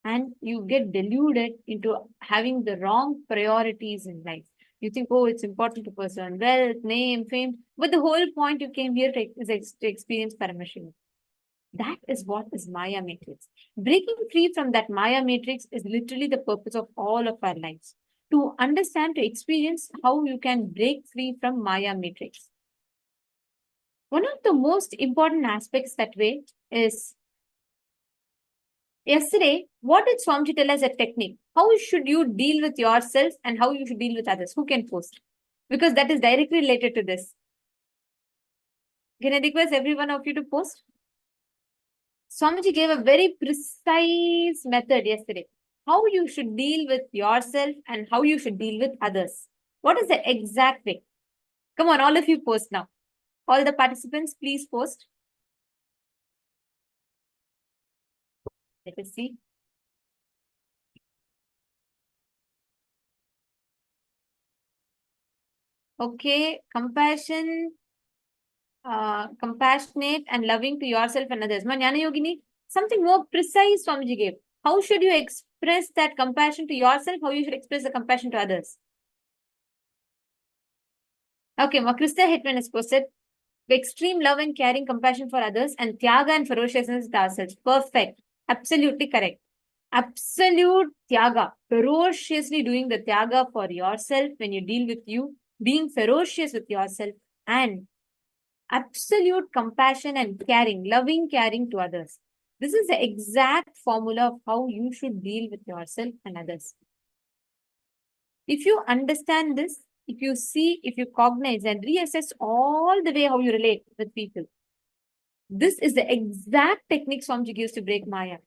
and you get deluded into having the wrong priorities in life. You think, oh, it's important to pursue wealth, name, fame, but the whole point you came here to experience Paramashiva. That is what is Maya matrix. Breaking free from that Maya matrix is literally the purpose of all of our lives. To understand, to experience how you can break free from Maya matrix. One of the most important aspects that way is, yesterday, what did Swamiji tell us a technique? How should you deal with yourself and how you should deal with others? Who can post? Because that is directly related to this. Can I request every one of you to post? Swamiji gave a very precise method yesterday. How you should deal with yourself and how you should deal with others. What is the exact way? Come on, all of you post now. All the participants, please post. Let us see. Okay, compassionate and loving to yourself and others. Jnana Yogini, something more precise Swamiji gave. How should you express that compassion to yourself? How you should express the compassion to others? Okay, Makrista Hitman has posted extreme love and caring compassion for others and tyaga and ferociousness with ourselves. Perfect. Absolutely correct. Absolute tyaga. Ferociously doing the tyaga for yourself when you deal with you. Being ferocious with yourself and absolute compassion and caring, loving caring to others. This is the exact formula of how you should deal with yourself and others. If you understand this, if you see, if you cognize and reassess all the way how you relate with people, this is the exact technique Swamiji gives to break Maya.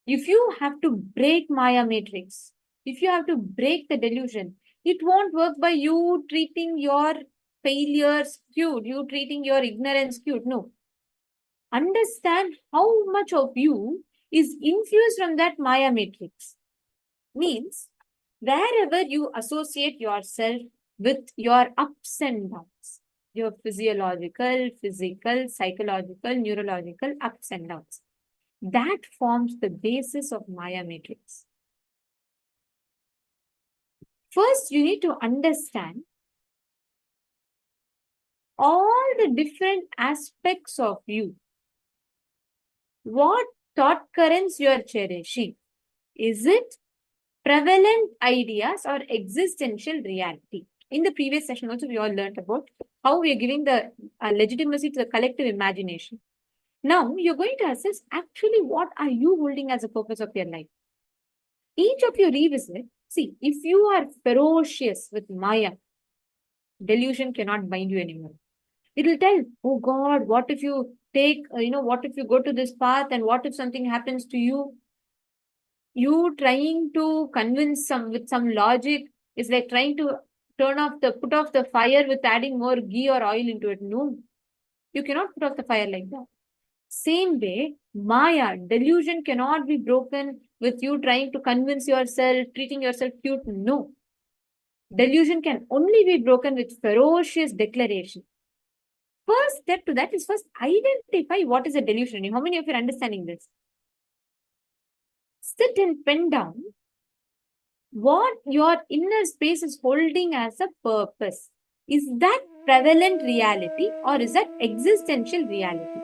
If you have to break Maya matrix, if you have to break the delusion, it won't work by you treating your failures cute, you treating your ignorance cute. No. Understand how much of you is infused from that Maya matrix. Means, wherever you associate yourself with your ups and downs, your physiological, physical, psychological, neurological ups and downs, that forms the basis of Maya matrix. First, you need to understand all the different aspects of you. What thought currents you are cherishing? Is it prevalent ideas or existential reality? In the previous session also, we all learned about how we are giving the legitimacy to the collective imagination. Now, you're going to assess actually what are you holding as a purpose of your life. Each of you revisit. See, if you are ferocious with Maya, delusion cannot bind you anymore. It will tell, oh God, what if you take, what if you go to this path and what if something happens to you? You trying to convince with some logic is like trying to put off the fire with adding more ghee or oil into it. No, you cannot put off the fire like that. Same way, Maya, delusion cannot be broken with you trying to convince yourself, treating yourself cute. No. Delusion can only be broken with ferocious declaration. First step to that is first identify what is a delusion. How many of you are understanding this? Sit and pen down what your inner space is holding as a purpose. Is that prevalent reality or is that existential reality?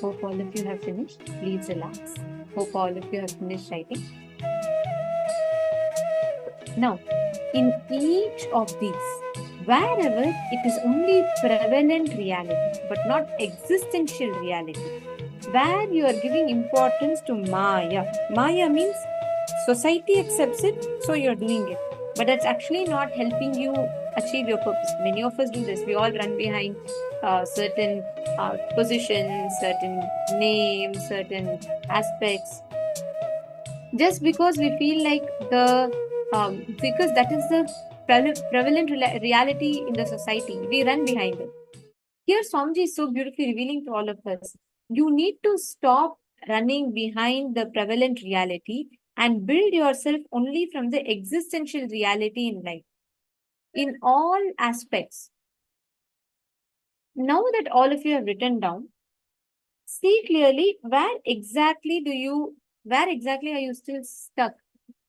Hope all of you have finished. Please relax. Hope all of you have finished writing. Now, in each of these, wherever it is only prevalent reality but not existential reality, where you are giving importance to Maya. Maya means society accepts it, so you're doing it. But that's actually not helping you achieve your purpose. Many of us do this. We all run behind certain positions, certain names, certain aspects, just because we feel like because that is the prevalent reality in the society. We run behind it. Here, Swamiji is so beautifully revealing to all of us. You need to stop running behind the prevalent reality and build yourself only from the existential reality in life, in all aspects. Now that all of you have written down, see clearly where exactly are you still stuck,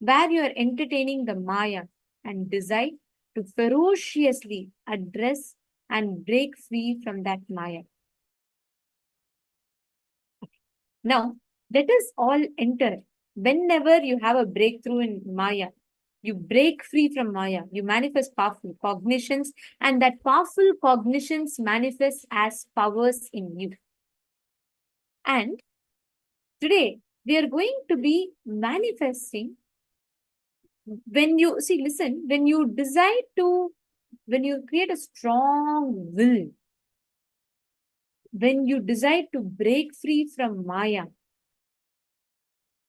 where you are entertaining the Maya, and decide to ferociously address and break free from that Maya. Now, let us all enter. Whenever you have a breakthrough in Maya, you break free from Maya, you manifest powerful cognitions, and that powerful cognitions manifest as powers in you. And today, we are going to be manifesting when you create a strong will, when you decide to break free from Maya,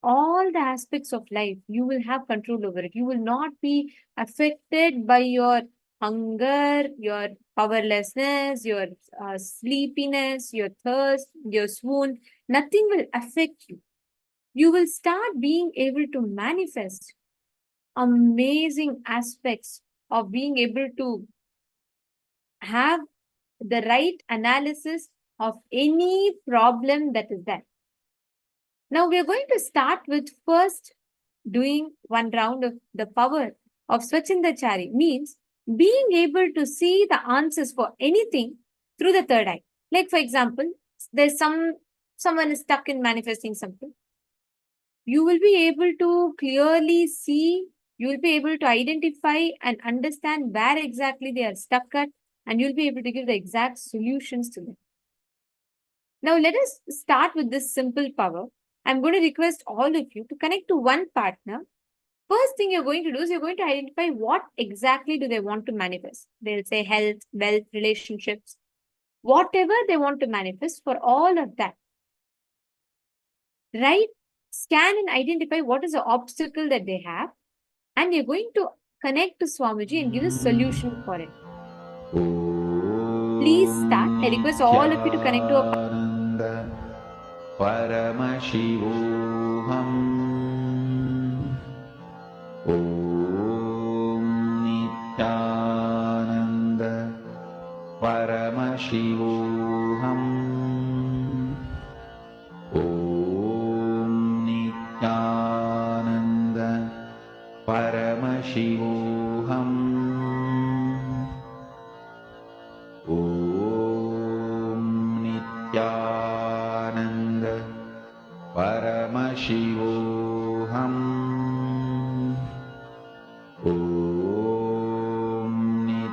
all the aspects of life, you will have control over it. You will not be affected by your hunger, your powerlessness, your sleepiness, your thirst, your swoon. Nothing will affect you. You will start being able to manifest amazing aspects of being able to have the right analysis of any problem that is there. Now we are going to start with first doing one round of the power of Swachindachari, means being able to see the answers for anything through the third eye. Like for example, there's someone is stuck in manifesting something. You will be able to clearly see, you will be able to identify and understand where exactly they are stuck at, and you'll be able to give the exact solutions to them. Now let us start with this simple power. I'm going to request all of you to connect to one partner. First thing you're going to do is you're going to identify what exactly do they want to manifest. They'll say health, wealth, relationships, whatever they want to manifest. For all of that, right? Scan and identify what is the obstacle that they have, and you're going to connect to Swamiji and give a solution for it. Please start. I request all of you to connect to a Paramashivoham Nityananda Paramashivoham Nityananda Paramashivoham Nityananda Paramashivoham Nityananda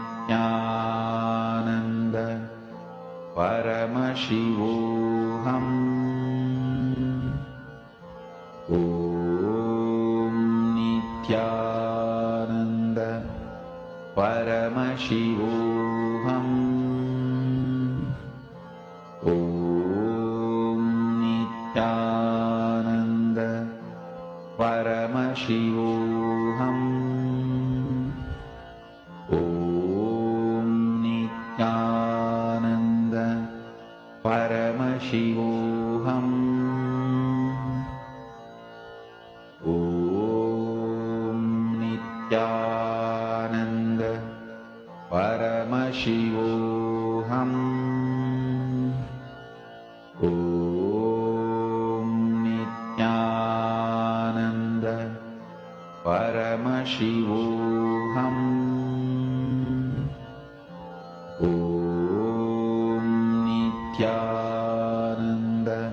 Paramashivoham Nityananda Paramashivoham Nityananda Paramashivoham Nityananda Paramashivoham Nityananda Paramashivoham Nityananda Paramashivoham Nityananda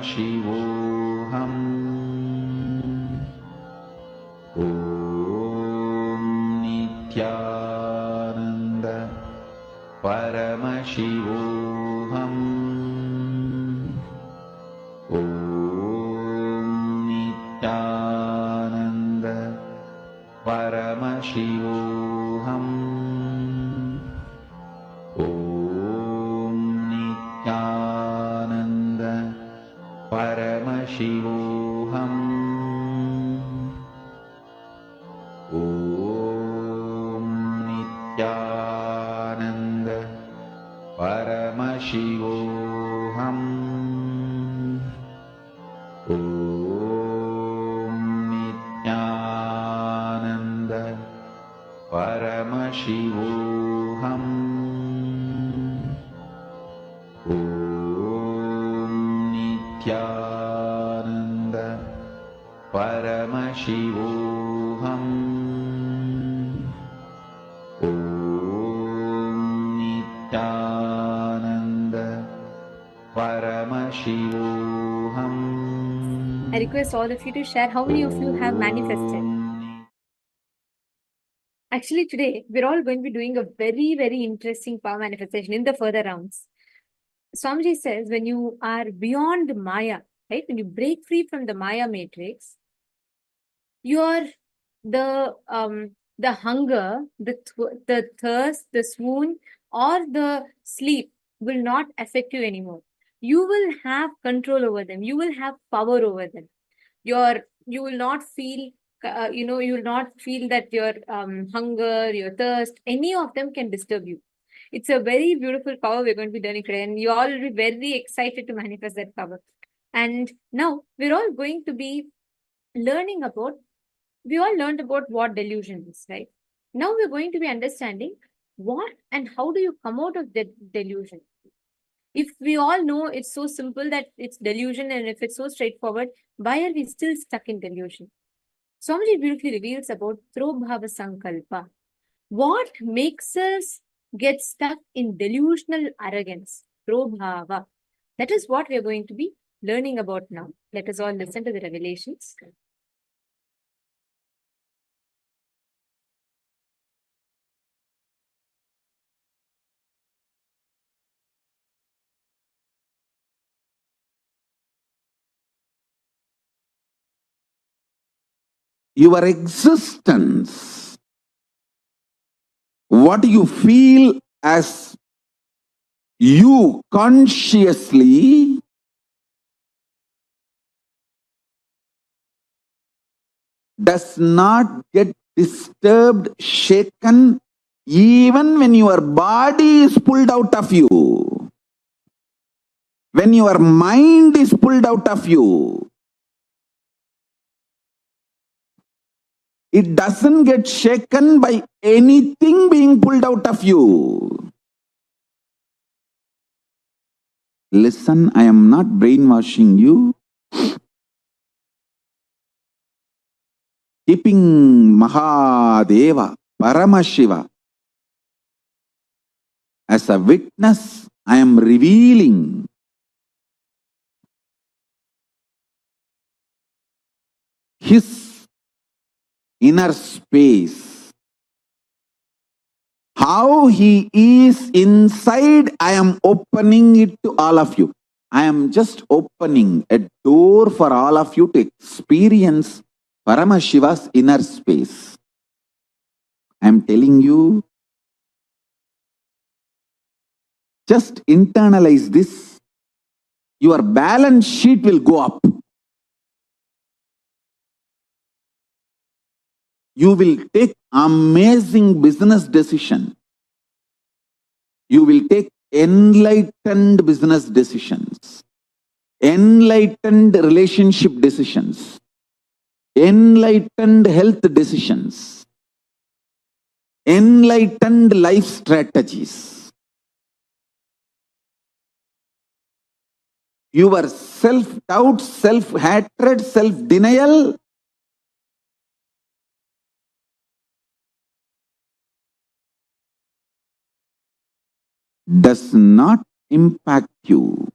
Paramashivoham. Om Nityananda Paramashivoham. Om Nityananda Paramashivoham. Om Nityananda Paramashivoham. Om Nityananda Paramashivoham. Om Nityananda Paramashivoham. Om Nityananda Paramashivoham. Om Nityananda Paramashivoham. I request all of you to share how many of you have manifested. Actually, today we're all going to be doing a very, very interesting power manifestation in the further rounds. Swamiji says when you are beyond Maya, right? When you break free from the Maya matrix, you're the hunger, the thirst, the swoon, or the sleep will not affect you anymore. You will have control over them. You will have power over them. You will not feel you will not feel that your hunger, your thirst, any of them can disturb you. It's a very beautiful power we're going to be learning today, and you all will be very excited to manifest that power. And now we're all going to be learning about, we all learned about what delusion is, right? Now we're going to be understanding what and how do you come out of that delusion. If we all know it's so simple that it's delusion, and if it's so straightforward, why are we still stuck in delusion? Swamiji beautifully reveals about Throbhava Sankalpa. What makes us get stuck in delusional arrogance? Throbhava. That is what we are going to be learning about now. Let us all listen to the revelations. Your existence, what you feel as you consciously, does not get disturbed, shaken, even when your body is pulled out of you. When your mind is pulled out of you, it doesn't get shaken by anything being pulled out of you. Listen, I am not brainwashing you. Keeping Mahadeva, Paramashiva as a witness, I am revealing his inner space. How he is inside, I am opening it to all of you. I am just opening a door for all of you to experience Paramashiva's inner space. I am telling you, just internalize this. Your balance sheet will go up. You will take amazing business decision. You will take enlightened business decisions, enlightened relationship decisions, enlightened health decisions, enlightened life strategies. Your self-doubt, self-hatred, self-denial does not impact you.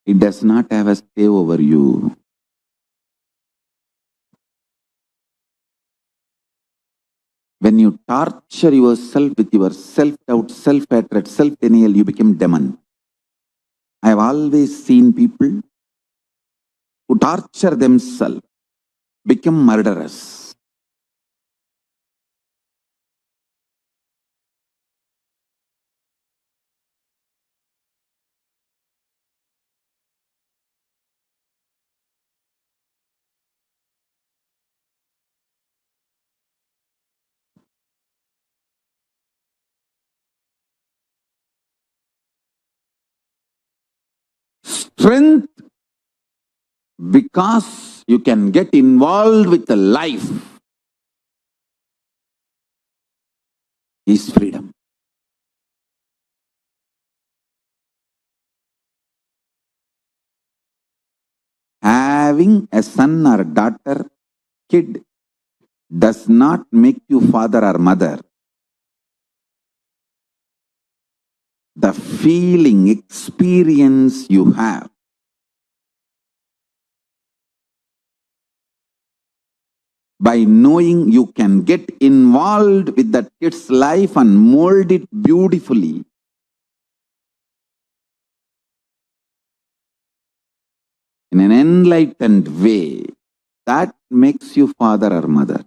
It does not have a stay over you. When you torture yourself with your self-doubt, self-hatred, self-denial, you become demon. I have always seen people who torture themselves become murderers. Strength, because you can get involved with the life, is freedom. Having a son or daughter, kid, does not make you father or mother. The feeling, experience you have by knowing you can get involved with that kid's life and mold it beautifully, in an enlightened way, that makes you father or mother.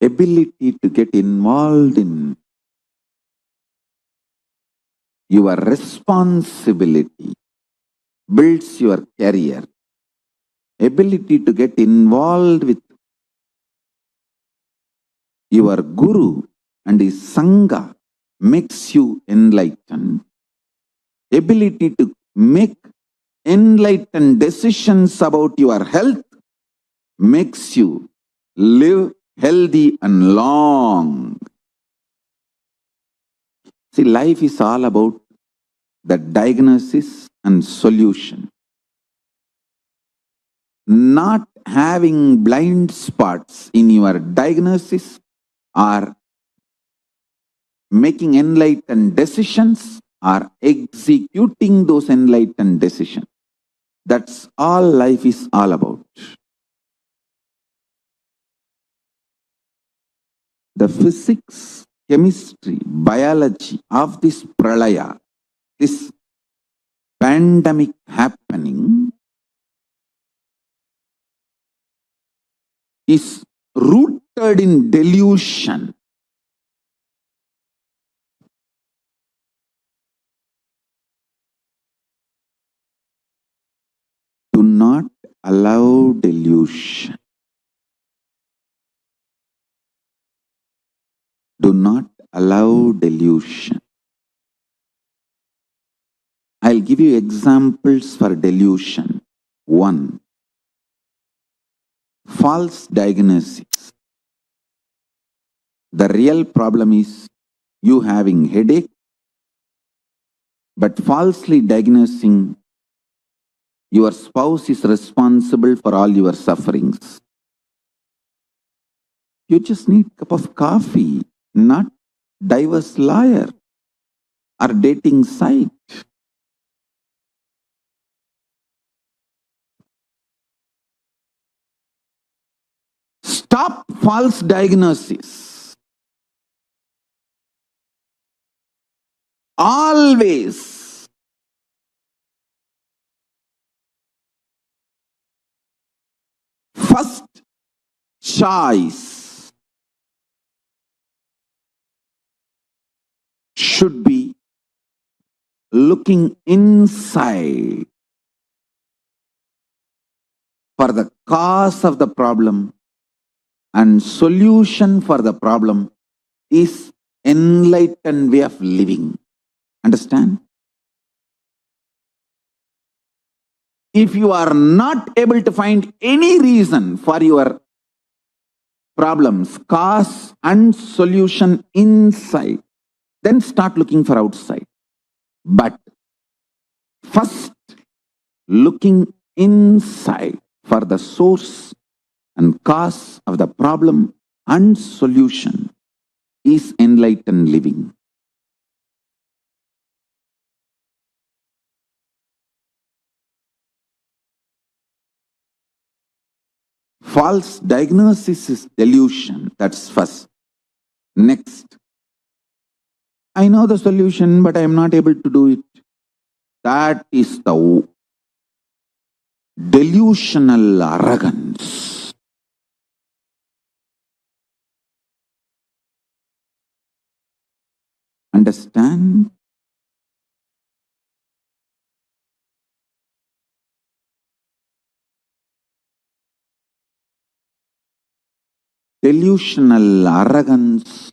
Ability to get involved in your responsibility builds your career. Ability to get involved with your guru and his sangha makes you enlightened. Ability to make enlightened decisions about your health makes you live healthy and long. See, life is all about the diagnosis and solution. Not having blind spots in your diagnosis or making enlightened decisions or executing those enlightened decisions. That's all life is all about. The physics, chemistry, biology of this pralaya, this pandemic happening, is rooted in delusion. Do not allow delusion. Do not allow delusion. I'll give you examples for delusion. 1. False diagnosis. The real problem is you having headache, but falsely diagnosing your spouse is responsible for all your sufferings. You just need a cup of coffee, not divorce lawyer or dating site. Stop false diagnosis. Always first choice should be looking inside for the cause of the problem, and solution for the problem is enlightened way of living. Understand? If you are not able to find any reason for your problems, cause and solution inside, then start looking for outside. But first, looking inside for the source and cause of the problem and solution is enlightened living. False diagnosis is delusion. That's first. Next, I know the solution, but I am not able to do it. That is the delusional arrogance. Understand? Delusional arrogance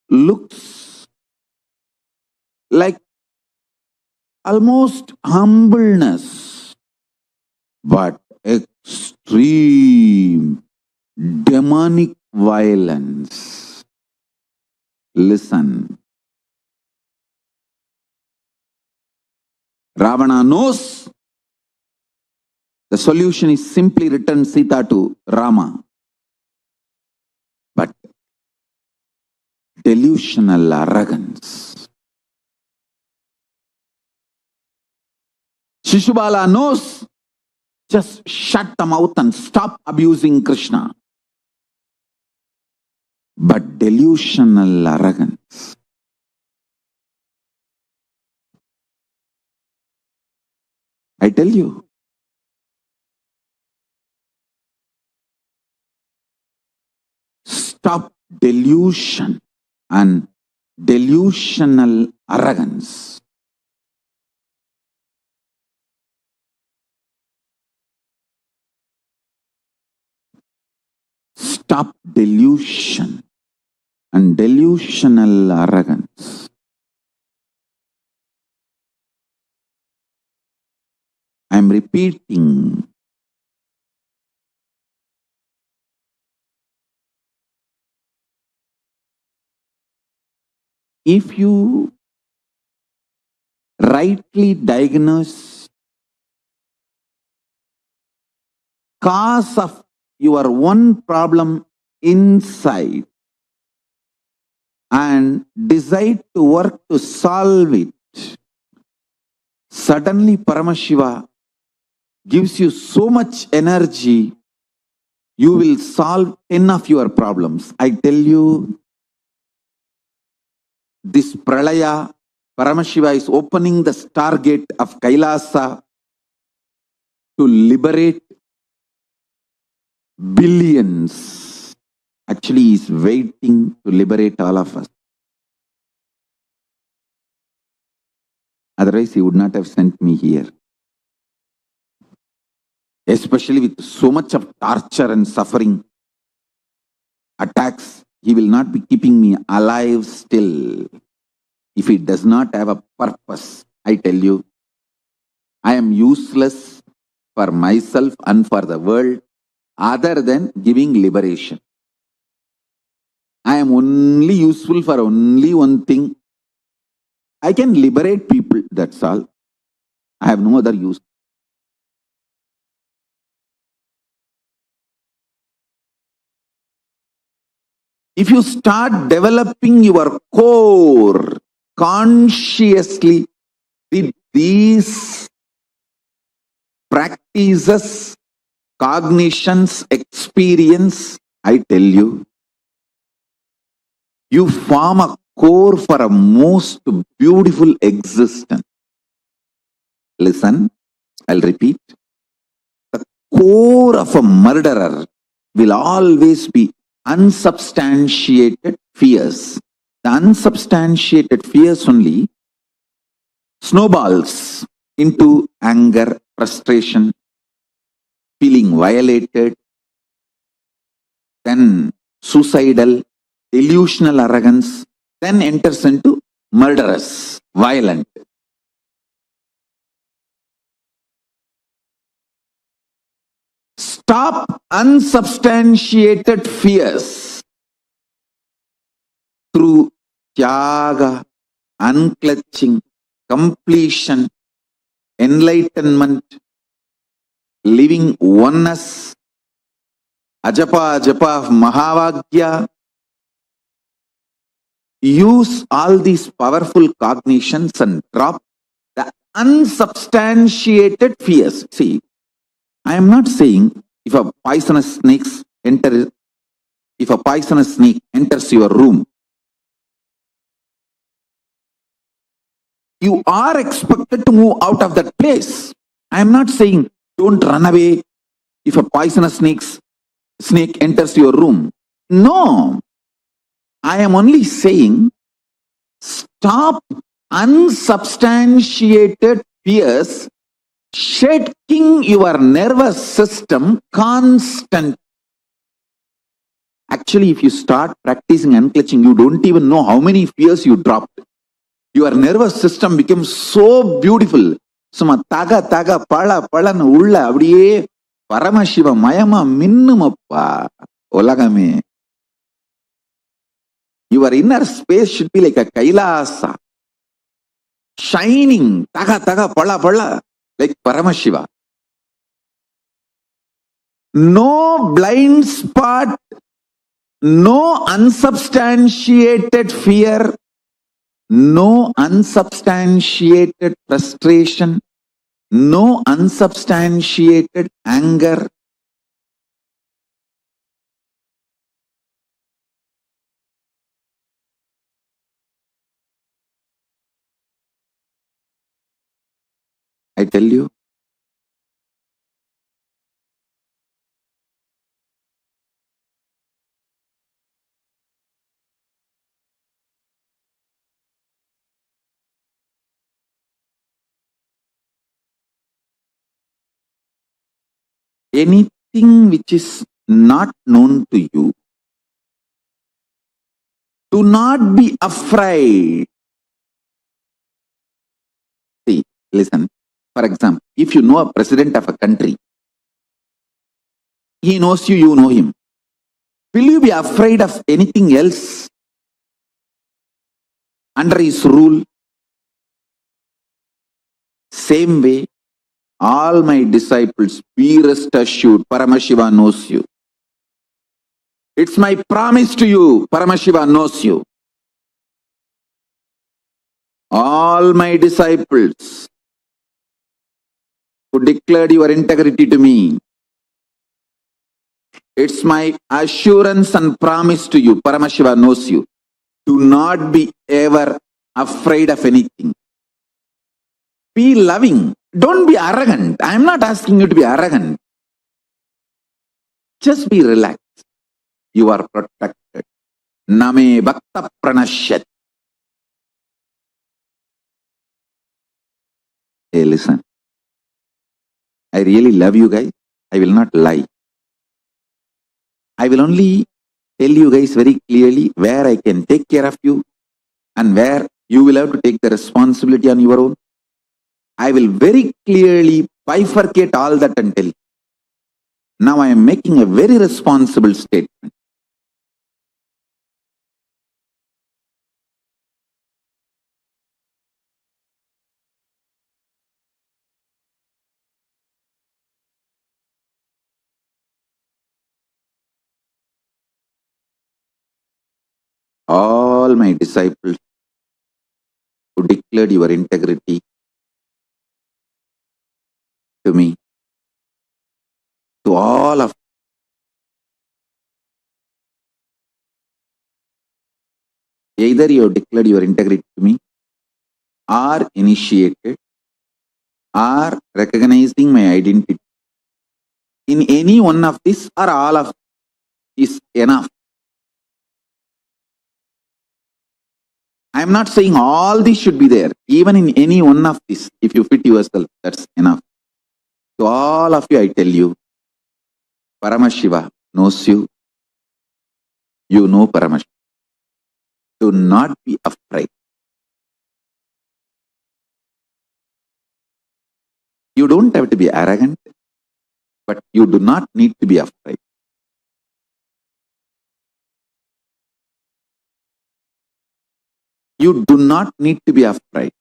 looks like almost humbleness, but extreme demonic violence. Listen. Ravana knows the solution is simply return Sita to Rama. But delusional arrogance. Shishubala knows, just shut the mouth and stop abusing Krishna. But delusional arrogance. I tell you, stop delusion and delusional arrogance. Stop delusion and delusional arrogance. I am repeating. If you rightly diagnose cause of your one problem inside and decide to work to solve it, suddenly Paramashiva gives you so much energy, you will solve 10 of your problems. I tell you, this Pralaya, Paramashiva is opening the stargate of Kailasa to liberate billions. Actually, he is waiting to liberate all of us. Otherwise, he would not have sent me here. Especially with so much of torture and suffering, attacks, he will not be keeping me alive still if he does not have a purpose. I tell you, I am useless for myself and for the world other than giving liberation. I am only useful for only one thing. I can liberate people, that's all. I have no other use. If you start developing your core consciously with these practices, cognitions, experience, I tell you, you form a core for a most beautiful existence. Listen, I'll repeat. The core of a murderer will always be unsubstantiated fears. The unsubstantiated fears only snowballs into anger, frustration, feeling violated, then suicidal, delusional arrogance, then enters into murderous, violent. Stop unsubstantiated fears through tyaga, unclutching, completion, enlightenment, living oneness, Ajapa, Japa of Mahavagya. Use all these powerful cognitions and drop the unsubstantiated fears. See, I am not saying if a poisonous snake enters your room, you are expected to move out of that place. I am not saying don't run away if a poisonous snake enters your room. No, I am only saying stop unsubstantiated fears shaking your nervous system constant. Actually, if you start practicing unclenching, you don't even know how many fears you dropped. Your nervous system becomes so beautiful. Suma taga taga pala palan ulla abdiye Paramashiva mayama minnumappa olagame. Your inner space should be like a Kailasa, shining taga taga pala pala like Paramashiva. No blind spot, no unsubstantiated fear, no unsubstantiated frustration, no unsubstantiated anger. I tell you, anything which is not known to you, do not be afraid. See, listen. For example, if you know a president of a country, he knows you, you know him. Will you be afraid of anything else under his rule? Same way, all my disciples, be rest assured, Paramashiva knows you. It's my promise to you, Paramashiva knows you. All my disciples who declared your integrity to me, it's my assurance and promise to you, Paramashiva knows you. Do not be ever afraid of anything. Be loving. Don't be arrogant. I am not asking you to be arrogant. Just be relaxed. You are protected. Name bhakta pranashyat. Hey, listen. I really love you guys. I will not lie. I will only tell you guys very clearly where I can take care of you and where you will have to take the responsibility on your own. I will very clearly bifurcate all that and tell you. Now I am making a very responsible statement. All my disciples who declared your integrity to me, to all of either you have declared your integrity to me, or initiated, or recognizing my identity. In any one of this or all of is enough. I am not saying all these should be there. Even in any one of these, if you fit yourself, that's enough. To all of you, I tell you, Paramashiva knows you. You know Paramashiva. Do not be afraid. You don't have to be arrogant, but you do not need to be afraid. You do not need to be afraid.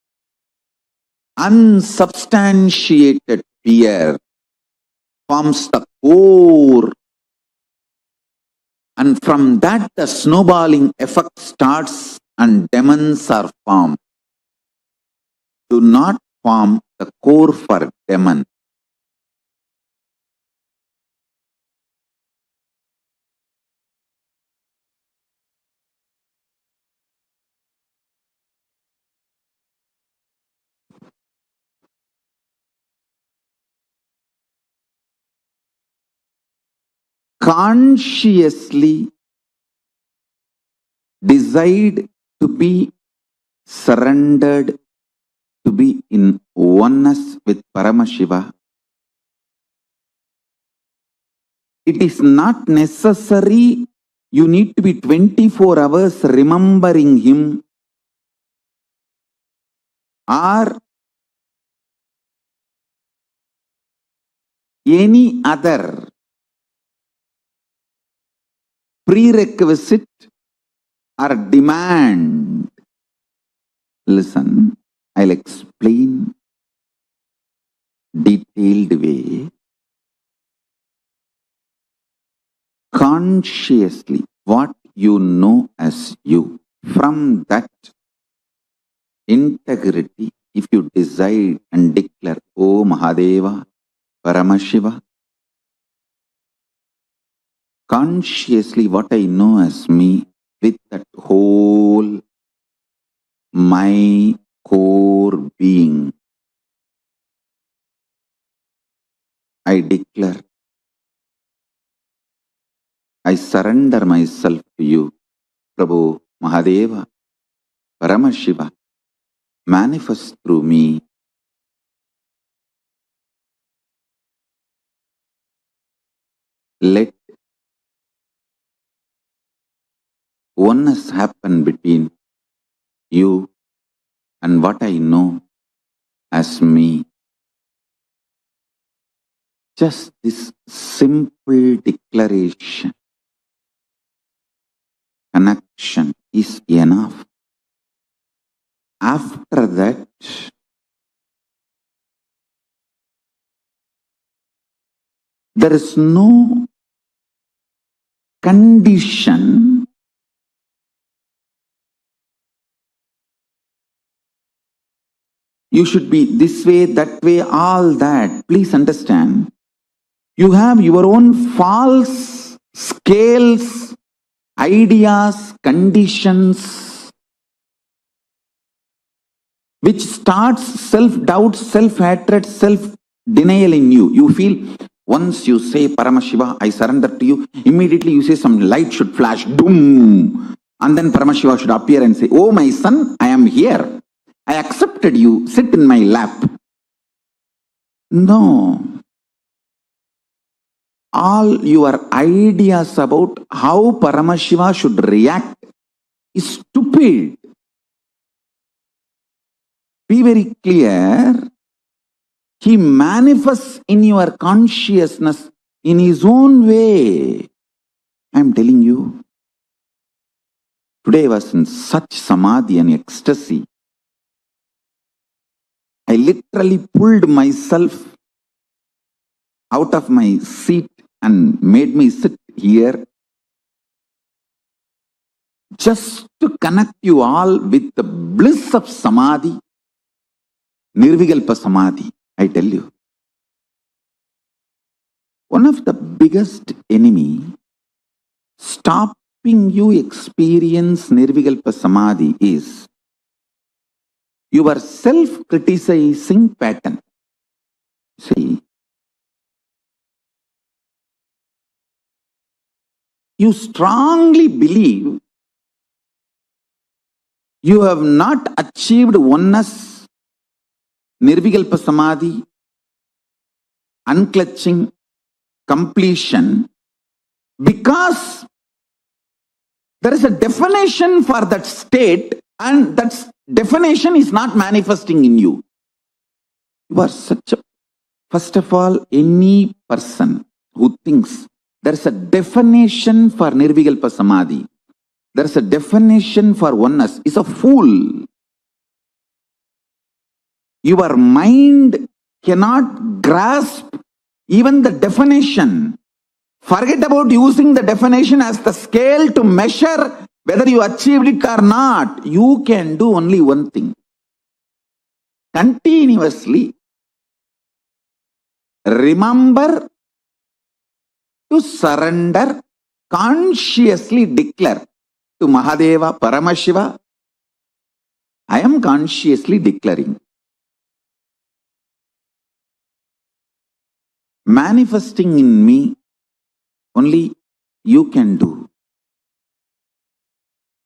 Unsubstantiated fear forms the core And from that, the snowballing effect starts and demons are formed. Do not form the core for demon. Consciously decide to be surrendered, to be in oneness with Paramashiva. It is not necessary you need to be 24 hours remembering him or any other prerequisite or demand. Listen, I'll explain detailed way. Consciously, what you know as you, from that integrity, if you decide and declare, O Mahadeva, Paramashiva, consciously what I know as me, with that whole my core being, I declare, I surrender myself to you, Prabhu, Mahadeva, Paramashiva, manifest through me. Let oneness happen between you and what I know as me. Just this simple declaration, connection is enough. After that, there is no condition you should be this way, that way, all that. Please understand, you have your own false scales, ideas, conditions, which starts self-doubt, self-hatred, self-denial in you. You feel, once you say Paramashiva, I surrender to you, immediately you say some light should flash, doom, and then Paramashiva should appear and say, oh my son, I am here. I accepted you, sit in my lap. No. All your ideas about how Paramashiva should react is stupid. Be very clear. He manifests in your consciousness in his own way. I am telling you. Today I was in such samadhi and ecstasy. I literally pulled myself out of my seat and made me sit here just to connect you all with the bliss of samadhi, Nirvikalpa Samadhi. I tell you, one of the biggest enemy stopping you experience Nirvikalpa Samadhi is your self-criticizing pattern. See, you strongly believe you have not achieved oneness, Nirvikalpa Samadhi, unclutching, completion, because there is a definition for that state and that definition is not manifesting in you. You are such a, first of all, any person who thinks there is a definition for Nirvikalpa Samadhi, there is a definition for oneness, is a fool. Your mind cannot grasp even the definition. Forget about using the definition as the scale to measure whether you achieved it or not. You can do only one thing. Continuously remember to surrender, consciously declare to Mahadeva, Paramashiva, I am consciously declaring. Manifesting in me only you can do.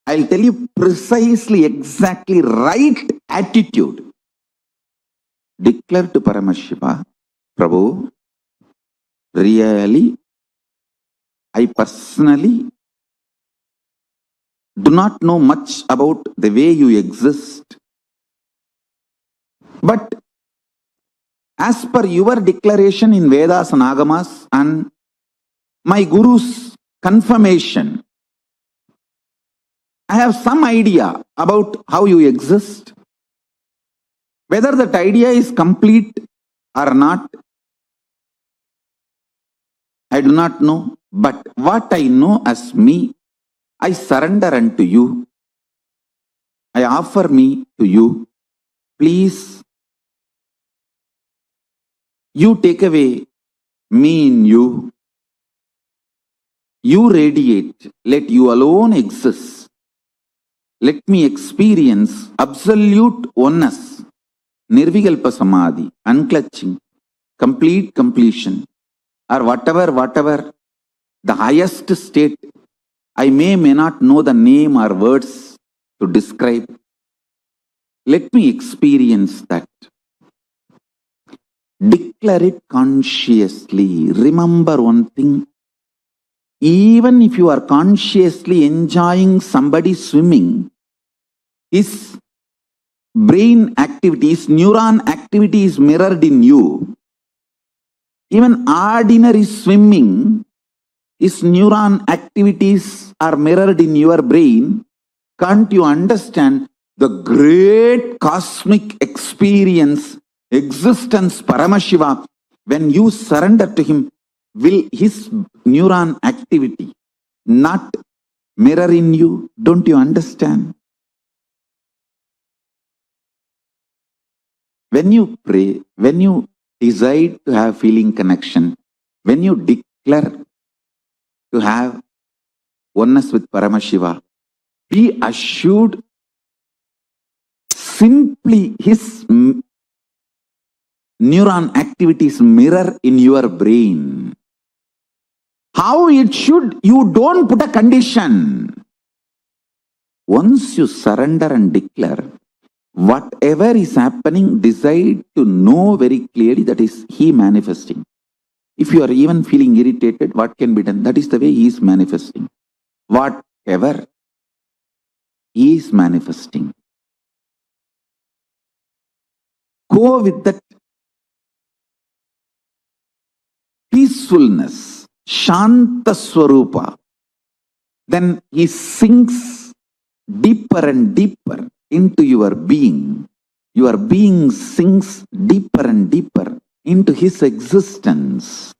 I'll tell you precisely, exactly right attitude. Declare to Paramashiva, Prabhu, really, I personally do not know much about the way you exist. But as per your declaration in Vedas and Agamas and my Guru's confirmation, I have some idea about how you exist. Whether that idea is complete or not, I do not know. But what I know as me, I surrender unto you. I offer me to you. Please, you take away me in you. You radiate. Let you alone exist. Let me experience absolute oneness. Nirvikalpa Samadhi, unclutching, complete completion, or whatever the highest state. I may not know the name or words to describe. Let me experience that. Declare it consciously. Remember one thing. Even if you are consciously enjoying somebody swimming, his brain activities, neuron activity is mirrored in you. Even ordinary swimming, his neuron activities are mirrored in your brain. Can't you understand the great cosmic experience, existence, Paramashiva, when you surrender to him, will his neuron activity not mirror in you? Don't you understand? When you pray, when you decide to have feeling connection, when you declare to have oneness with Paramashiva, be assured simply his neuron activities mirror in your brain. How it should, you don't put a condition. Once you surrender and declare, whatever is happening, decide to know very clearly that is he manifesting. If you are even feeling irritated, what can be done? That is the way he is manifesting. Whatever he is manifesting. Go with that peacefulness, Shanta Swarupa. Then he sinks deeper and deeper into your being. Your being sinks deeper and deeper into his existence.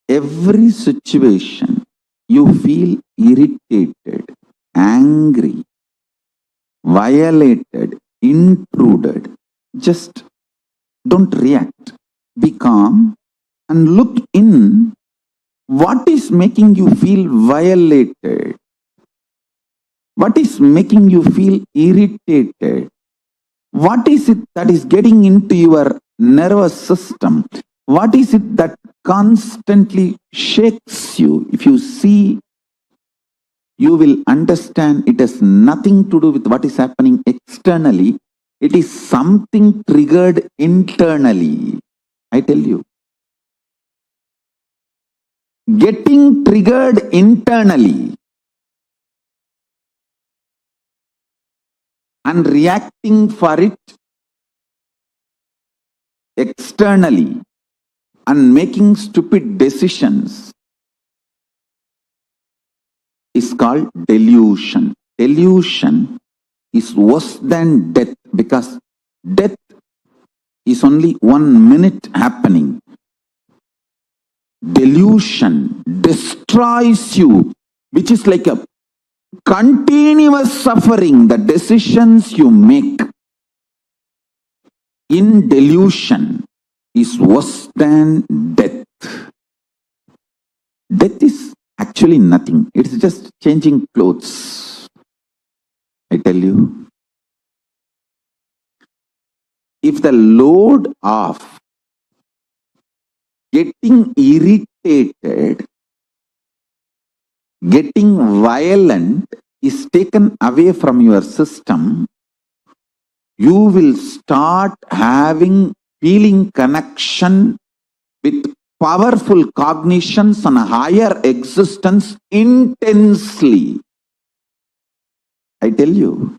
Every situation you feel irritated, angry, violated, intruded, just don't react. Be calm and look in. What is making you feel violated? What is making you feel irritated? What is it that is getting into your nervous system? What is it that constantly shakes you? If you see, you will understand it has nothing to do with what is happening externally. It is something triggered internally. I tell you. Getting triggered internally and reacting for it externally and making stupid decisions is called delusion. Delusion is worse than death, because death is only 1 minute happening. Delusion destroys you, which is like a continuous suffering. The decisions you make in delusion is worse than death. Death is actually nothing. It's just changing clothes. I tell you, if the load of getting irritated, getting violent is taken away from your system, you will start having feeling connection with powerful cognitions and higher existence intensely. I tell you,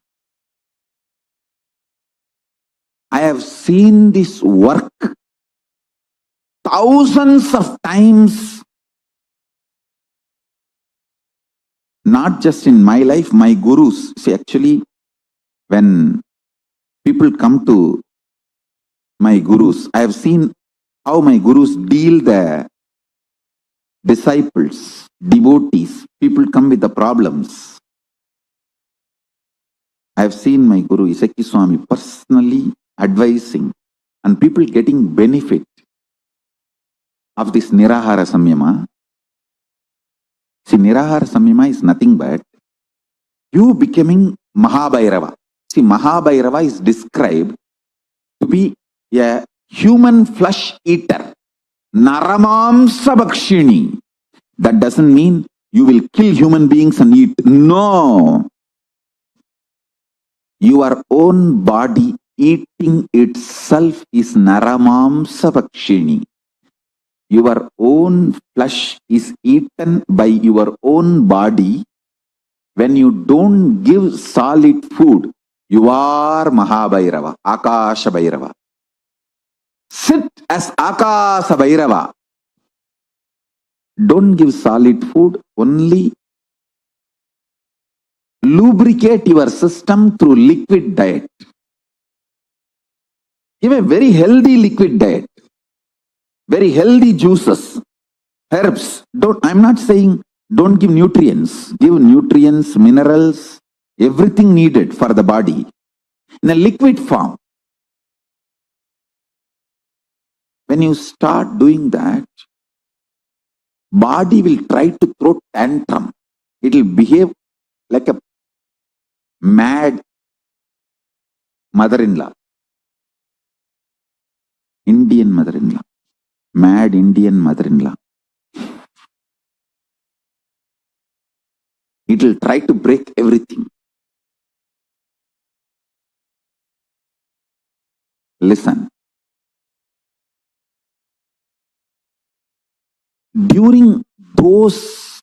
I have seen this work thousands of times, not just in my life, my gurus. See, actually, when people come to my gurus, I have seen how my gurus deal the disciples, devotees. People come with the problems. I have seen my Guru Isaki Swami personally advising and people getting benefit of this Nirahara Samyama. See, Nirahara Samyama is nothing but you becoming Mahabhairava. See, Mahabhairava is described to be a human flesh eater. Naramamsa Bhakshini. That doesn't mean you will kill human beings and eat. No. Your own body eating itself is Naramamsa Bhakshini. Your own flesh is eaten by your own body. When you don't give solid food, you are Mahabhairava, Akasha Bhairava. Sit as Akasha Bhairava. Don't give solid food, only lubricate your system through liquid diet. Give a very healthy liquid diet, very healthy juices, herbs. I'm not saying don't give nutrients. Give nutrients, minerals, everything needed for the body in a liquid form. When you start doing that, body will try to throw tantrum. It will behave like a mad mother-in-law, Indian mother-in-law, mad Indian mother-in-law. It will try to break everything. Listen. During those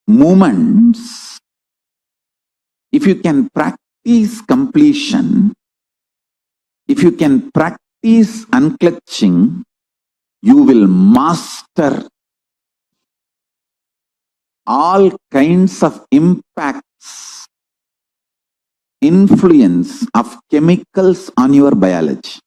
moments, if you can practice completion, if you can practice unclutching, you will master all kinds of impacts, influence of chemicals on your biology.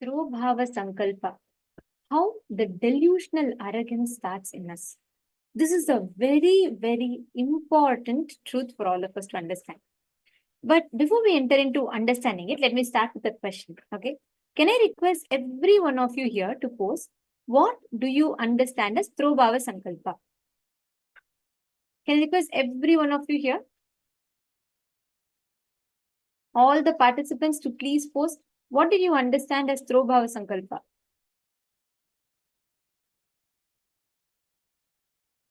through Bhava Sankalpa, how the delusional arrogance starts in us. This is a very, very important truth for all of us to understand. But before we enter into understanding it, let me start with a question. Okay. Can I request every one of you here to post what do you understand as Throbhava Sankalpa? Can I request every one of you here? All the participants to please post what did you understand as Throbhava Sankalpa?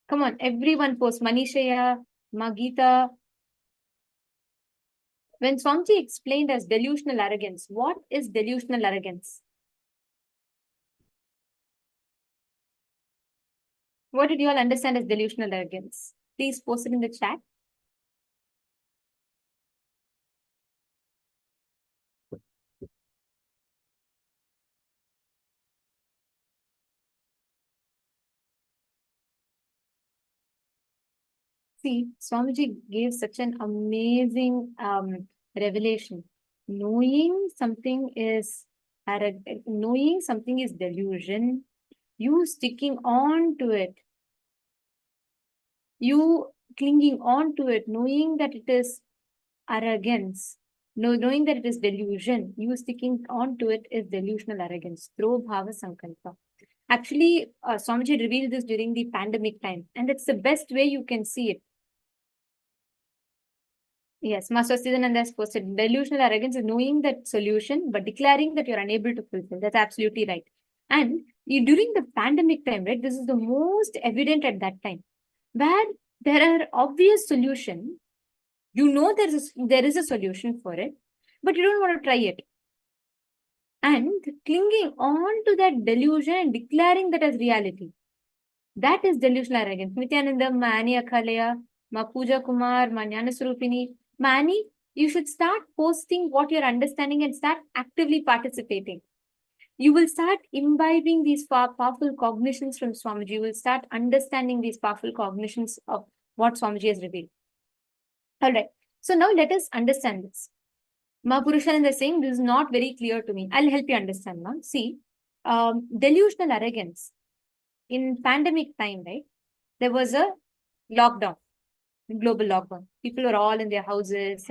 Come on, everyone post. Manishaya, Magita. When Swamiji explained as delusional arrogance, what is delusional arrogance? What did you all understand as delusional arrogance? Please post it in the chat. See, Swamiji gave such an amazing revelation. Knowing something is knowing something is delusion, you sticking on to it, you clinging on to it, knowing that it is arrogance, knowing that it is delusion, you sticking on to it is delusional arrogance. Through Bhava Sankalpa. Actually, Swamiji revealed this during the pandemic time, and it's the best way you can see it. Yes, Master Siddhananda has posted delusional arrogance is knowing that solution, but declaring that you're unable to fulfill. That's absolutely right. And during the pandemic time, right, this is the most evident at that time, where there are obvious solution. You know there is a solution for it, but you don't want to try it. And clinging on to that delusion and declaring that as reality. That is delusional arrogance. Nityananda, Mani Akhalaya, Ma Pooja Kumar, Ma Jnanaswarupini. Mani, you should start posting what you're understanding and start actively participating. You will start imbibing these powerful cognitions from Swamiji. You will start understanding these powerful cognitions of what Swamiji has revealed. All right. So now let us understand this. Mahapurushananda is saying this is not very clear to me. I'll help you understand now. See, delusional arrogance. In pandemic time, right, there was a lockdown, global lockdown. People were all in their houses,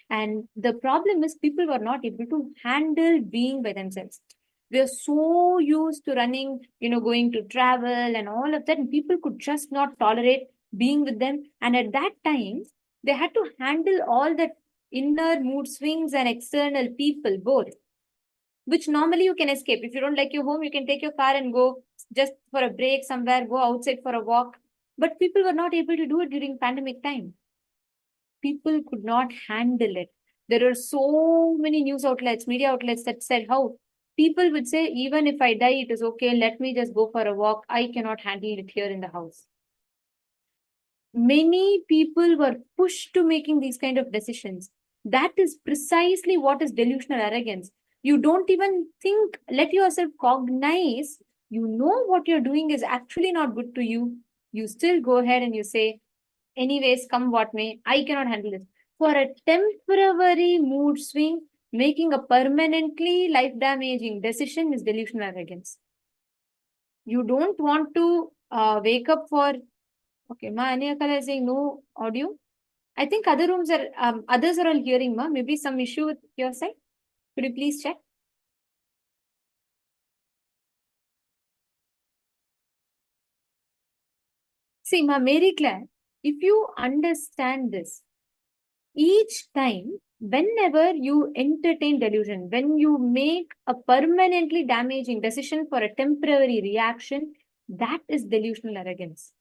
and the problem is people were not able to handle being by themselves. We are so used to running, going to travel and all of that, and people could just not tolerate being with them. And at that time, they had to handle all that inner mood swings and external people both, which normally you can escape. If you don't like your home, you can take your car and go just for a break somewhere, go outside for a walk. But people were not able to do it during pandemic time. People could not handle it. There are so many news outlets, media outlets that said how people would say, even if I die, it is okay. Let me just go for a walk. I cannot handle it here in the house. Many people were pushed to making these kind of decisions. That is precisely what is delusional arrogance. You don't even think, let yourself cognize, you know what you're doing is actually not good to you. You still go ahead and you say, anyways, come what may, I cannot handle this. For a temporary mood swing, making a permanently life-damaging decision is delusional arrogance. You don't want to wake up for, okay, Ma Aniyakala is saying no audio. I think other rooms are, others are all hearing, Ma. Maybe some issue with your side. Could you please check? See, Ma, Mary Claire, if you understand this, each time, whenever you entertain delusion, when you make a permanently damaging decision for a temporary reaction, that is delusional arrogance.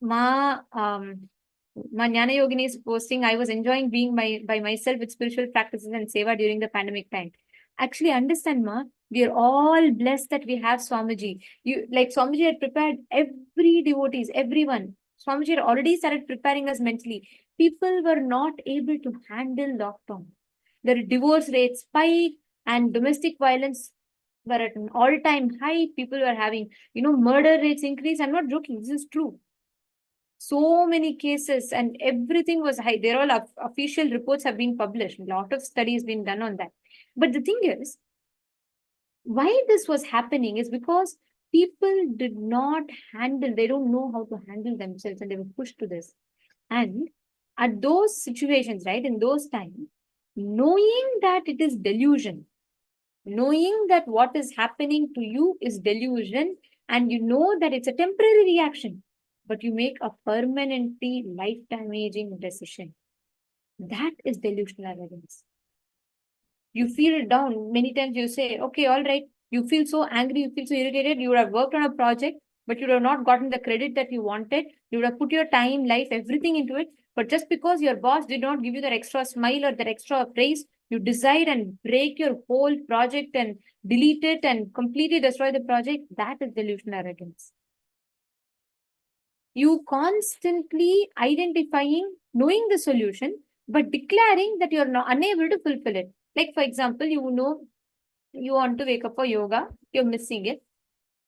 Ma Jnana Yogini is posting, I was enjoying being by myself with spiritual practices and seva during the pandemic time. Actually, understand, Ma, we are all blessed that we have Swamiji. Like Swamiji had prepared every devotees, everyone. Swamiji had already started preparing us mentally. People were not able to handle lockdown. The divorce rates spiked and domestic violence were at an all-time high. People were having, murder rates increase. I'm not joking. This is true. So many cases and everything was high. They're all official reports have been published. A lot of studies been done on that. But the thing is, why this was happening is because people did not handle, they don't know how to handle themselves and they were pushed to this. And at those situations, right, in those times, knowing that it is delusion, knowing that what is happening to you is delusion, and you know that it's a temporary reaction, but you make a permanently life-damaging decision. That is delusional arrogance. You feel down. Many times you say, okay, all right, you feel so angry, you feel so irritated, you would have worked on a project, but you would have not gotten the credit that you wanted. You would have put your time, life, everything into it. But just because your boss did not give you that extra smile or that extra praise, you decide and break your whole project and delete it and completely destroy the project. That is delusional arrogance. You constantly identifying, knowing the solution, but declaring that you're not unable to fulfill it. Like, for example, you know, you want to wake up for yoga, you're missing it.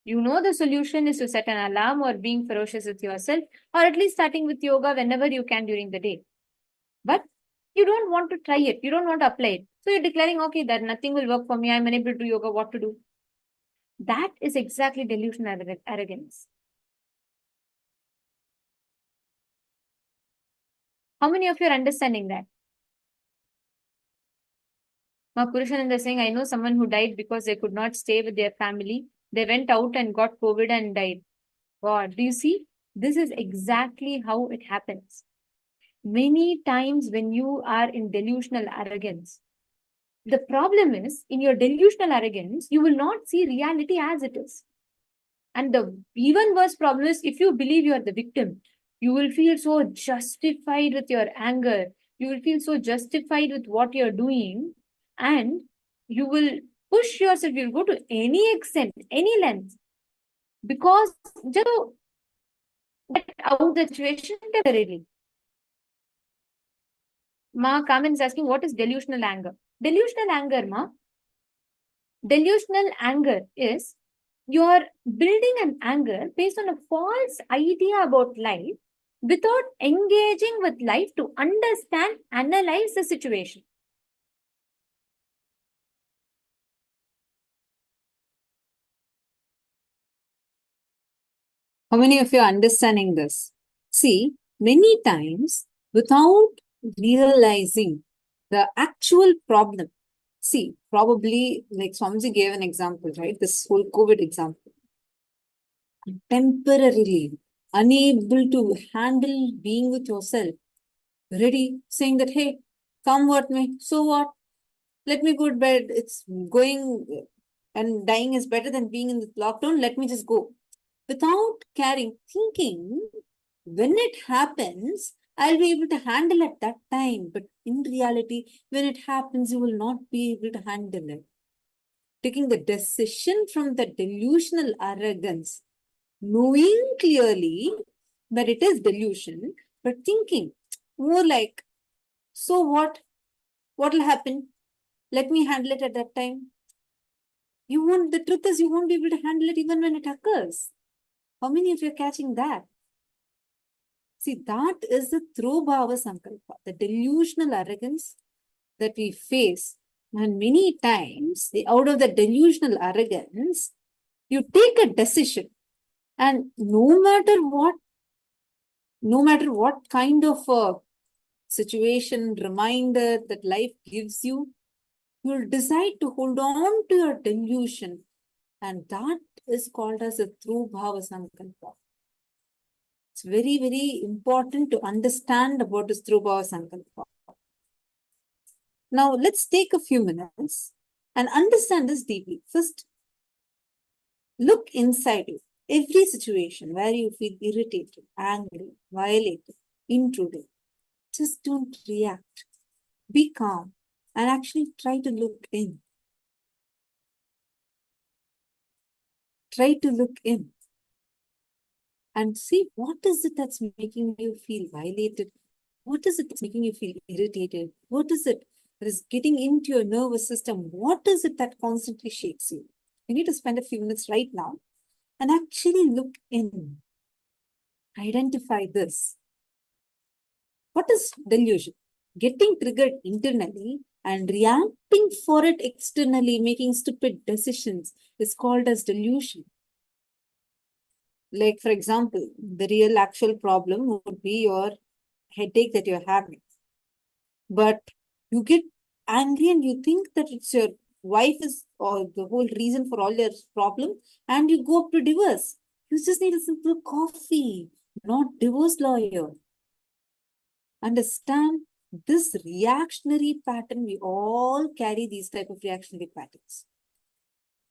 You know the solution is to set an alarm or being ferocious with yourself, or at least starting with yoga whenever you can during the day. But you don't want to try it. You don't want to apply it. So you're declaring, okay, that nothing will work for me. I'm unable to do yoga. What to do? That is exactly delusional arrogance. How many of you are understanding that? Purushananda is saying, I know someone who died because they could not stay with their family. They went out and got COVID and died. God, do you see? This is exactly how it happens. Many times when you are in delusional arrogance, the problem is in your delusional arrogance, you will not see reality as it is. And the even worse problem is if you believe you are the victim, you will feel so justified with your anger. You will feel so justified with what you're doing. And you will push yourself, you'll go to any extent, any length, because just to get out of the situation temporarily. Ma Kamen is asking, what is delusional anger? Delusional anger, Ma. Delusional anger is you're building an anger based on a false idea about life without engaging with life to understand, analyze the situation. How many of you are understanding this? See, many times without realizing the actual problem. See, probably like Swamiji gave an example, right? This whole COVID example. Temporarily unable to handle being with yourself. Ready, saying that, hey, come what may, so what? Let me go to bed. It's going and dying is better than being in the lockdown. Let me just go. Without caring, thinking, when it happens, I'll be able to handle at that time. But in reality, when it happens, you will not be able to handle it. Taking the decision from the delusional arrogance, knowing clearly that it is delusion, but thinking more like, so what? What will happen? Let me handle it at that time. The truth is you won't be able to handle it even when it occurs. How many of you are catching that? See, that is the true Bhava Sankalpa, the delusional arrogance that we face. And many times, out of the delusional arrogance, you take a decision. And no matter what kind of a situation, reminder that life gives you, you'll decide to hold on to your delusion. And that is called as a true Bhava Sankalpa. It's very, very important to understand about this true Bhava Sankalpa. Now, let's take a few minutes and understand this deeply. First, look inside you. Every situation where you feel irritated, angry, violated, intruded, just don't react. Be calm and actually try to look in. Try to look in and see what is it that's making you feel violated. What is it that's making you feel irritated? What is it that is getting into your nervous system? What is it that constantly shakes you? You need to spend a few minutes right now and actually look in. Identify this. What is delusion? getting triggered internally and reacting for it externally, making stupid decisions, is called as delusion. Like, for example, the real actual problem would be your headache that you're having. But you get angry and you think that it's your wife is or the whole reason for all your problem, and you go up to divorce. You just need a simple coffee, not divorce lawyer. Understand this reactionary pattern. We all carry these type of reactionary patterns.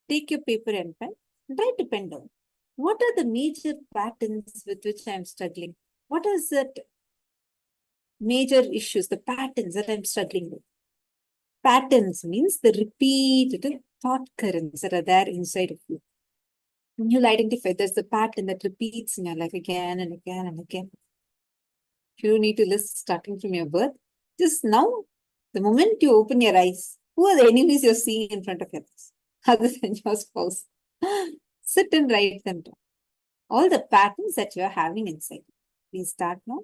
Take your paper and pen and try to pen down. What are the major patterns with which I am struggling? What is it? Major issues, the patterns that I'm struggling with. Patterns means the repeated thought currents that are there inside of you. When you'll identify there's the pattern that repeats in your life again and again and again. You don't need to list starting from your birth. Just now, the moment you open your eyes, who are the enemies you're seeing in front of your eyes? Other than your spouse. Sit and write them down. All the patterns that you're having inside. Please start now.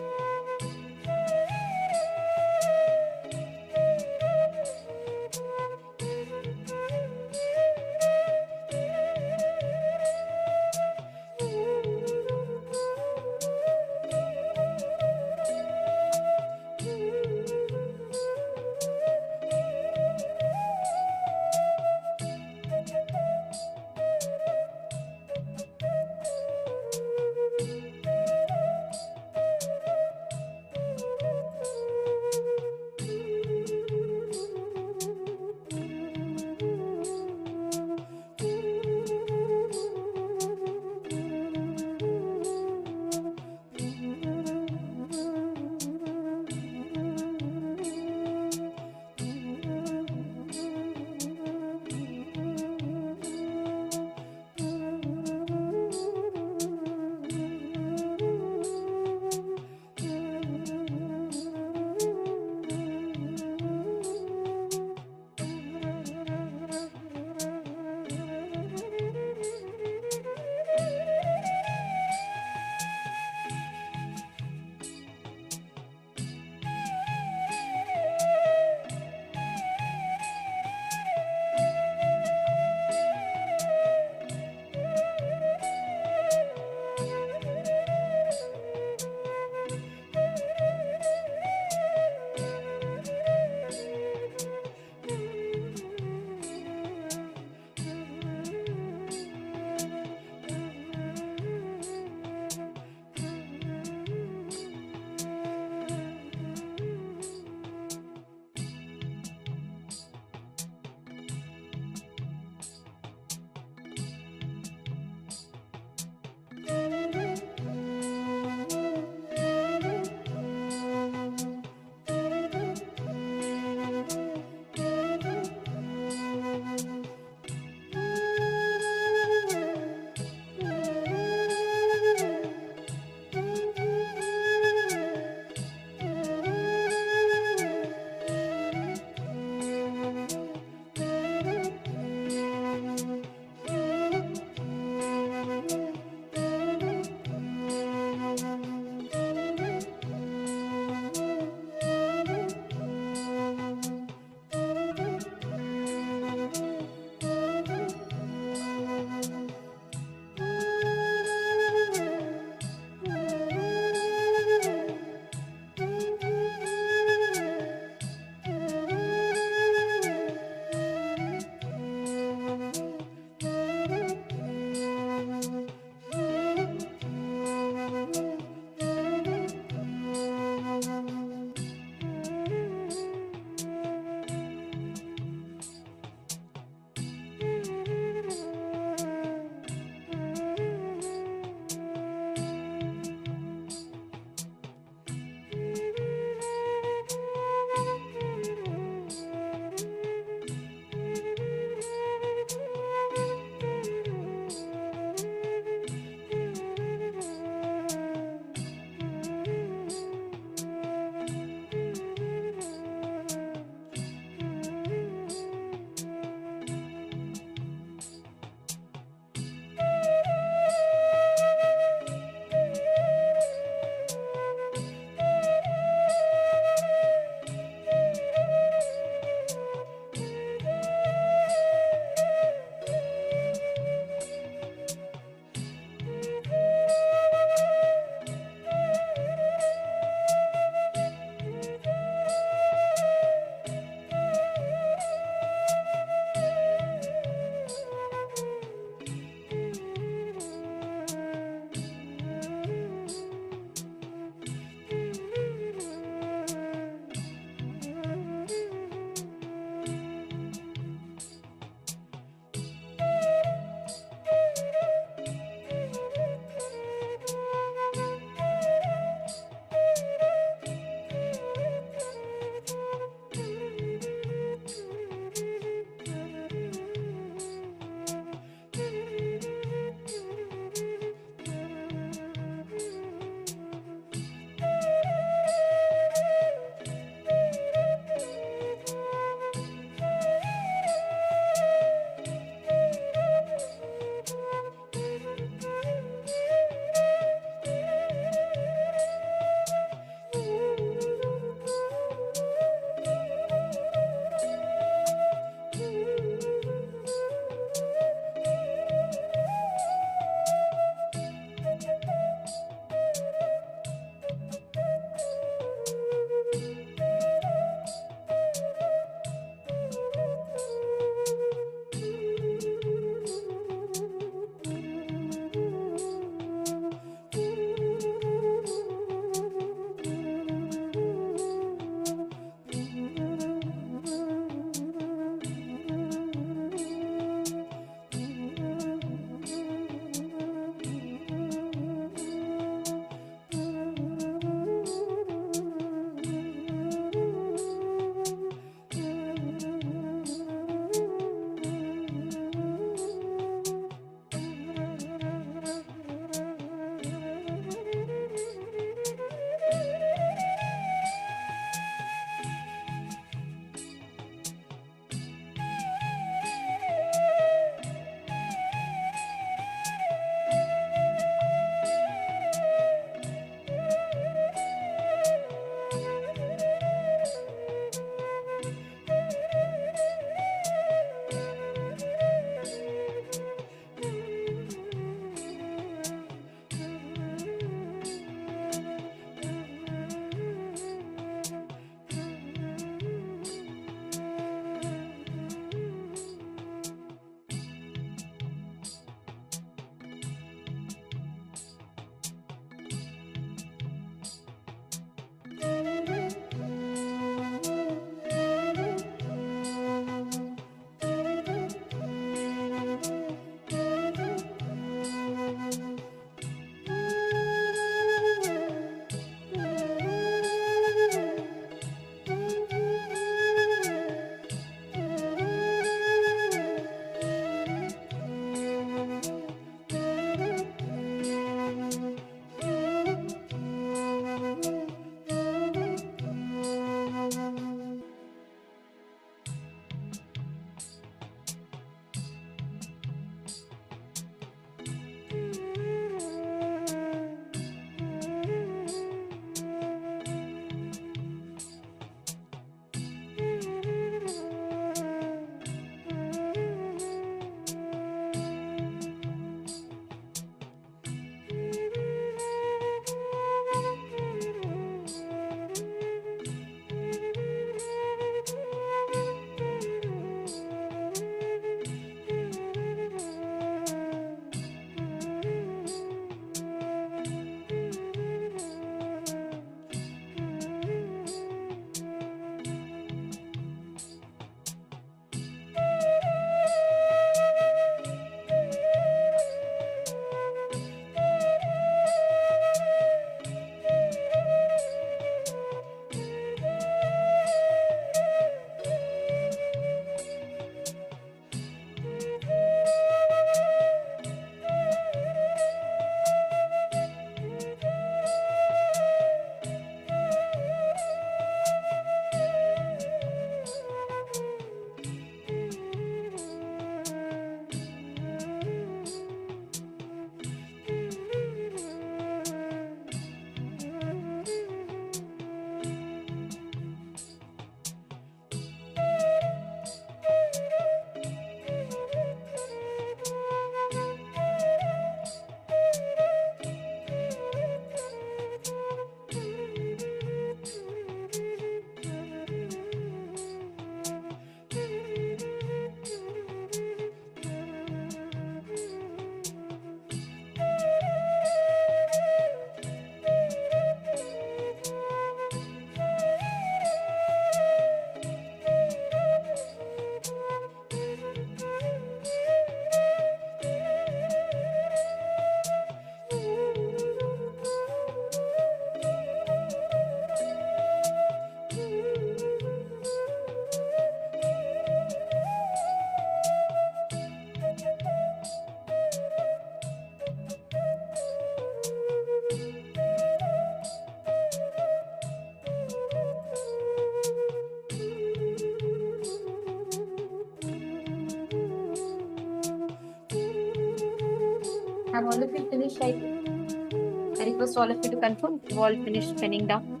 Have all of you finished writing? I request all of you to confirm if you've all finished penning down.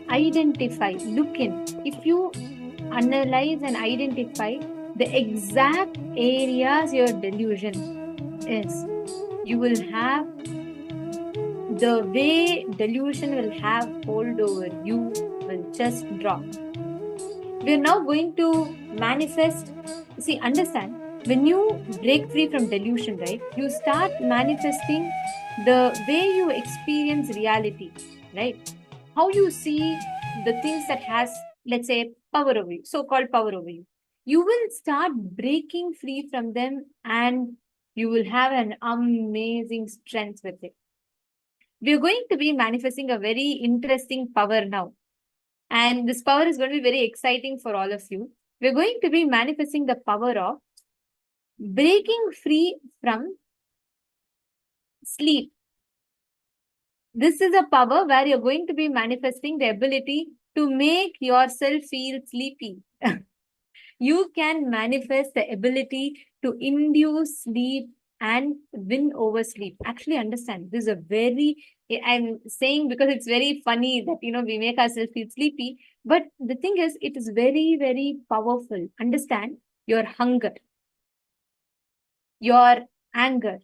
Identify, look in. If you analyze and identify the exact areas your delusion is, you will have the way delusion will have hold over you will just drop. We're now going to manifest. See, understand, when you break free from delusion, right, you start manifesting the way you experience reality, right? How you see the things that has, let's say, power over you, so-called power over you. You will start breaking free from them and you will have an amazing strength with it. We're going to be manifesting a very interesting power now. And this power is going to be very exciting for all of you. We're going to be manifesting the power of breaking free from sleep. This is a power where you're going to be manifesting the ability to make yourself feel sleepy. You can manifest the ability to induce sleep and win over sleep. Actually, understand, this is a very, I'm saying because it's very funny that, we make ourselves feel sleepy. But the thing is, it is very, very powerful. Understand, your hunger, your anger,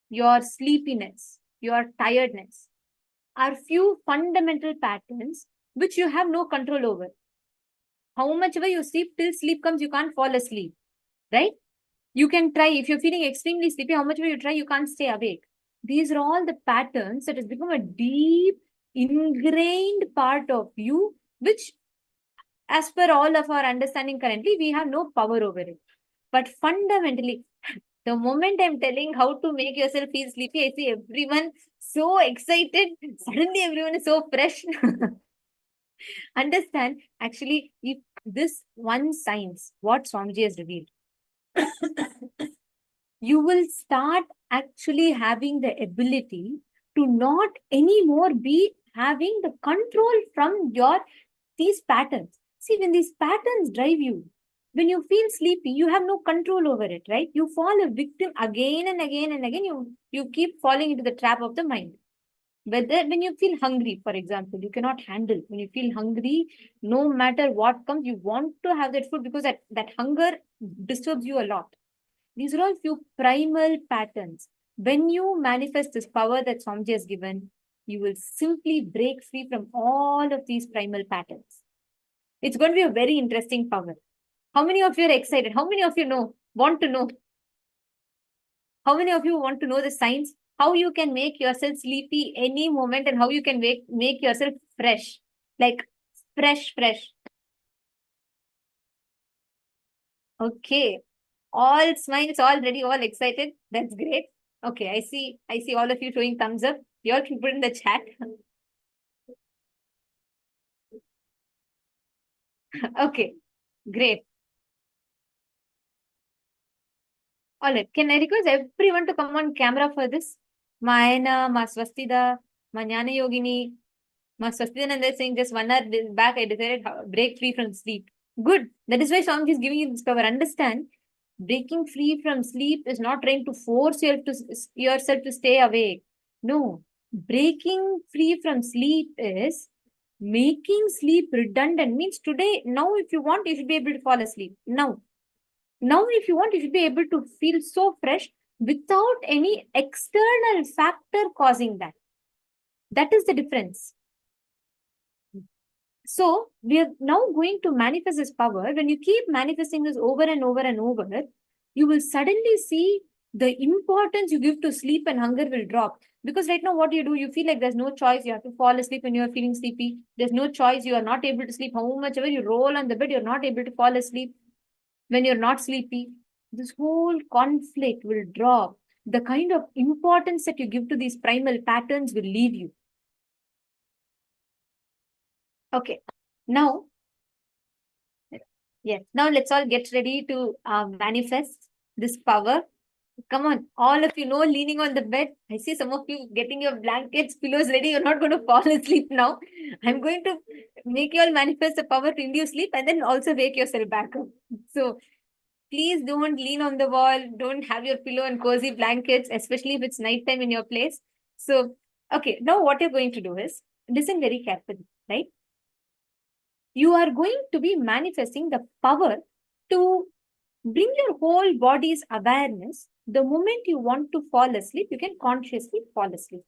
your sleepiness, your tiredness are few fundamental patterns which you have no control over. How much ever you sleep, till sleep comes, you can't fall asleep, right? You can try, if you're feeling extremely sleepy, how much ever you try, you can't stay awake. These are all the patterns that has become a deep, ingrained part of you, which, as per all of our understanding currently, we have no power over it. But fundamentally, the moment I'm telling how to make yourself feel sleepy, I see everyone so excited. Suddenly everyone is so fresh. Understand, actually, if this one science, what Swamiji has revealed, you will start actually having the ability to not anymore be having the control from these patterns. See, when these patterns drive you, when you feel sleepy, you have no control over it, right? You fall a victim again and again and again. You keep falling into the trap of the mind. Whether when you feel hungry, for example, you cannot handle. When you feel hungry, no matter what comes, you want to have that food because that hunger disturbs you a lot. These are all few primal patterns. When you manifest this power that Swamiji has given, you will simply break free from all of these primal patterns. It's going to be a very interesting power. How many of you are excited? How many of you want to know? How many of you want to know the science? How you can make yourself sleepy any moment and how you can make yourself fresh. Like fresh. Okay. All smiles, all ready, all excited. That's great. Okay, I see all of you showing thumbs up. You all can put in the chat. Okay, great. All right. Can I request everyone to come on camera for this? Ma Aina, Ma Swastida, Ma Jnana Yogini, Ma Swastidananda saying just 1 hour back I decided break free from sleep. Good. That is why Swamiji is giving you this power. Understand, breaking free from sleep is not trying to force yourself to stay awake. No. Breaking free from sleep is making sleep redundant. Means today, now if you want, you should be able to fall asleep. Now, if you want, you should be able to feel so fresh without any external factor causing that. That is the difference. So we are now going to manifest this power. When you keep manifesting this over and over and over, you will suddenly see the importance you give to sleep and hunger will drop. Because right now, what do? You feel like there's no choice. You have to fall asleep when you're feeling sleepy. There's no choice. You are not able to sleep. How much ever you roll on the bed, you're not able to fall asleep when you're not sleepy. This whole conflict will drop. The kind of importance that you give to these primal patterns will leave you. Okay. Now, yes. Now let's all get ready to manifest this power. Come on, all of you leaning on the bed. I see some of you getting your blankets, pillows ready. You're not going to fall asleep now. I'm going to make you all manifest the power to induce sleep and then also wake yourself back up. So Please don't lean on the wall. Don't have your pillow and cozy blankets, especially if it's nighttime in your place. So, okay, now what you're going to do is listen very carefully, right? You are going to be manifesting the power to bring your whole body's awareness. The moment you want to fall asleep, you can consciously fall asleep.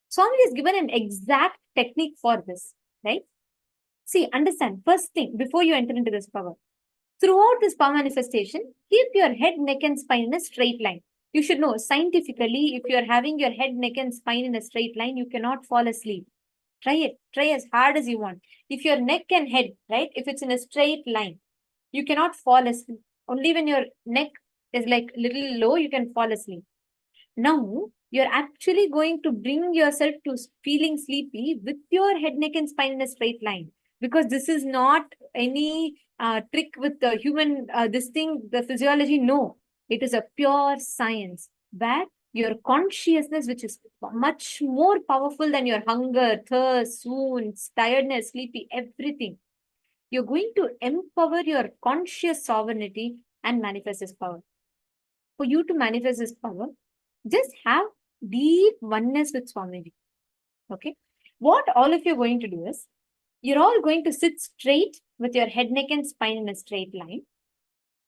Swami has given an exact technique for this, right? See, understand, first thing, before you enter into this power, throughout this power manifestation, keep your head, neck, and spine in a straight line. You should know, scientifically, if you are having your head, neck, and spine in a straight line, you cannot fall asleep. Try it. Try as hard as you want. If your neck and head, right, if it's in a straight line, you cannot fall asleep. Only when your neck is like little low, you can fall asleep. Now, you're actually going to bring yourself to feeling sleepy with your head, neck, and spine in a straight line. Because this is not any trick with the human, this thing, the physiology. No, it is a pure science where your consciousness, which is much more powerful than your hunger, thirst, swoons, tiredness, sleepy, everything. You're going to empower your conscious sovereignty and manifest this power. For you to manifest this power, just have deep oneness with Swamiji. Okay. What all of you are going to do is, you're all going to sit straight with your head, neck, and spine in a straight line.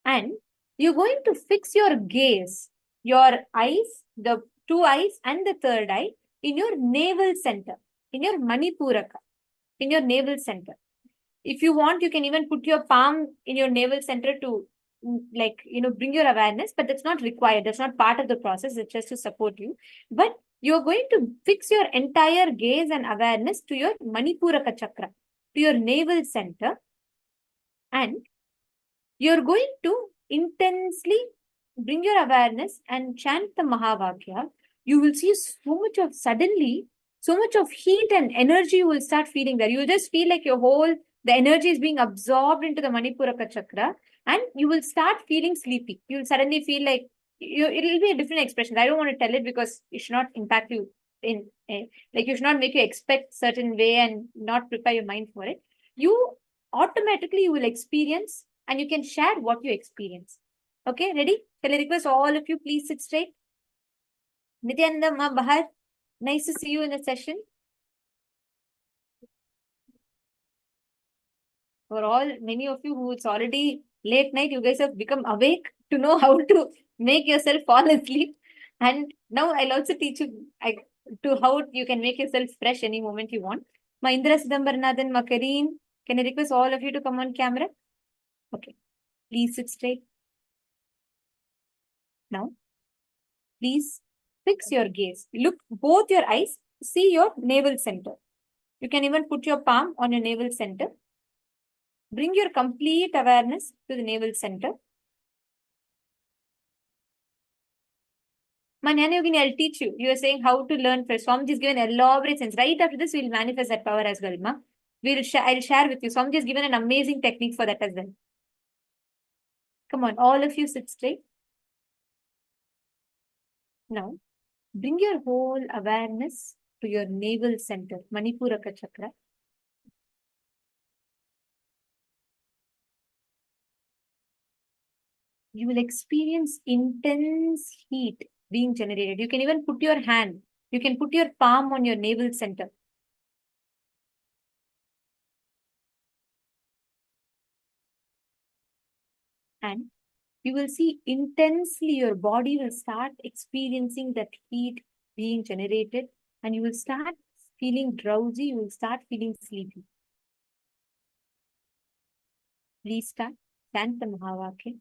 And you're going to fix your gaze, your eyes, the two eyes and the third eye in your navel center, in your Manipuraka, in your navel center. If you want, you can even put your palm in your navel center to bring your awareness, but that's not required. That's not part of the process. It's just to support you. But you're going to fix your entire gaze and awareness to your Manipuraka chakra, to your navel center. And you're going to intensely bring your awareness and chant the Mahavakya. You will see so much of heat and energy you will start feeling there. You will just feel like the energy is being absorbed into the Manipuraka chakra, and you will start feeling sleepy. You will suddenly feel like it'll be a different expression. I don't want to tell it because it should not impact you you should not make you expect certain way and not prepare your mind for it. You automatically you will experience, and you can share what you experience. Okay, ready? Shall I request all of you please sit straight? Nityananda Ma Bahar, nice to see you in the session. For many of you who it's already late night, you guys have become awake to know how to make yourself fall asleep. And now I'll also teach you to how you can make yourself fresh any moment you want. Mahindra Sidambaranathan Makarin, can I request all of you to come on camera? Okay, please sit straight. Now, please fix your gaze. Look both your eyes, see your navel center. You can even put your palm on your navel center. Bring your complete awareness to the navel center. Manana Yogini, I'll teach you. You are saying how to learn first. Swamiji has given elaborate sense. Right after this, we'll manifest that power as well, Ma. I'll share with you. Swamiji has given an amazing technique for that as well. Come on, all of you sit straight. Now, bring your whole awareness to your navel center, Manipuraka chakra. You will experience intense heat being generated. You can even put your hand, you can put your palm on your navel center. And you will see intensely your body will start experiencing that heat being generated, and you will start feeling drowsy, you will start feeling sleepy. Please start. Chant the Mahavakya.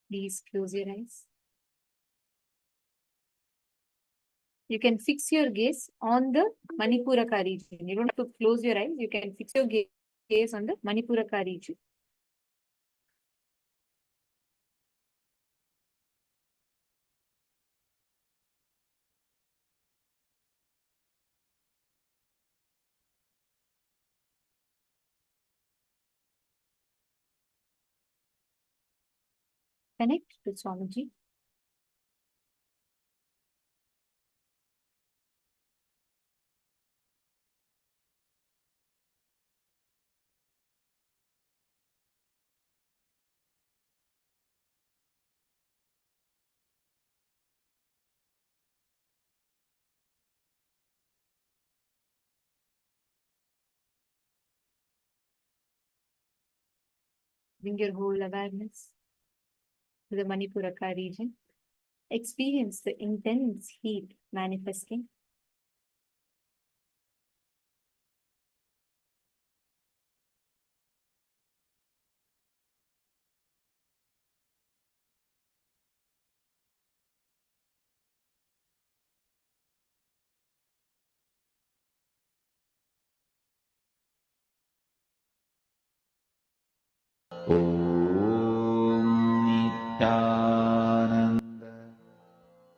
Please close your eyes. You can fix your gaze on the Manipuraka region. You don't have to close your eyes. You can fix your gaze on the Manipuraka region. Connect to Swamiji. Bring your whole awareness to the Manipuraka region. Experience the intense heat manifesting. ॐ नित्यानन्द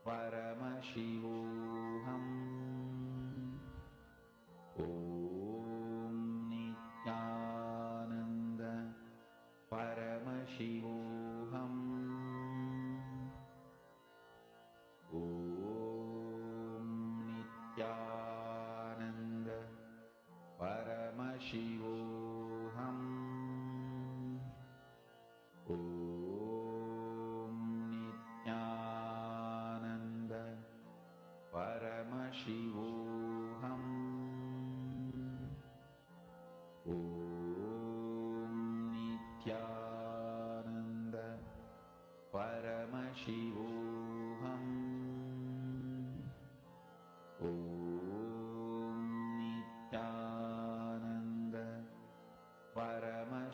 परमशिवोऽहम् ॐ नित्यानन्द परमशिवोऽहम् ॐ नित्यानन्द परमशिवोऽहम् ॐ नित्यानन्द परमशिवोऽहम् ॐ नित्यानन्द परमशिवोऽहम् ॐ नित्यानन्द परमशिवोऽहम् ॐ नित्यानन्द परमशिवोऽहम्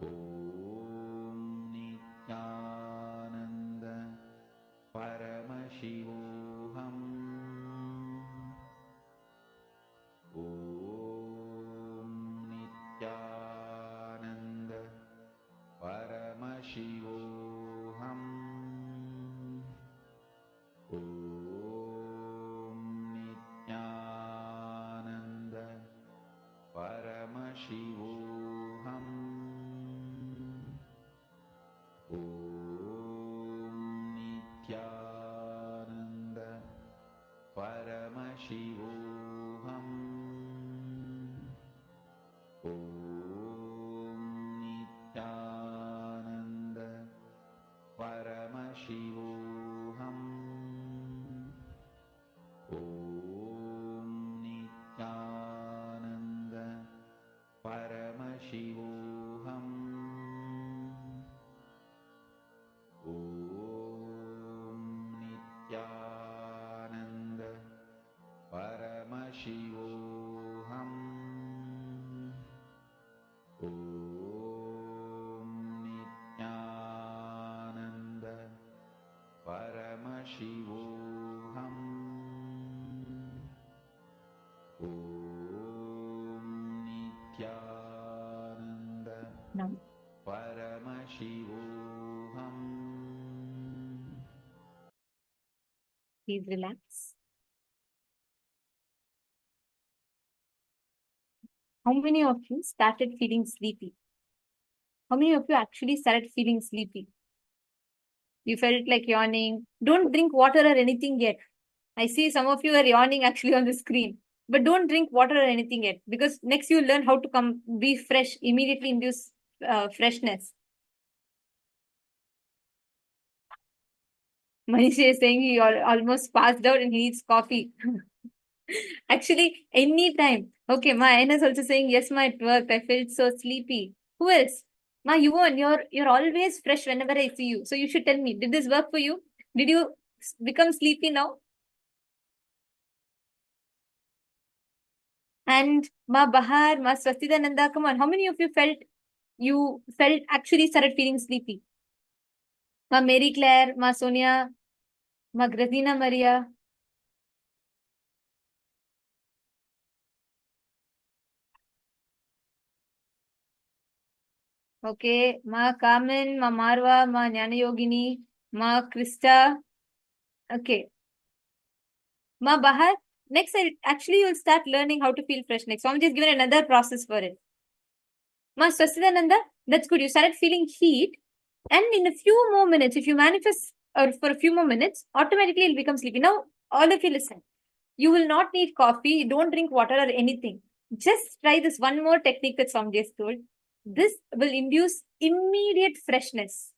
ॐ नित्यानन्द परमशिवोऽहम् ॐ नित्यानन्द परमशिवोऽहम् ॐ नित्यानन्द परमशिवोऽहम् ॐ नित्यानन्द परमशिवोऽहम् ॐ नित्यानन्द परमशिवोऽहम् ॐ नित्यानन्द परमशिवोऽहम् ॐ नित्यानन्द परमशिवोऽहम् ॐ नित्यानन्द Now, परमशिवोऽहम् please relax. How many of you started feeling sleepy? How many of you actually started feeling sleepy? You felt like yawning. Don't drink water or anything yet. I see some of you are yawning actually on the screen. But don't drink water or anything yet, because next you learn how to be fresh, immediately induce freshness. Manish is saying he almost passed out and he needs coffee. Actually, anytime. Okay, Ma Aina is also saying, yes, ma, at work, I felt so sleepy. Who else? Ma, you won. You're always fresh whenever I see you. So you should tell me, did this work for you? Did you become sleepy now? And Ma Bahar, Ma Swastidananda, come on. How many of you actually started feeling sleepy? Ma Mary Claire, Ma Sonia, Ma Grazina Maria. Okay, Ma Carmen, Ma Marwa, Ma Jnana Yogini, Ma Krista. Okay. Ma Bahar, next actually you'll start learning how to feel fresh next. So I'm just giving another process for it. Ma Swastidananda, That's good. You started feeling heat. And in a few more minutes, if you manifest or for a few more minutes, automatically it'll become sleepy. Now, all of you listen. You will not need coffee. Don't drink water or anything. Just try this one more technique that Swamiji has told. This will induce immediate freshness.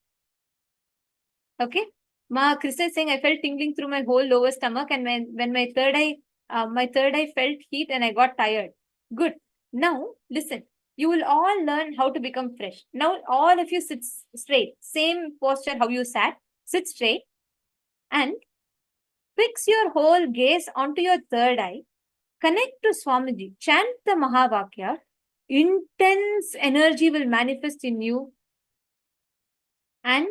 Okay? Ma Krishna is saying I felt tingling through my whole lower stomach, and when my third eye felt heat and I got tired. Good. Now listen. You will all learn how to become fresh. Now all of you sit straight. Same posture how you sat. Sit straight and fix your whole gaze onto your third eye. Connect to Swamiji. Chant the Mahavakya. Intense energy will manifest in you, and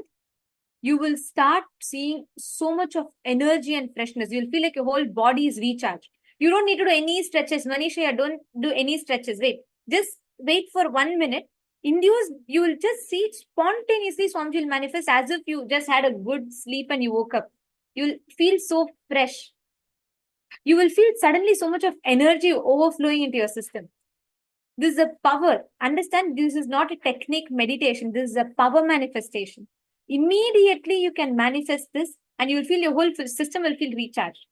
you will start seeing so much of energy and freshness. You'll feel like your whole body is recharged. You don't need to do any stretches. Manisha, don't do any stretches. Wait. Just wait for 1 minute. Induce, you will just see spontaneously Swamiji will manifest as if you just had a good sleep and you woke up. You'll feel so fresh. You will feel suddenly so much of energy overflowing into your system. This is a power. Understand, this is not a technique meditation. This is a power manifestation. Immediately you can manifest this and you will feel your whole system will feel recharged.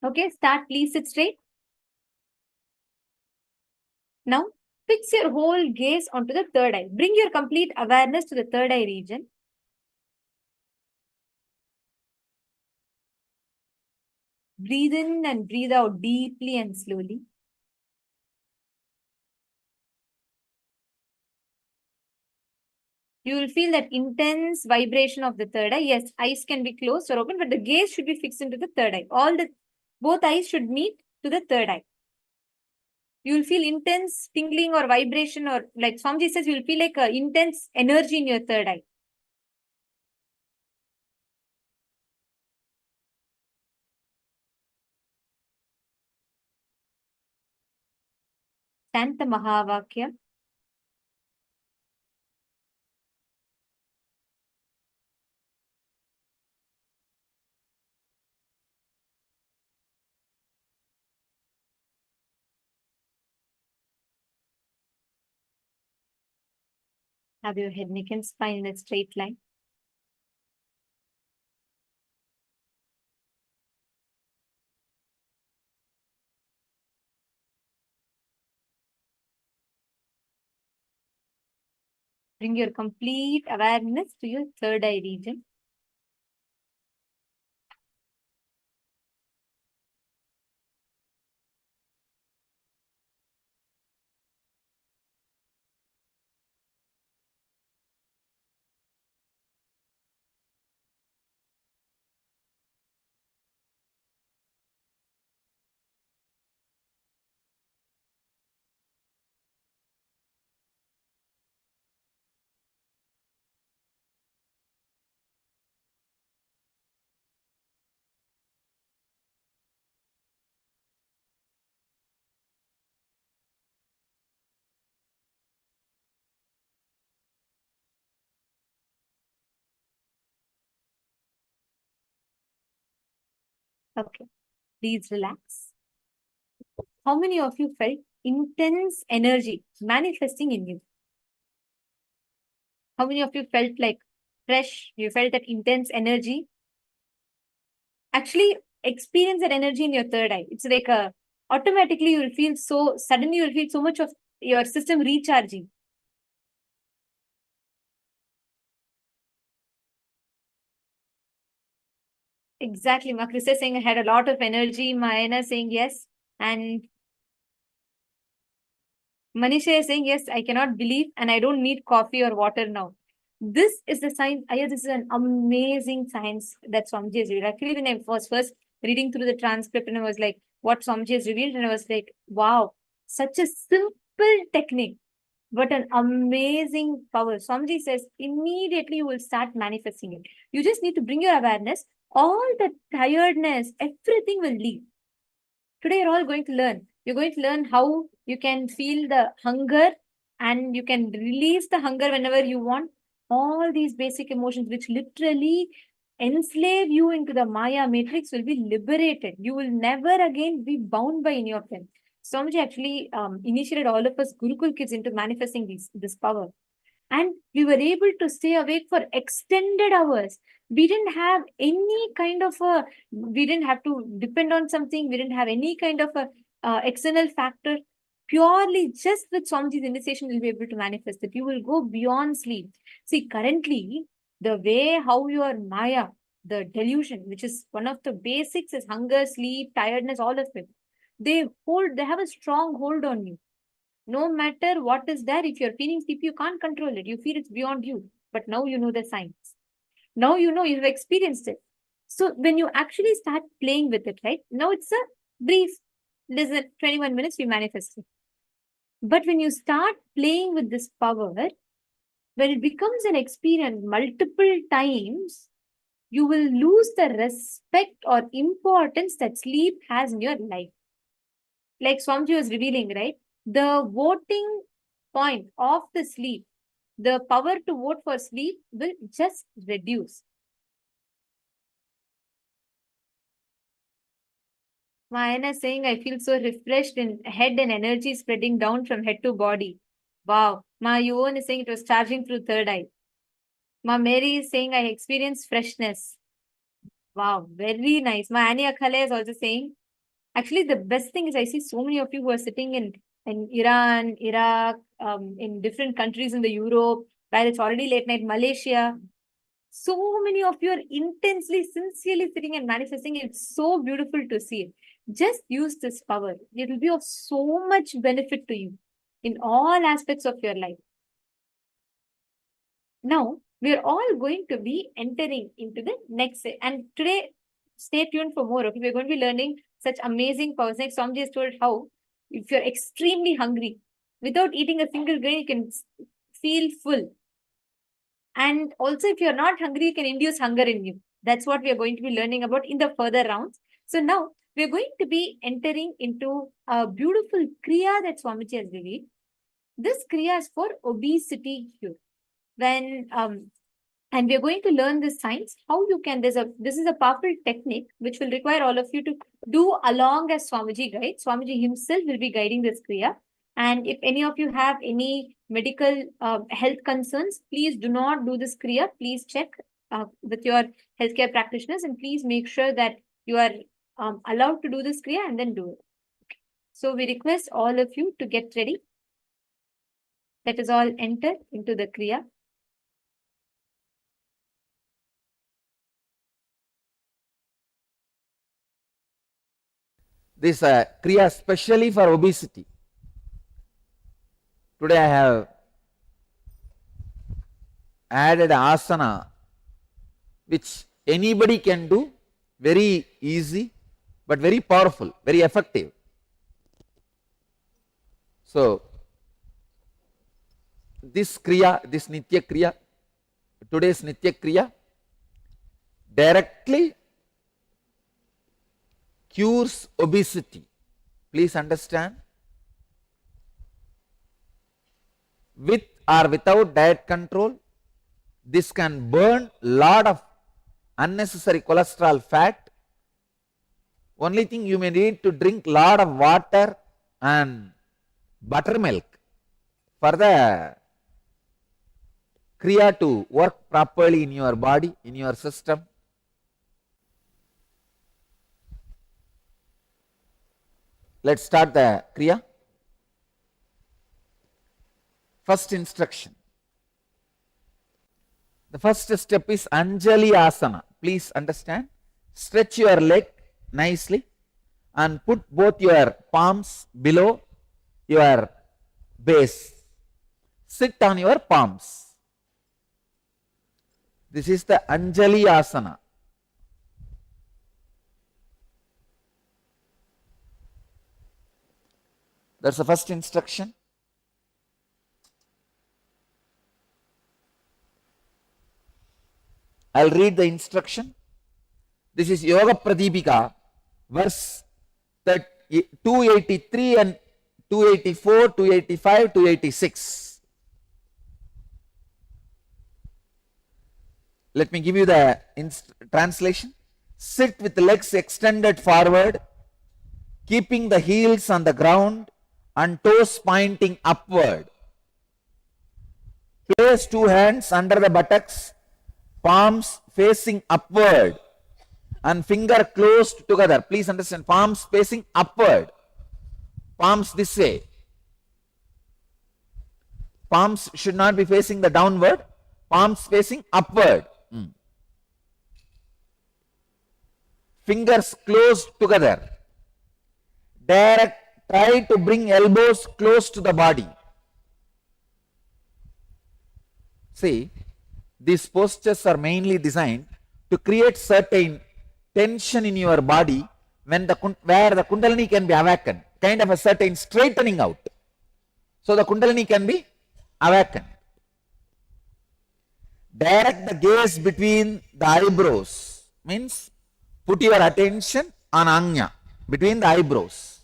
Okay, start. Please sit straight. Now, fix your whole gaze onto the third eye. Bring your complete awareness to the third eye region. Breathe in and breathe out deeply and slowly. You will feel that intense vibration of the third eye. Yes, eyes can be closed or open, but the gaze should be fixed into the third eye. Both eyes should meet to the third eye. You will feel intense tingling or vibration, or like Swamiji says, you will feel like intense energy in your third eye. Chant the Mahavakya. Have your head, neck and spine in a straight line. Bring your complete awareness to your third eye region. Okay, please relax. How many of you felt intense energy manifesting in you? How many of you felt like fresh? You felt that intense energy? Actually, experience that energy in your third eye. It's like automatically you will feel suddenly you will feel so much of your system recharging. Exactly. Chris is saying I had a lot of energy. Mayana saying yes. And Manisha is saying yes, I cannot believe and I don't need coffee or water now. This is the science. This is an amazing science that Swamiji has revealed. Actually, when I was first reading through the transcript and I was like, what Swamiji has revealed, and I was like, wow, such a simple technique, but an amazing power. Swamiji says immediately you will start manifesting it. You just need to bring your awareness. All the tiredness, everything will leave. Today, you're all going to learn. You're going to learn how you can feel the hunger and you can release the hunger whenever you want. All these basic emotions, which literally enslave you into the Maya matrix, will be liberated. You will never again be bound by any of them. Swamiji actually initiated all of us Gurukul kids into manifesting this power. And we were able to stay awake for extended hours. We didn't have any kind of a, we didn't have to depend on something. We didn't have any kind of a external factor. Purely just with Swamiji's initiation, will be able to manifest it. You will go beyond sleep. See, currently, the way how your Maya, the delusion, which is one of the basics, is hunger, sleep, tiredness, all of it. They have a strong hold on you. No matter what is there, if you're feeling sleepy, you can't control it. You feel it's beyond you. But now you know the signs. Now you know, you've experienced it. So when you actually start playing with it, right? Now it's a brief, listen, 21 minutes, you manifest it. But when you start playing with this power, when it becomes an experience multiple times, you will lose the respect or importance that sleep has in your life. Like Swamiji was revealing, right? The voting point of the sleep, the power to vote for sleep will just reduce. Mayana saying, I feel so refreshed in head and energy spreading down from head to body. Wow. Ma Yuvan is saying it was charging through third eye. Ma Mary is saying I experienced freshness. Wow, very nice. Ma Annie Akhale is also saying, actually the best thing is I see so many of you who are sitting in Iran, Iraq, in different countries in the Europe, where it's already late night, Malaysia. So many of you are intensely, sincerely sitting and manifesting. It's so beautiful to see it. Just use this power. It will be of so much benefit to you in all aspects of your life. Now, we are all going to be entering into the next set. And today, stay tuned for more. Okay, we're going to be learning such amazing powers. Like Swamiji has told how, if you're extremely hungry, without eating a single grain, you can feel full. And also, if you're not hungry, you can induce hunger in you. That's what we are going to be learning about in the further rounds. So now, we're going to be entering into a beautiful Kriya that Swamiji has revealed. This Kriya is for obesity cure. When and we're going to learn this science, how you can, this is a powerful technique which will require all of you to do along as Swamiji guides. Swamiji himself will be guiding this Kriya. And if any of you have any medical health concerns, please do not do this Kriya. Please check with your healthcare practitioners and please make sure that you are allowed to do this Kriya and then do it. So we request all of you to get ready. Let us all enter into the Kriya. This Kriya especially for obesity. Today I have added Asana, which anybody can do, very easy, but very powerful, very effective. So, this Kriya, this Nitya Kriya, today's Nitya Kriya, directly cures obesity. Please understand. With or without diet control, this can burn lot of unnecessary cholesterol fat. Only thing, you may need to drink lot of water and buttermilk for the Kriya to work properly in your body, in your system. Let's start the Kriya. First instruction. The first step is Anjali Asana. Please understand. Stretch your leg nicely and put both your palms below your base. Sit on your palms. This is the Anjali Asana. That's the first instruction. I'll read the instruction. This is Yoga Pradipika, verse 283 and 284, 285, 286. Let me give you the translation. Sit with the legs extended forward, keeping the heels on the ground and toes pointing upward. Place two hands under the buttocks, palms facing upward and finger closed together. Please understand, palms facing upward, palms this way. Palms should not be facing the downward, palms facing upward. Fingers closed together. Try to bring elbows close to the body. See, these postures are mainly designed to create certain tension in your body where the Kundalini can be awakened, kind of a certain straightening out. So the Kundalini can be awakened. Direct the gaze between the eyebrows, means put your attention on Anya, between the eyebrows.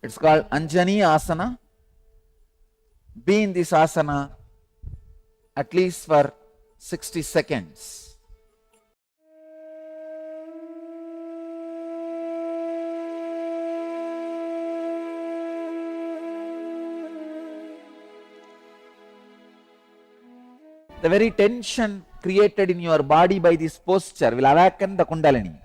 It's called Anjani Asana. Be in this asana at least for 60 seconds. The very tension created in your body by this posture will awaken the Kundalini.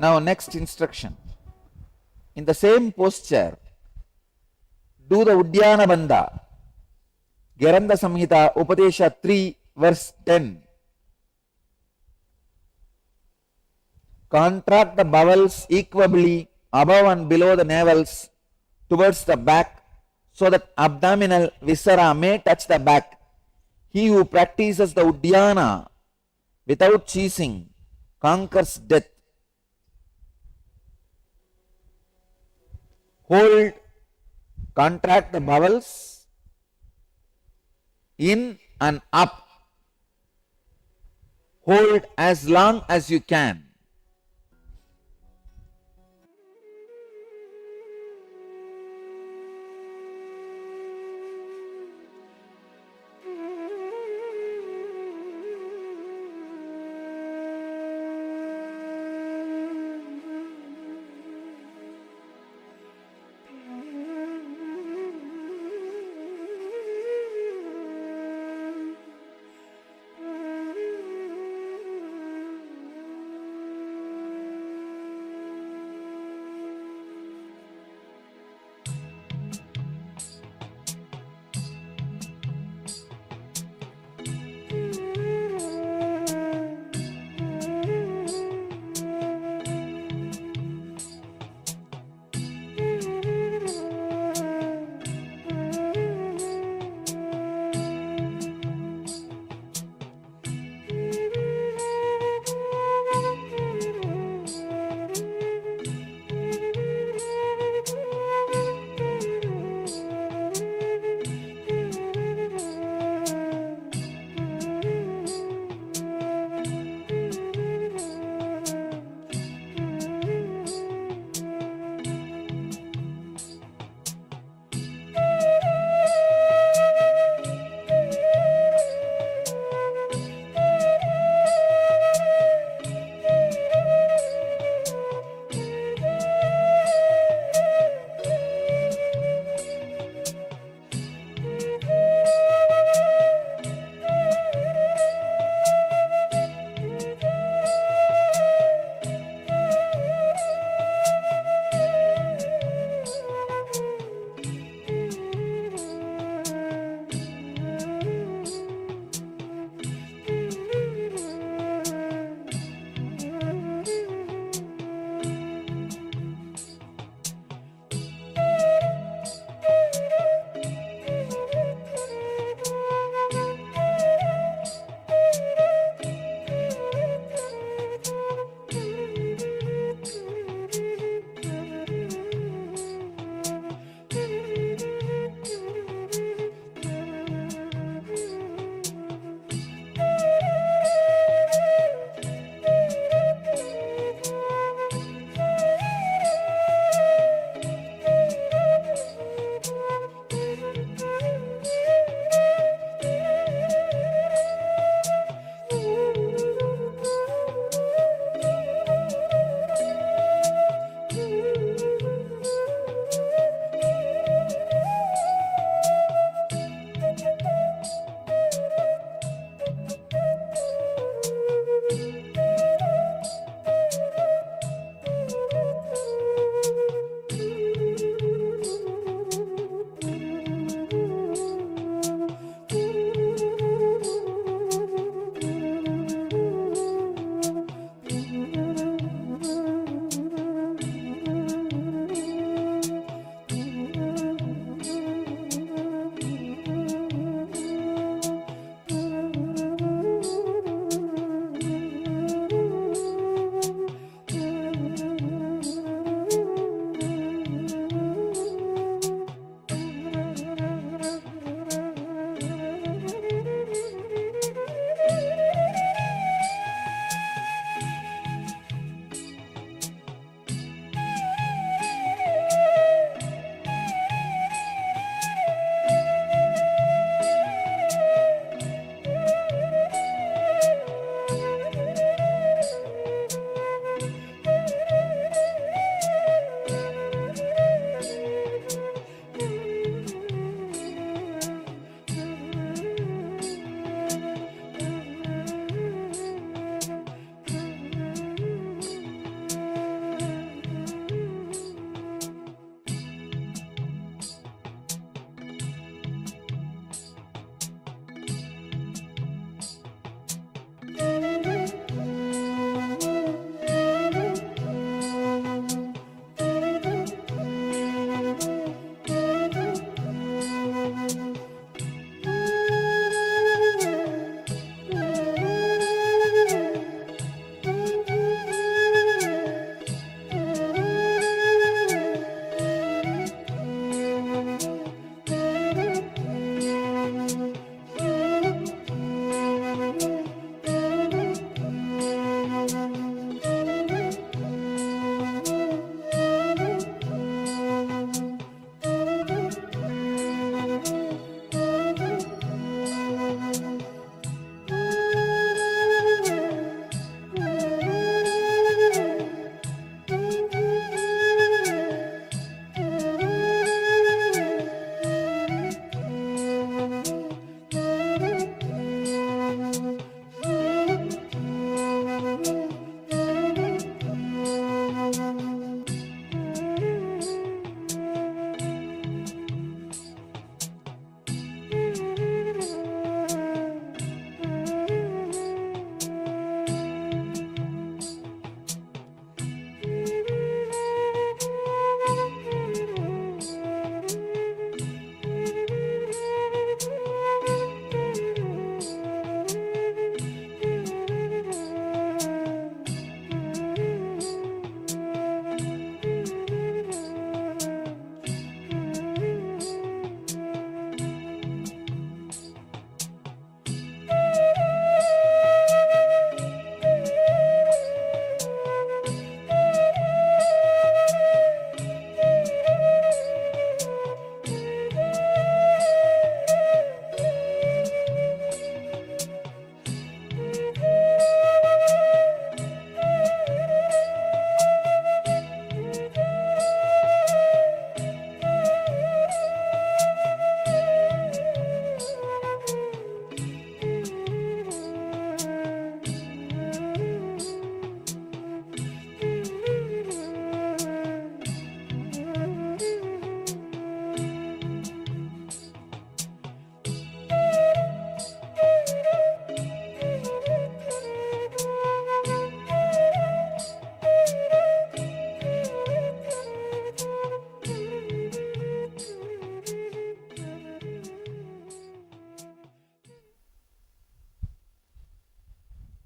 Now next instruction. In the same posture, do the Udyana Bandha, Geranda Samhita, Upadesha 3, verse 10. Contract the bowels equably above and below the navels towards the back so that abdominal viscera may touch the back. He who practices the Udyana without ceasing conquers death. Hold, contract the bowels in and up. Hold as long as you can.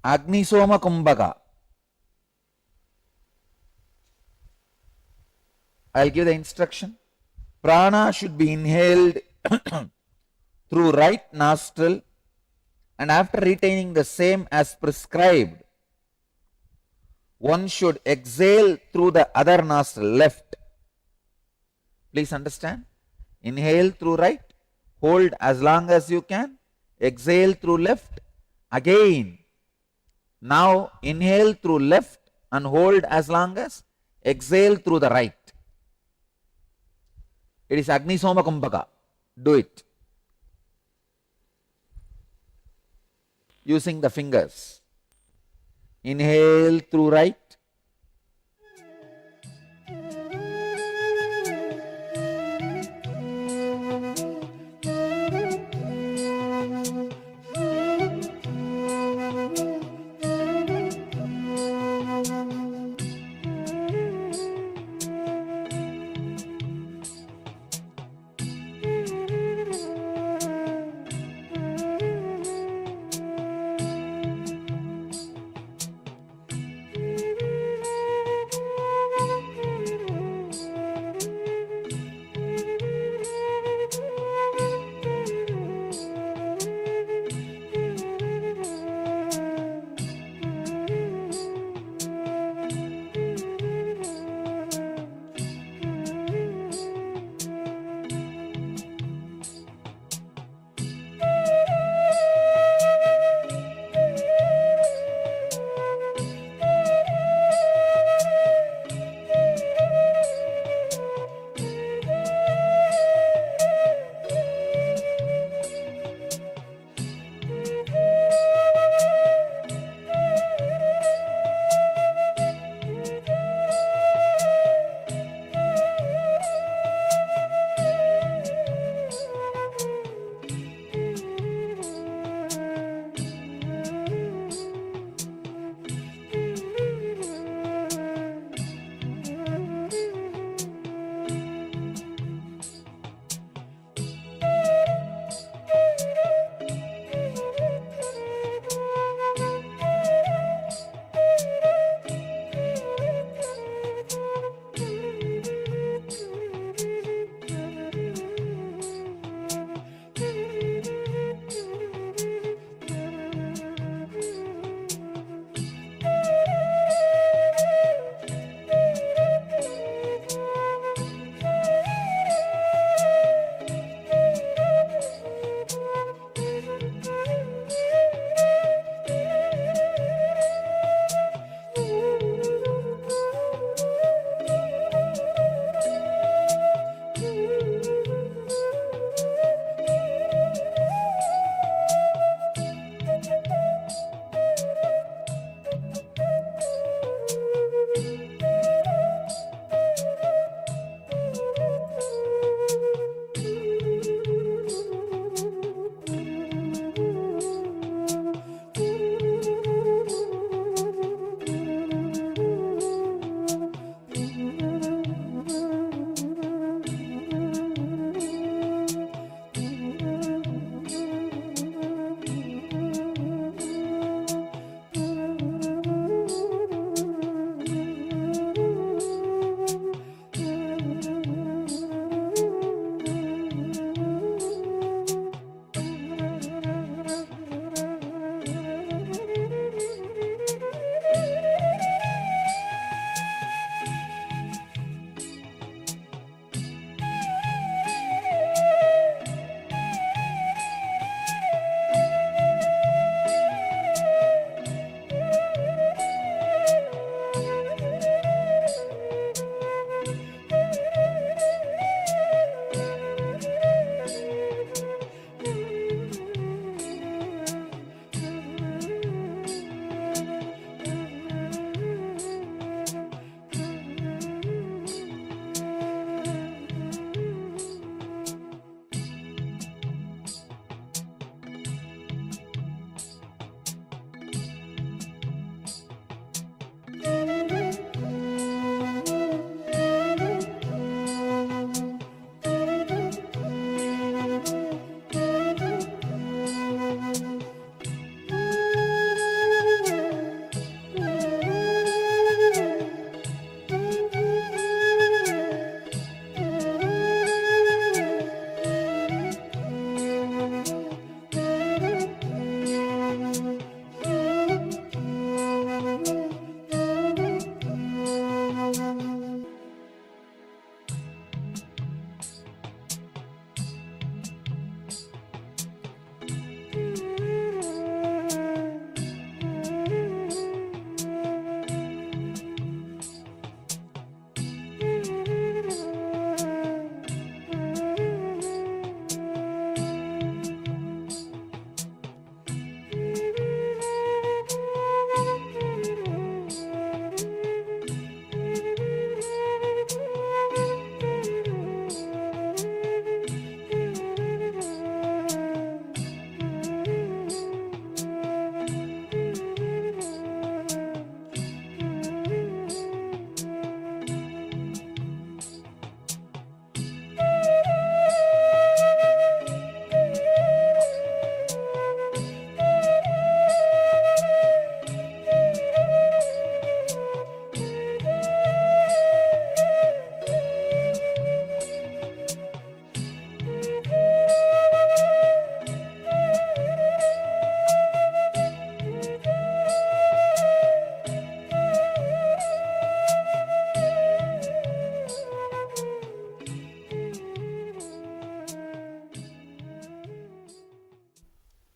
Agnisoma Kumbhaka. I'll give the instruction. Prana should be inhaled through right nostril, and after retaining the same as prescribed, one should exhale through the other nostril, left. Please understand. Inhale through right, hold as long as you can, exhale through left, again. Now inhale through left and hold as long as, exhale through the right. It is Agnisoma Kumbhaka. Do it. Using the fingers. Inhale through right.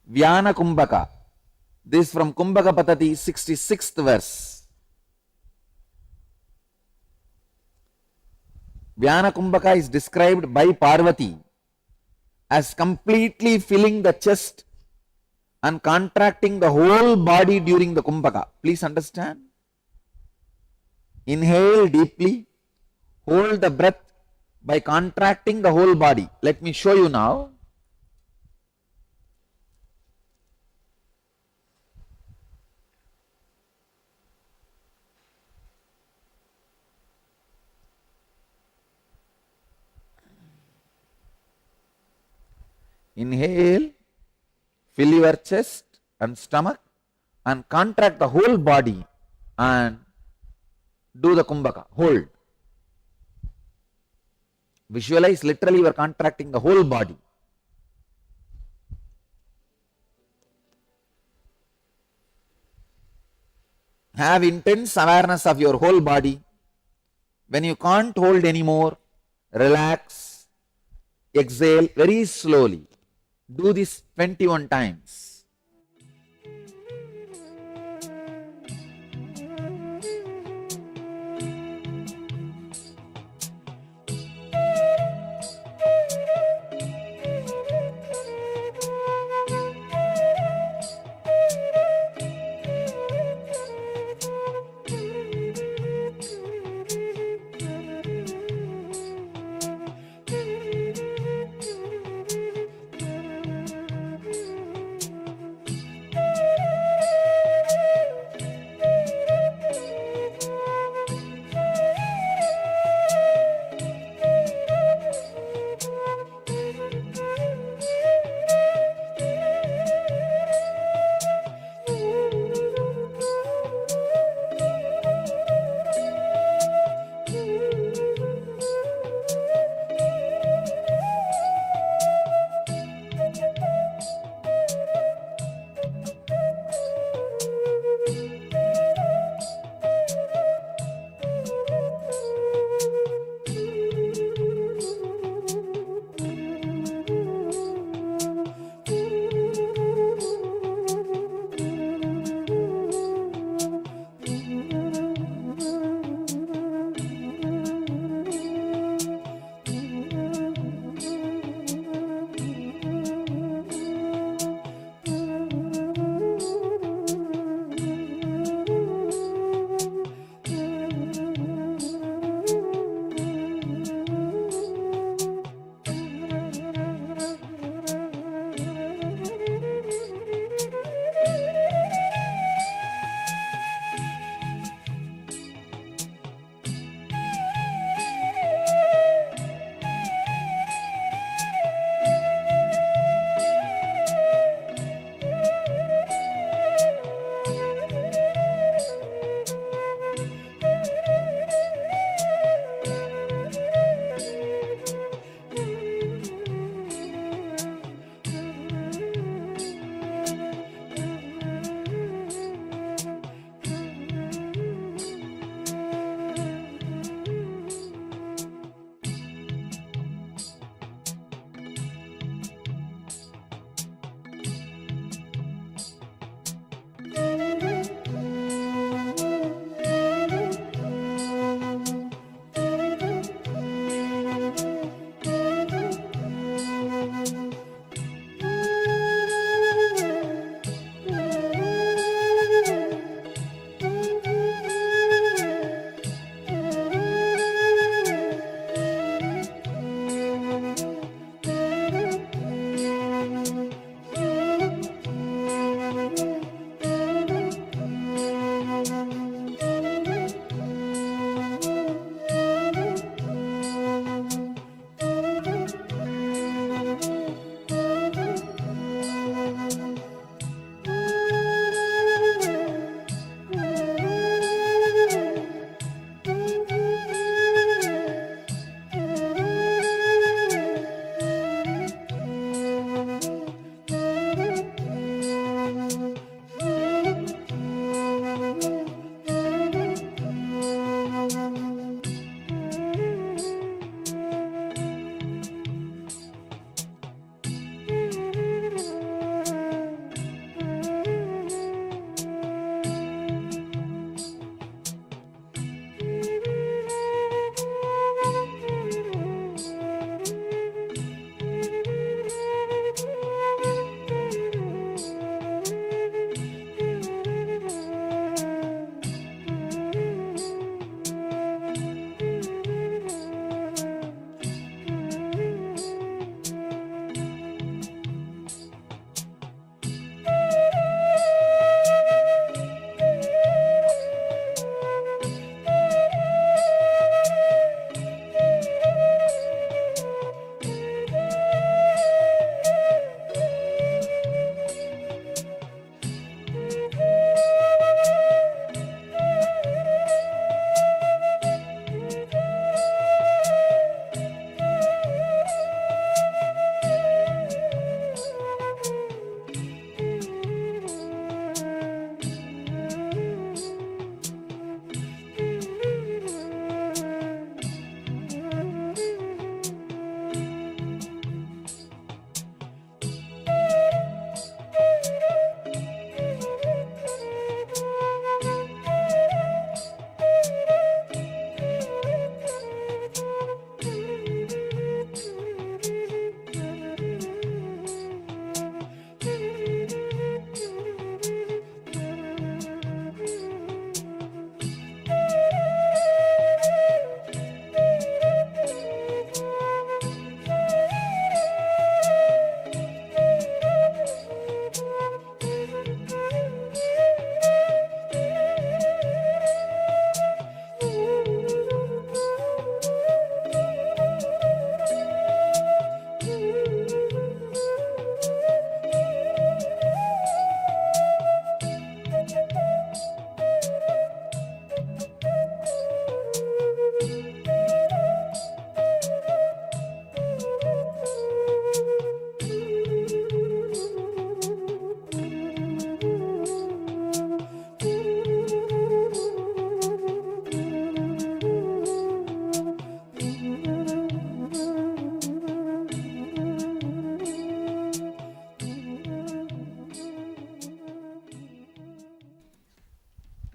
Vyana Kumbhaka. This from Kumbhaka Patati, 66th verse. Vyana Kumbhaka is described by Parvati as completely filling the chest and contracting the whole body during the Kumbhaka. Please understand. Inhale deeply, hold the breath by contracting the whole body. Let me show you now. Inhale, fill your chest and stomach and contract the whole body and do the Kumbhaka. Hold. Visualize literally you are contracting the whole body. Have intense awareness of your whole body. When you can't hold anymore, relax, exhale very slowly. Do this 21 times.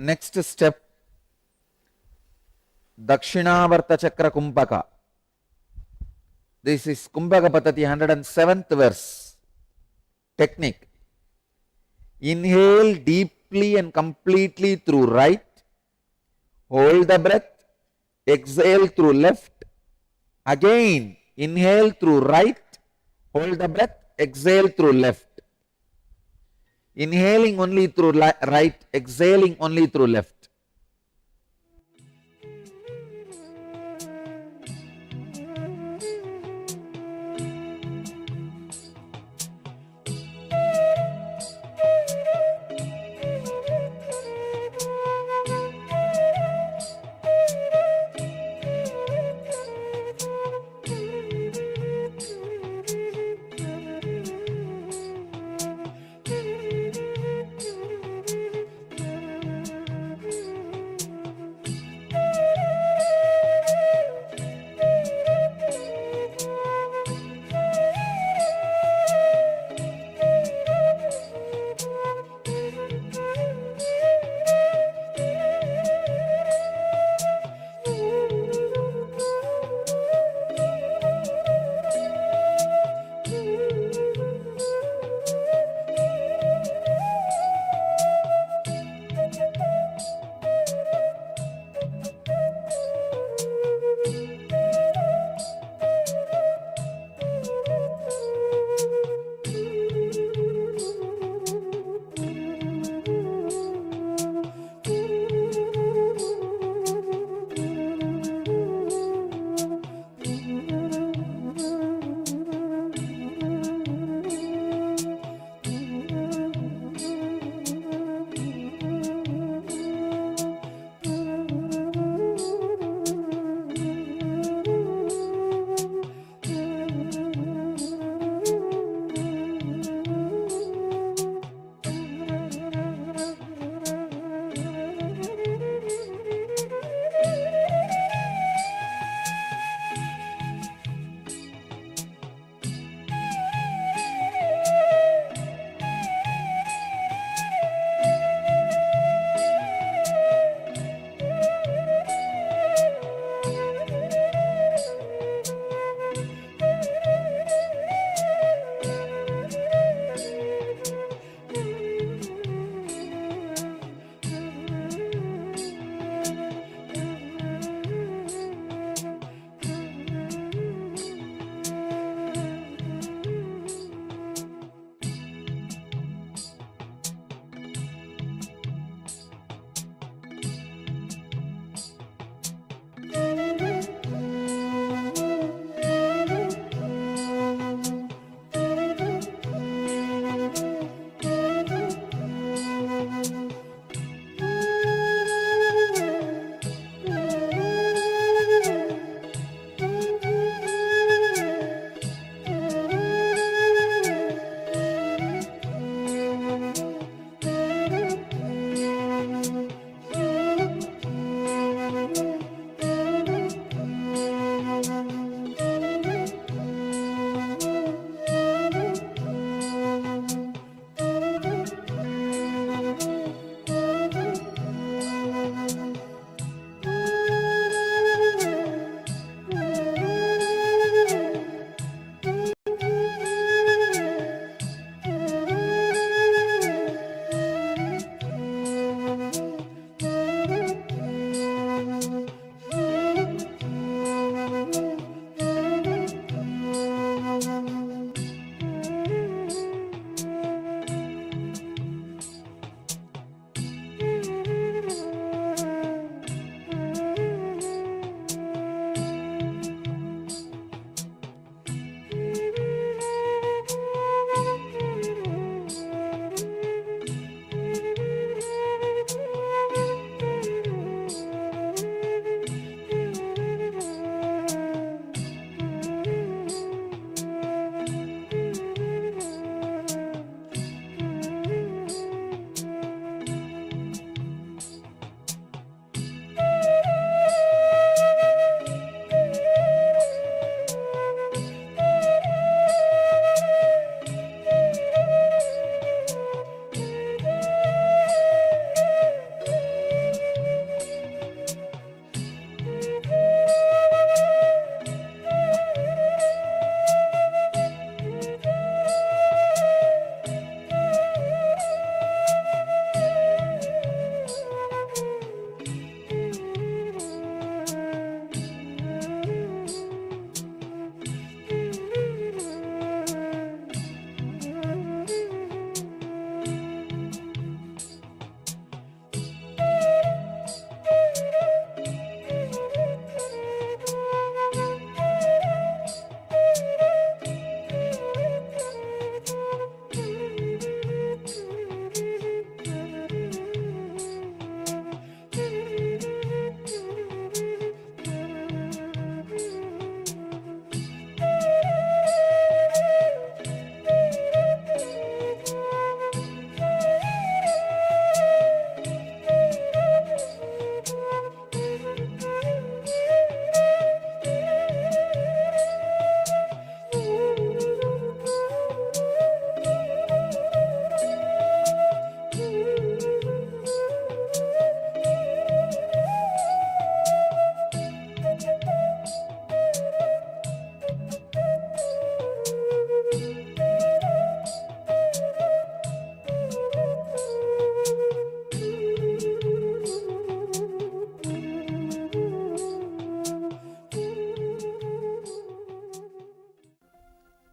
next step, Dakshinavarta Chakra Kumbhaka. This is Kumbhaka Patati 107th verse. Technique. Inhale deeply and completely through right. Hold the breath. Exhale through left. Again, inhale through right. Hold the breath. Exhale through left. Inhaling only through right. Exhaling only through left.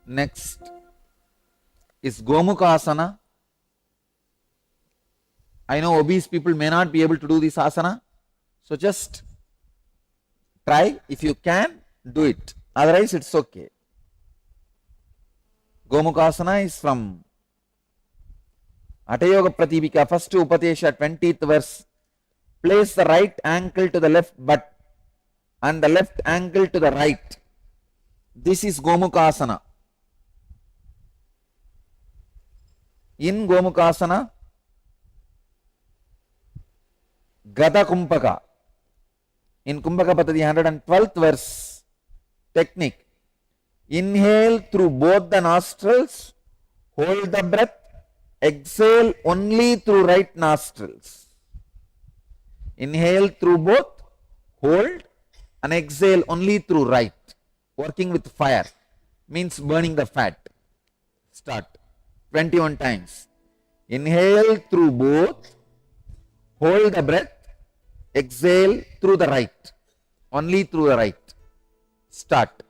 Next is Gomukasana. I know obese people may not be able to do this asana, so just try. If you can, do it. Otherwise, it's okay. Gomukasana is from Atayoga Pratipika, first Upatesha, 20th verse. Place the right ankle to the left butt and the left ankle to the right. This is Gomukasana. In Gomukasana, Gata Kumpaka. In Kumpaka Patadi, 112th verse technique. Inhale through both the nostrils, hold the breath, exhale only through right nostrils. Inhale through both, hold, and exhale only through right. Working with fire means burning the fat. Start 21 times. Inhale through both, hold the breath, exhale through the right, only through the right. Start.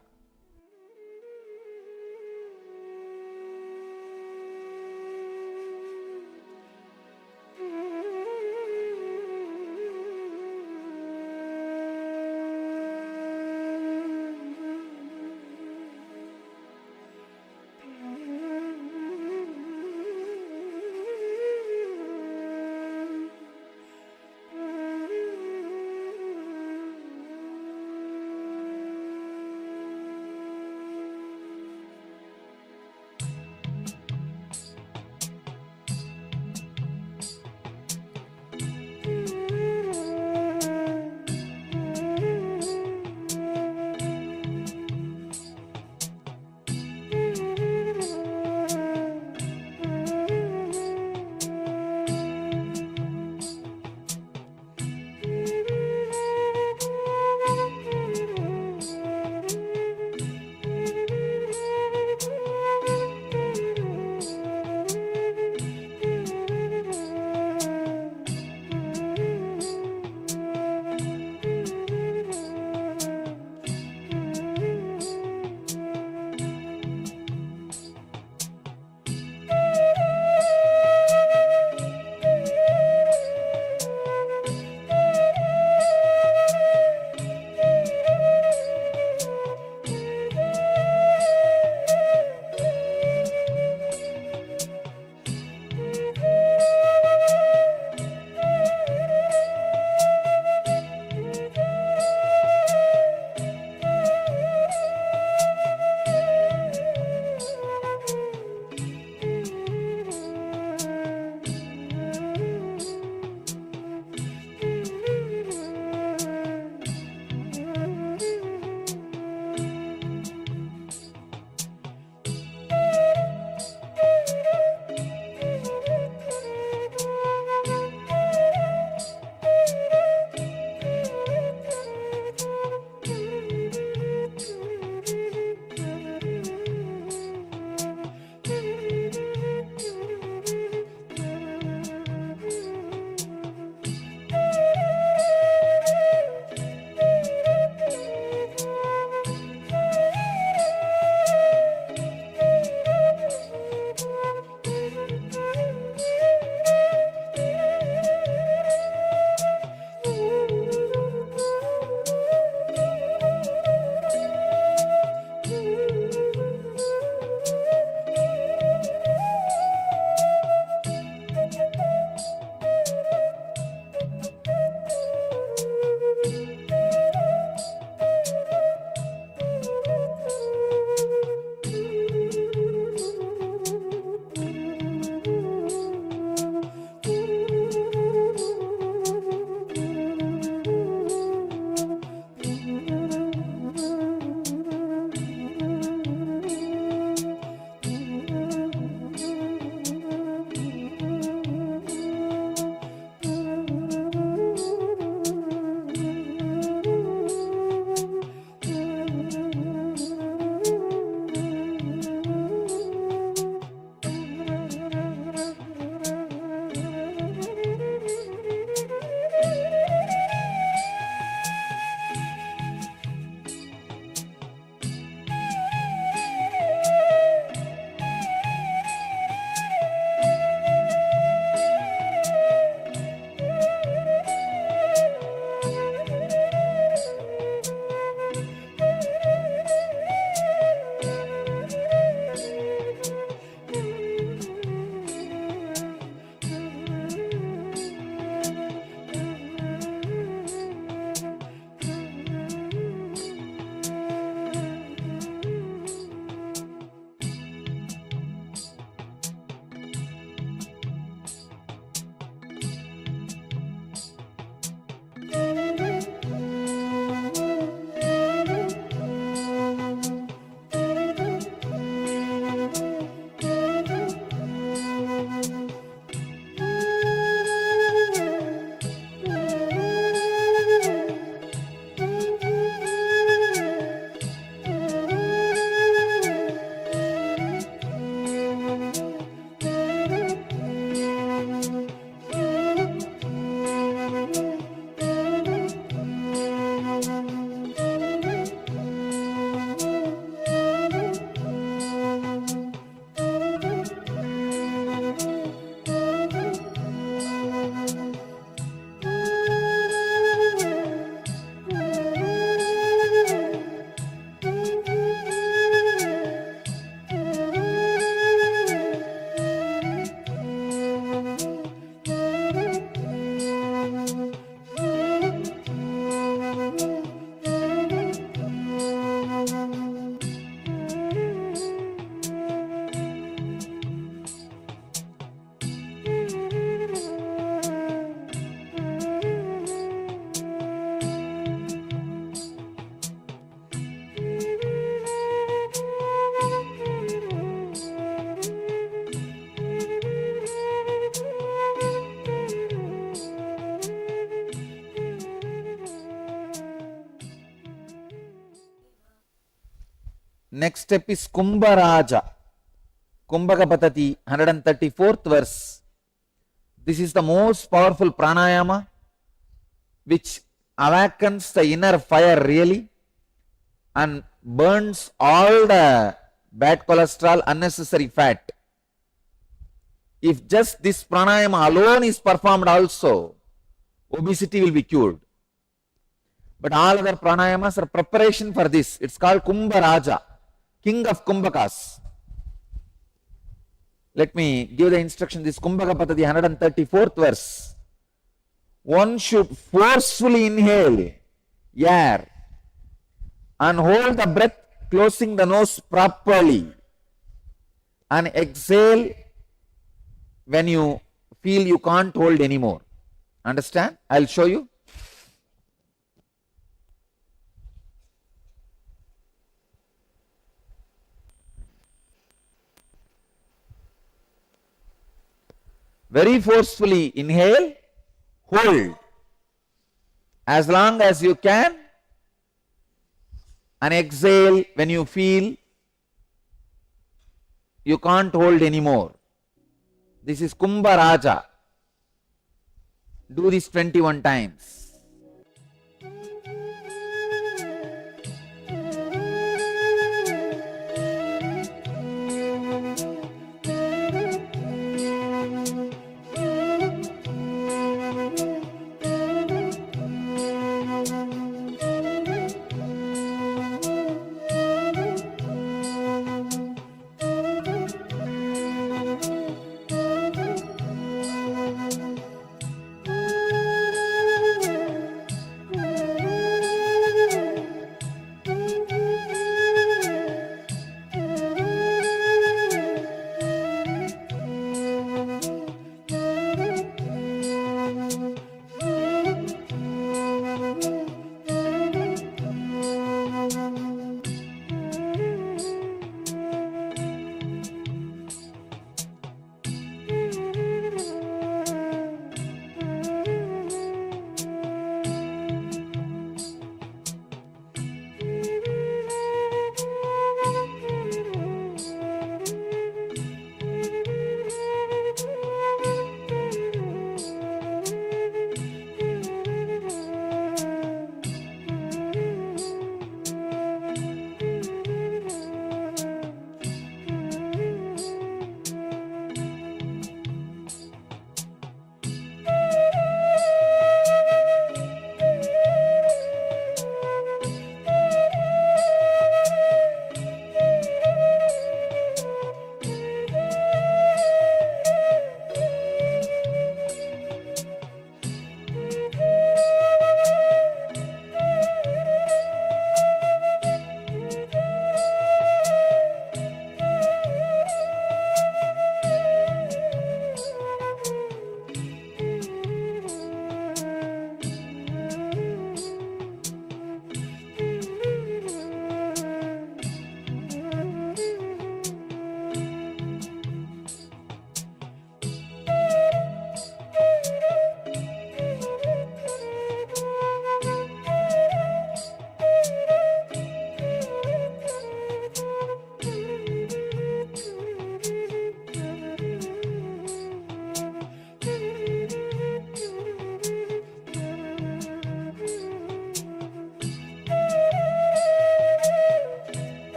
next step is Kumbharaja. Kumbhaka Patati, 134th verse. This is the most powerful pranayama which awakens the inner fire really and burns all the bad cholesterol, unnecessary fat. If just this pranayama alone is performed also, obesity will be cured. But all other pranayamas are preparation for this. It's called Kumbharaja, king of Kumbhakas. Let me give the instruction. This Kumbhaka Patati, 134th verse. One should forcefully inhale air and hold the breath, closing the nose properly, and exhale when you feel you can't hold anymore. Understand? I'll show you. Very forcefully inhale, hold as long as you can, and exhale when you feel you can't hold anymore. This is Kumbharaja. Do this 21 times.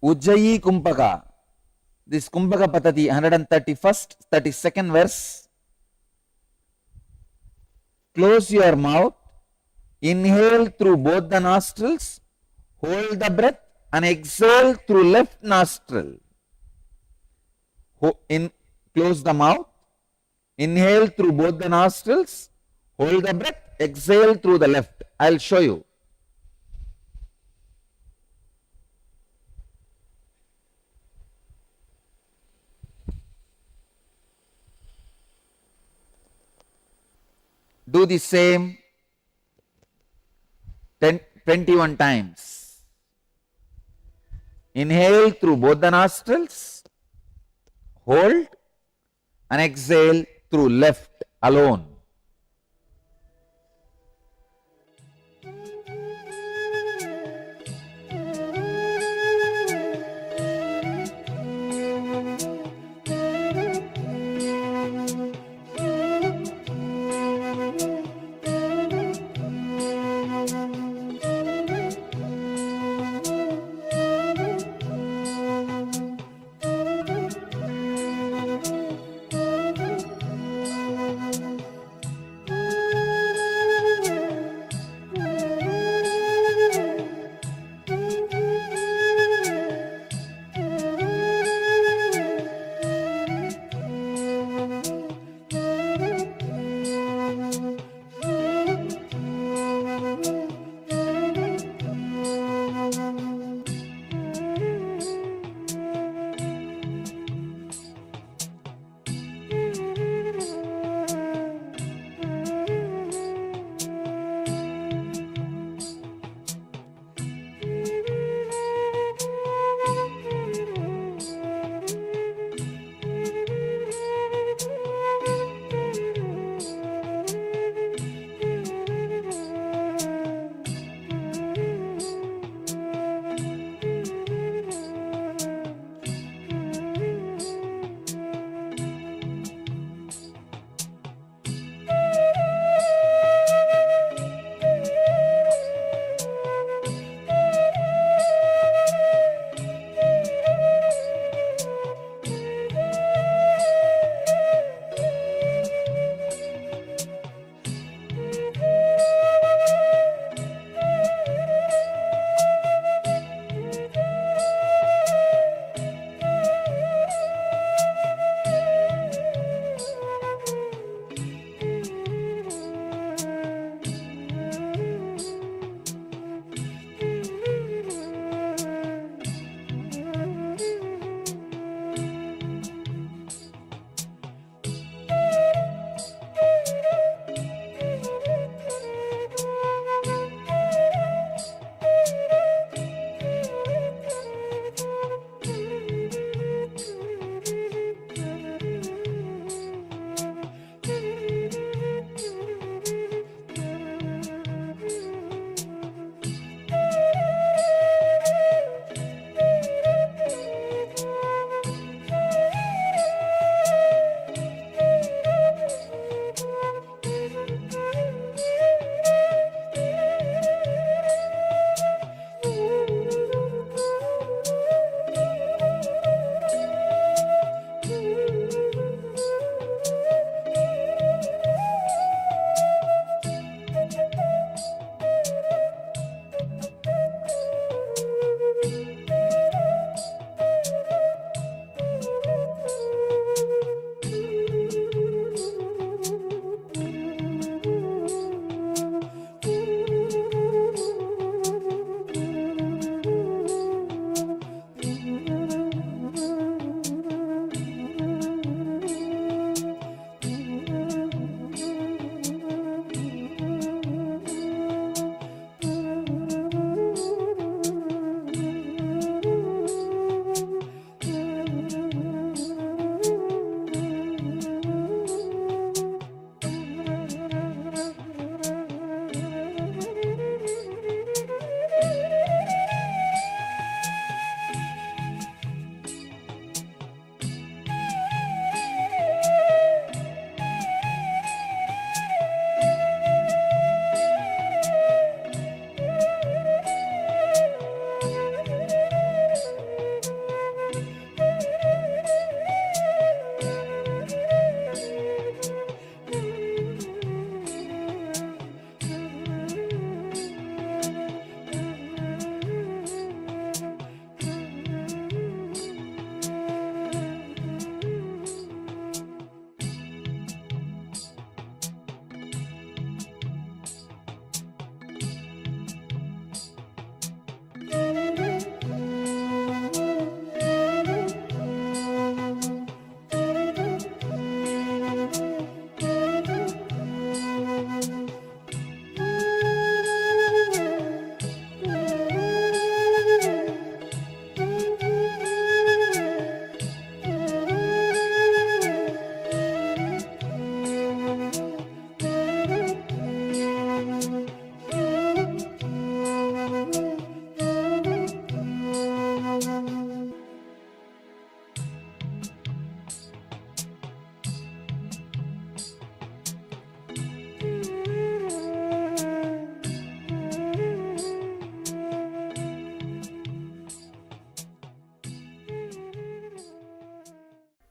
Ujjayi Kumpaka. This Kumpaka Patati, 131st, 32nd verse. Close your mouth, inhale through both the nostrils, hold the breath and exhale through left nostril. Close the mouth, inhale through both the nostrils, hold the breath, exhale through the left. I'll show you. Do the same 21 times. Inhale through both the nostrils, hold and exhale through left alone.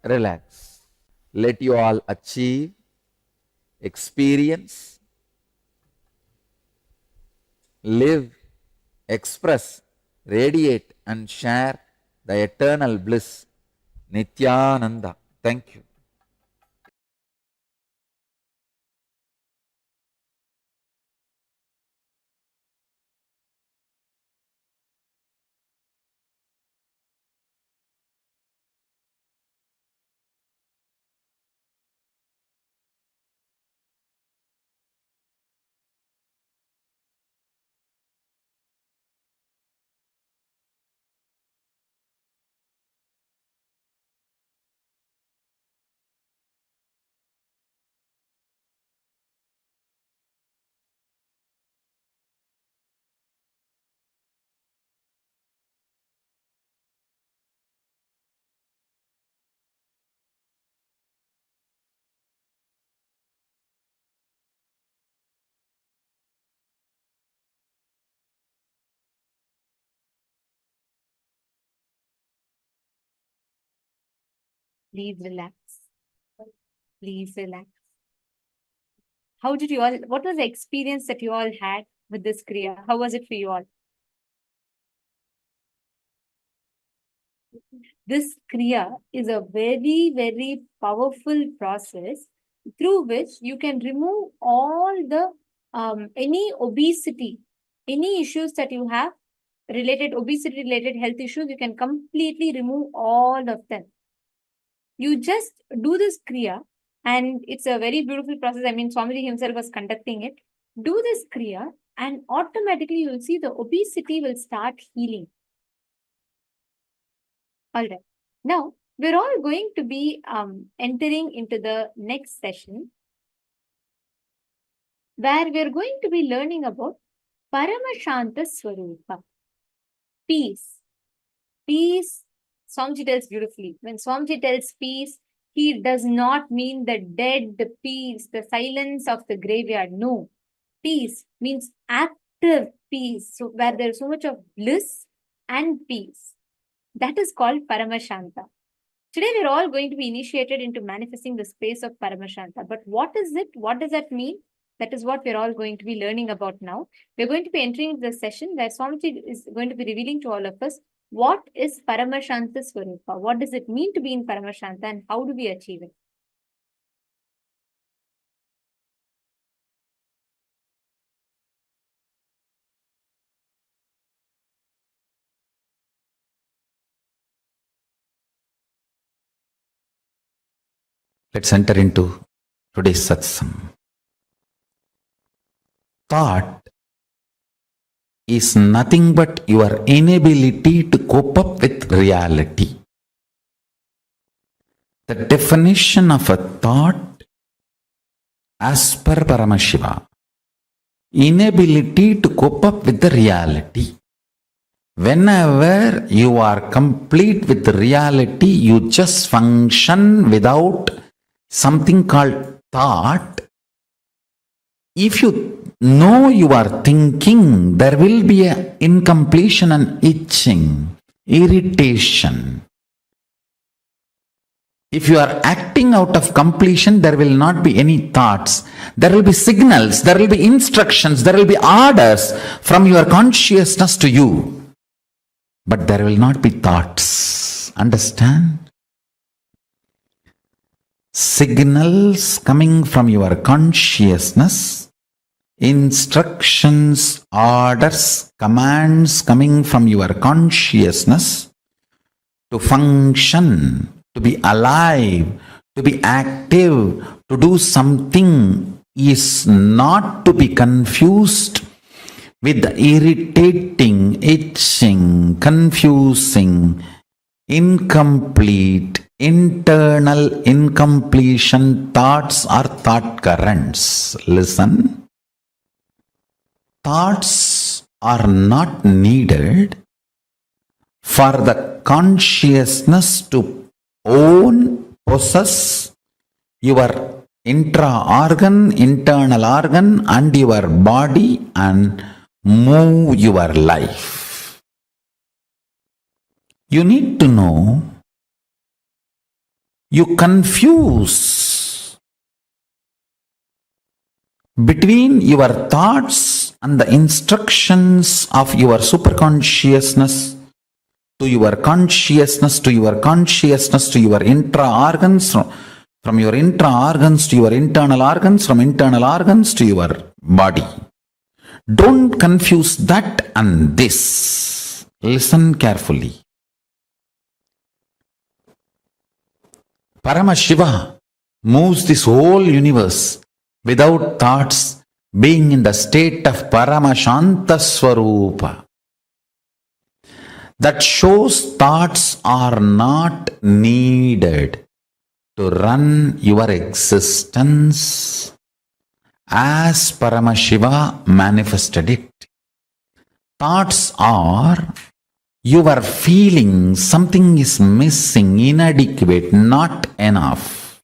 relax. Let you all achieve, experience, live, express, radiate, and share the eternal bliss. Nityananda. Thank you. Please relax. Please relax. How did you all, what was the experience that you all had with this Kriya? How was it for you all? This Kriya is a very, very powerful process through which you can remove all the, any obesity, any issues that you have related, obesity related health issues, you can completely remove all of them. You just do this Kriya and it's a very beautiful process. I mean, Swamiji himself was conducting it. Do this Kriya and automatically you'll see the obesity will start healing. All right. Now, we're all going to be entering into the next session where we're going to be learning about Paramashanta Swarupa. Peace. Peace, Swamiji tells beautifully. When Swamiji tells peace, he does not mean the dead peace, the silence of the graveyard. No. Peace means active peace. So where there is so much of bliss and peace. That is called Paramashanta. Today we're all going to be initiated into manifesting the space of Paramashanta. But what is it? What does that mean? That is what we're all going to be learning about now. We're going to be entering the session where Swamiji is going to be revealing to all of us what is Paramashanta Swarupa? What does it mean to be in Paramashanta and how do we achieve it? Let's enter into today's satsang. Thought is nothing but your inability to cope up with reality. The definition of a thought as per Paramashiva, inability to cope up with the reality. Whenever you are complete with the reality, you just function without something called thought. If you know you are thinking, there will be an incompletion and itching, irritation. If you are acting out of completion, there will not be any thoughts. There will be signals, there will be instructions, there will be orders from your consciousness to you. But there will not be thoughts. Understand? Signals coming from your consciousness, instructions, orders, commands coming from your consciousness to function, to be alive, to be active, to do something is not to be confused with the irritating, itching, confusing, incomplete, internal incompletion thoughts or thought currents. Listen. Thoughts are not needed for the consciousness to own, possess your intra-organ, internal organ and your body and move your life. You need to know You confuse between your thoughts and the instructions of your superconsciousness to your consciousness, to your consciousness, to your intra-organs, from your intra-organs to your internal organs, from internal organs to your body. Don't confuse that and this. Listen carefully. Paramashiva moves this whole universe without thoughts, being in the state of Paramashanta Swarupa. That shows thoughts are not needed to run your existence as Paramashiva manifested it. Thoughts are your feeling something is missing, inadequate, not enough,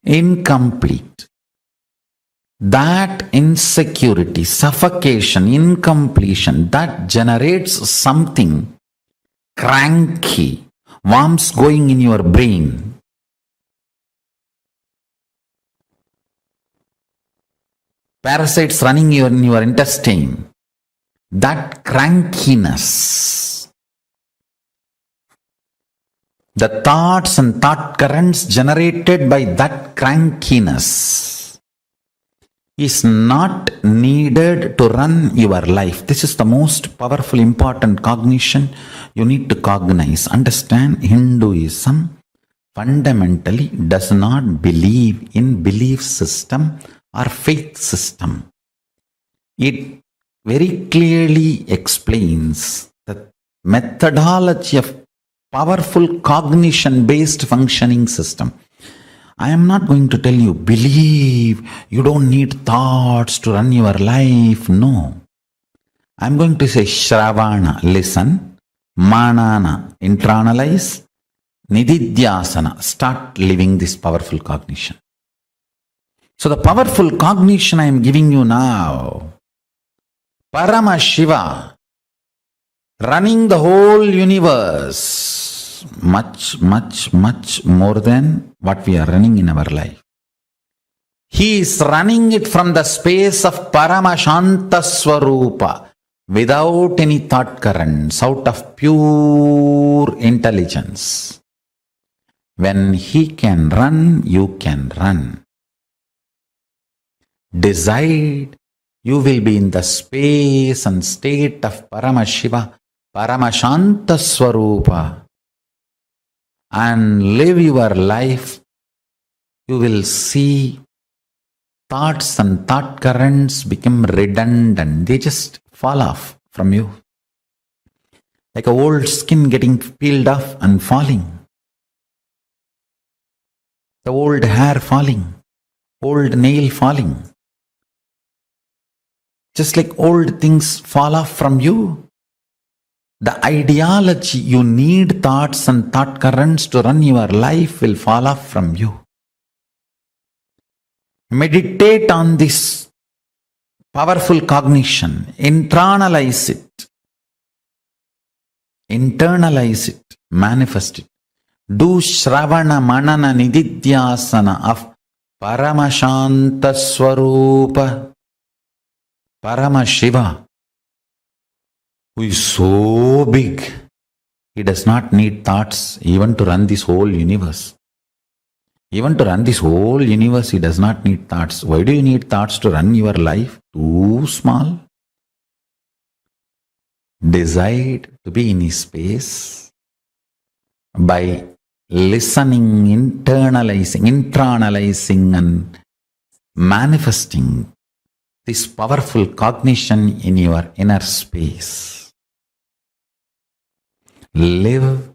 incomplete. That insecurity, suffocation, incompletion, that generates something cranky, worms going in your brain. Parasites running in your intestine. That crankiness, the thoughts and thought currents generated by that crankiness is not needed to run your life. This is the most powerful, important cognition you need to cognize. Understand, Hinduism fundamentally does not believe in belief system or faith system. It very clearly explains the methodology of powerful cognition-based functioning system. I am not going to tell you, believe, you don't need thoughts to run your life. No. I am going to say, Shravana, listen, Manana, internalize, Nididhyasana, start living this powerful cognition. So the powerful cognition I am giving you now, Paramashiva, running the whole universe, much, much, much more than what we are running in our life. He is running it from the space of Paramashanta Swarupa, without any thought currents, out of pure intelligence. When he can run, you can run. Decide. You will be in the space and state of Paramashiva, Paramashanta Swarupa, and live your life. You will see thoughts and thought currents become redundant. They just fall off from you. Like a old skin getting peeled off and falling. The old hair falling. Old nail falling. Just like old things fall off from you, the ideology you need thoughts and thought currents to run your life will fall off from you. Meditate on this powerful cognition. Internalize it, manifest it. Do Shravana Manana Nididhyasana of Paramashanta Swarupa. Paramashiva, who is so big, he does not need thoughts even to run this whole universe. Even to run this whole universe, he does not need thoughts. Why do you need thoughts to run your life? Too small. Decide to be in his space by listening, internalizing and manifesting this powerful cognition in your inner space. Live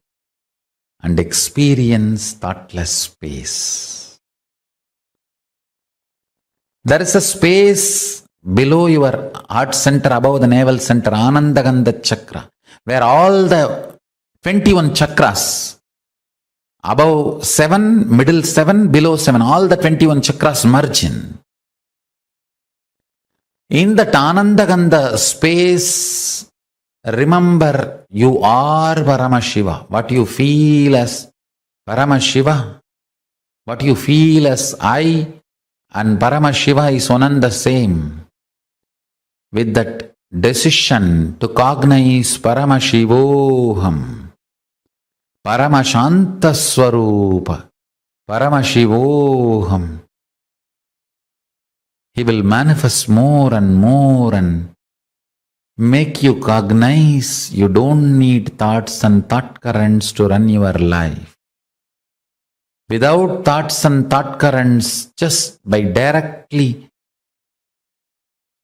and experience thoughtless space. There is a space below your heart center, above the navel center, Anandagandha chakra, where all the 21 chakras, above 7, middle 7, below 7, all the 21 chakras merge in. In that Anandagandha space, remember you are Paramashiva. What you feel as Paramashiva, what you feel as I and Paramashiva is one and the same. With that decision to cognize Paramashivoham, Paramashanta Swarupa, Paramashivoham, he will manifest more and make you cognize you don't need thoughts and thought currents to run your life. Without thoughts and thought currents, just by directly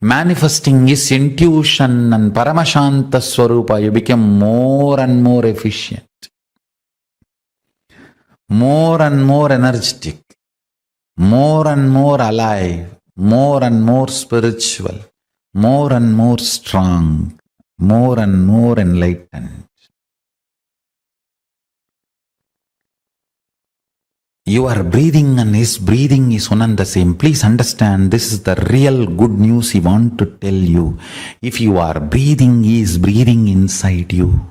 manifesting his intuition and Paramashanta Swarupa, you become more and more efficient, more and more energetic, more and more alive, more and more spiritual, more and more strong, more and more enlightened. Your breathing and his breathing is one and the same. Please understand, this is the real good news he wants to tell you. If you are breathing, he is breathing inside you.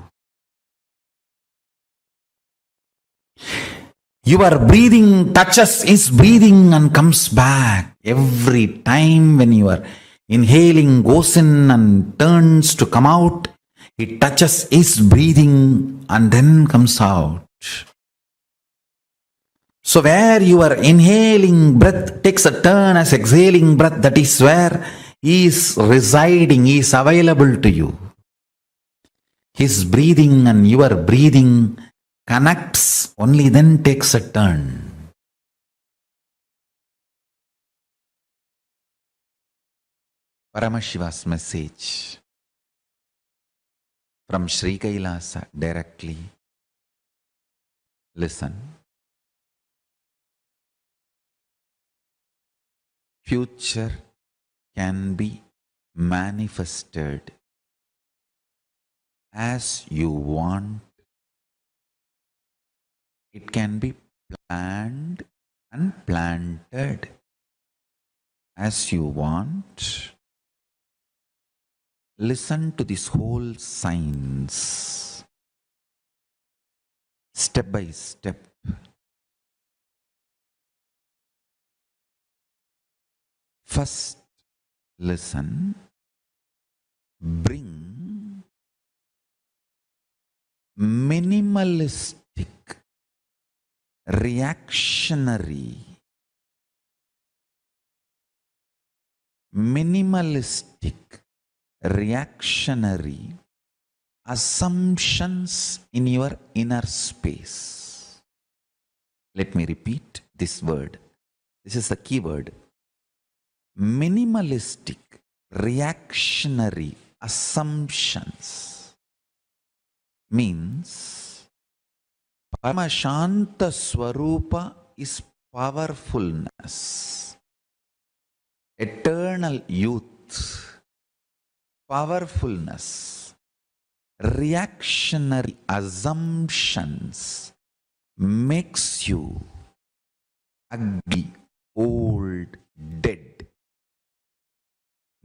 Your breathing touches his breathing and comes back. Every time when you are inhaling, goes in and turns to come out, it touches his breathing and then comes out. So where your inhaling breath takes a turn as exhaling breath, that is where he is residing, he is available to you. His breathing and your breathing connects, only then takes a turn. Paramashiva's message from Sri Kailasa directly. Listen. Future can be manifested as you want. It can be planned and planted as you want. Listen to this whole science, step by step. First, listen, bring minimalistic, reactionary, assumptions in your inner space. Let me repeat this word. This is the key word. Minimalistic, reactionary assumptions means Paramashanta Swarupa is powerfulness, eternal youth, powerfulness. Reactionary assumptions makes you ugly, old, dead.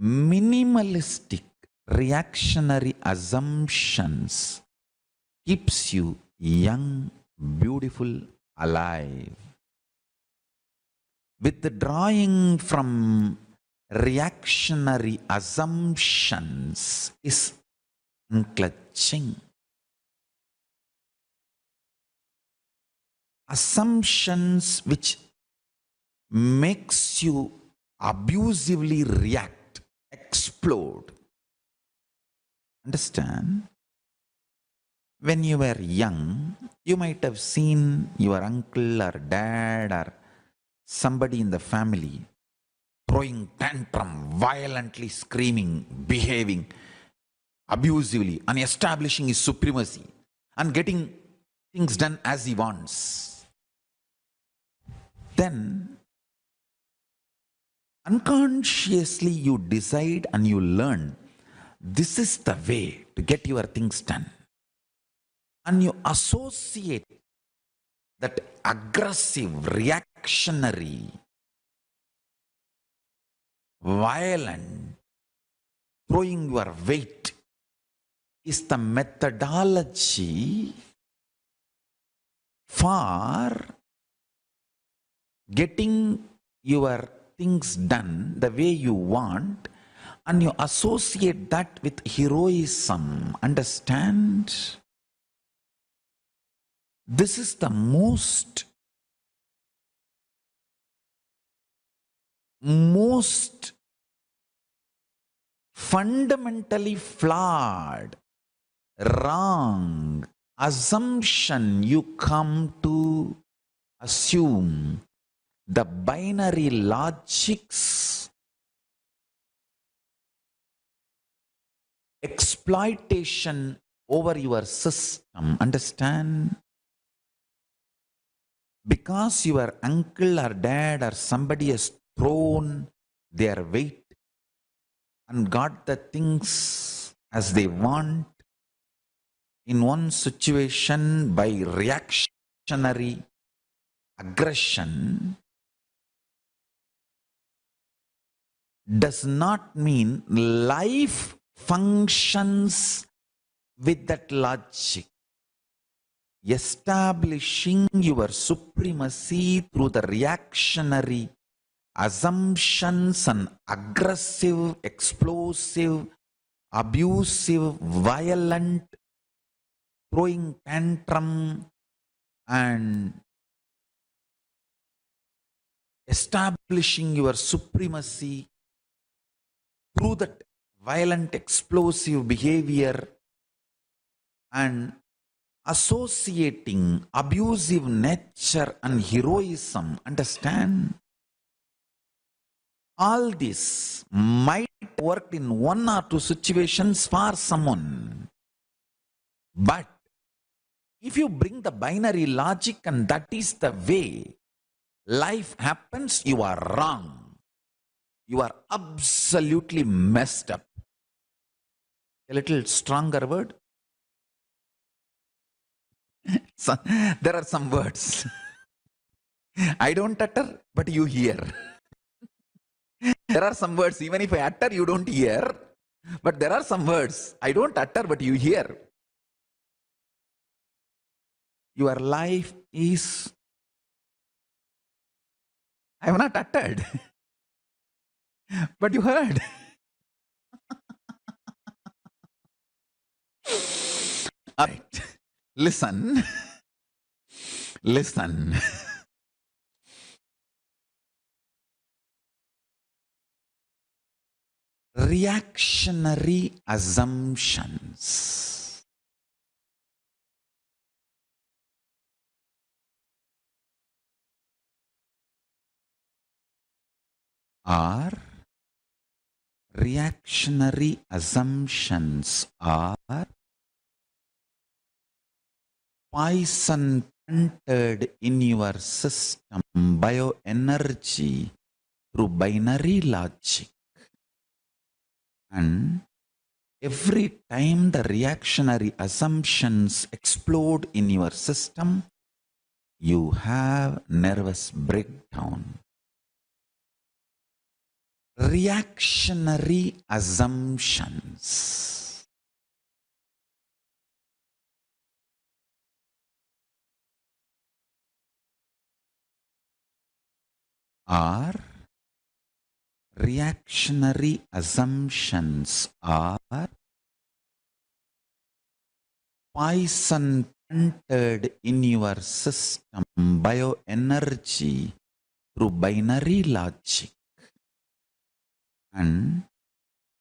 Minimalistic, reactionary assumptions keeps you young, beautiful, alive. Withdrawing from reactionary assumptions is unclutching. Assumptions which makes you abusively react, explode. Understand? When you were young, you might have seen your uncle or dad or somebody in the family throwing tantrum, violently screaming, behaving abusively and establishing his supremacy and getting things done as he wants. Then unconsciously you decide and you learn this is the way to get your things done. And you associate that aggressive, reactionary, violent, throwing your weight is the methodology for getting your things done the way you want, and you associate that with heroism. Understand? This is the most fundamentally flawed, wrong assumption you come to assume. The binary logic's exploitation over your system. Understand? Because your uncle or dad or somebody has thrown their weight and got the things as they want in one situation by reactionary aggression, does not mean life functions with that logic. Establishing your supremacy through the reactionary assumptions and aggressive, explosive, abusive, violent, throwing tantrum and establishing your supremacy through that violent, explosive behavior and associating abusive nature and heroism. Understand? All this might work in one or two situations for someone. But if you bring the binary logic and that is the way life happens, you are wrong. You are absolutely messed up. A little stronger word. So, there are some words I don't utter, but you hear. There are some words, even if I utter, you don't hear. But there are some words I don't utter, but you hear. Your life is, I have not uttered, but you heard. All right. Listen. Listen. Reactionary assumptions are poison planted in your system, bioenergy through binary logic. And every time the reactionary assumptions explode in your system, you have nervous breakdown. Reactionary assumptions are poison planted in your system, bioenergy through binary logic. And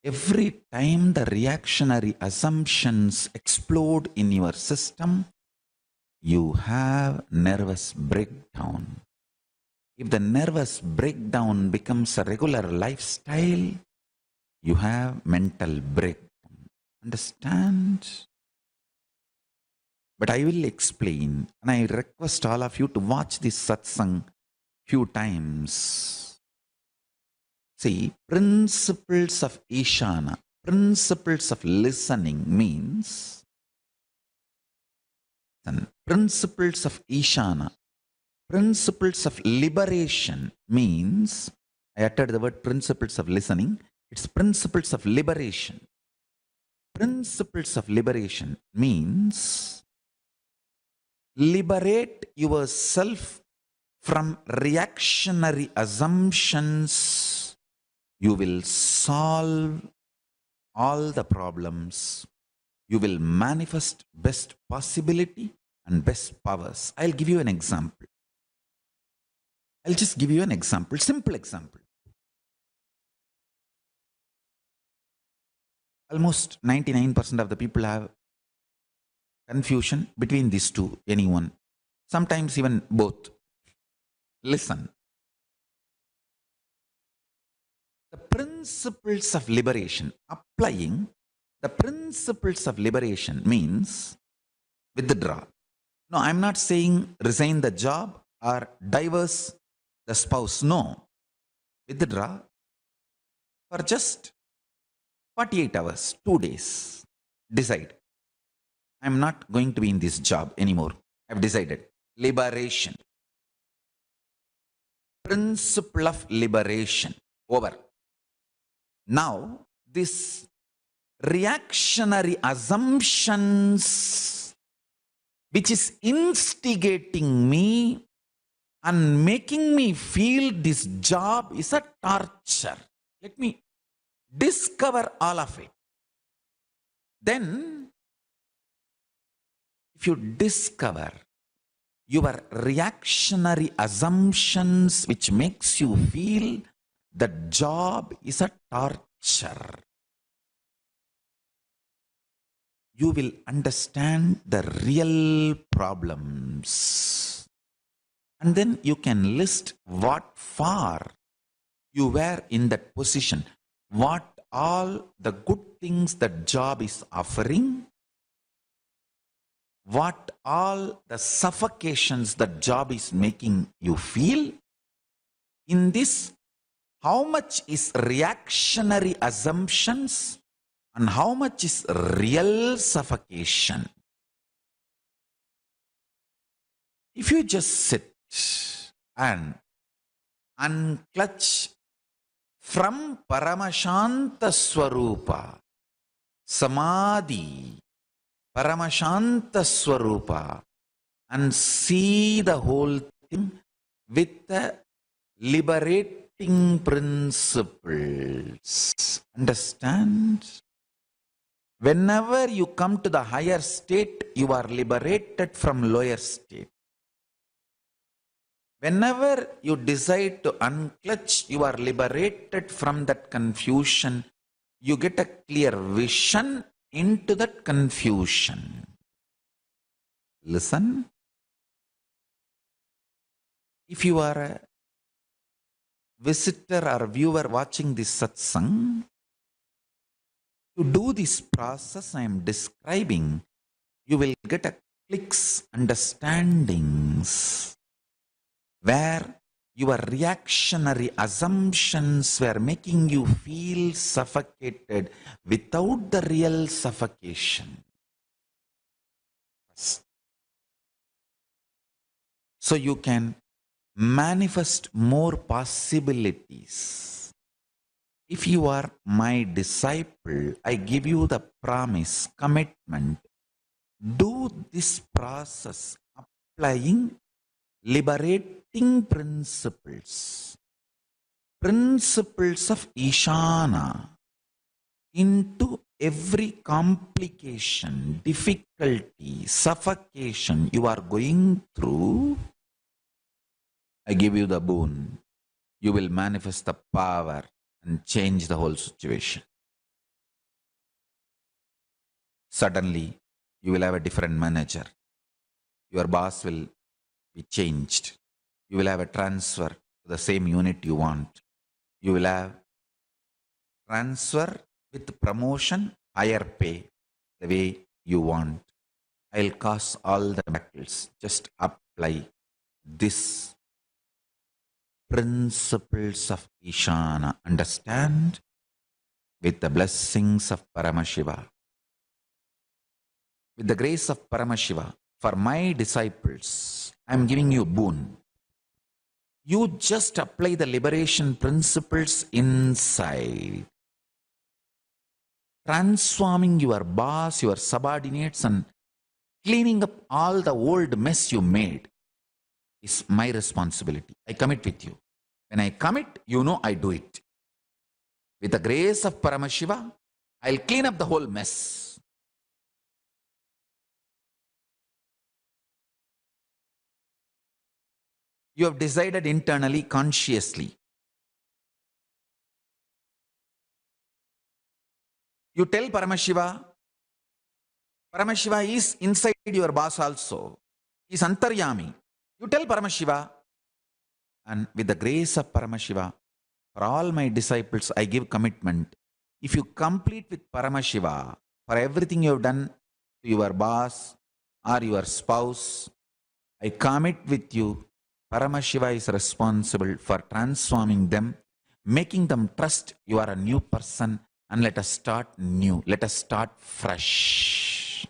every time the reactionary assumptions explode in your system, you have nervous breakdown. If the nervous breakdown becomes a regular lifestyle, you have mental breakdown. Understand? But I will explain, and I request all of you to watch this satsang few times. See, principles of Asana, principles of listening means, and principles of Asana, principles of liberation means, I uttered the word principles of listening, it's principles of liberation. Principles of liberation means liberate yourself from reactionary assumptions, you will solve all the problems. You will manifest best possibility and best powers. I'll give you an example. I'll just give you an example, simple example. Almost 99% of the people have confusion between these two, anyone. Sometimes even both. Listen. The principles of liberation, applying the principles of liberation means withdraw. No, I'm not saying resign the job or divorce the spouse. No. Withdraw for just 48 hours, 2 days. Decide. I'm not going to be in this job anymore. I've decided. Liberation. Principle of liberation. Over. Now, this reactionary assumptions which is instigating me and making me feel this job is a torture. Let me discover all of it. Then, if you discover your reactionary assumptions which makes you feel that job is a torture, you will understand the real problems. And then you can list what for you were in that position, what all the good things that job is offering, what all the suffocations that job is making you feel. In this, how much is reactionary assumptions and how much is real suffocation? If you just sit and unclutch from Paramashanta Swarupa, Samadhi, Paramashanta Swarupa, and see the whole thing with the liberating principles. Understand? Whenever you come to the higher state, you are liberated from lower state. Whenever you decide to unclutch, you are liberated from that confusion. You get a clear vision into that confusion. Listen. If you are a visitor or viewer watching this satsang, to do this process I am describing, you will get a clicks understandings where your reactionary assumptions were making you feel suffocated without the real suffocation. So you can manifest more possibilities. If you are my disciple, I give you the promise, commitment. Do this process applying liberating principles, principles of Asana into every complication, difficulty, suffocation you are going through. I give you the boon. You will manifest the power and change the whole situation. Suddenly, you will have a different manager. Your boss will be changed. You will have a transfer to the same unit you want. You will have transfer with promotion, higher pay, the way you want. I'll cause all the battles. Just apply this principles of Asana. Understand? With the blessings of Paramashiva. With the grace of Paramashiva, for my disciples, I am giving you a boon. You just apply the liberation principles inside, transforming your boss, your subordinates, and Cleaning up all the old mess you made is my responsibility. I commit with you. When I commit, you know I do it. With the grace of Paramashiva, I'll clean up the whole mess. You have decided internally, consciously. You tell Paramashiva, Paramashiva is inside your boss also. He is Antaryami. You tell Paramashiva, and with the grace of Paramashiva, for all my disciples, I give commitment. If you complete with Paramashiva, for everything you have done to your boss or your spouse, I commit with you, Paramashiva is responsible for transforming them, making them trust you are a new person, and let us start new. Let us start fresh.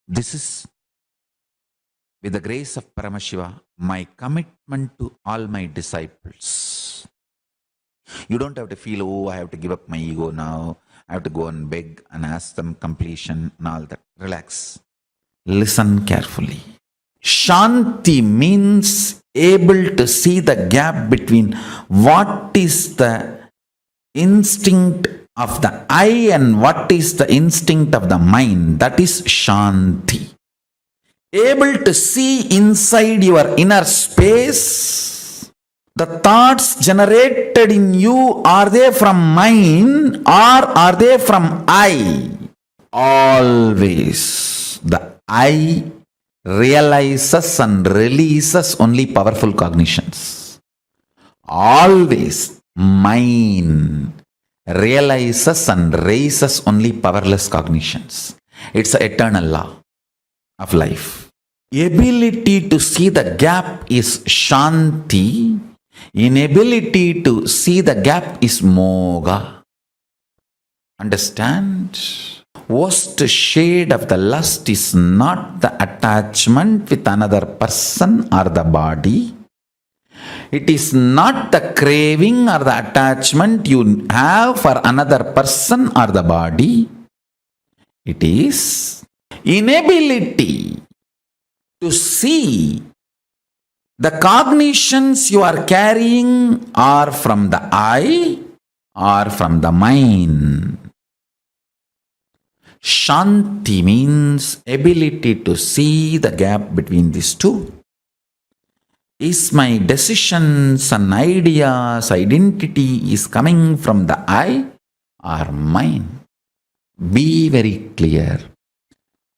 This is, with the grace of Paramashiva, my commitment to all my disciples. You don't have to feel, oh, I have to give up my ego now. I have to go and beg and ask them completion and all that. Relax. Listen carefully. Shanti means able to see the gap between what is the instinct of the I and what is the instinct of the mind. That is Shanti. Able to see inside your inner space. The thoughts generated in you, are they from mind or are they from I? Always the I realizes and releases only powerful cognitions. Always mind realizes and raises only powerless cognitions. It's an eternal law of life. Ability to see the gap is Shanti. Inability to see the gap is Moga. Understand? Worst shade of the lust is not the attachment with another person or the body. It is not the craving or the attachment you have for another person or the body. It is inability to see the cognitions you are carrying are from the I or from the mind. Shanti means ability to see the gap between these two. Is my decisions and ideas, identity is coming from the I or mind? Be very clear.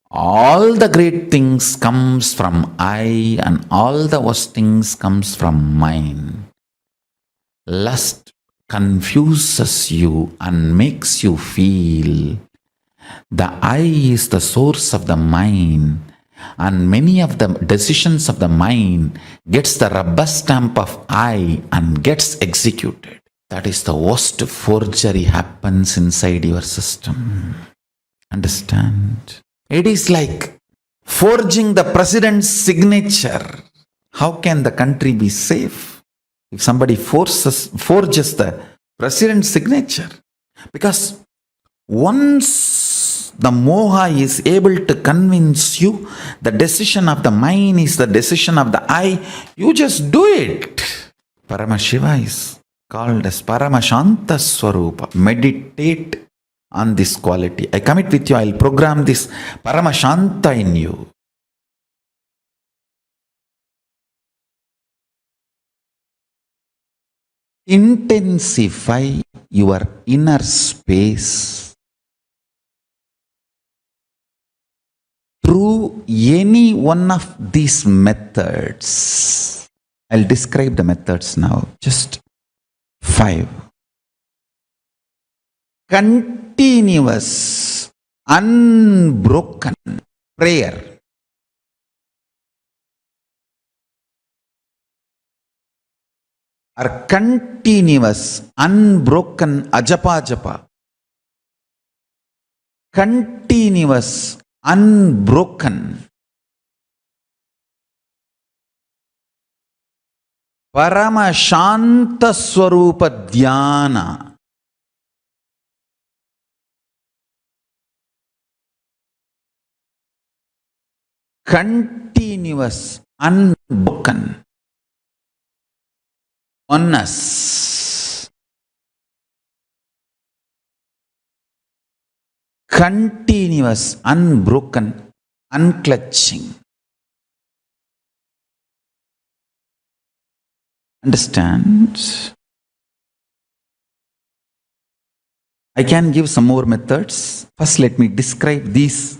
All the great things comes from I and all the worst things comes from mind. Lust confuses you and makes you feel the I is the source of the mind, and many of the decisions of the mind gets the rubber stamp of I and gets executed. That is the worst forgery happens inside your system. Understand? It is like forging the president's signature. How can the country be safe if somebody forges the president's signature? Because once the moha is able to convince you the decision of the mind is the decision of the I, you just do it. Paramashiva is called as Paramashanta Swarupa. Meditate on this quality. I commit with you, I'll program this Paramashanta in you. Intensify your inner space through any one of these methods. I'll describe the methods now. Just 5. Continuous, unbroken prayer. Or continuous, unbroken ajapa. Continuous, unbroken Paramashanta Swarupa Dhyana. continuous, unbroken oneness, continuous, unbroken, unclutching. Understand? I can give some more methods. First, let me describe these.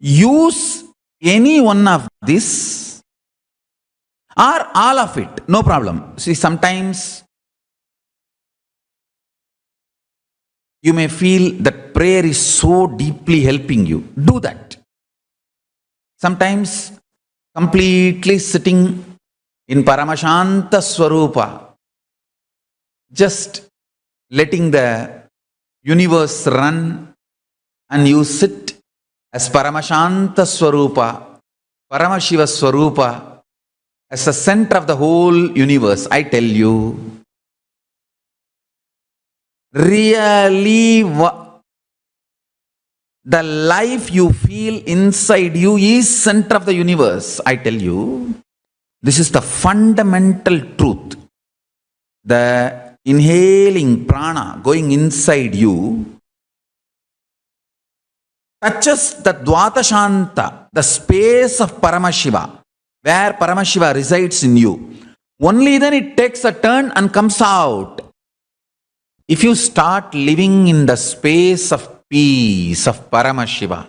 Use any one of this or all of it, no problem. See, sometimes you may feel that prayer is so deeply helping you. Do that. Sometimes completely sitting in Paramashanta Swarupa, just letting the universe run, and you sit as Paramashanta Swarupa, Paramashiva Swarupa, as the center of the whole universe. I tell you, really, the life you feel inside you is center of the universe. I tell you, this is the fundamental truth. The inhaling prana going inside you touches the Dvatashanta, the space of Paramashiva, where Paramashiva resides in you. Only then it takes a turn and comes out. If you start living in the space of peace of Paramashiva,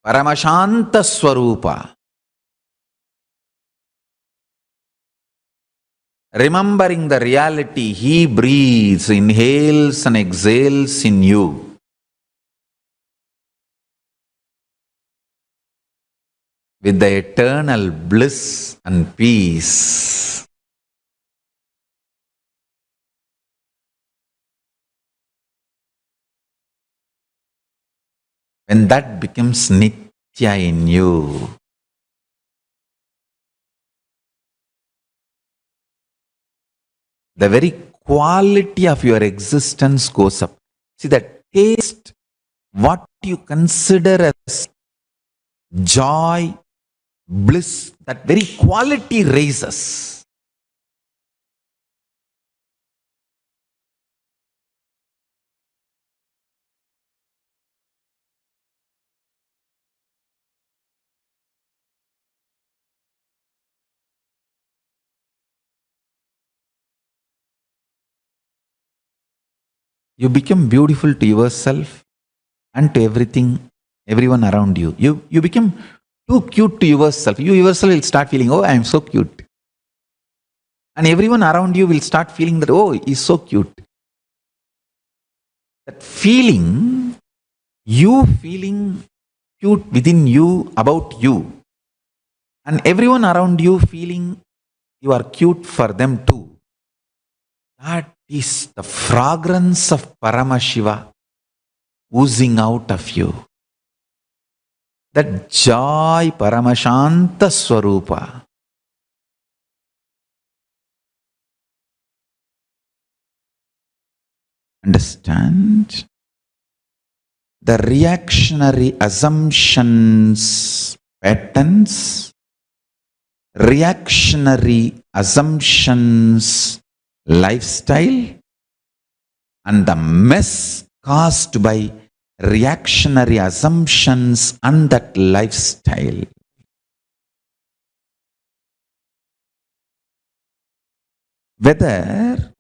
Paramashanta Swarupa, remembering the reality, he breathes, inhales and exhales in you. With the eternal bliss and peace. When that becomes Nitya in you, the very quality of your existence goes up. See, that taste, what you consider as joy, bliss, that very quality raises. You become beautiful to yourself and to everyone around you. You become too cute to yourself. You yourself will start feeling, oh, I am so cute. And everyone around you will start feeling that, oh, he's so cute. That feeling, you feeling cute within you, about you, and everyone around you feeling you are cute for them too. That is the fragrance of Paramashiva oozing out of you. That joy, Paramashanta Swarupa. Understand? The reactionary assumptions, patterns, reactionary assumptions, lifestyle, and the mess caused by reactionary assumptions and that lifestyle. Whether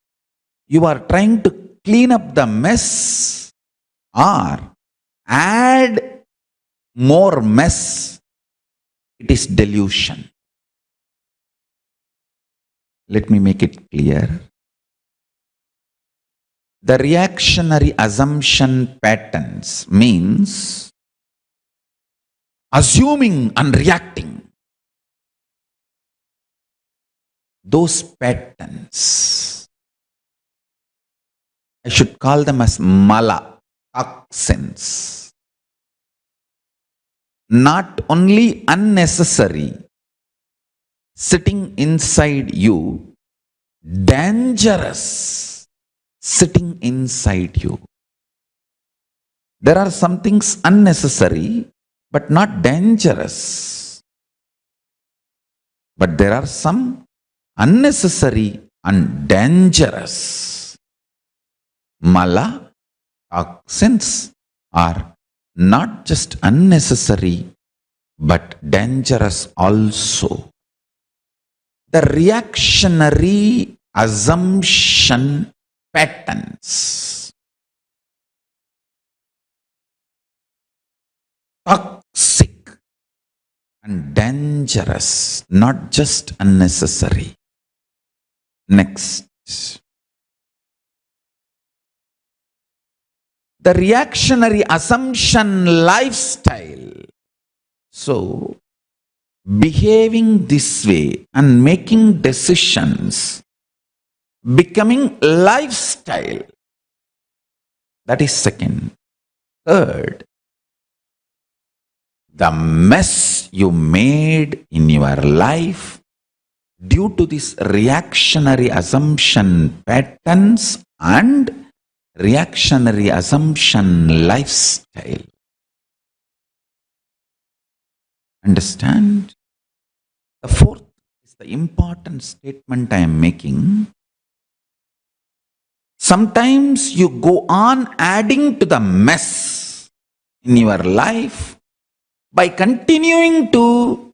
you are trying to clean up the mess or add more mess, it is delusion. Let me make it clear. The reactionary assumption patterns means assuming and reacting. Those patterns, I should call them as mala, toxins. Not only unnecessary, sitting inside you, dangerous, sitting inside you. There are some things unnecessary but not dangerous. But there are some unnecessary and dangerous. Mala, toxins are not just unnecessary but dangerous also. The reactionary assumption patterns, toxic and dangerous, not just unnecessary. Next. The reactionary assumption lifestyle. So, behaving this way and making decisions, becoming lifestyle. That is second. Third, the mess you made in your life due to this reactionary assumption patterns and reactionary assumption lifestyle. Understand? The fourth is the important statement I am making. Sometimes you go on adding to the mess in your life by continuing to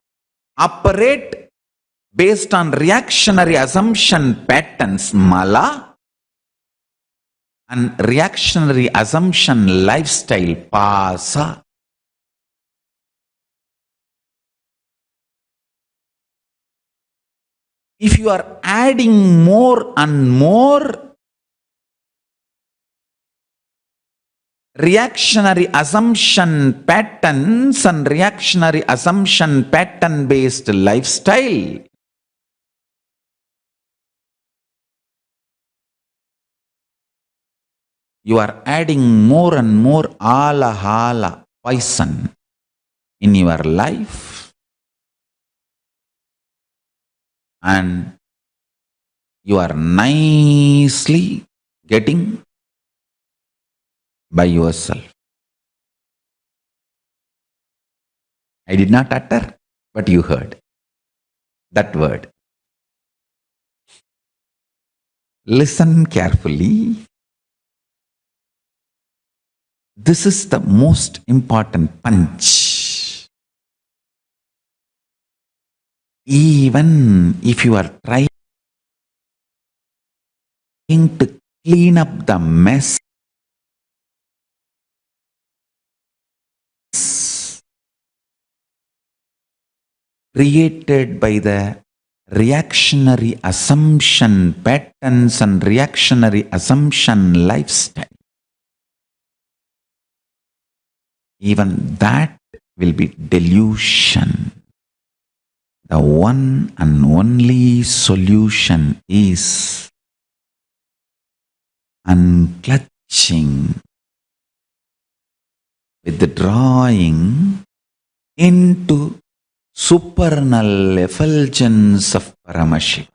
operate based on reactionary assumption patterns, mala, and reactionary assumption lifestyle, pasa. If you are adding more and more reactionary assumption patterns and reactionary assumption pattern based lifestyle, you are adding more and more alahala, poison in your life, and you are nicely getting by yourself. I did not utter, but you heard that word. Listen carefully. This is the most important punch. Even if you are trying to clean up the mess created by the reactionary assumption patterns and reactionary assumption lifestyle, even that will be delusion. The one and only solution is unclutching, withdrawing into supernal effulgence of Paramashivoham.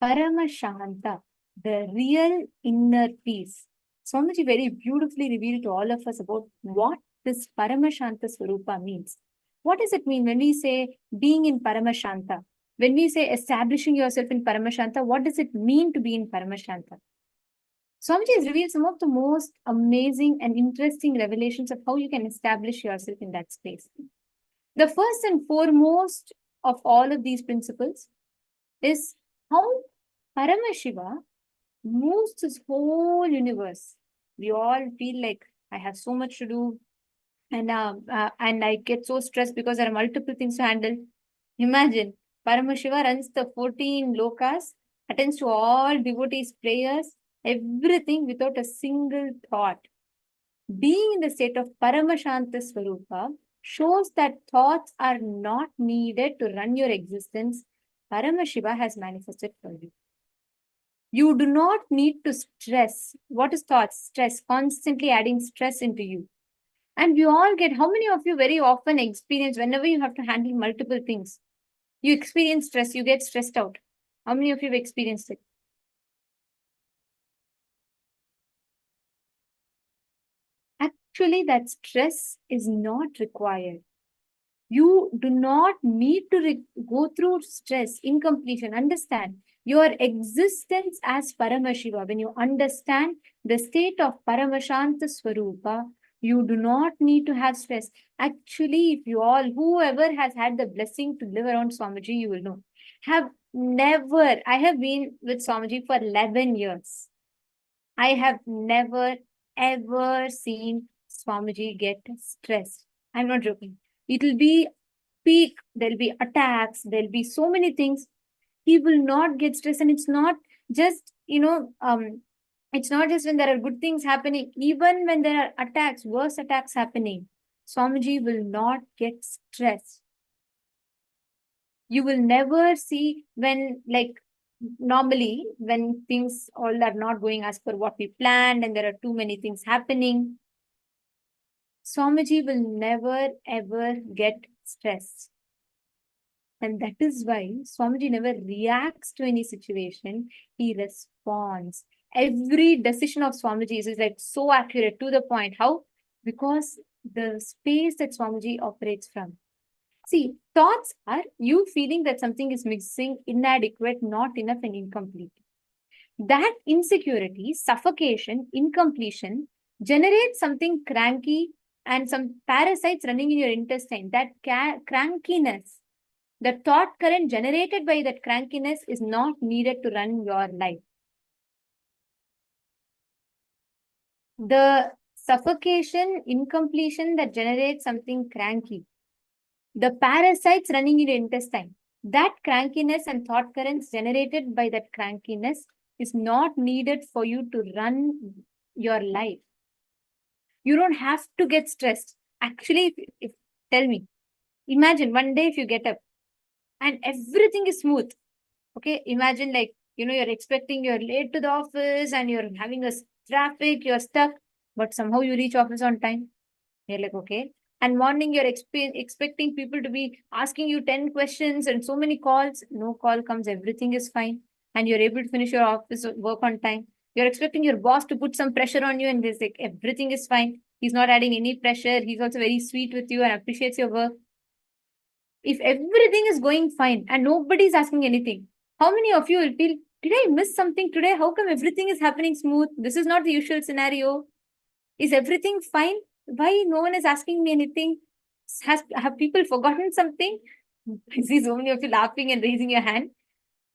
Paramashanta, the real inner peace. Swamiji very beautifully revealed to all of us about what this Paramashanta Swarupa means. What does it mean when we say being in Paramashanta? When we say establishing yourself in Paramashanta, what does it mean to be in Paramashanta? Swamiji has revealed some of the most amazing and interesting revelations of how you can establish yourself in that space. The first and foremost of all of these principles is how Paramashiva moves this whole universe. We all feel like I have so much to do, and I get so stressed because there are multiple things to handle. Imagine Paramashiva runs the 14 lokas, attends to all devotees' prayers, everything without a single thought. Being in the state of Paramashanta Swarupa shows that thoughts are not needed to run your existence. Paramashiva has manifested for you. You do not need to stress. What is thoughts? Stress, constantly adding stress into you. And we all get, how many of you very often experience whenever you have to handle multiple things? You experience stress, you get stressed out. How many of you have experienced it? Actually, that stress is not required. You do not need to go through stress, incompletion. Understand your existence as Paramashiva. When you understand the state of Paramashanta Swarupa, you do not need to have stress. Actually, if you all, whoever has had the blessing to live around Swamiji, you will know. I have been with Swamiji for 11 years. I have never ever seen Swamiji get stressed. I'm not joking. It'll be peak, there'll be attacks, there'll be so many things. He will not get stressed, and it's not just, it's not just when there are good things happening, even when there are attacks, worse attacks happening, Swamiji will not get stressed. You will never see when, like, normally when things all are not going as per what we planned and there are too many things happening, Swamiji will never ever get stressed. And that is why Swamiji never reacts to any situation, he responds. Every decision of Swamiji is like so accurate, to the point. How? Because the space that Swamiji operates from. See, thoughts are you feeling that something is missing, inadequate, not enough, and incomplete. That insecurity, suffocation, incompletion generates something cranky and some parasites running in your intestine. That crankiness, the thought current generated by that crankiness is not needed to run your life. The suffocation, incompletion that generates something cranky, the parasites running in your intestine, that crankiness and thought currents generated by that crankiness is not needed for you to run your life. You don't have to get stressed. Actually, if tell me, imagine one day if you get up and everything is smooth. Okay, imagine like, you're expecting, you're late to the office and you're having a traffic, you're stuck, but somehow you reach office on time. You're like, okay. And morning, you're expecting people to be asking you 10 questions and so many calls. No call comes, everything is fine. And you're able to finish your office work on time. You're expecting your boss to put some pressure on you and there's like, everything is fine. He's not adding any pressure. He's also very sweet with you and appreciates your work. If everything is going fine and nobody's asking anything, how many of you will feel, did I miss something today? How come everything is happening smooth? This is not the usual scenario. Is everything fine? Why no one is asking me anything? Have people forgotten something? I see so many of you laughing and raising your hand.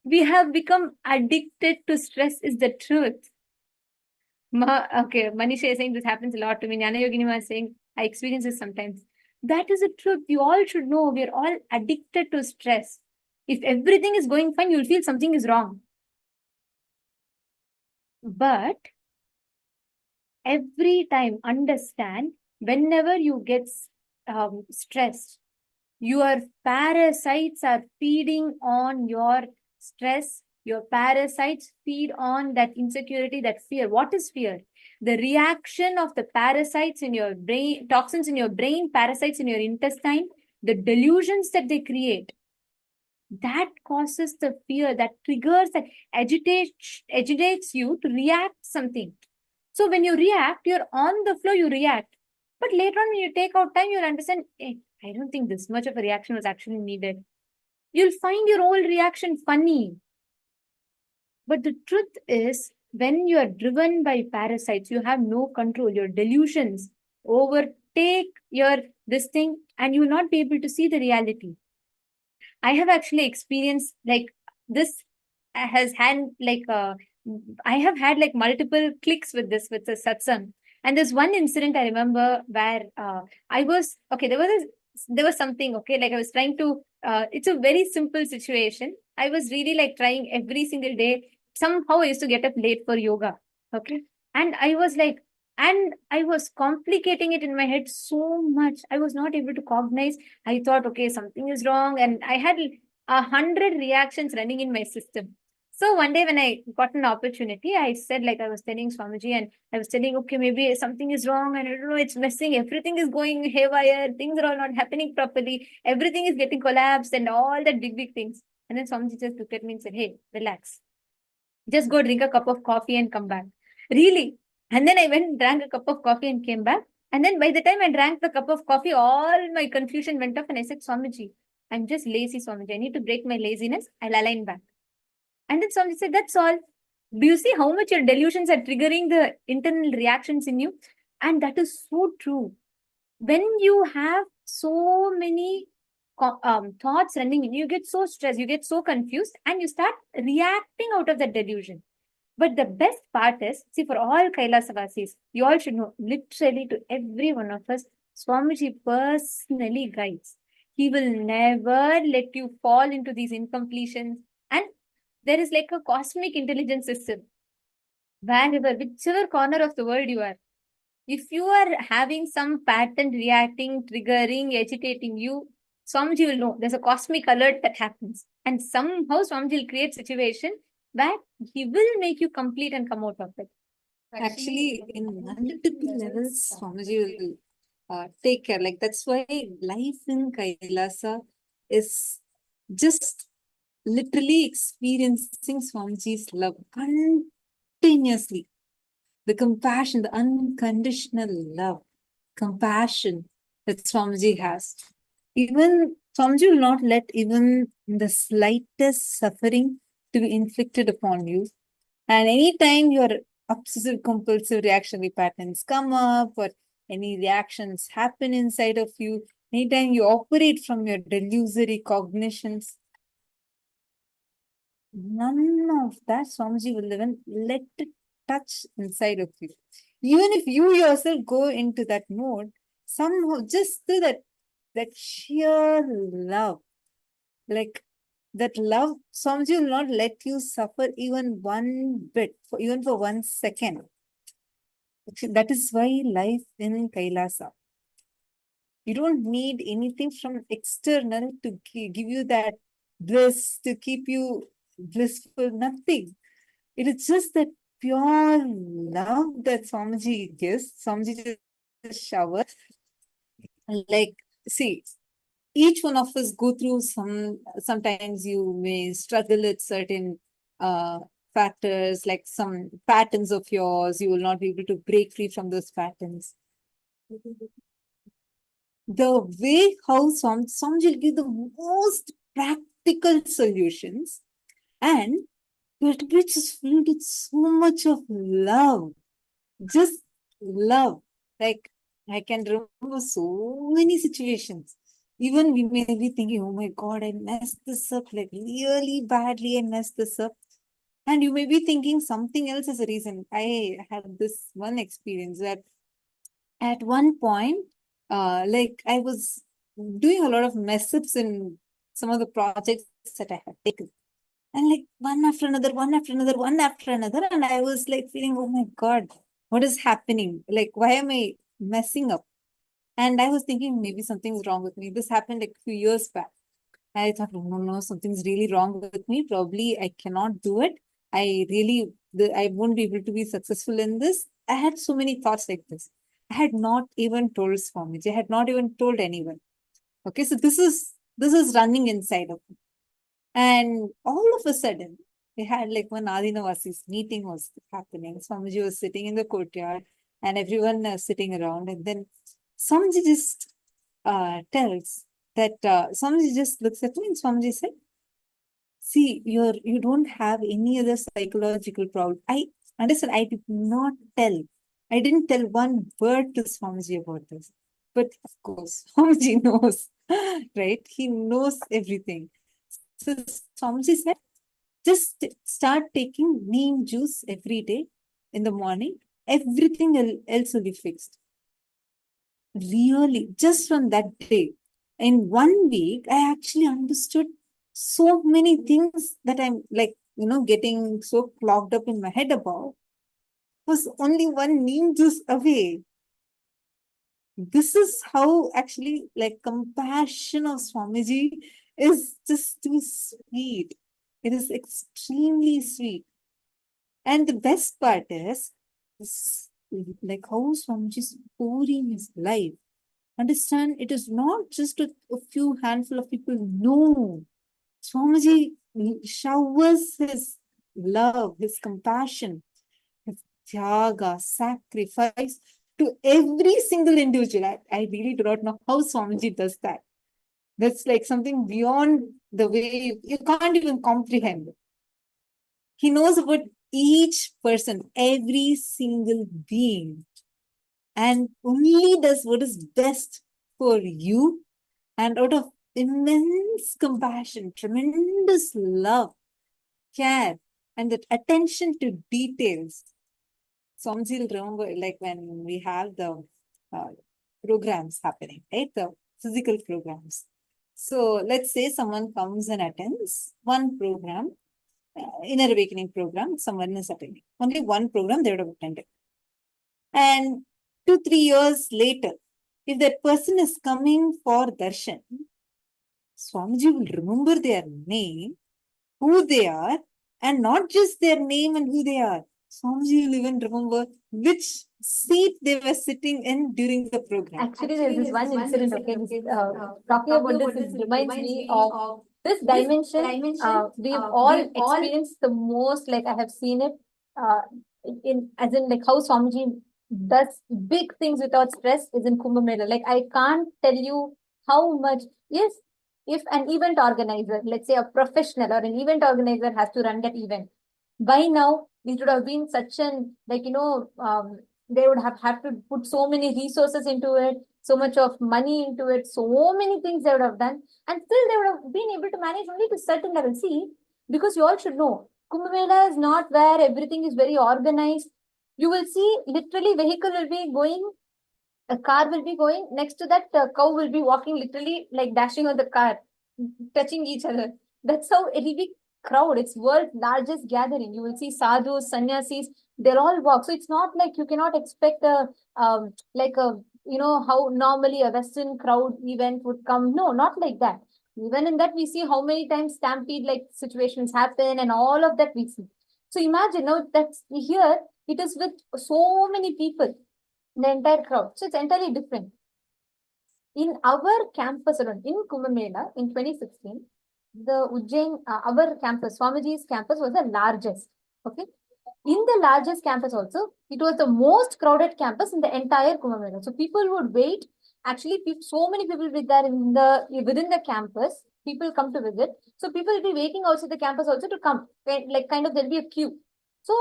We have become addicted to stress, is the truth. Okay, Manisha is saying this happens a lot to me. Jnana Yoginima is saying, I experience this sometimes. That is the truth. You all should know we are all addicted to stress. If everything is going fine, you'll feel something is wrong. But every time, understand, whenever you get stressed, your parasites are feeding on your stress. Your parasites feed on that insecurity, that fear. What is fear? The reaction of the parasites in your brain, toxins in your brain, parasites in your intestine, the delusions that they create. That causes the fear, that triggers, that agitates you to react something. So when you react, you're on the flow, you react. But later on, when you take out time, you'll understand, hey, I don't think this much of a reaction was actually needed. You'll find your old reaction funny. But the truth is, when you are driven by parasites, you have no control. Your delusions overtake your this thing, and you will not be able to see the reality. I have actually experienced like this has had like I have had like multiple clicks with this with the satsang. And there's one incident I remember where I was okay. There was something okay. Like I was trying to. It's a very simple situation. I was really like trying every single day. Somehow I used to get up late for yoga. Okay, and I was like, and I was complicating it in my head so much. I was not able to cognize. I thought, okay, something is wrong, and I had 100 reactions running in my system. So one day when I got an opportunity, I said, like I was telling Swamiji, and I was telling, okay, maybe something is wrong, and I don't know, it's messing, everything is going haywire, things are all not happening properly, everything is getting collapsed, and all that big things. And then Swamiji just looked at me and said, hey, relax. Just go drink a cup of coffee and come back. Really? And then I went and drank a cup of coffee and came back. And then by the time I drank the cup of coffee, all my confusion went off, and I said, Swamiji, I'm just lazy, Swamiji. I need to break my laziness. I'll align back. And then Swamiji said, that's all. Do you see how much your delusions are triggering the internal reactions in you? And that is so true. When you have so many thoughts running in you, get so stressed, you get so confused, and you start reacting out of that delusion. But the best part is, see, for all Kailasavasis, you all should know, literally to every one of us, Swamiji personally guides. He will never let you fall into these incompletions. And there is like a cosmic intelligence system. Wherever, whichever corner of the world you are, if you are having some pattern reacting, triggering, agitating you, Swamiji will know. There's a cosmic alert that happens. And somehow Swamiji will create situation where he will make you complete and come out of it. Actually, in multiple levels, Swamiji will take care. Like that's why life in Kailasa is just literally experiencing Swamiji's love continuously. The compassion, the unconditional love, compassion that Swamiji has. Even Swamiji will not let even the slightest suffering to be inflicted upon you. And anytime your obsessive compulsive reactionary patterns come up or any reactions happen inside of you, anytime you operate from your delusory cognitions, none of that Swamiji will even let it touch inside of you. Even if you yourself go into that mode, somehow just through that sheer love, like that love, Swamiji will not let you suffer even one bit, even for 1 second. That is why life in Kailasa. You don't need anything from external to give you that bliss, to keep you blissful, nothing. It is just that pure love that Swamiji gives. Swamiji just showers. Like, see, each one of us go through sometimes you may struggle with certain factors, like some patterns of yours, you will not be able to break free from those patterns. The way how Swamiji will give the most practical solutions, and which is filled with so much of love, just love. Like I can remember so many situations. Even we may be thinking, oh my God, I messed this up, like really badly I messed this up. And you may be thinking something else is a reason. I had this one experience that at one point, like I was doing a lot of mess ups in some of the projects that I had taken. And like one after another, one after another, one after another. And I was like feeling, oh my God, what is happening? Like, why am I messing up? And I was thinking maybe something's wrong with me. This happened like a few years back. I thought, oh, no, something's really wrong with me. Probably I cannot do it. I won't be able to be successful in this. I had so many thoughts like this. I had not even told Swamiji. I had not even told anyone. Okay, so this is running inside of me. And all of a sudden, they had like one Adinavasi's meeting was happening. Swamiji was sitting in the courtyard and everyone sitting around. And then Swamiji just tells that Swamiji just looks at me and Swamiji said, see, you don't have any other psychological problem. I understand. I did not tell. I didn't tell one word to Swamiji about this. But of course, Swamiji knows, right? He knows everything. So Swamiji said, just start taking neem juice every day in the morning. Everything else will be fixed. Really, just from that day. In 1 week, I actually understood so many things that I'm like, getting so clogged up in my head about was only one neem juice away. This is how actually like compassion of Swamiji is just too sweet. It is extremely sweet. And the best part is like how Swamiji is pouring his life. Understand, it is not just a few handful of people. No. Swamiji showers his love, his compassion, his tyaga, sacrifice to every single individual. I really do not know how Swamiji does that. That's like something beyond the way you can't even comprehend. He knows about each person, every single being, and only does what is best for you. And out of immense compassion, tremendous love, care, and that attention to details. Swamiji will remember, like when we have the programs happening, right? The physical programs. So let's say someone comes and attends one program, inner awakening program, someone is attending. Only one program they would have attended. And 2-3 years later, if that person is coming for darshan, Swamiji will remember their name, who they are, and not just their name and who they are. Swamiji will even remember which seat they were sitting in during the program. Actually, there's this one incident, okay, talking about this, it reminds me of this dimension. We've all experienced the most, like I have seen it, as in like how Swamiji does big things without stress is in Kumbh Mela. Like I can't tell you how much, yes, if an event organizer, let's say a professional or an event organizer has to run that event, by now it would have been such an, like, they would have had to put so many resources into it, so much of money into it, so many things they would have done, and still they would have been able to manage only to certain level. See, because you all should know, Kumbh Mela is not where everything is very organized. You will see literally vehicle will be going, a car will be going, next to that cow will be walking literally like dashing on the car, touching each other. That's how it will be crowd. It's world's largest gathering. You will see sadhus, sannyasis, they'll all walk. So it's not like you cannot expect like a, how normally a Western crowd event would come. No, not like that. Even in that, we see how many times stampede like situations happen and all of that we see. So imagine now that's here, it is with so many people, the entire crowd. So it's entirely different. In our campus alone, in Kumbh Mela in 2016, the Ujjain, our campus, Swamiji's campus was the largest. Okay. In the largest campus also, it was the most crowded campus in the entire Kumbh Mela. So people would wait. Actually, so many people were there within the campus. People come to visit. So people will be waiting outside the campus also to come. Like kind of there'll be a queue. So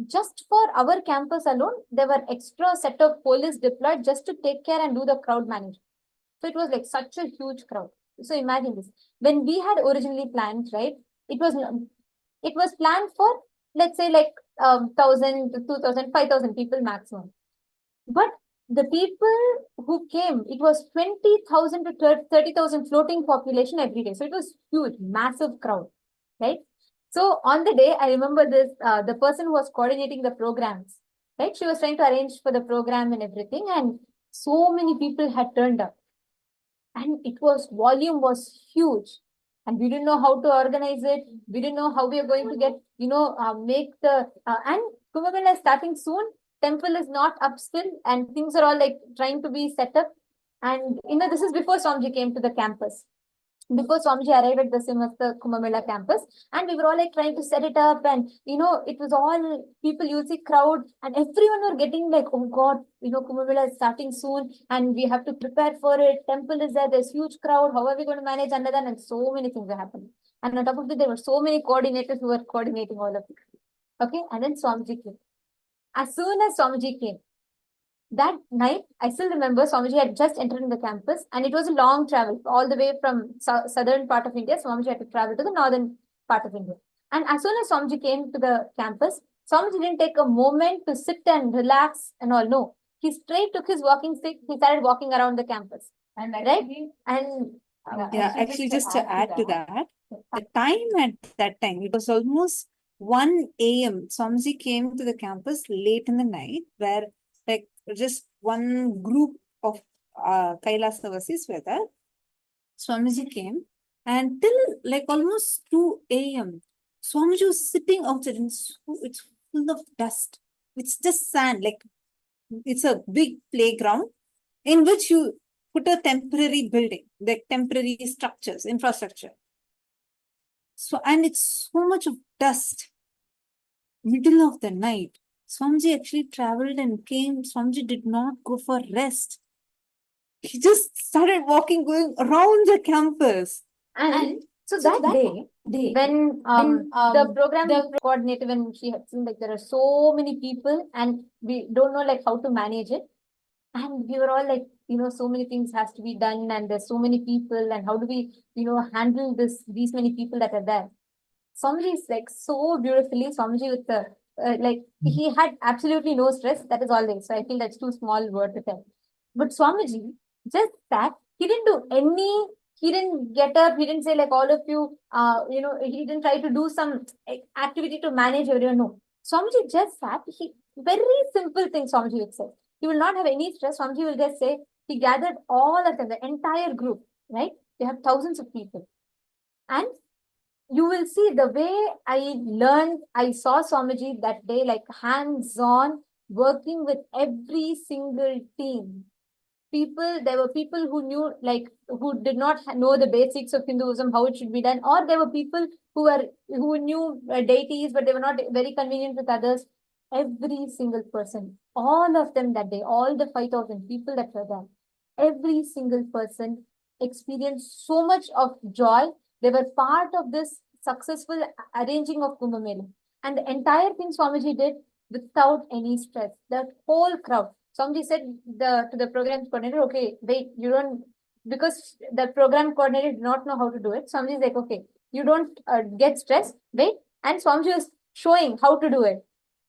just for our campus alone, there were extra set of police deployed just to take care and do the crowd management. So it was like such a huge crowd. So imagine this. When we had originally planned, right, it was planned for, let's say, like 1,000 to 2,000, 5,000 people maximum. But the people who came, it was 20,000 to 30,000 floating population every day. So it was huge, massive crowd, right? So on the day, I remember this, the person who was coordinating the programs, right? She was trying to arrange for the program and everything. And so many people had turned up. And volume was huge. And we didn't know how to organize it. We didn't know how we are going to get, make the, and Kumbh Mela is starting soon. Temple is not up still. And things are all like trying to be set up. And, this is before Swamiji came to the campus. before Swamiji arrived at the Simhagna Kumbh Mela campus, and we were all like trying to set it up, and it was all people, you see crowd, and everyone were getting like, oh God, Kumbh Mela is starting soon, and we have to prepare for it. Temple is there, there's huge crowd. How are we going to manage Annadan? And so many things are happening. And on top of it, there were so many coordinators who were coordinating all of it. Okay, and then Swamiji came. As soon as Swamiji came, that night, I still remember Swamiji had just entered in the campus, and it was a long travel all the way from southern part of India. Swamiji had to travel to the northern part of India. And as soon as Swamiji came to the campus, Swamiji didn't take a moment to sit and relax and all. No, he straight took his walking stick. He started walking around the campus. And right? And actually, just to add to that, the time at that time, it was almost 1 a.m. Swamiji came to the campus late in the night, where like just one group of Kailasa-vasis were there. Swamiji came, and till like almost 2 a.m., Swamiji was sitting outside, and it's full of dust. It's just sand, like it's a big playground in which you put a temporary building, like temporary structures, infrastructure. So, and it's so much of dust. Middle of the night, Swamiji actually traveled and came. Swamiji did not go for rest. He just started walking, going around the campus. And so that day, when the program coordinator, when she had seen like there are so many people and we don't know like how to manage it, and we were all like, so many things has to be done, and there's so many people, and how do we, handle these many people that are there? Swamiji is like so beautifully, Swamiji with the he had absolutely no stress. That is all there. So I feel that's too small word to tell. But Swamiji just sat. He didn't do any. He didn't get up. He didn't say like all of you. He didn't try to do some activity to manage everyone. No. Swamiji just sat. Very simple thing. Swamiji would say. He will not have any stress. Swamiji will just say. He gathered all of them, the entire group. Right? They have thousands of people, and you will see the way I saw Swamiji that day, like hands-on, working with every single team. There were people who knew, who did not know the basics of Hinduism, how it should be done, or there were people who knew deities, but they were not very convenient with others. Every single person, all of them that day, all the 5,000 people that were there, every single person experienced so much of joy. They were part of this successful arranging of Kumbh Mela. And the entire thing Swamiji did without any stress. The whole crowd. Swamiji said to the program coordinator, okay, wait, you don't, because the program coordinator did not know how to do it. Swamiji is like, okay, you don't get stressed, wait. And Swamiji was showing how to do it.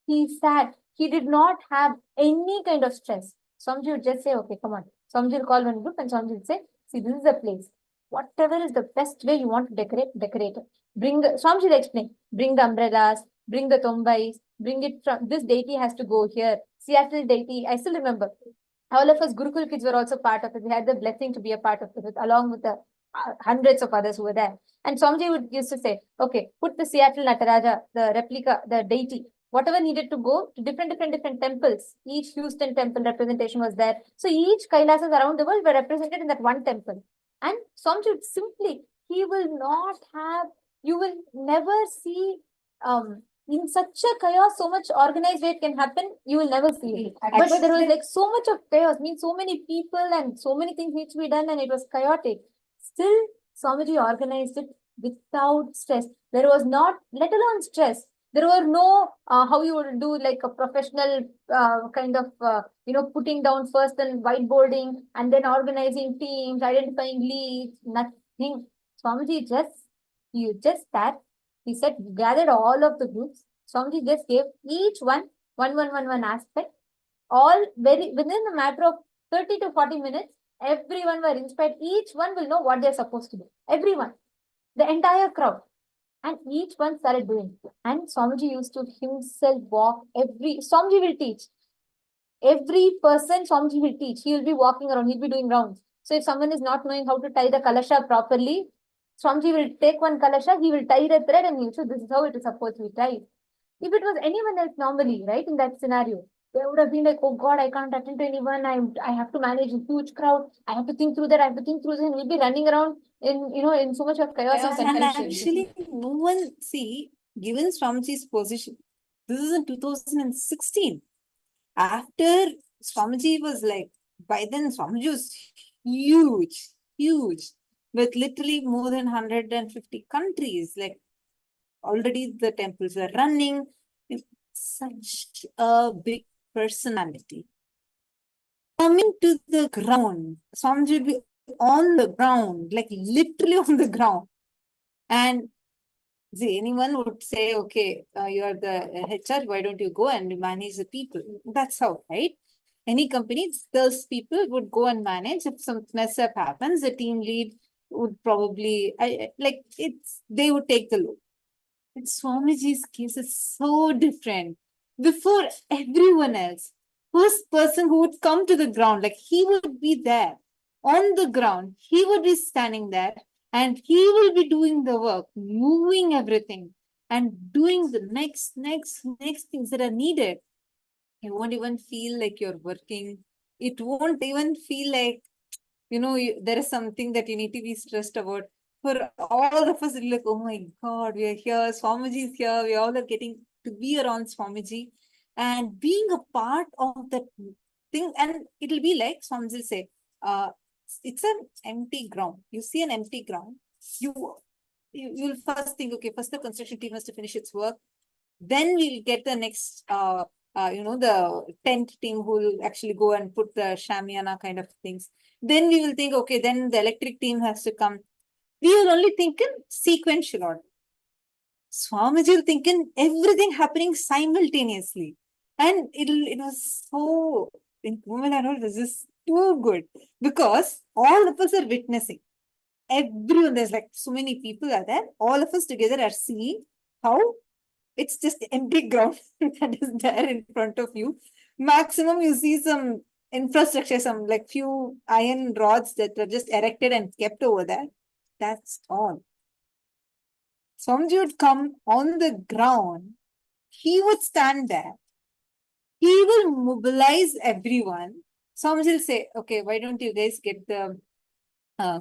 He sat, he did not have any kind of stress. Swamiji would just say, okay, come on. Swamiji will call one group and Swamiji would say, see, this is the place. Whatever is the best way you want to decorate it. Swamiji will explain, bring the umbrellas, bring the tombais, bring it from, this deity has to go here. Seattle deity, I still remember. All of us Gurukul kids were also part of it. We had the blessing to be a part of it, along with the hundreds of others who were there. And Swamiji used to say, okay, put the Seattle Nataraja, the replica, the deity, whatever needed to go to different temples. Each Houston temple representation was there. So each Kailasas around the world were represented in that one temple. And Swamiji would simply, he will not have, you will never see in such a chaos, so much organized way it can happen, you will never see it. But there was like so much of chaos, means so many people and so many things need to be done, and it was chaotic. Still, Swamiji organized it without stress. There was not, let alone stress. There were no, how you would do like a professional kind of, putting down first and whiteboarding and then organizing teams, identifying leads, nothing. Swamiji just sat. He said, gathered all of the groups. Swamiji just gave each one aspect. All within a matter of 30 to 40 minutes, everyone were inspired. Each one will know what they're supposed to do. Everyone. The entire crowd. And each one started doing. And Swamiji used to himself walk Swamiji will teach. Every person Swamiji will teach. He will be walking around. He'll be doing rounds. So if someone is not knowing how to tie the kalasha properly, Swamiji will take one kalasha, he will tie the thread and he'll show this is how it is supposed to be tied. If it was anyone else normally, right, in that scenario, they would have been like, oh God, I can't attend to anyone. I have to manage a huge crowd. I have to think through that. I have to think through this. And we'll be running around in so much of chaos and And confusion. actually, no one, see, given Swamiji's position, this is in 2016. After Swamiji was like, by then Swamiji was huge, with literally more than 150 countries. Like, already the temples are running. It's such a big personality. Coming to the ground, Swamiji would be on the ground, like literally on the ground. And see, anyone would say, okay, you are the HR, why don't you go and manage the people? That's how, right? Any company, those people would go and manage. If some mess up happens, the team lead would probably, they would take the load. But Swamiji's case is so different. Before everyone else, first person who would come to the ground, like he would be there on the ground, he would be standing there and he will be doing the work, moving everything and doing the next things that are needed. You won't even feel like you're working. It won't even feel like, there is something that you need to be stressed about. For all of us, it's like, oh my God, we are here. Swamiji is here. We all are getting to be around Swamiji and being a part of that thing. And it'll be like Swamiji will say, it's an empty ground. You see an empty ground. You'll first think, okay, first the construction team has to finish its work. Then we'll get the next, the tent team who will actually go and put the shamiana kind of things. Then we will think, okay, then the electric team has to come. We will only think in sequential order. Swamiji will think in everything happening simultaneously. And it was so, in Kumbh and all, this is too good because all of us are witnessing. Everyone, there's like so many people are there. All of us together are seeing how it's just empty ground that is there in front of you. Maximum you see some infrastructure, some like few iron rods that were just erected and kept over there. That's all. Swamiji would come on the ground. He would stand there. He will mobilize everyone. Swamiji will say, okay, why don't you guys get the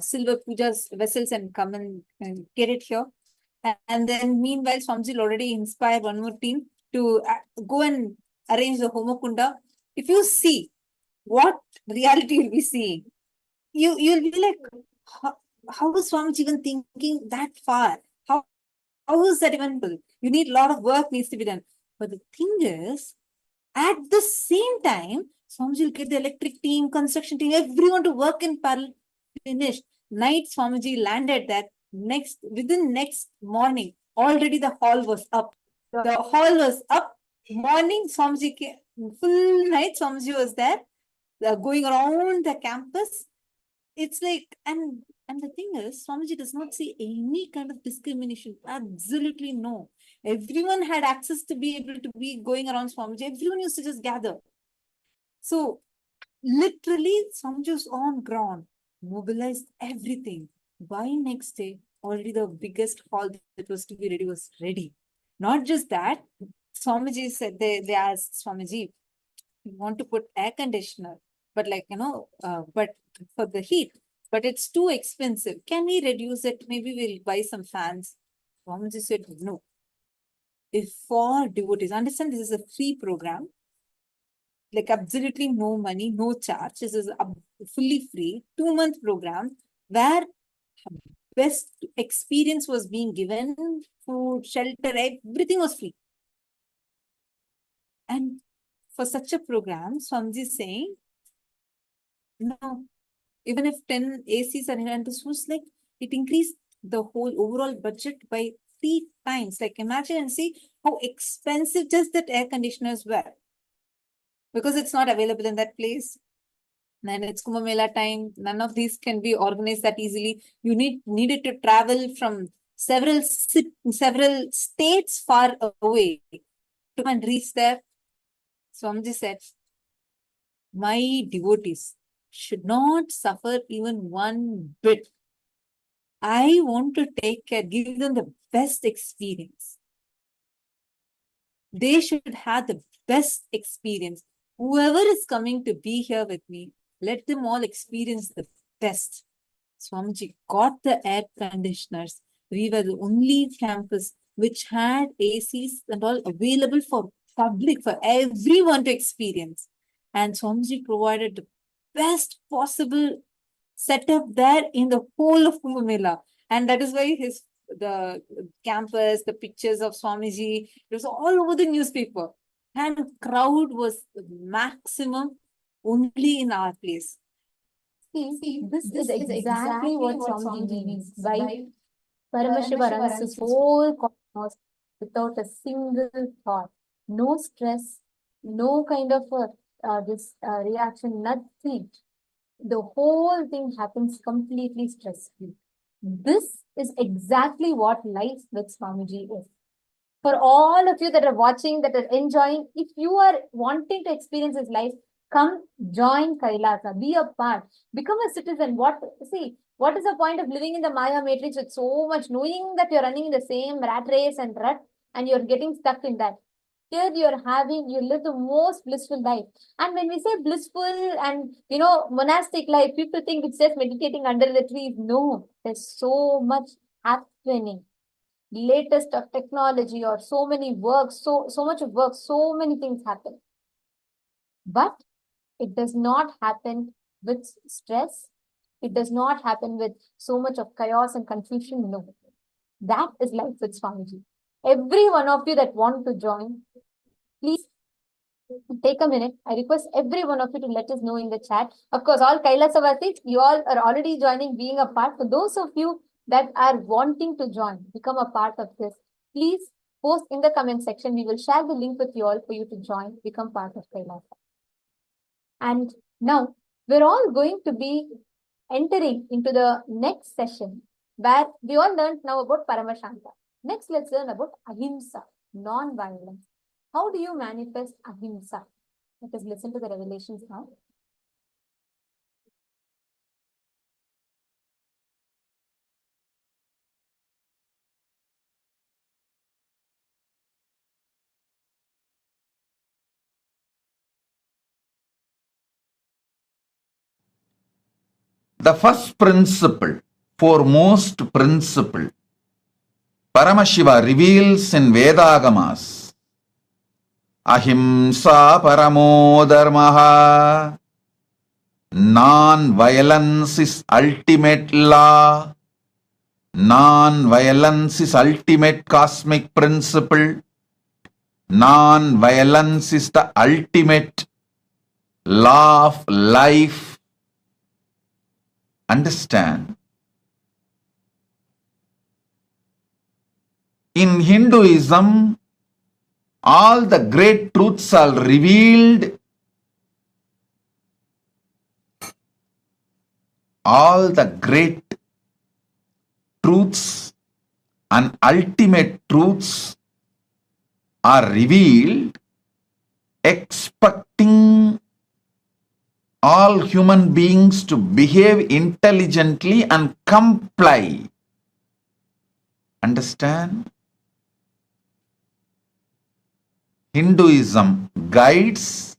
silver pujas vessels and come and get it here. And then meanwhile, Swamiji will already inspire one more team to go and arrange the Homakunda. If you see what reality you'll be seeing, you'll be like, how is Swamiji even thinking that far? How is that even? You need a lot of work needs to be done. But the thing is, at the same time, Swamiji will get the electric team, construction team, everyone to work in parallel. Finished. Night, Swamiji landed that within next morning, already the hall was up. The hall was up. Morning, Swamiji came, full night, Swamiji was there, going around the campus. It's like, and the thing is, Swamiji does not see any kind of discrimination. Absolutely no. Everyone had access to be able to be going around Swamiji. Everyone used to just gather. So, literally, Swamiji was on ground, mobilized everything. By next day, already the biggest hall that was to be ready was ready. Not just that, Swamiji said, they asked Swamiji, we want to put air conditioner, but but for the heat, but it's too expensive. Can we reduce it? Maybe we'll buy some fans. Swamiji said, no. If for devotees, understand this is a free program, like absolutely no money, no charge. This is a fully free 2-month program where best experience was being given, food, shelter, everything was free. And for such a program, Swamiji is saying, no, even if 10 ACs are in, and this was like, it increased the whole overall budget by 3 times. Like imagine and see how expensive just that air conditioners were. Because it's not available in that place. Then it's Kumbh Mela time. None of these can be organized that easily. You needed to travel from several states far away to and reach there. Swamiji said, my devotees should not suffer even one bit. I want to take care, give them the best experience. They should have the best experience. Whoever is coming to be here with me, let them all experience the best. Swamiji got the air conditioners. We were the only campus which had ACs and all available for public, for everyone to experience. And Swamiji provided the best possible setup there in the whole of Kumbh Mela. And that is why the campus, the pictures of Swamiji, it was all over the newspaper. And crowd was the maximum only in our place. See, this is exactly what Swamiji means by Paramashiva runs his whole cosmos without a single thought. No stress, no kind of this reaction, nothing. The whole thing happens completely stress-free. This is exactly what life with Swamiji is. For all of you that are watching, that are enjoying, if you are wanting to experience his life, come join Kailasa, be a part, become a citizen. What is the point of living in the Maya matrix with so much, knowing that you're running in the same rat race and rut, and you're getting stuck in that? Here you live the most blissful life. And when we say blissful and, monastic life, people think it's just meditating under the trees. No, there's so much happening. Latest of technology or so many works, so much of work, so many things happen. But it does not happen with stress. It does not happen with so much of chaos and confusion. No. That is life with Swamiji. Every one of you that want to join, please take a minute. I request every one of you to let us know in the chat. Of course, all Kailasavasis, you all are already joining, being a part. For those of you that are wanting to join, become a part of this, please post in the comment section. We will share the link with you all for you to join, become part of Kailasa. And now we're all going to be entering into the next session where we all learned now about Paramashanta. Next, let's learn about Ahimsa, non-violence. How do you manifest Ahimsa? Let us listen to the revelations now. The first principle, foremost principle, Paramashiva reveals in Vedagamas. Ahimsa paramo dharmaha. Non-violence is ultimate law. Non-violence is ultimate cosmic principle. Non-violence is the ultimate law of life. Understand? In Hinduism, all the great truths are revealed. All the great truths and ultimate truths are revealed, expecting all human beings to behave intelligently and comply. Understand? Hinduism guides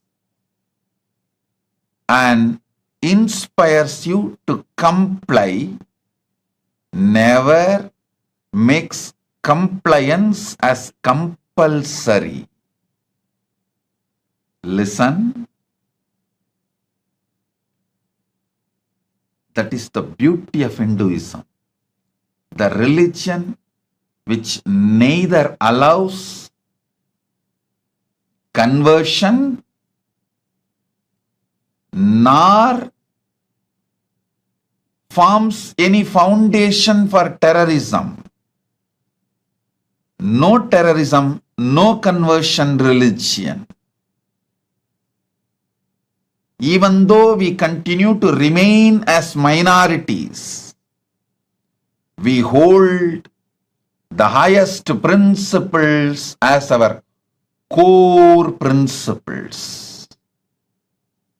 and inspires you to comply, never makes compliance as compulsory. Listen. That is the beauty of Hinduism. The religion which neither allows conversion nor forms any foundation for terrorism. No terrorism, no conversion religion. Even though we continue to remain as minorities, we hold the highest principles as our core principles.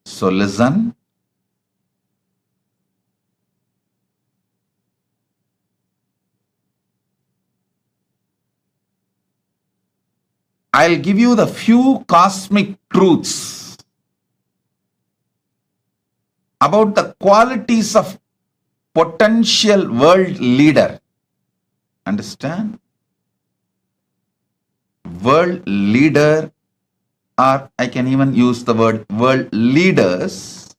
So listen. I'll give you the few cosmic truths about the qualities of potential world leader. Understand? World leader, or I can even use the word world leaders.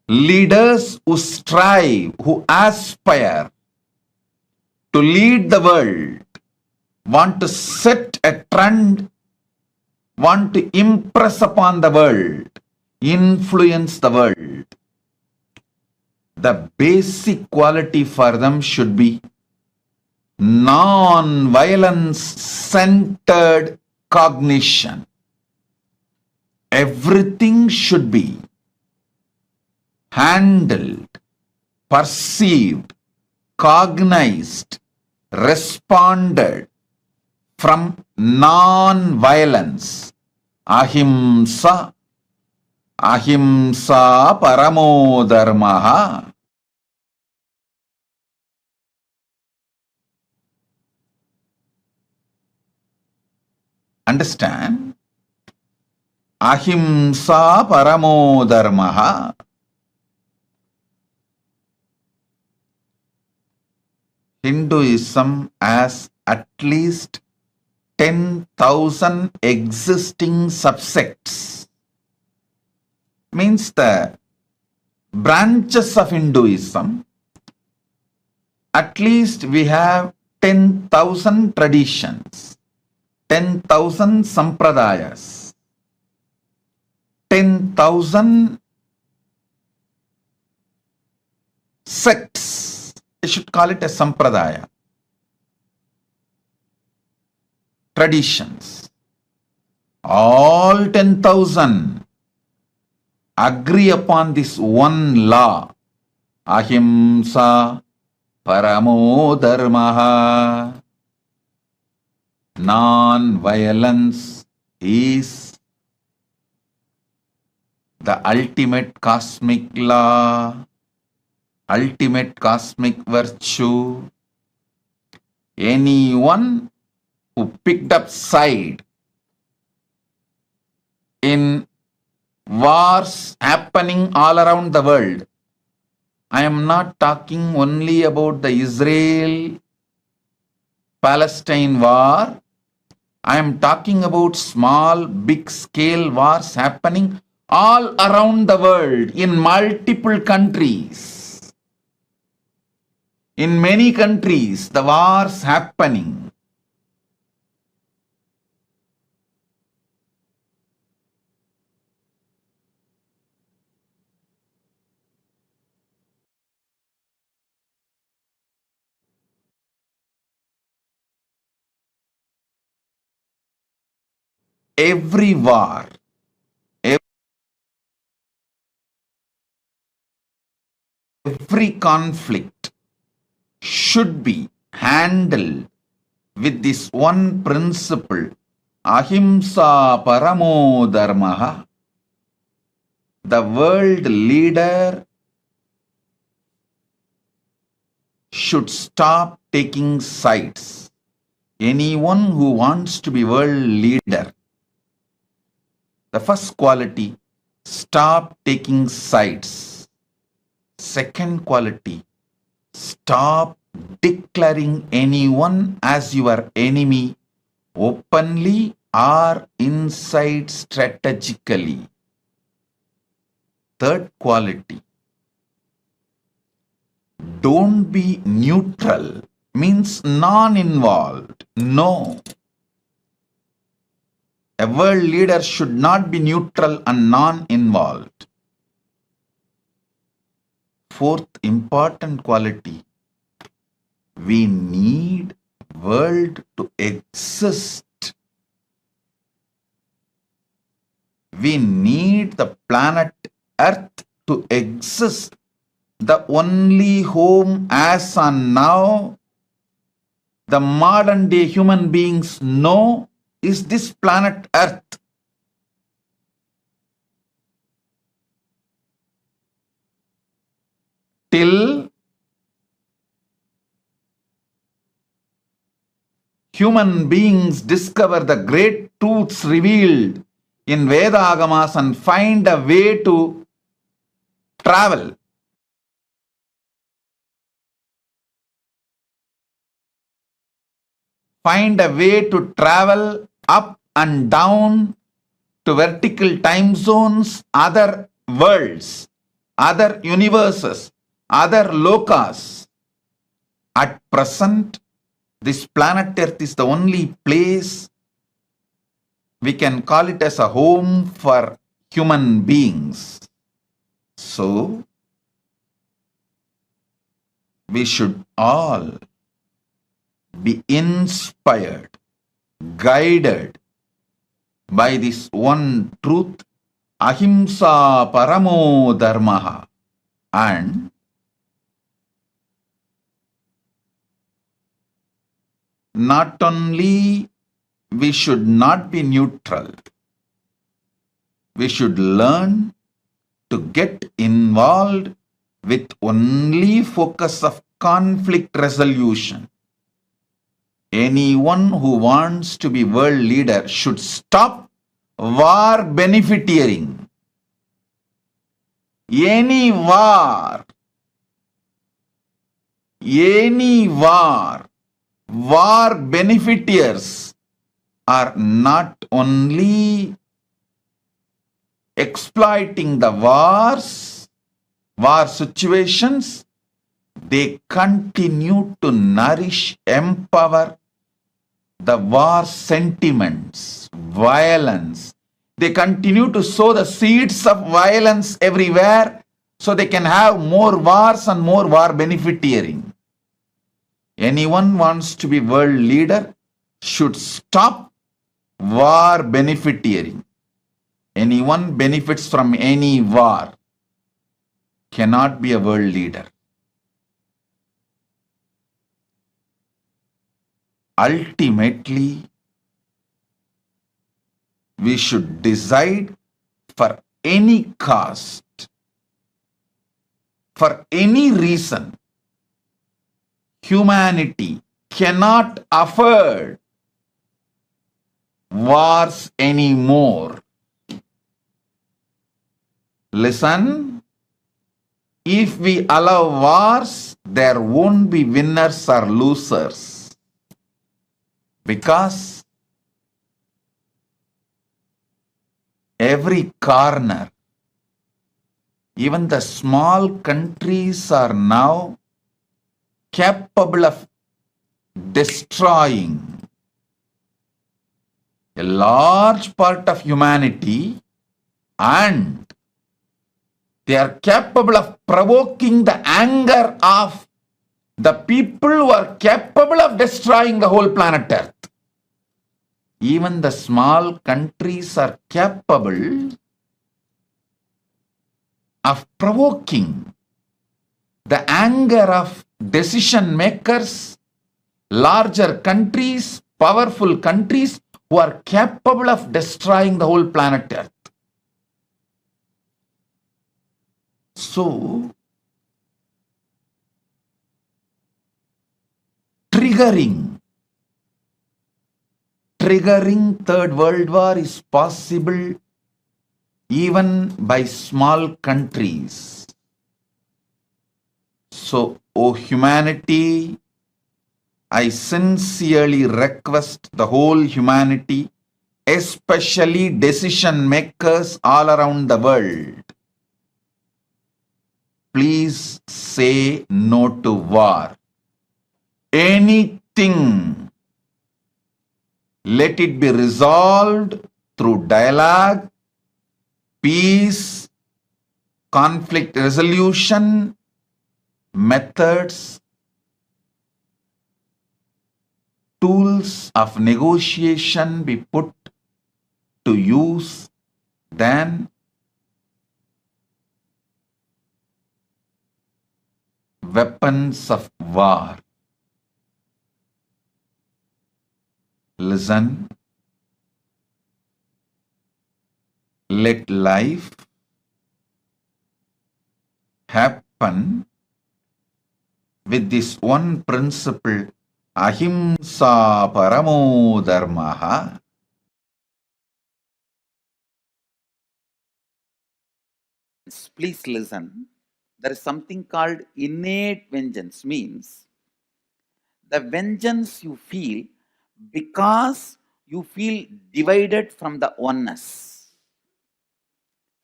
Leaders who strive, who aspire to lead the world, want to set a trend, want to impress upon the world, influence the world. The basic quality for them should be non-violence centered cognition. Everything should be handled, perceived, cognized, responded from non-violence. Ahimsa. Ahimsa paramo dharmaha. Understand? Ahimsa paramo dharmaha. Hinduism has at least 10,000 existing subsects. Means the branches of Hinduism, at least we have 10,000 traditions, 10,000 sampradayas, 10,000 sects. I should call it a sampradaya. Traditions. All 10,000 agree upon this one law. Ahimsa paramo dharmaha. Non-violence is the ultimate cosmic law, ultimate cosmic virtue. Anyone who picked up side in wars happening all around the world. I am not talking only about the Israel-Palestine war. I am talking about small, big scale wars happening all around the world in multiple countries. In many countries, the wars happening. Every war, every conflict should be handled with this one principle, ahimsa paramo dharmaha. The world leader should stop taking sides. Anyone who wants to be world leader, the first quality, stop taking sides. Second quality, stop declaring anyone as your enemy openly or inside strategically. Third quality, don't be neutral, means non-involved. No. A world leader should not be neutral and non-involved. Fourth important quality, we need world to exist. We need the planet Earth to exist. The only home as on now the modern day human beings know is this planet Earth. Till human beings discover the great truths revealed in Veda Agamas and find a way to travel. Find a way to travel up and down to vertical time zones, other worlds, other universes, other lokas. At present, this planet Earth is the only place we can call it as a home for human beings. So, we should all be inspired, guided by this one truth, ahimsa paramo dharmaha, and not only we should not be neutral, we should learn to get involved with only focus of conflict resolution. Anyone who wants to be world leader should stop war benefiting. Any war, war benefiteers are not only exploiting the war situations, they continue to nourish, empower the war sentiments, violence. They continue to sow the seeds of violence everywhere so they can have more wars and more war benefiting. Anyone wants to be world leader should stop war benefiting. Anyone benefits from any war cannot be a world leader. Ultimately, we should decide for any cost, for any reason. Humanity cannot afford wars anymore. Listen, if we allow wars, there won't be winners or losers. Because every corner, even the small countries are now capable of destroying a large part of humanity, and they are capable of provoking the anger of the people who are capable of destroying the whole planet Earth. Even the small countries are capable of provoking the anger of decision makers, larger countries, powerful countries who are capable of destroying the whole planet Earth. So, triggering Third World War is possible even by small countries. So, O humanity, I sincerely request the whole humanity, especially decision makers all around the world, please say no to war. Anything, let it be resolved through dialogue, peace, conflict resolution, methods, tools of negotiation be put to use, than weapons of war. Listen, let life happen with this one principle, ahimsa paramo dharmaha. Please listen. There is something called innate vengeance, means the vengeance you feel because you feel divided from the oneness.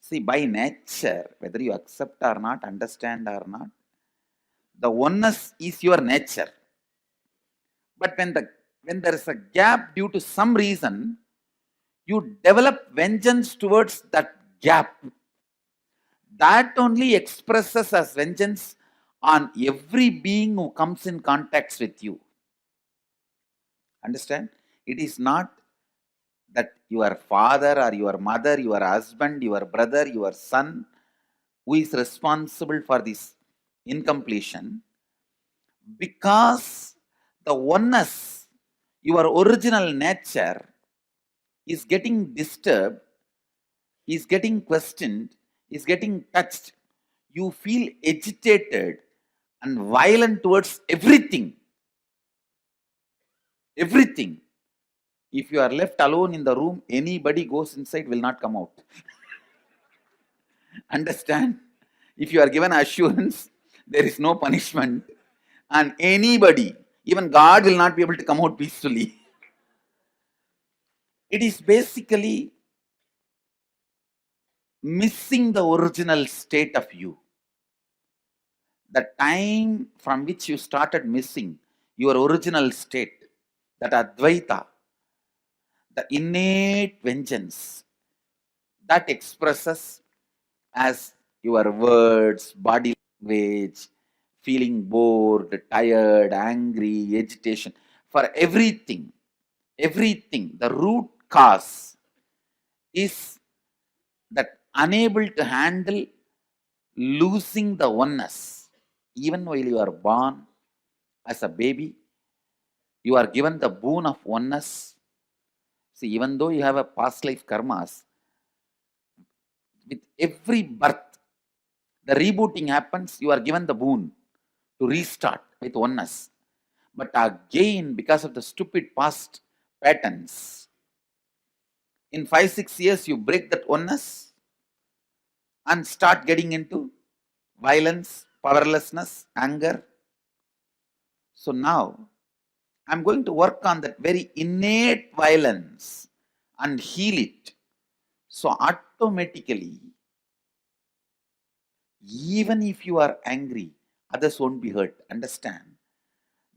See, by nature, whether you accept or not, understand or not, the oneness is your nature. But when there is a gap due to some reason, you develop vengeance towards that gap. That only expresses as vengeance on every being who comes in contact with you. Understand? It is not that your father or your mother, your husband, your brother, your son, who is responsible for this incompletion, because the oneness, your original nature, is getting disturbed, is getting questioned, is getting touched. You feel agitated and violent towards everything. Everything. If you are left alone in the room, anybody goes inside will not come out. Understand? If you are given assurance, there is no punishment, and anybody, even God, will not be able to come out peacefully. It is basically missing the original state of you. The time from which you started missing your original state, that Advaita, the innate vengeance, that expresses as your words, body language, feeling bored, tired, angry, agitation, for everything, the root cause is that unable to handle losing the oneness. Even while you are born as a baby, you are given the boon of oneness. See, even though you have a past life karmas, with every birth, the rebooting happens, you are given the boon to restart with oneness. But again, because of the stupid past patterns, in 5-6 years, you break that oneness and start getting into violence, powerlessness, anger. So now, I'm going to work on that very innate violence and heal it. So automatically, even if you are angry, others won't be hurt. Understand?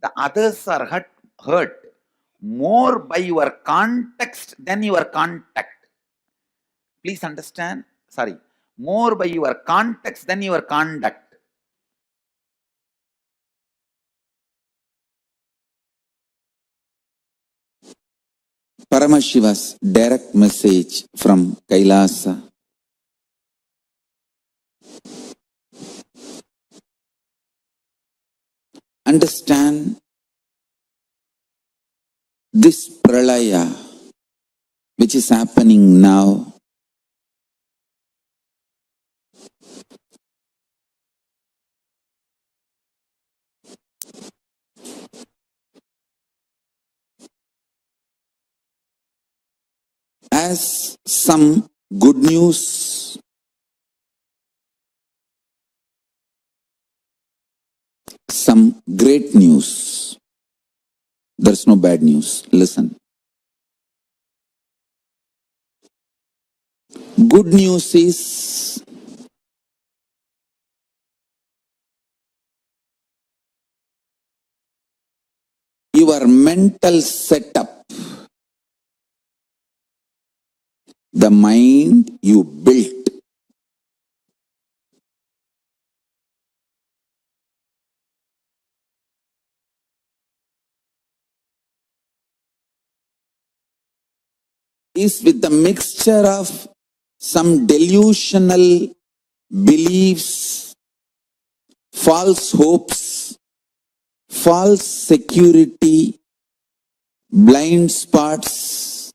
The others are hurt more by your context than your contact. Please understand? Sorry. More by your context than your conduct. Paramashiva's direct message from Kailasa. Understand this pralaya which is happening now. As some good news, some great news. There's no bad news. Listen. Good news is your mental setup, the mind you built, is with the mixture of some delusional beliefs, false hopes, false security, blind spots,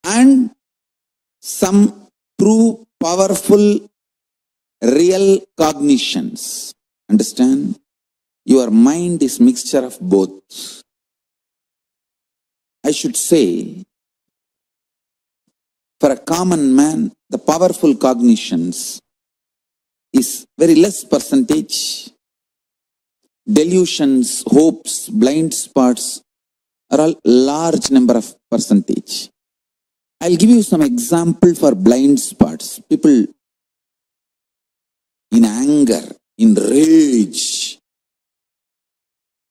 and some true, powerful, real cognitions. Understand? Your mind is mixture of both. I should say, for a common man, the powerful cognitions is very less percentage. Delusions, hopes, blind spots are all large number of percentage. I'll give you some example for blind spots. People in anger, in rage,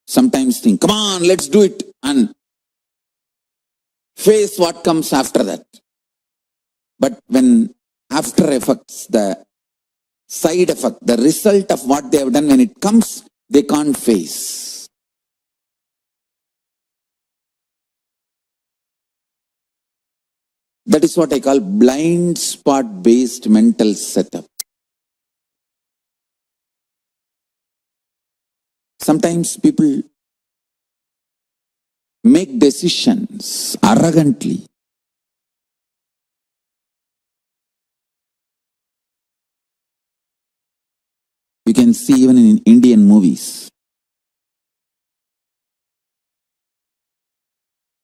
sometimes think, come on, let's do it, and face what comes after that. But when after effects, the side effect, the result of what they have done, when it comes, they can't face. That is what I call blind spot based mental setup. Sometimes people make decisions arrogantly. You can see even in Indian movies.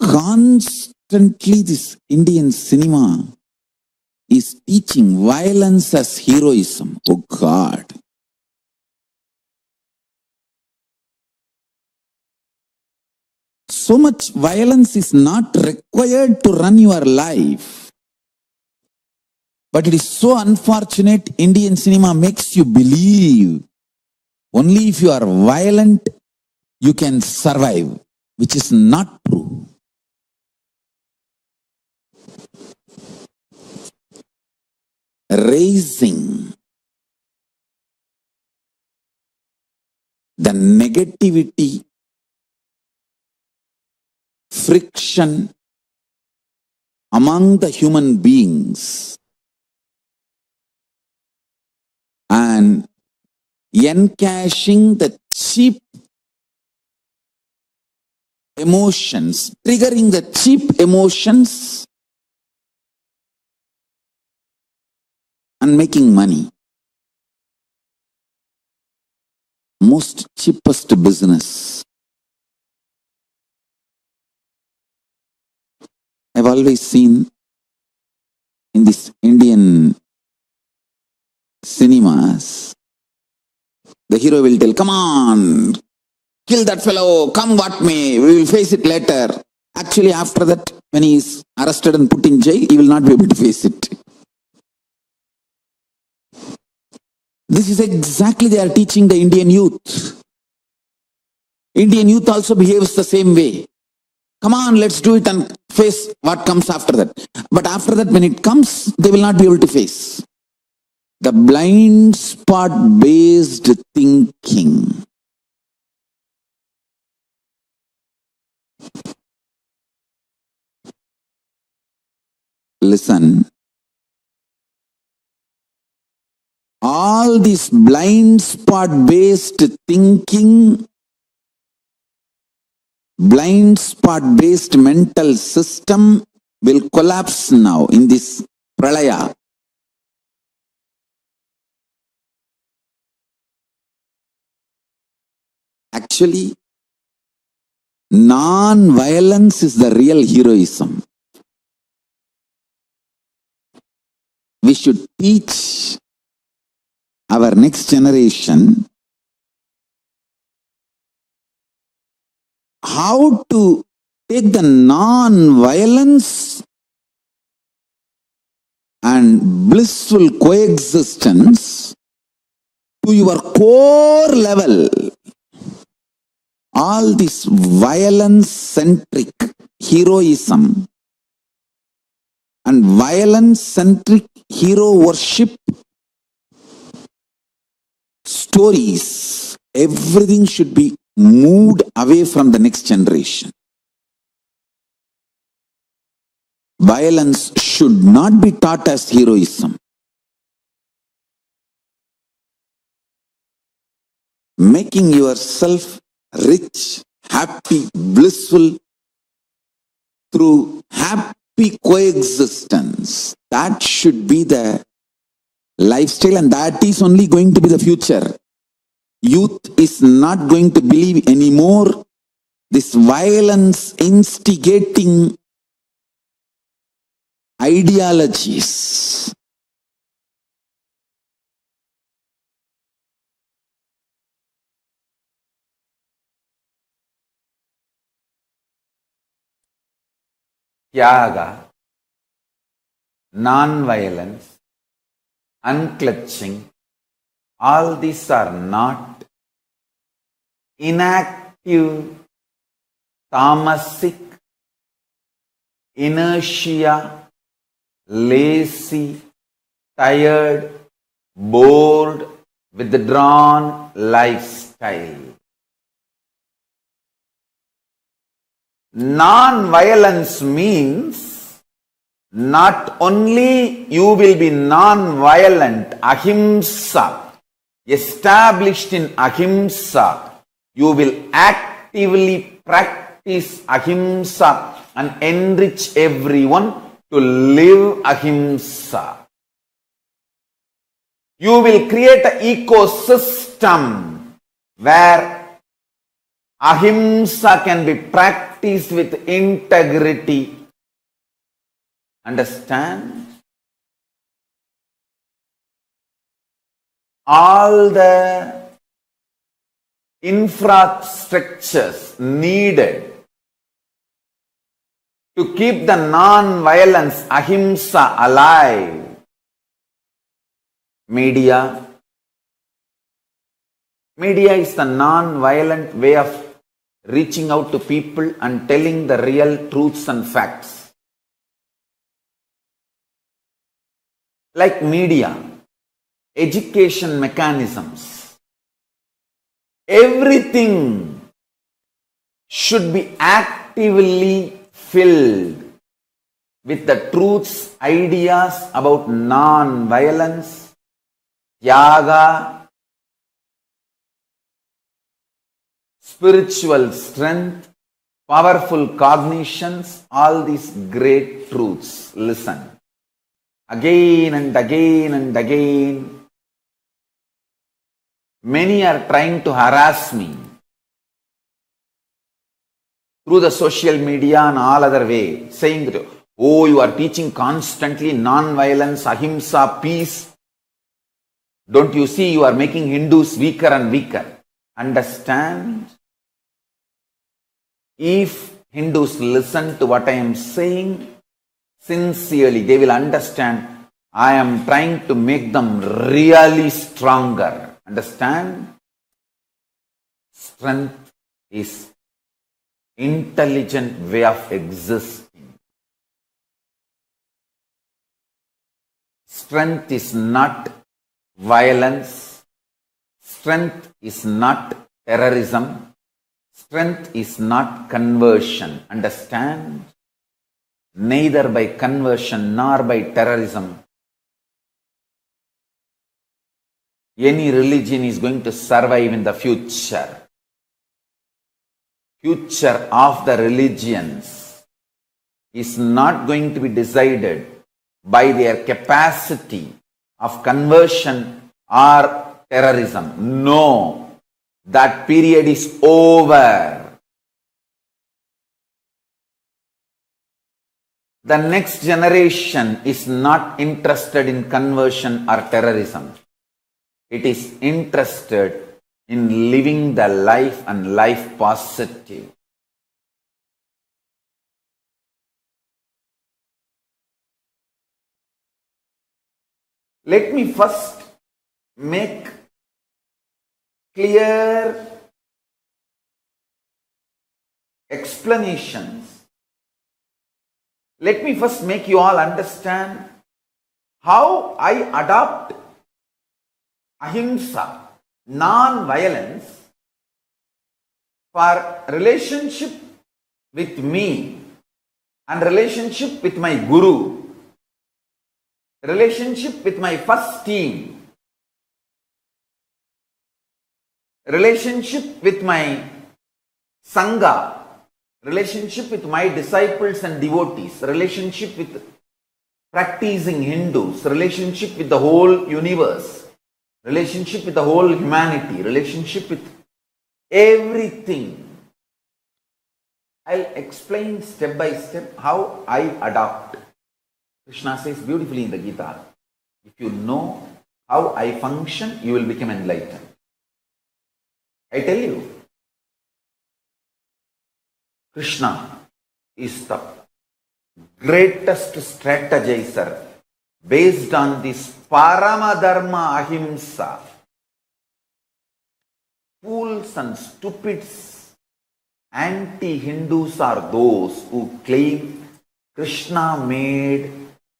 Constantly this Indian cinema is teaching violence as heroism. Oh God. So much violence is not required to run your life. But it is so unfortunate, Indian cinema makes you believe only if you are violent, you can survive, which is not true. Raising the negativity, friction among the human beings and encashing the cheap emotions, triggering the cheap emotions and making money. Most cheapest business. I've always seen in this Indian cinemas, the hero will tell, come on, kill that fellow, come what may, we will face it later. Actually, after that, when he is arrested and put in jail, he will not be able to face it. This is exactly they are teaching the Indian youth. Indian youth also behaves the same way. Come on, let's do it and face what comes after that. But after that, when it comes, they will not be able to face. The blind spot based thinking. Listen. All this blind spot based thinking, blind spot based mental system will collapse now in this pralaya. Actually, non-violence is the real heroism. We should teach our next generation how to take the non-violence and blissful coexistence to your core level. All this violence-centric heroism and violence-centric hero worship stories, everything should be moved away from the next generation. Violence should not be taught as heroism. Making yourself rich, happy, blissful through happy coexistence. That should be the lifestyle, and that is only going to be the future. Youth is not going to believe anymore this violence instigating ideologies. tyaga, non-violence, unclutching, all these are not inactive, tamasic, inertia, lazy, tired, bored, withdrawn lifestyle. Non-violence means not only you will be non-violent, ahimsa, established in ahimsa, you will actively practice ahimsa and enrich everyone to live ahimsa. You will create an ecosystem where ahimsa can be practiced with integrity. Understand? All the infrastructures needed to keep the non-violence ahimsa alive. Media. Media is the non-violent way of reaching out to people and telling the real truths and facts. Like media, education mechanisms, everything should be actively filled with the truths, ideas about non-violence, tyaga, spiritual strength, powerful cognitions, all these great truths. Listen. Again and again and again, many are trying to harass me through the social media and all other way, saying that, oh, you are teaching constantly non-violence, ahimsa, peace. Don't you see you are making Hindus weaker and weaker? Understand? If Hindus listen to what I am saying sincerely, they will understand I am trying to make them really stronger. Understand? Strength is intelligent way of existing. Strength is not violence. Strength is not terrorism. Strength is not conversion. Understand? Neither by conversion nor by terrorism any religion is going to survive in the future. Future of the religions is not going to be decided by their capacity of conversion or terrorism. No, that period is over. The next generation is not interested in conversion or terrorism. It is interested in living the life and life positive. Let me first make clear explanations. Let me first make you all understand how I adopt ahimsa, non-violence, for relationship with me and relationship with my guru, relationship with my first team, relationship with my sangha, relationship with my disciples and devotees, relationship with practicing Hindus, relationship with the whole universe, relationship with the whole humanity, relationship with everything. I'll explain step by step how I adopt. Krishna says beautifully in the Gita, if you know how I function, you will become enlightened. I tell you, Krishna is the greatest strategizer based on this Paramadharma Ahimsa. Fools and stupids, anti-Hindus are those who claim Krishna made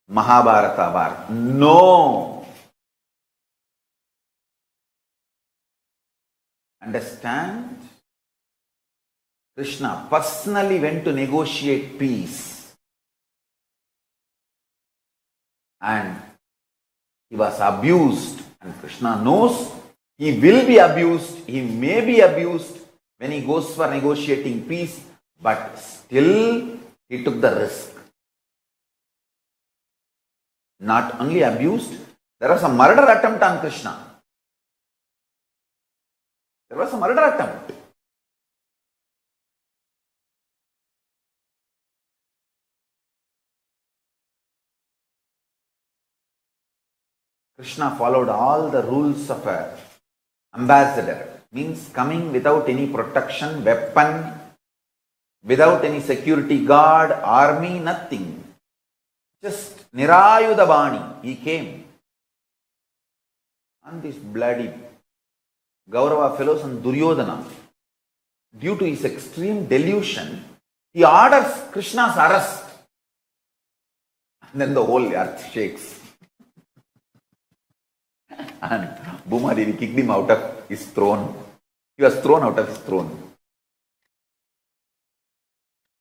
Mahabharata Bharata. No! Understand? Krishna personally went to negotiate peace. And he was abused. And Krishna knows he will be abused. He may be abused when he goes for negotiating peace. But still, he took the risk. Not only abused, there was a murder attempt on Krishna. There was a murder attempt. Krishna followed all the rules of an ambassador. Means coming without any protection, weapon, without any security guard, army, nothing. Just Nirayudha Bani, he came. And these bloody Gaurava fellows and Duryodhana, due to his extreme delusion, he orders Krishna's arrest. And then the whole earth shakes. And Bhumadevi kicked him out of his throne. He was thrown out of his throne.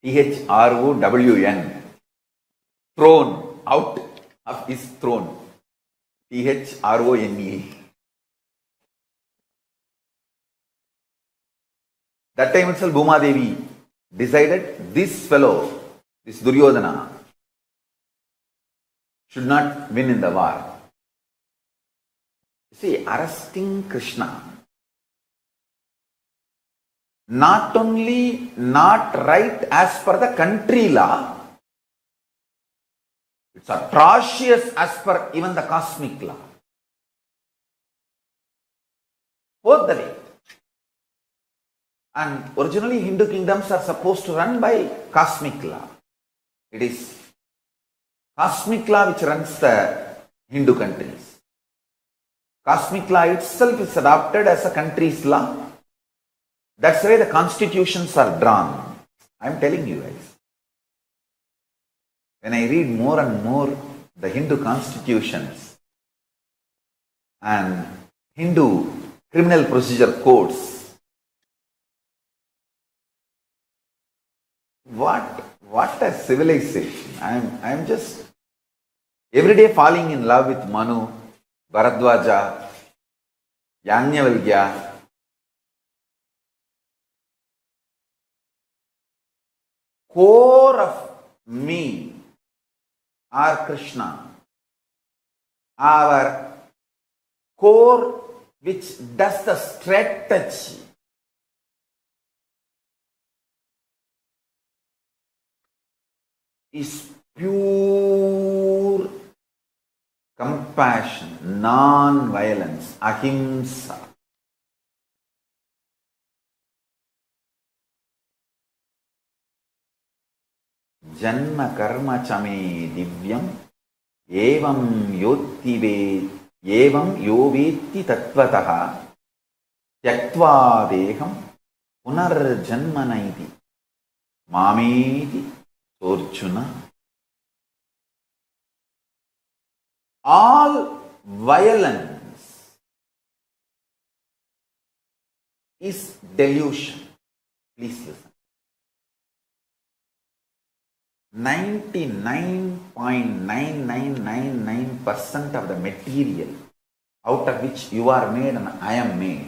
THROWN. Thrown out of his throne. THRONE. That time itself Bhumadevi decided this fellow, this Duryodhana, should not win in the war. See, arresting Krishna, not only not right as per the country law, it's atrocious as per even the cosmic law. Both the way. And originally Hindu kingdoms are supposed to run by cosmic law. It is cosmic law which runs the Hindu countries. Cosmic law itself is adopted as a country's law. That's why the constitutions are drawn. I'm telling you guys. When I read more and more the Hindu constitutions and Hindu criminal procedure codes, what a civilization. I'm just every day falling in love with Manu, Bharadwaja, Yajnavalkya. Core of me are Krishna. Our core which does the strategy. Is pure compassion, non-violence, ahimsa. Janma karma chame divyam evam yovetti tattvataha tyaktva deham punarjanmanaiti mameti Arjuna. All violence is delusion. Please listen. 99.9999% of the material out of which you are made and I am made.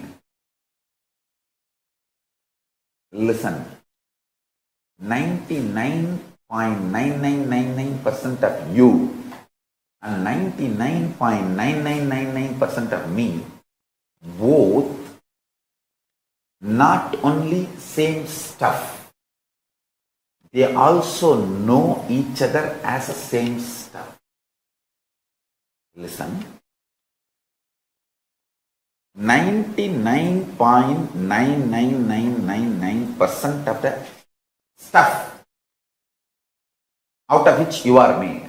Listen. 99.9999% of you and 99.9999% of me, both not only same stuff, they also know each other as the same stuff. Listen. 99.99999% of the stuff out of which you are made.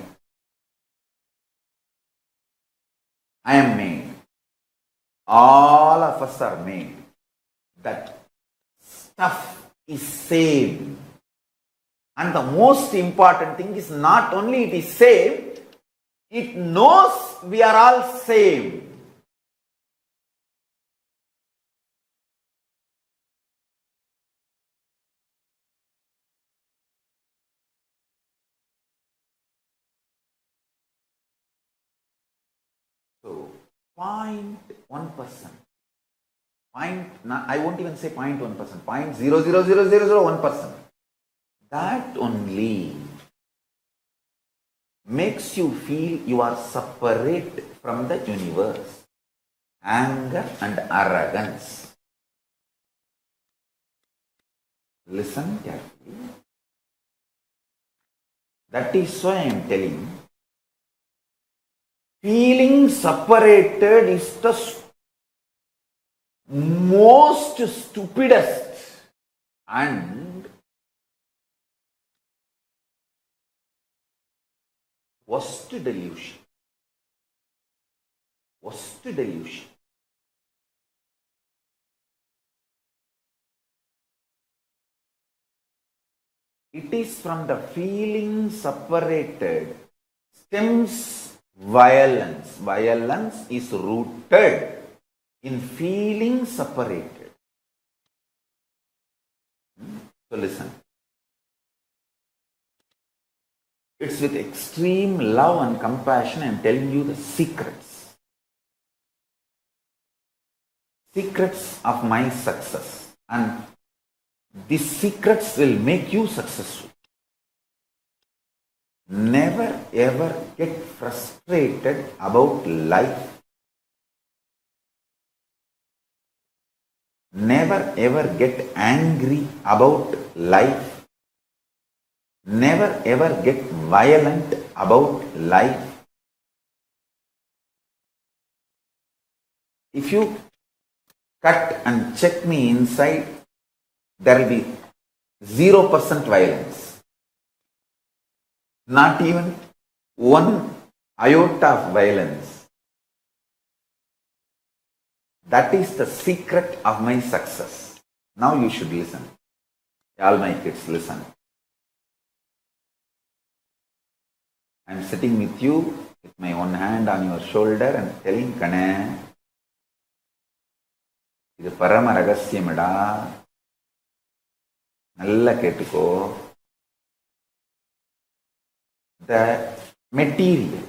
I am made. All of us are made. That stuff is same. And the most important thing is not only it is same, it knows we are all same. So 0.1%. I won't even say 0.1%, 0.00001%. That only makes you feel you are separate from the universe. Anger and arrogance. Listen carefully. That is why I am telling, feeling separated is the most stupidest and worst delusion. Worst delusion. It is from the feeling separated stems violence. Violence is rooted in feeling separated. So listen. It's with extreme love and compassion I am telling you the secrets. Secrets of my success. And these secrets will make you successful. Never ever get frustrated about life. Never ever get angry about life. Never ever get violent about life. If you cut and check me inside, there will be 0% violence. Not even one iota of violence. That is the secret of my success. Now you should listen. All my kids, listen. I am sitting with you with my one hand on your shoulder and telling, Kana, இது பரம ரகசியமடா, நல்லா கேட்டுக்கோ. The material,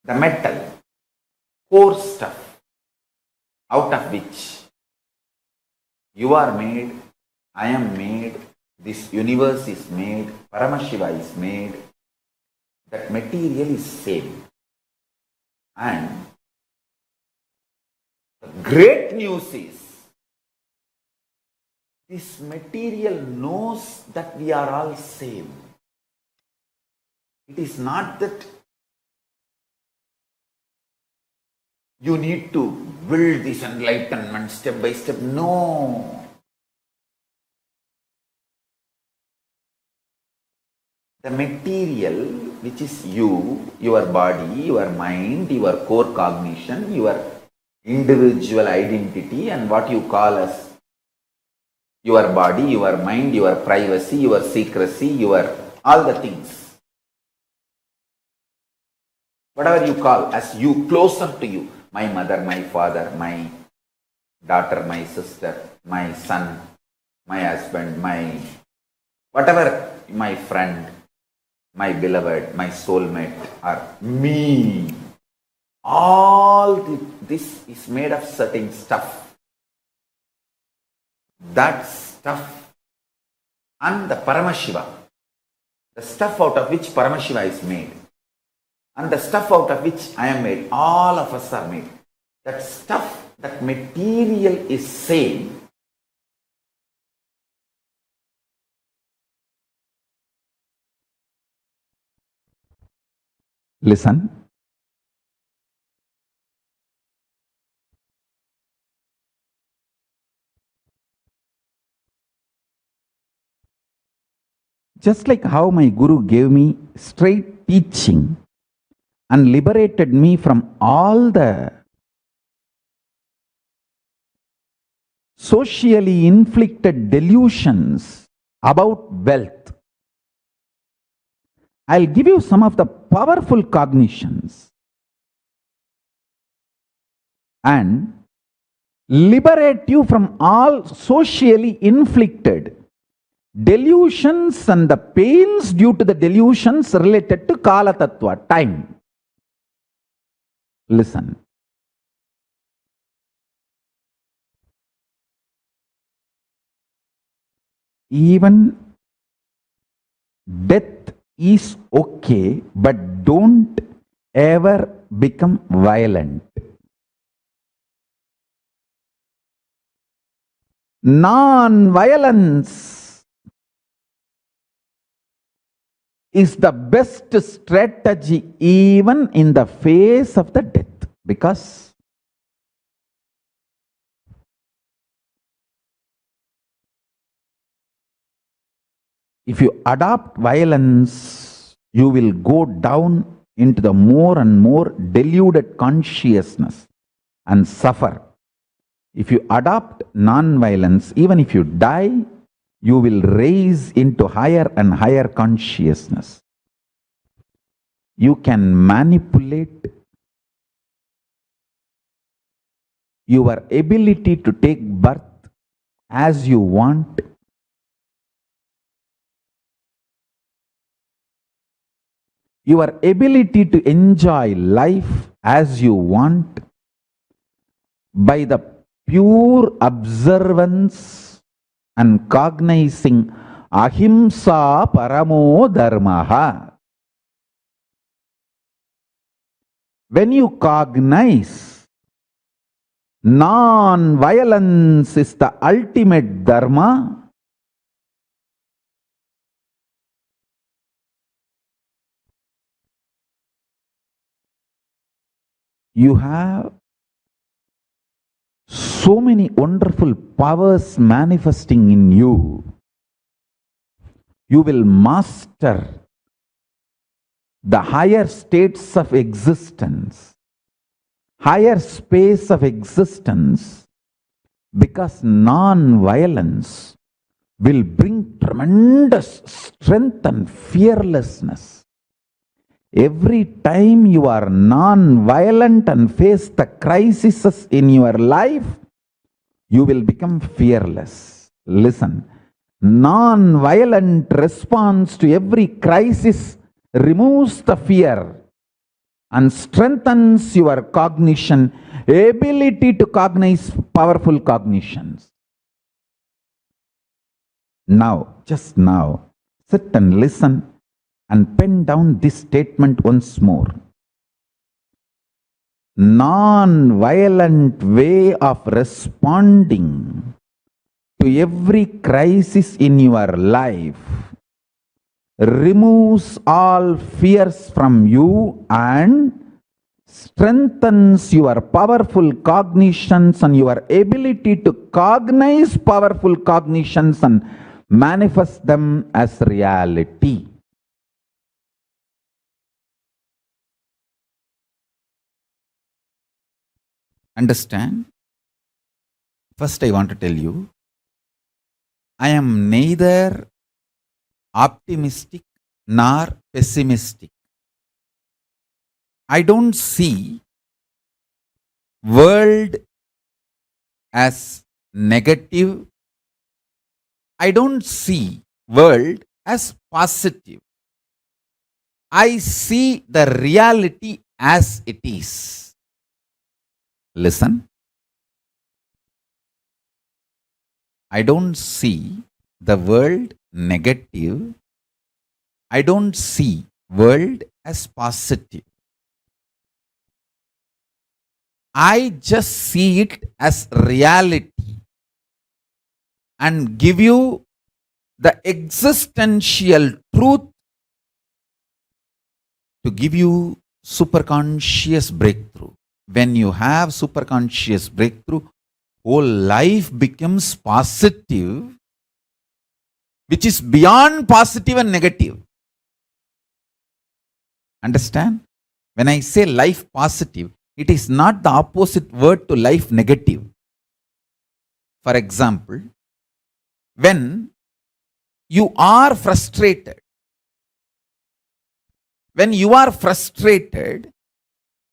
the metal, core stuff out of which you are made, I am made, this universe is made, Paramashiva is made, that material is same. And the great news is, this material knows that we are all same. It is not that you need to build this enlightenment step by step. No. The material, which is you, your body, your mind, your core cognition, your individual identity, and what you call as your body, your mind, your privacy, your secrecy, your all the things. Whatever you call as you, closer to you, my mother, my father, my daughter, my sister, my son, my husband, my whatever, my friend, my beloved, my soulmate, or me. All this is made of certain stuff. That stuff and the Paramashiva, the stuff out of which Paramashiva is made, and the stuff out of which I am made, all of us are made. That stuff, that material is same. Listen. Just like how my Guru gave me straight teaching and liberated me from all the socially inflicted delusions about wealth, I'll give you some of the powerful cognitions and liberate you from all socially inflicted delusions and the pains due to the delusions related to Kala Tattva, time. Listen. Even death is okay, but don't ever become violent. Non-violence is the best strategy even in the face of the death, because if you adopt violence, you will go down into the more and more deluded consciousness and suffer. If you adopt non-violence, even if you die, you will raise into higher and higher consciousness. You can manipulate your ability to take birth as you want. Your ability to enjoy life as you want by the pure observance and cognizing ahimsa paramo dharmaha. When you cognize non-violence is the ultimate dharma, you have so many wonderful powers manifesting in you. You will master the higher states of existence, higher space of existence, because non-violence will bring tremendous strength and fearlessness. Every time you are non-violent and face the crises in your life, you will become fearless. Listen, non-violent response to every crisis removes the fear and strengthens your cognition, ability to cognize powerful cognitions. Now, just now, sit and listen and pen down this statement once more. Non-violent way of responding to every crisis in your life removes all fears from you and strengthens your powerful cognitions and your ability to cognize powerful cognitions and manifest them as reality. Understand? First, I want to tell you, I am neither optimistic nor pessimistic. I don't see world as negative. I don't see world as positive. I see the reality as it is. Listen. I don't see the world negative. I don't see world as positive. I just see it as reality and give you the existential truth to give you superconscious breakthrough. When you have superconscious breakthrough, whole life becomes positive which is beyond positive and negative. Understand? When I say life positive, it is not the opposite word to life negative. For example, when you are frustrated,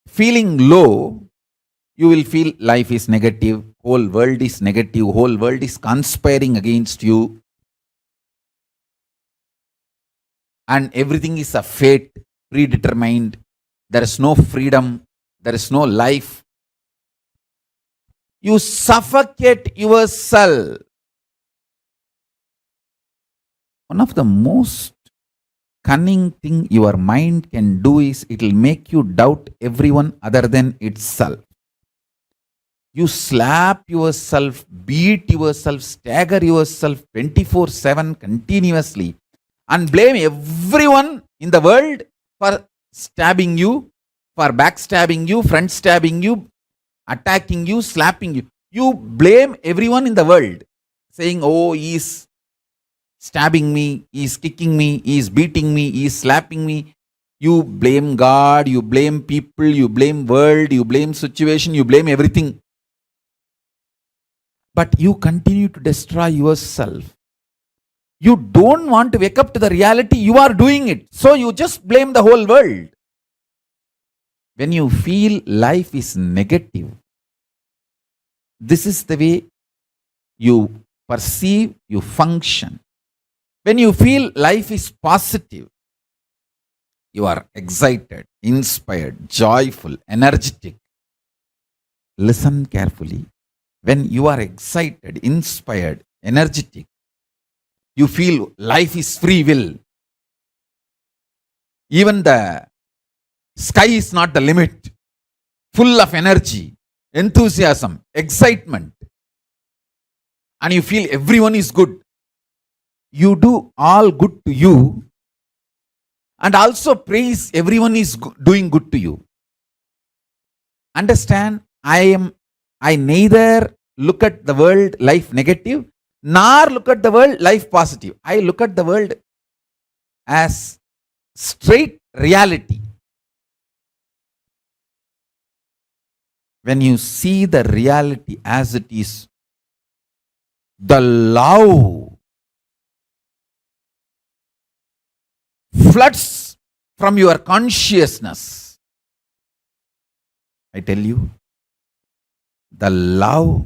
feeling low, you will feel life is negative, whole world is negative, whole world is conspiring against you, and everything is a fate, predetermined. There is no freedom, there is no life. You suffocate yourself. One of the most cunning thing your mind can do is it will make you doubt everyone other than itself. You slap yourself, beat yourself, stagger yourself 24/7 continuously and blame everyone in the world for stabbing you, for backstabbing you, front stabbing you, attacking you, slapping you. You blame everyone in the world, saying, oh, he's stabbing me, he's kicking me, he's beating me, he's slapping me. You blame God, you blame people, you blame world, you blame situation, you blame everything. But you continue to destroy yourself. You don't want to wake up to the reality you are doing it. So you just blame the whole world. When you feel life is negative, this is the way you perceive, you function. When you feel life is positive, you are excited, inspired, joyful, energetic. Listen carefully. When you are excited, inspired, energetic, you feel life is free will. Even the sky is not the limit. Full of energy, enthusiasm, excitement. And you feel everyone is good. You do all good to you and also praise everyone is doing good to you. Understand, I neither look at the world life negative nor look at the world life positive. I look at the world as straight reality. When you see the reality as it is, the love floods from your consciousness. I tell you, the love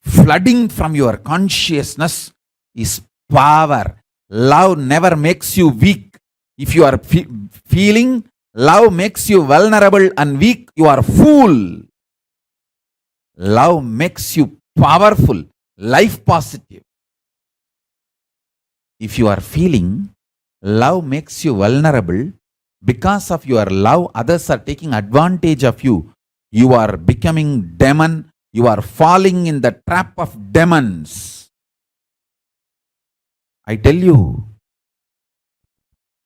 flooding from your consciousness is power. Love never makes you weak. If you are feeling love makes you vulnerable and weak, you are fool. Love makes you powerful, life positive. If you are feeling love makes you vulnerable, because of your love, others are taking advantage of you. You are becoming demon. You are falling in the trap of demons. I tell you,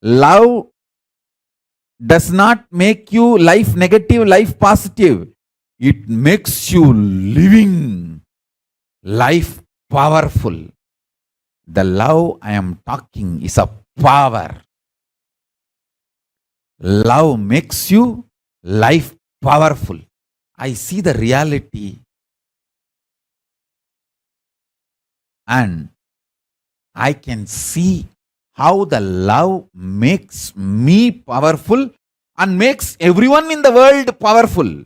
love does not make you life negative, life positive. It makes you living life powerful. The love I am talking is a power. Love makes you life powerful. I see the reality and I can see how the love makes me powerful and makes everyone in the world powerful.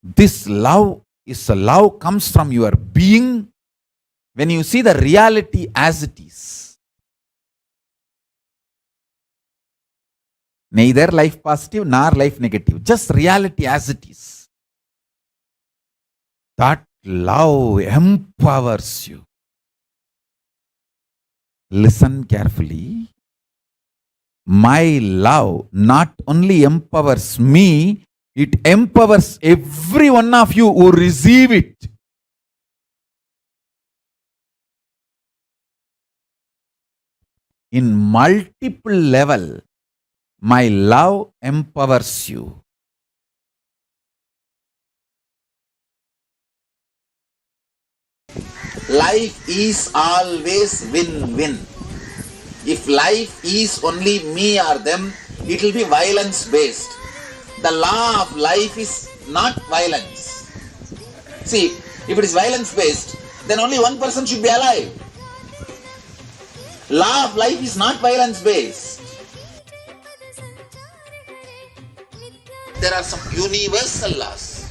This love is a love comes from your being when you see the reality as it is. Neither life positive nor life negative, just reality as it is. That love empowers you. Listen carefully. My love not only empowers me, it empowers every one of you who receive it. In multiple level, my love empowers you. life is always win-win. If life is only me or them, it will be violence-based. The law of life is not violence. See, if it is violence-based, then only one person should be alive. Law of life is not violence-based. There are some universal laws.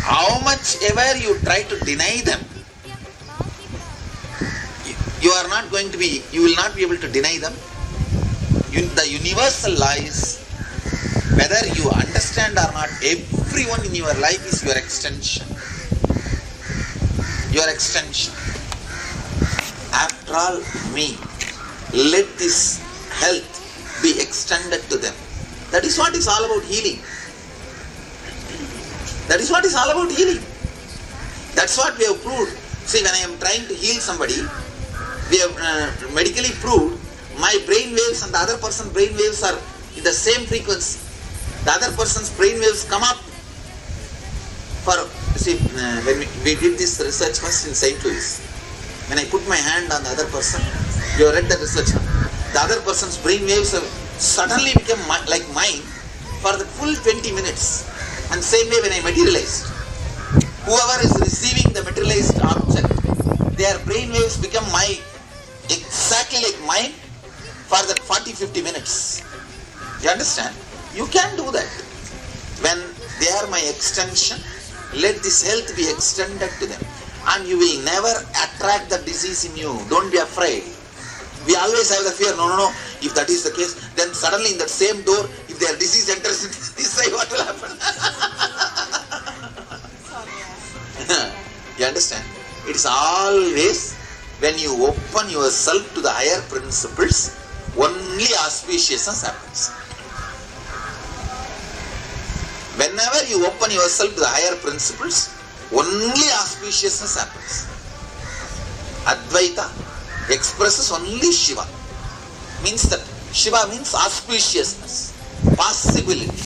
How much ever you try to deny them, you will not be able to deny them. The universal law is, whether you understand or not, everyone in your life is your extension. Your extension. After all, me, let this health be extended to them. That is what is all about healing. That is what is all about healing. That's what we have proved. See, when I am trying to heal somebody, we have medically proved my brain waves and the other person's brain waves are in the same frequency. The other person's brain waves come up. When we did this research first in St. Louis, when I put my hand on the other person, you have read the research. The other person's brain waves have suddenly become like mine for the full 20 minutes. And same way when I materialized, whoever is receiving the materialized object, their brain waves become exactly like mine for that 40-50 minutes. You understand? You can do that. When they are my extension, let this health be extended to them. And you will never attract the disease in you. Don't be afraid. We always have the fear, no. If that is the case, then suddenly in that same door, if their disease enters into this side, what will happen? You understand? It is always when you open yourself to the higher principles, only auspiciousness happens. Whenever you open yourself to the higher principles, only auspiciousness happens. Advaita expresses only Shiva. Means that Shiva means auspiciousness, possibility.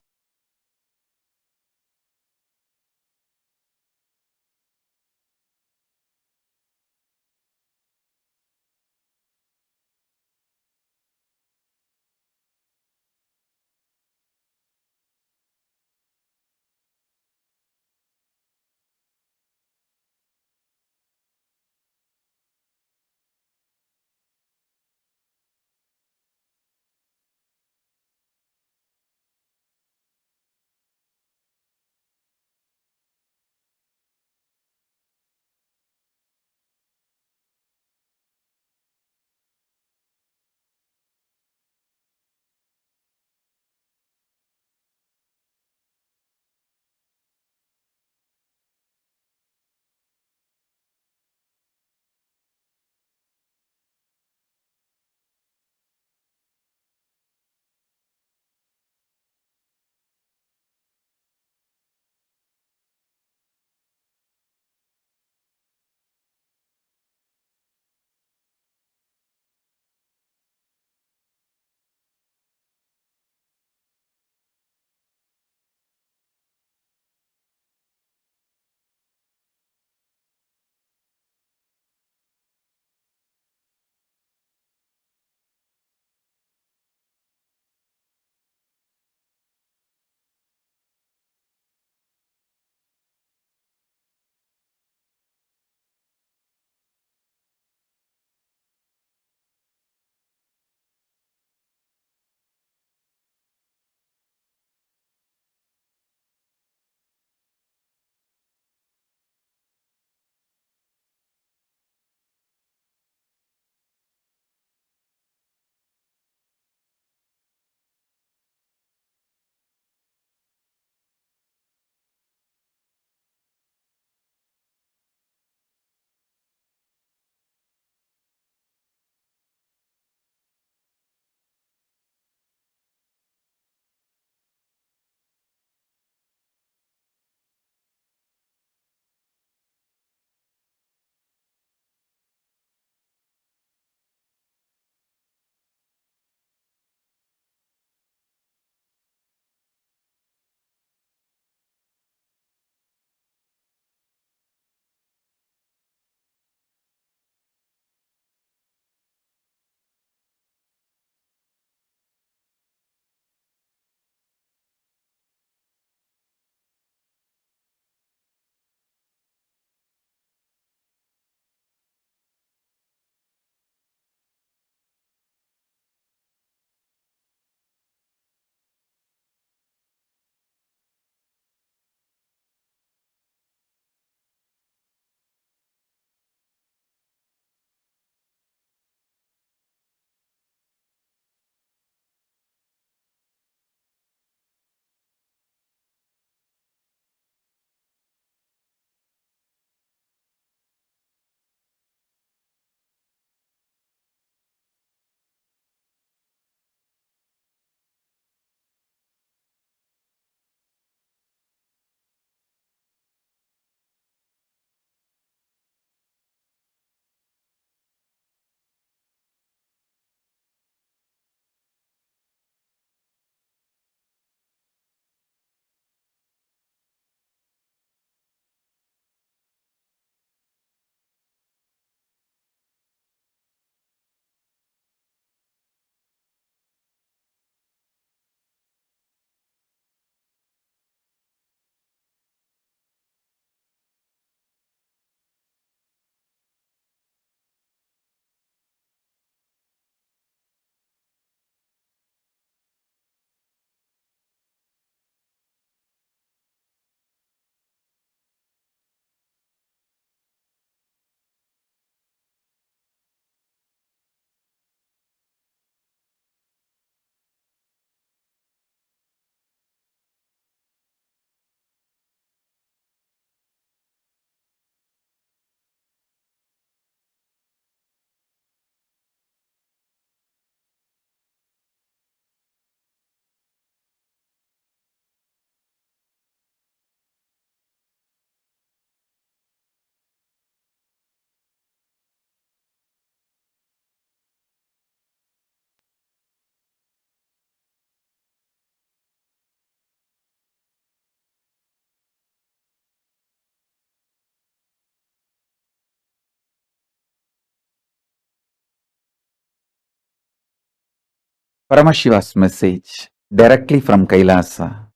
Paramashiva's message directly from Kailasa.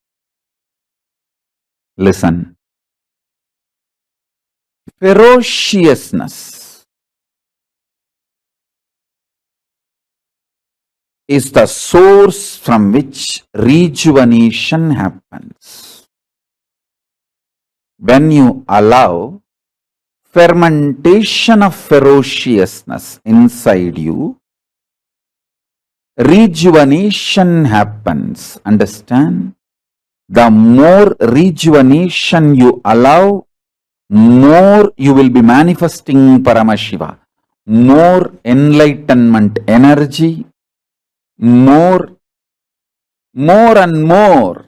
Listen. Ferociousness is the source from which rejuvenation happens. When you allow fermentation of ferociousness inside you, rejuvenation happens. Understand? The more rejuvenation you allow, more you will be manifesting Paramashiva. More enlightenment energy, more and more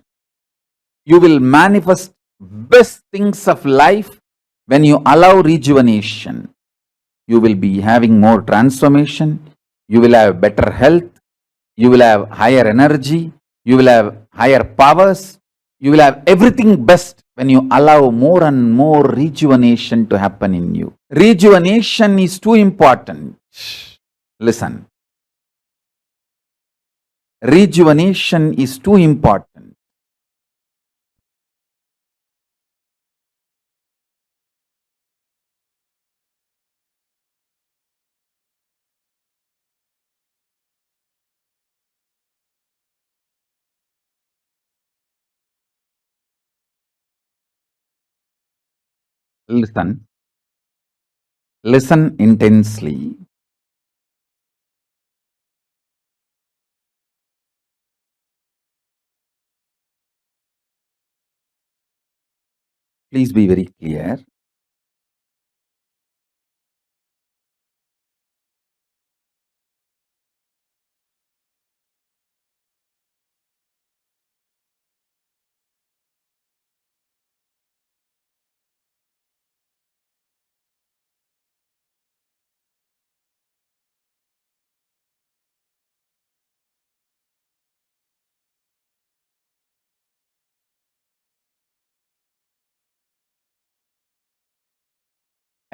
you will manifest best things of life when you allow rejuvenation. You will be having more transformation, you will have better health, you will have higher energy, you will have higher powers, you will have everything best when you allow more and more rejuvenation to happen in you. Rejuvenation is too important. Listen. Rejuvenation is too important. Listen. Listen intensely. Please be very clear.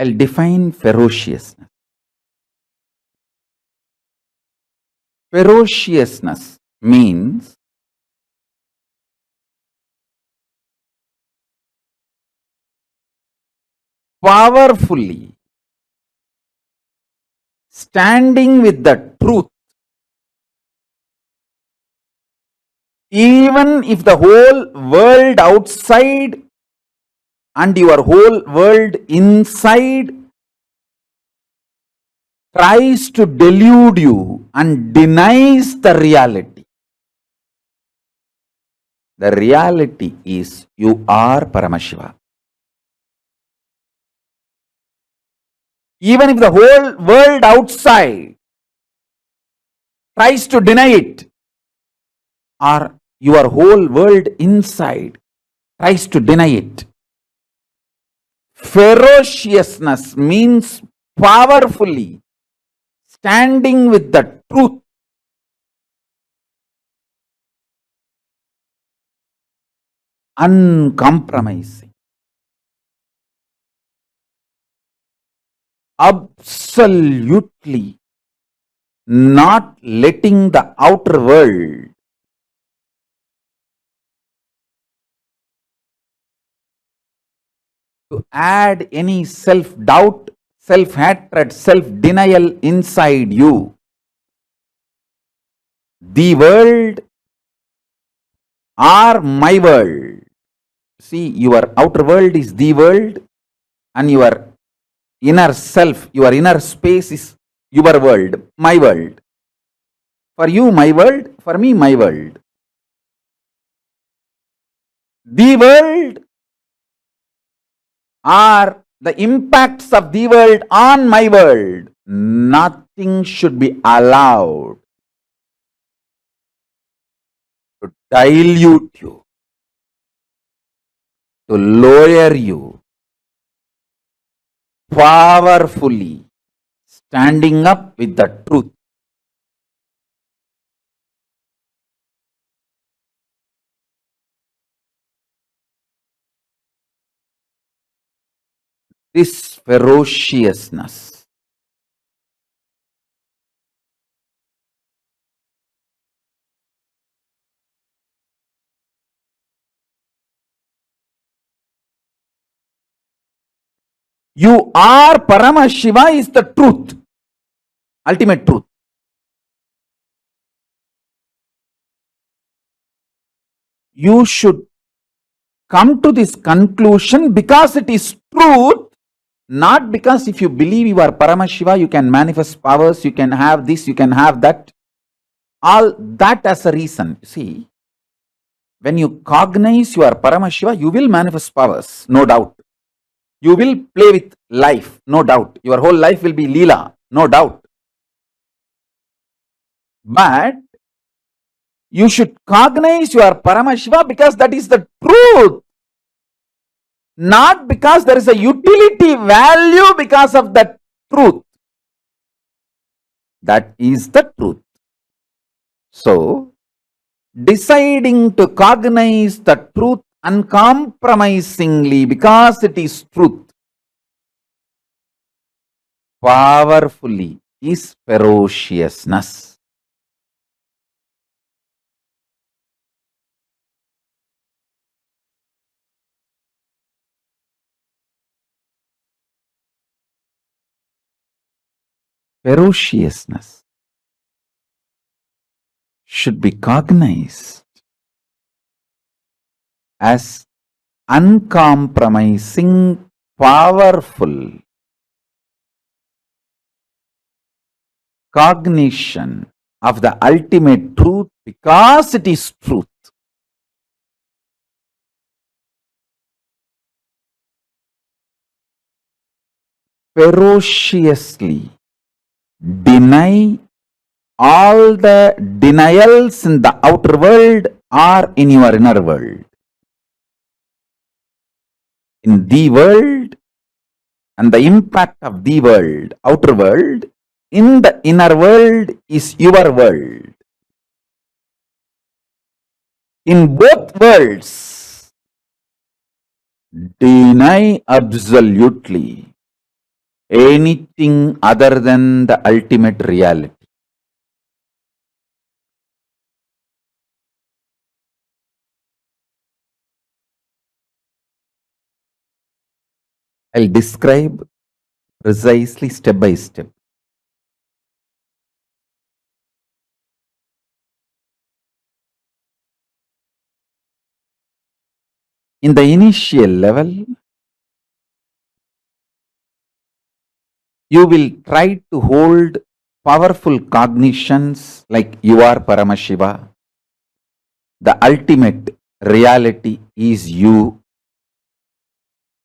I'll define ferociousness. Ferociousness means powerfully standing with the truth, even if the whole world outside and your whole world inside tries to delude you and denies the reality. The reality is you are Paramashiva. Even if the whole world outside tries to deny it, or your whole world inside tries to deny it. Ferociousness means powerfully standing with the truth, uncompromising, absolutely not letting the outer world to add any self-doubt, self-hatred, self-denial inside you. The world or my world. See, your outer world is the world and your inner self, your inner space is your world, my world. For you, my world, for me, my world. The world or the impacts of the world on my world, nothing should be allowed to dilute you, to lower you, powerfully standing up with the truth. This ferociousness You are Paramashiva is the truth, ultimate truth. You should come to this conclusion because it is truth, not because if you believe you are Paramashiva, you can manifest powers, you can have this, you can have that. All that as a reason. See, when you cognize you are Paramashiva, you will manifest powers, no doubt. You will play with life, no doubt. Your whole life will be Leela, no doubt. But you should cognize you are Paramashiva because that is the truth. Not because there is a utility value because of that truth. That is the truth. So, deciding to cognize the truth uncompromisingly because it is truth, powerfully, is ferociousness. Ferociousness should be cognized as uncompromising, powerful cognition of the ultimate truth because it is truth. Ferociously deny all the denials in the outer world or in your inner world. In the world and the impact of the world, outer world, in the inner world is your world. In both worlds, deny absolutely anything other than the ultimate reality. I'll describe precisely step by step. In the initial level, you will try to hold powerful cognitions like you are Paramashiva. The ultimate reality is you.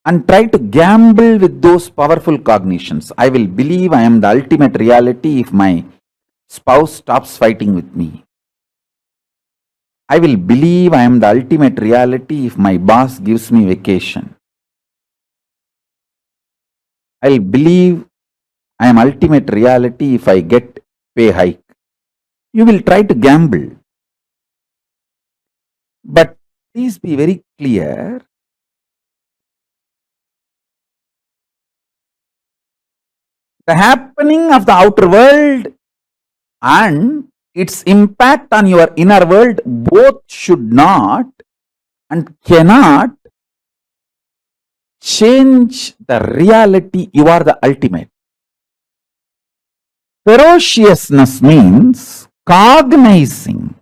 And try to gamble with those powerful cognitions. I will believe I am the ultimate reality if my spouse stops fighting with me. I will believe I am the ultimate reality if my boss gives me vacation. I will believe I am ultimate reality if I get pay hike. You will try to gamble. But please be very clear. The happening of the outer world and its impact on your inner world both should not and cannot change the reality you are the ultimate. Ferociousness means cognizing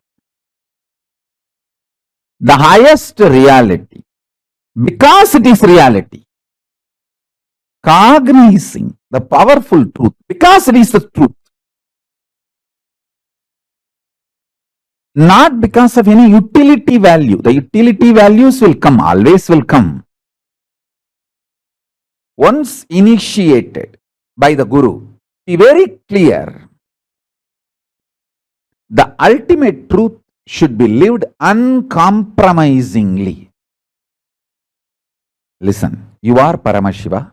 the highest reality because it is reality. Cognizing the powerful truth because it is the truth. Not because of any utility value. The utility values will come, always will come. Once initiated by the Guru, be very clear. The ultimate truth should be lived uncompromisingly. Listen, you are Paramashiva.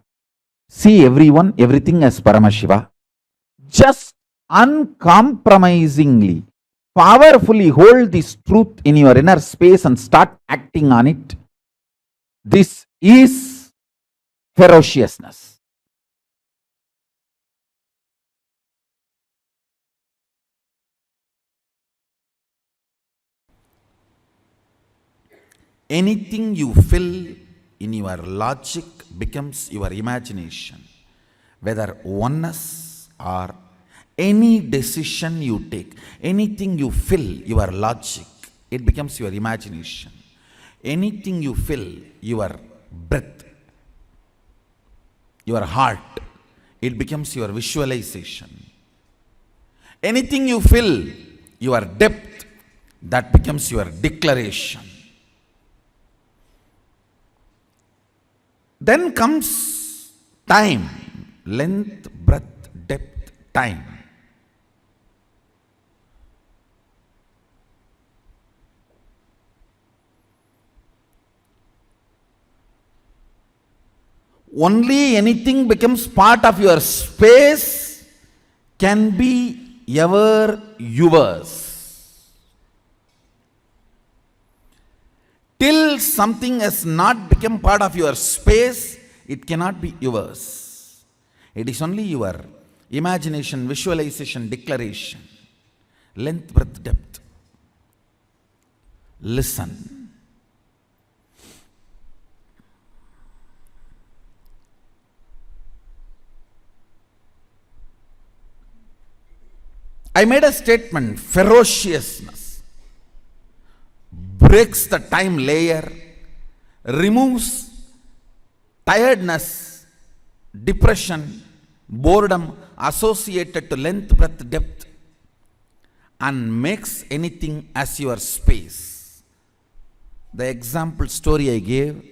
See everyone, everything as Paramashiva. Just uncompromisingly, powerfully hold this truth in your inner space and start acting on it. This is ferociousness. Anything you feel in your logic becomes your imagination. Whether oneness or any decision you take, anything you fill your logic, it becomes your imagination. Anything you fill your breath, your heart, it becomes your visualization. Anything you fill your depth, that becomes your declaration. Then comes time, length, breadth, depth, time. Only anything becomes part of your space can be ever yours. Till something has not become part of your space, it cannot be yours. It is only your imagination, visualization, declaration. Length, breadth, depth. Listen. I made a statement, ferociousness breaks the time layer, removes tiredness, depression, boredom associated to length, breadth, depth, and makes anything as your space. The example story I gave,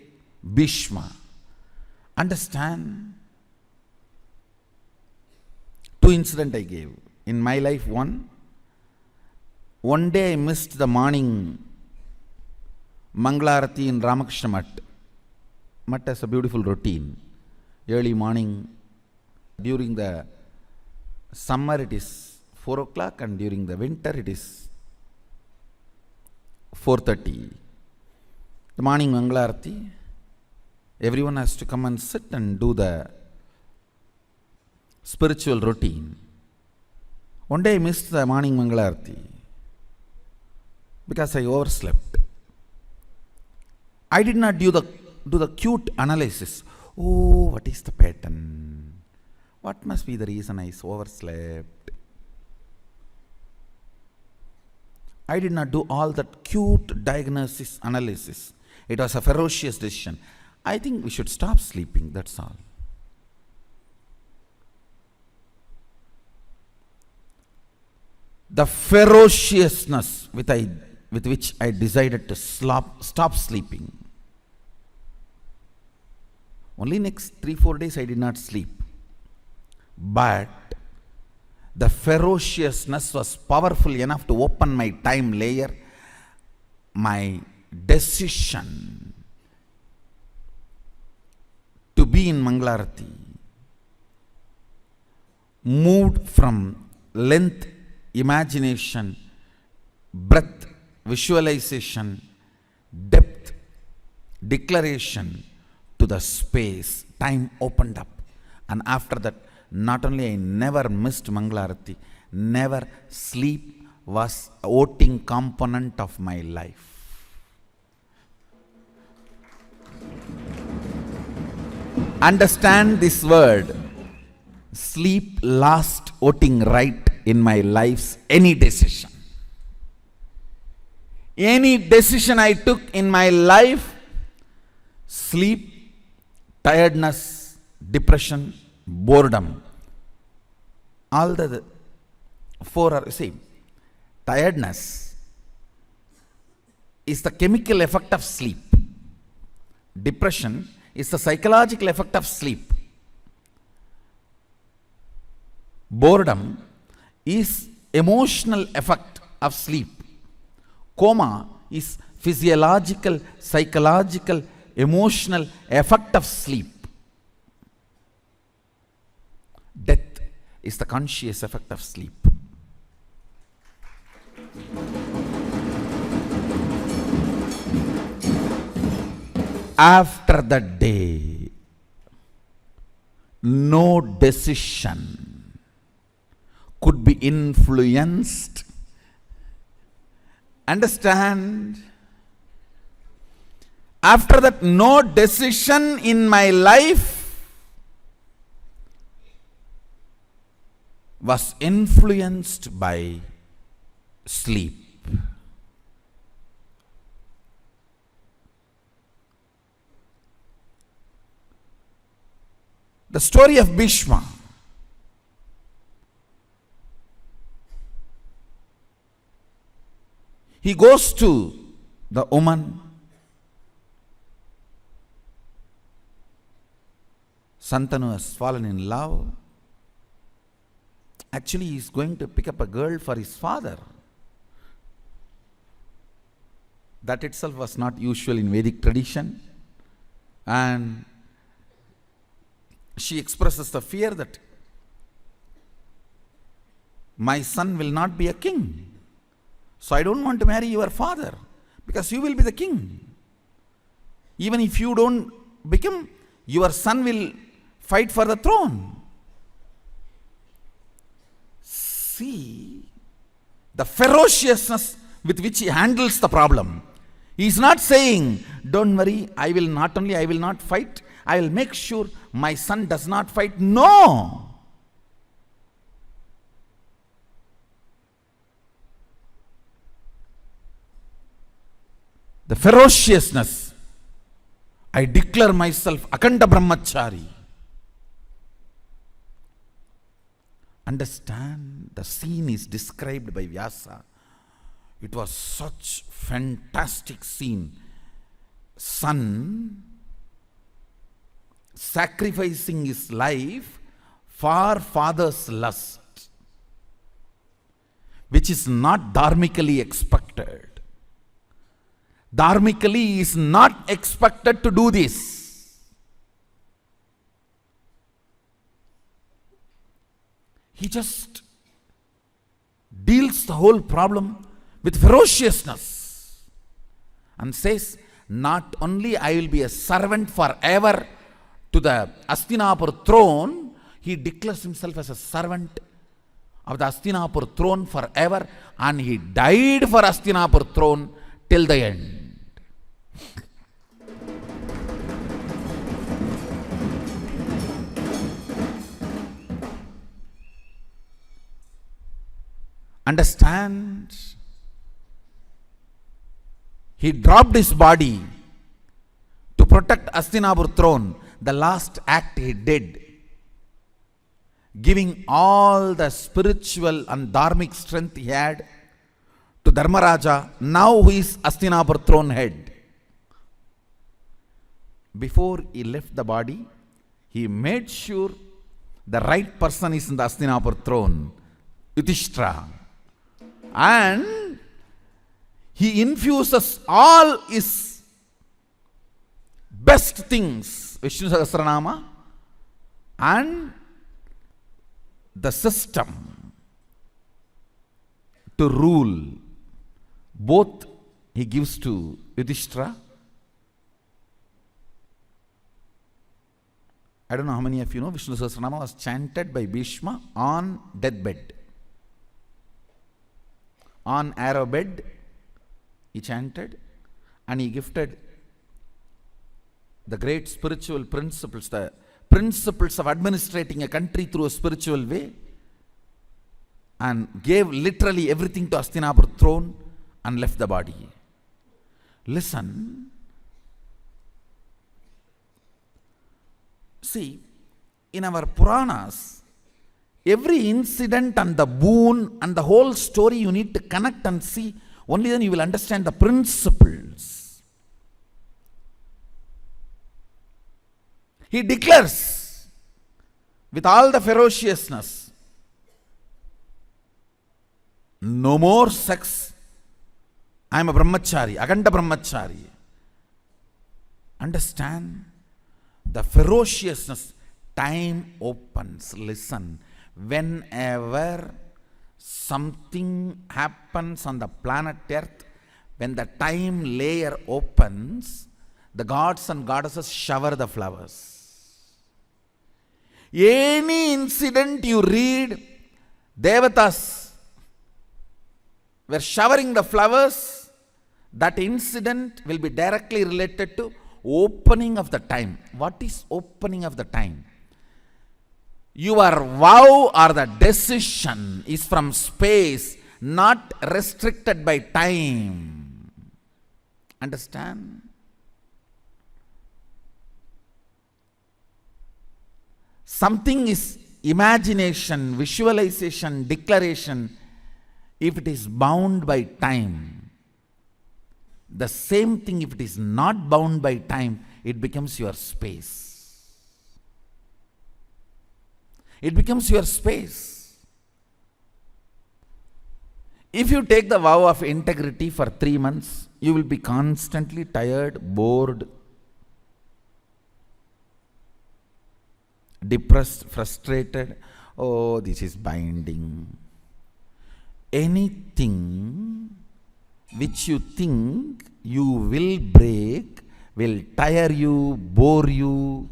Bhishma. Understand? Two incidents I gave. In my life, one day I missed the morning Mangalarati in Ramakrishna Mutt. Mutt has a beautiful routine. Early morning, during the summer it is 4 o'clock and during the winter it is 4:30. The morning Mangalarati, everyone has to come and sit and do the spiritual routine. One day I missed the morning Mangalarati because I overslept. I did not do the cute analysis. Oh, what is the pattern? What must be the reason I overslept? I did not do all that cute diagnosis analysis. It was a ferocious decision. I think we should stop sleeping, that's all. The ferociousness with which I decided to stop sleeping. Only next 3-4 days I did not sleep. But the ferociousness was powerful enough to open my time layer. My decision to be in Mangalarati moved from length, imagination, breadth, visualization, depth, declaration to the space. Time opened up. And after that, not only I never missed Mangalarati, never sleep was a voting component of my life. Understand this word. Sleep lost voting right in my life's any decision. Any decision I took in my life, sleep, tiredness, depression, boredom, all the four are same. Tiredness is the chemical effect of sleep. Depression is the psychological effect of sleep. Boredom is emotional effect of sleep. Coma is physiological, psychological, emotional effect of sleep. Death is the conscious effect of sleep. After that day, no decision could be influenced. After that, no decision in my life was influenced by sleep. The story of Bhishma. He goes to the woman. Santanu has fallen in love. Actually, he is going to pick up a girl for his father. That itself was not usual in Vedic tradition. And she expresses the fear that my son will not be a king. So I don't want to marry your father because you will be the king. Even if you don't become, your son will fight for the throne. See the ferociousness with which he handles the problem. He is not saying, don't worry, I will not fight, I will make sure my son does not fight. No! The ferociousness. I declare myself Akanda Brahmachari. Understand, the scene is described by Vyasa. It was such fantastic scene. Son sacrificing his life for father's lust, which is not dharmically expected. Dharmically, he is not expected to do this. He just deals the whole problem with ferociousness and says, not only I will be a servant forever to the Hastinapur throne, he declares himself as a servant of the Hastinapur throne forever, and he died for Hastinapur throne till the end. Understand? He dropped his body to protect Hastinapur throne. The last act he did, giving all the spiritual and dharmic strength he had to Dharmaraja, now who is Hastinapur throne head. Before he left the body, he made sure the right person is in the Hastinapur throne, Yudhishthira. And he infuses all his best things, Vishnu Sahasranama, and the system to rule. Both he gives to Yudhishthira. I don't know how many of you know, Vishnu Sahasranama was chanted by Bhishma on deathbed. On arrow bed, he chanted, and he gifted the great spiritual principles, the principles of administrating a country through a spiritual way, and gave literally everything to Hastinapur throne and left the body. Listen. See, in our Puranas, every incident and the boon and the whole story you need to connect and see. Only then you will understand the principles. He declares with all the ferociousness, no more sex. I am a brahmachari, Akanda brahmachari. Understand the ferociousness. Time opens. Listen. Whenever something happens on the planet Earth, when the time layer opens, the gods and goddesses shower the flowers. Any incident you read, Devatas were showering the flowers, that incident will be directly related to opening of the time. What is opening of the time? Your vow or the decision is from space, not restricted by time. Understand? Something is imagination, visualization, declaration, if it is bound by time. The same thing, if it is not bound by time, it becomes your space. It becomes your space. If you take the vow of integrity for 3 months, you will be constantly tired, bored, depressed, frustrated. Oh, this is binding. Anything which you think you will break will tire you, bore you,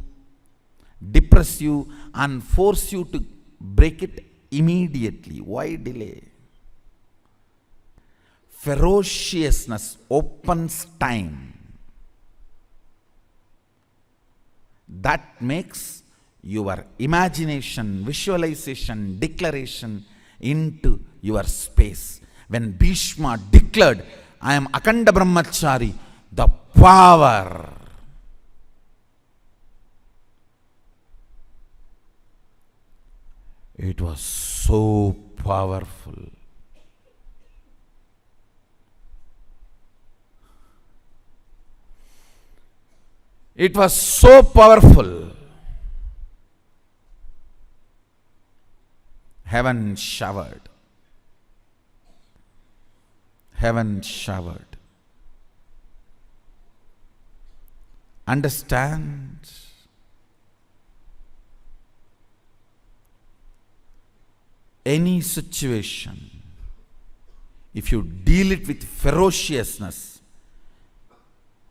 depress you, and force you to break it immediately. Why delay? Ferociousness opens time. That makes your imagination, visualization, declaration into your space. When Bhishma declared, I am Akanda Brahmachari, the power. It was so powerful. It was so powerful. Heaven showered. Heaven showered. Understand? Any situation, if you deal it with ferociousness,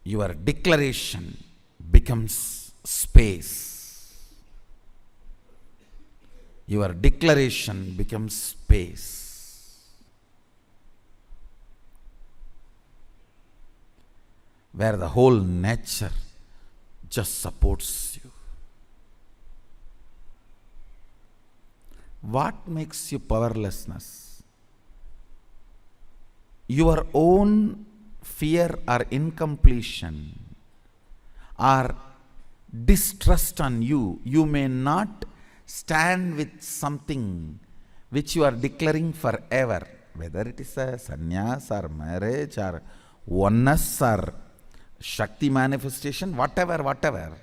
your declaration becomes space. Your declaration becomes space. Where the whole nature just supports you. What makes you powerlessness? Your own fear or incompletion or distrust on you. You may not stand with something which you are declaring forever, whether it is a sannyas or marriage or oneness or Shakti manifestation, whatever.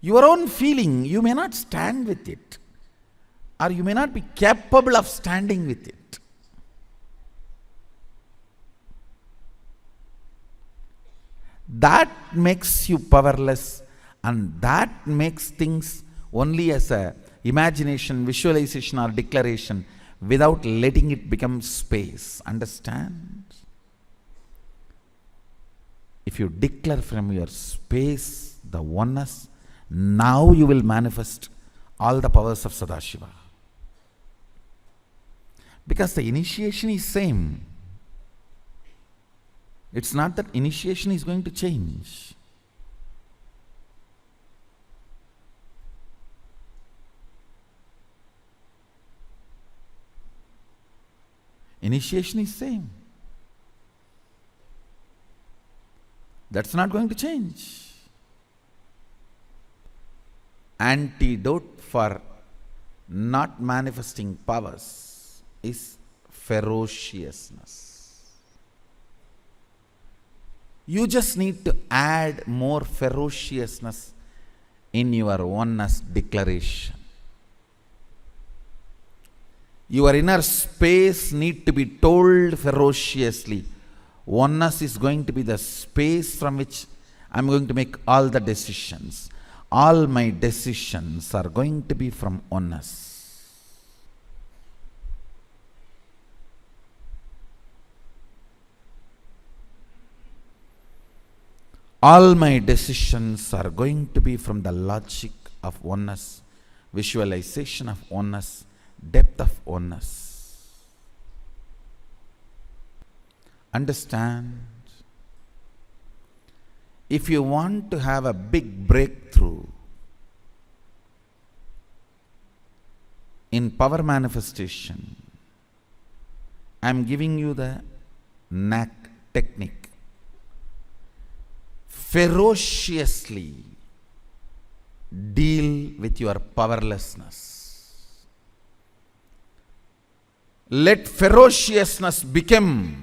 Your own feeling, you may not stand with it, or you may not be capable of standing with it. That makes you powerless, and that makes things only as a imagination, visualization or declaration without letting it become space. Understand? If you declare from your space the oneness, now you will manifest all the powers of Sadashiva. Because the initiation is same. It's not that initiation is going to change. Initiation is same. That's not going to change. Antidote for not manifesting powers is ferociousness. You just need to add more ferociousness in your oneness declaration. Your inner space need to be told ferociously, oneness is going to be the space from which I am going to make all the decisions. All my decisions are going to be from oneness. All my decisions are going to be from the logic of oneness, visualization of oneness, depth of oneness. Understand? If you want to have a big breakthrough in power manifestation, I am giving you the knack technique. Ferociously deal with your powerlessness. Let ferociousness become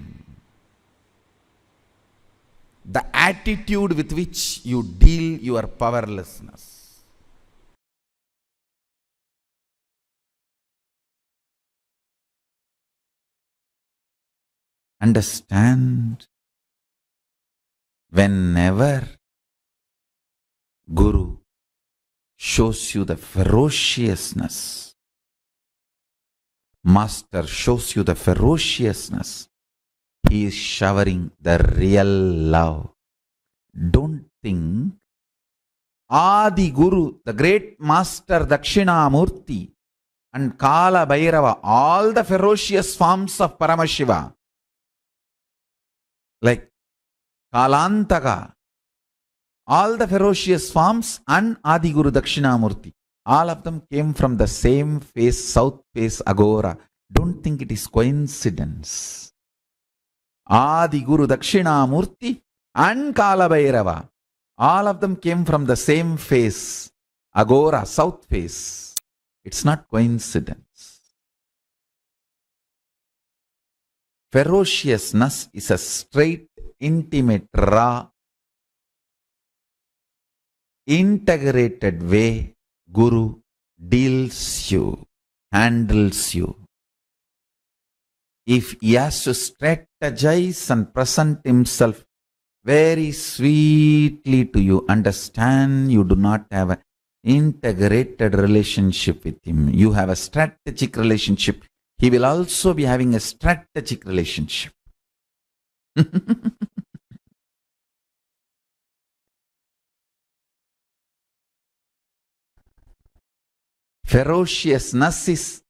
the attitude with which you deal your powerlessness. Understand? Whenever Guru shows you the ferociousness, Master shows you the ferociousness, he is showering the real love. Don't think Adi Guru, the great Master Dakshinamurti and Kala Bhairava, all the ferocious forms of Paramashiva, like Kalantaka, all the ferocious forms, and Adi Guru Dakshinamurti, all of them came from the same face, south face Agora. Don't think it is coincidence. Adi Guru Dakshinamurti and Kala Bhairava, all of them came from the same face, Agora, south face. It's not coincidence. Ferociousness is a straight, intimate, raw, integrated way Guru deals you, handles you. If he has to strategize and present himself very sweetly to you, understand you do not have an integrated relationship with him. You have a strategic relationship. He will also be having a strategic relationship. Ferociousness is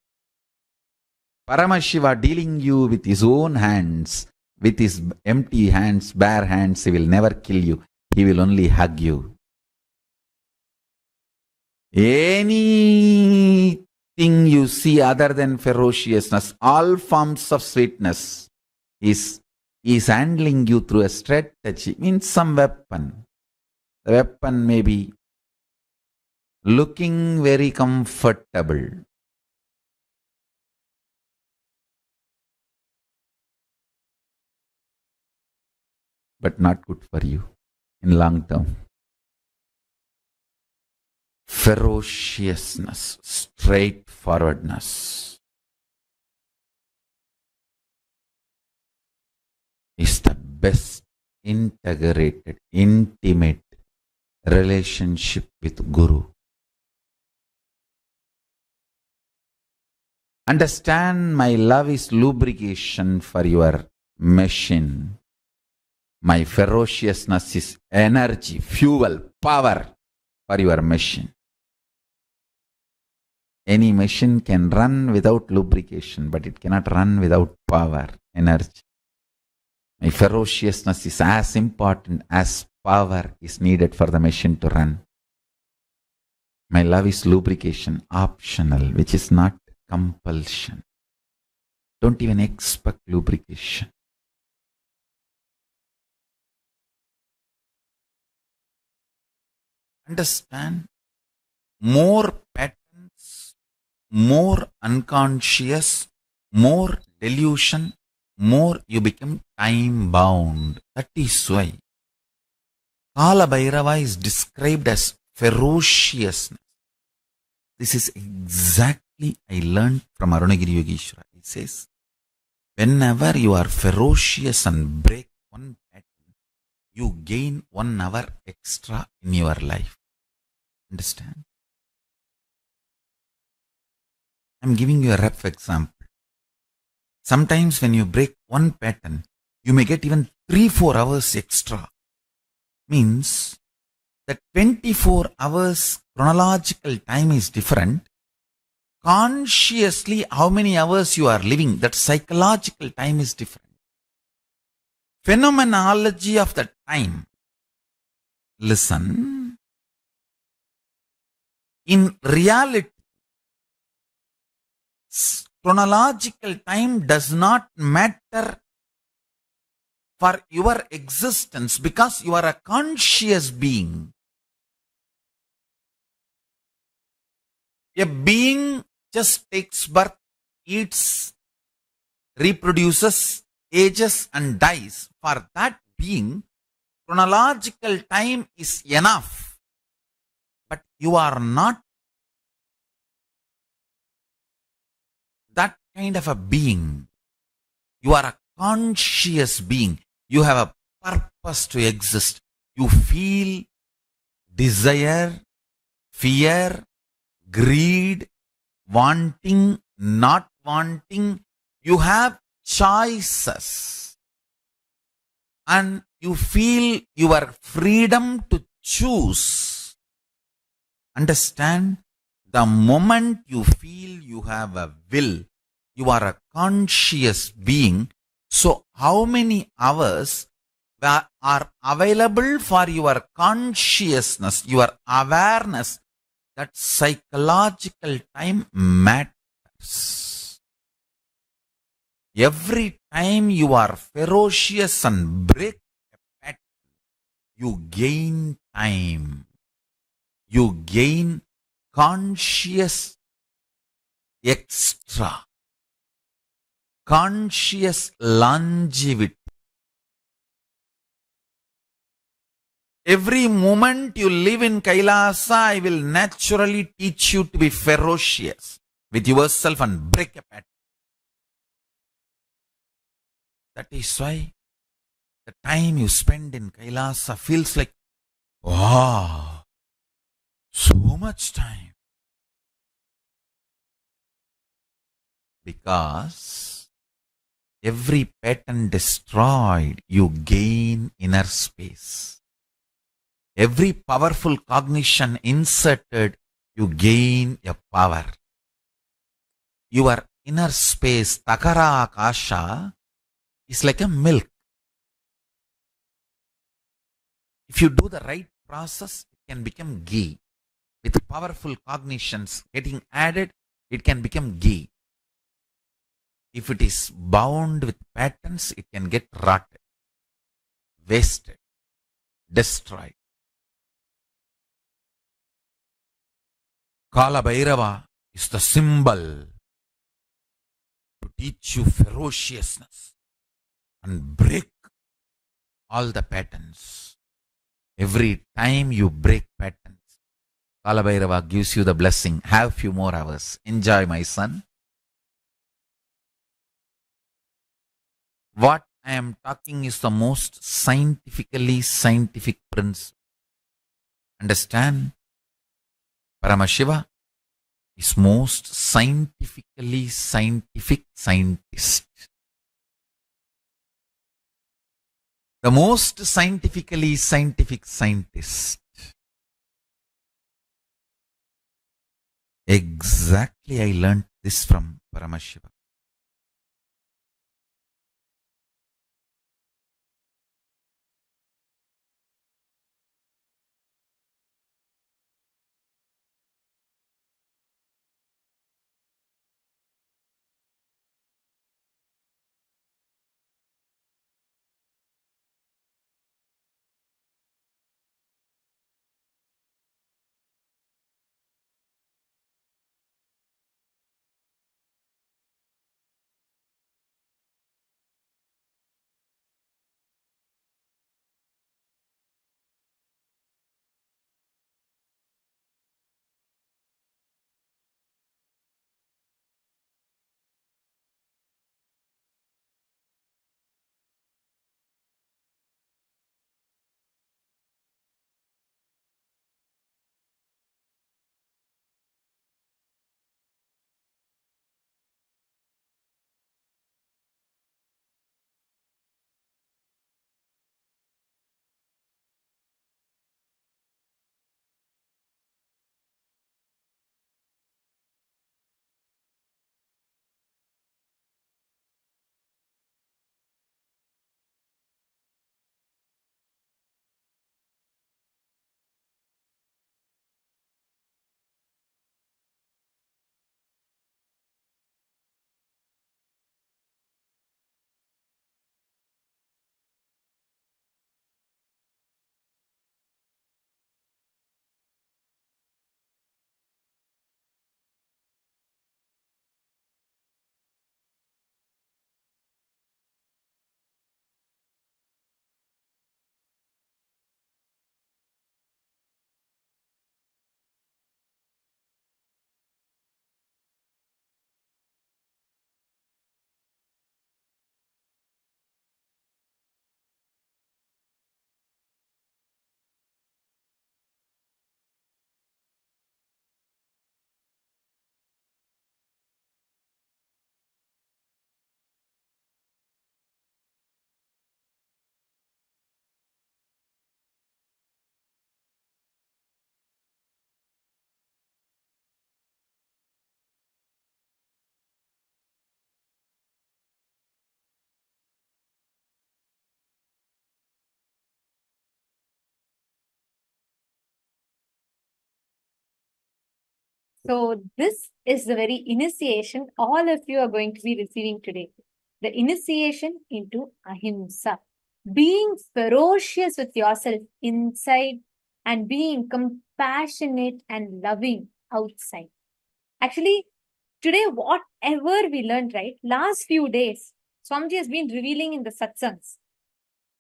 Paramashiva dealing you with his own hands, with his empty hands, bare hands. He will never kill you. He will only hug you. Anything you see other than ferociousness, all forms of sweetness, is handling you through a strategy, means some weapon. The weapon may be looking very comfortable, but not good for you in long term. Ferociousness, straightforwardness is the best integrated, intimate relationship with Guru. Understand, my love is lubrication for your machine. My ferociousness is energy, fuel, power for your machine. Any machine can run without lubrication, but it cannot run without power, energy. My ferociousness is as important as power is needed for the machine to run. My love is lubrication, optional, which is not compulsion. Don't even expect lubrication. Understand? More patterns, more unconscious, more delusion, more you become time bound. That is why Kala Bhairava is described as ferociousness. This is exactly I learned from Arunagiri Yogeshwara. He says, whenever you are ferocious and break one pattern, you gain 1 hour extra in your life. Understand? I am giving you a rough example. Sometimes when you break one pattern, you may get even 3-4 hours extra. Means that 24 hours chronological time is different. Consciously, how many hours you are living, that psychological time is different. phenomenology of the time. Listen. In reality, chronological time does not matter for your existence because you are a conscious being. A being just takes birth, eats, reproduces, ages and dies. For that being, chronological time is enough. But you are not that kind of a being. You are a conscious being. You have a purpose to exist. You feel desire, fear, greed, wanting, not wanting. You have choices. And you feel your freedom to choose. Understand? The moment you feel you have a will, you are a conscious being. So how many hours are available for your consciousness, your awareness? That psychological time matters. Every time you are ferocious and break a pattern, you gain time. You gain conscious extra, conscious longevity. Every moment you live in Kailasa, I will naturally teach you to be ferocious with yourself and break a pattern. That is why the time you spend in Kailasa feels like, wow, so much time. Because every pattern destroyed, you gain inner space. Every powerful cognition inserted, you gain a power. Your inner space, Takara Akasha, is like a milk. If you do the right process, it can become ghee. With powerful cognitions getting added, it can become ghee. If it is bound with patterns, it can get rotted, wasted, destroyed. Kala Bhairava is the symbol to teach you ferociousness and break all the patterns. Every time you break patterns, Kala Bhairava gives you the blessing. Have few more hours. Enjoy, my son. What I am talking is the most scientific principle. Understand? Paramashiva is most scientifically scientific scientist. The most scientifically scientific scientist. Exactly, I learned this from Paramashiva. So this is the very initiation all of you are going to be receiving today. The initiation into ahimsa. Being ferocious with yourself inside and being compassionate and loving outside. Actually, today, whatever we learned, right, last few days, Swamiji has been revealing in the satsangs.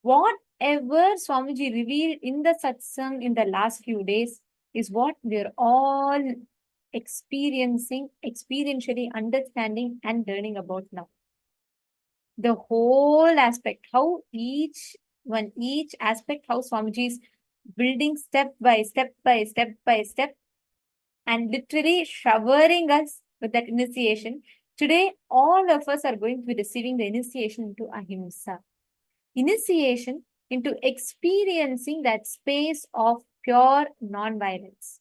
Whatever Swamiji revealed in the satsang in the last few days is what we're all experiencing, experientially understanding and learning about now. The whole aspect, how each aspect, how Swamiji is building step by step by step by step and literally showering us with that initiation. Today, all of us are going to be receiving the initiation into ahimsa. Initiation into experiencing that space of pure non-violence.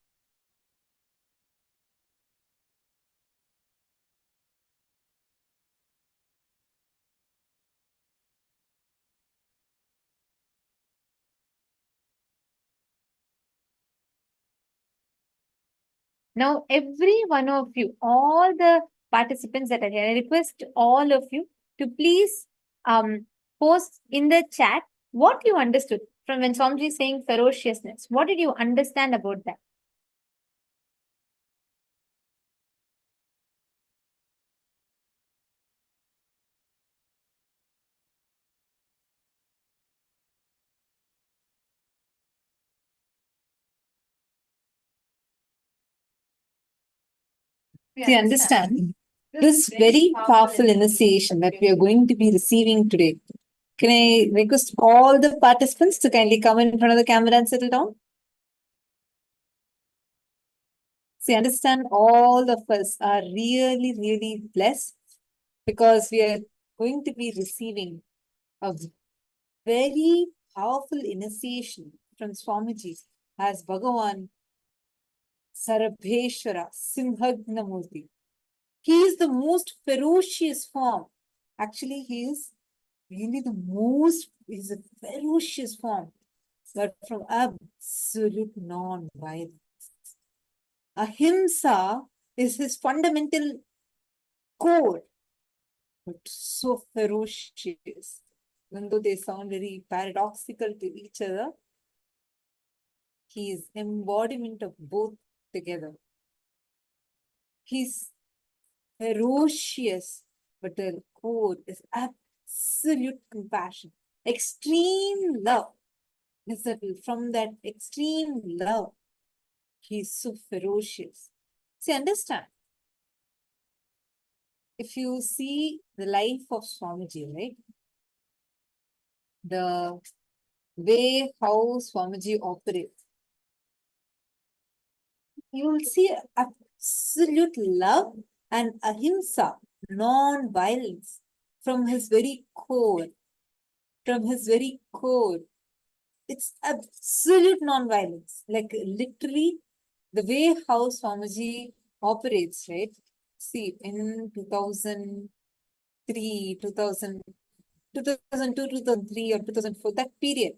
Now, every one of you, all the participants that are here, I request all of you to please post in the chat what you understood from when Swamiji is saying ferociousness. What did you understand about that? See, understand this very powerful initiation that we are going to be receiving today. Can I request all the participants to kindly come in front of the camera and settle down? See, understand all of us are really, really blessed because we are going to be receiving a very powerful initiation from Swamiji as Bhagavan Sarabheshwara Simhagna Murthy. He is the most ferocious form. Actually, he is really he's a ferocious form, but from absolute non-violence. Ahimsa is his fundamental core, but so ferocious. Even though they sound very paradoxical to each other, he is embodiment of both together. He's ferocious, but the core is absolute compassion, extreme love. From that extreme love, he's so ferocious. See, understand. If you see the life of Swamiji, right? The way how Swamiji operates, you will see absolute love and ahimsa, non-violence from his very core. From his very core, it's absolute non-violence. Like literally, the way how Swamiji operates, right? See, in 2003, 2002, 2003 or 2004, that period,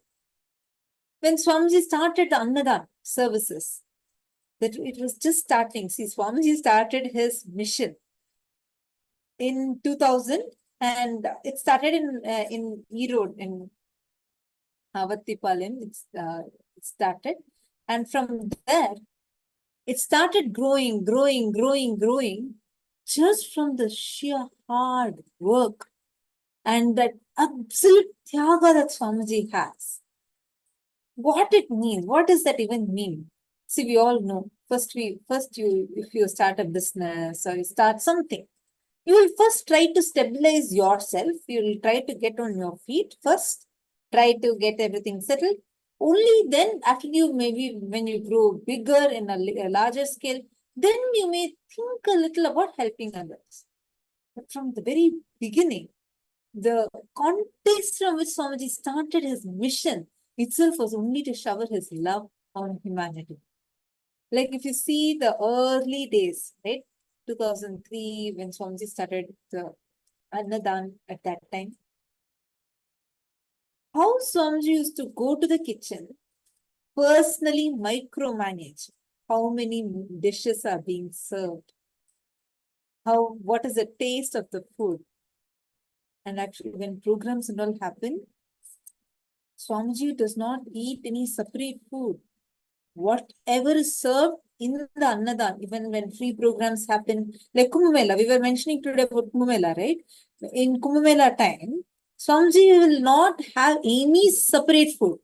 when Swamiji started the Annadan services, that it was just starting. See, Swamiji started his mission in 2000 and it started in Erode, in Avattipalayam. It started. And from there, it started growing just from the sheer hard work and that absolute tyaga that Swamiji has. What it means, what does that even mean? See, we all know, if you start a business or you start something, you will first try to stabilize yourself. You will try to get on your feet first, try to get everything settled. Only then, after you maybe when you grow bigger in a larger scale, then you may think a little about helping others. But from the very beginning, the context from which Swamiji started his mission itself was only to shower his love on humanity. Like if you see the early days, right? 2003, when Swamiji started the Annadan at that time, how Swamiji used to go to the kitchen, personally micromanage how many dishes are being served, what is the taste of the food. And actually, when programs and all happen, Swamiji does not eat any separate food. Whatever is served in the Annadan, even when free programs happen, like Kumbh Mela, we were mentioning today about Kumbh Mela, right? In Kumbh Mela time, Swamiji will not have any separate food.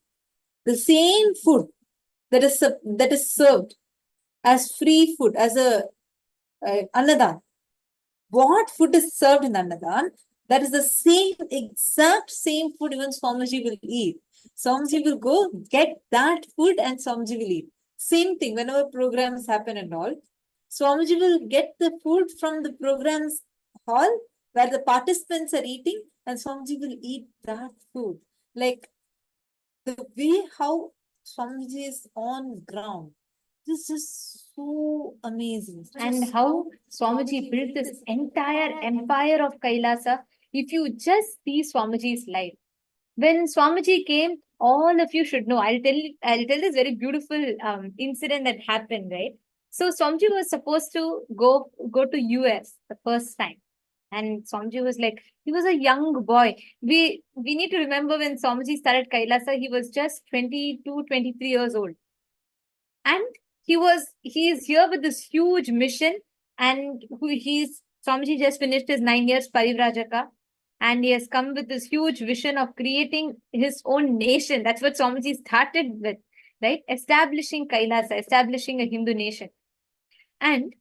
The same food that is served as free food, as a Annadan. What food is served in Annadan, that is the same, exact same food even Swamiji will eat. Swamiji will go get that food and Swamiji will eat. Same thing, whenever programs happen and all, Swamiji will get the food from the programs hall where the participants are eating and Swamiji will eat that food. Like the way how Swamiji is on ground, this is so amazing. And how Swamiji built this entire empire of Kailasa. If you just see Swamiji's life, when Swamiji came, all of you should know. I'll tell this very beautiful incident that happened, right? So Swamiji was supposed to go to US the first time. And Swamiji was like, he was a young boy. We need to remember when Swamiji started Kailasa, he was just 22, 23 years old. And he is here with this huge mission. And Swamiji just finished his 9 years Parivrajaka. And he has come with this huge vision of creating his own nation. That's what Swamiji started with, right? Establishing Kailasa, establishing a Hindu nation. And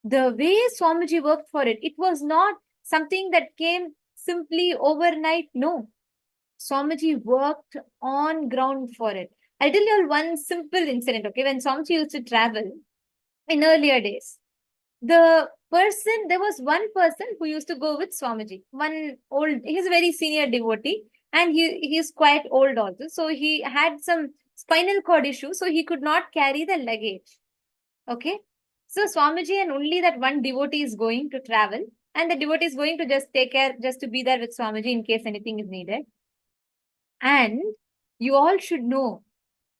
the way Swamiji worked for it, it was not something that came simply overnight. No. Swamiji worked on ground for it. I'll tell you all one simple incident, okay? When Swamiji used to travel in earlier days, there was one person who used to go with Swamiji. He's a very senior devotee and he's quite old also. So he had some spinal cord issue, so he could not carry the luggage. Okay. So Swamiji and only that one devotee is going to travel, and the devotee is going to just take care, just to be there with Swamiji in case anything is needed. And you all should know,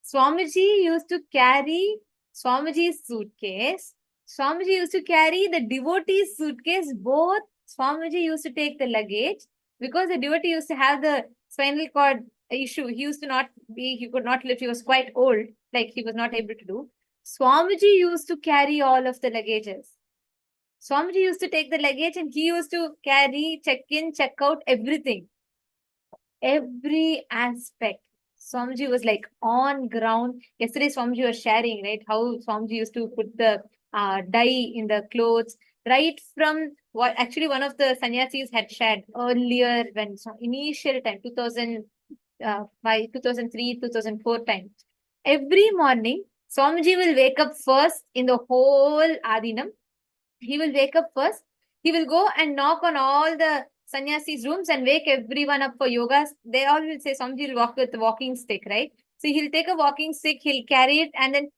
Swamiji used to carry Swamiji's suitcase. Swamiji used to carry the devotee's suitcase. Both Swamiji used to take the luggage because the devotee used to have the spinal cord issue. He could not lift. He was quite old, like he was not able to do. Swamiji used to carry all of the luggages. Swamiji used to take the luggage and he used to carry, check in, check out, everything. Every aspect. Swamiji was like on ground. Yesterday, Swamiji was sharing, right, how Swamiji used to put the dye in the clothes, right from what actually one of the sannyasis had shared earlier when initial time, 2005, 2003, 2004 time. Every morning, Swamiji will wake up first in the whole Adinam. He will wake up first. He will go and knock on all the sannyasis' rooms and wake everyone up for yoga. They all will say Swamiji will walk with the walking stick, right? So he'll take a walking stick, he'll carry it, and then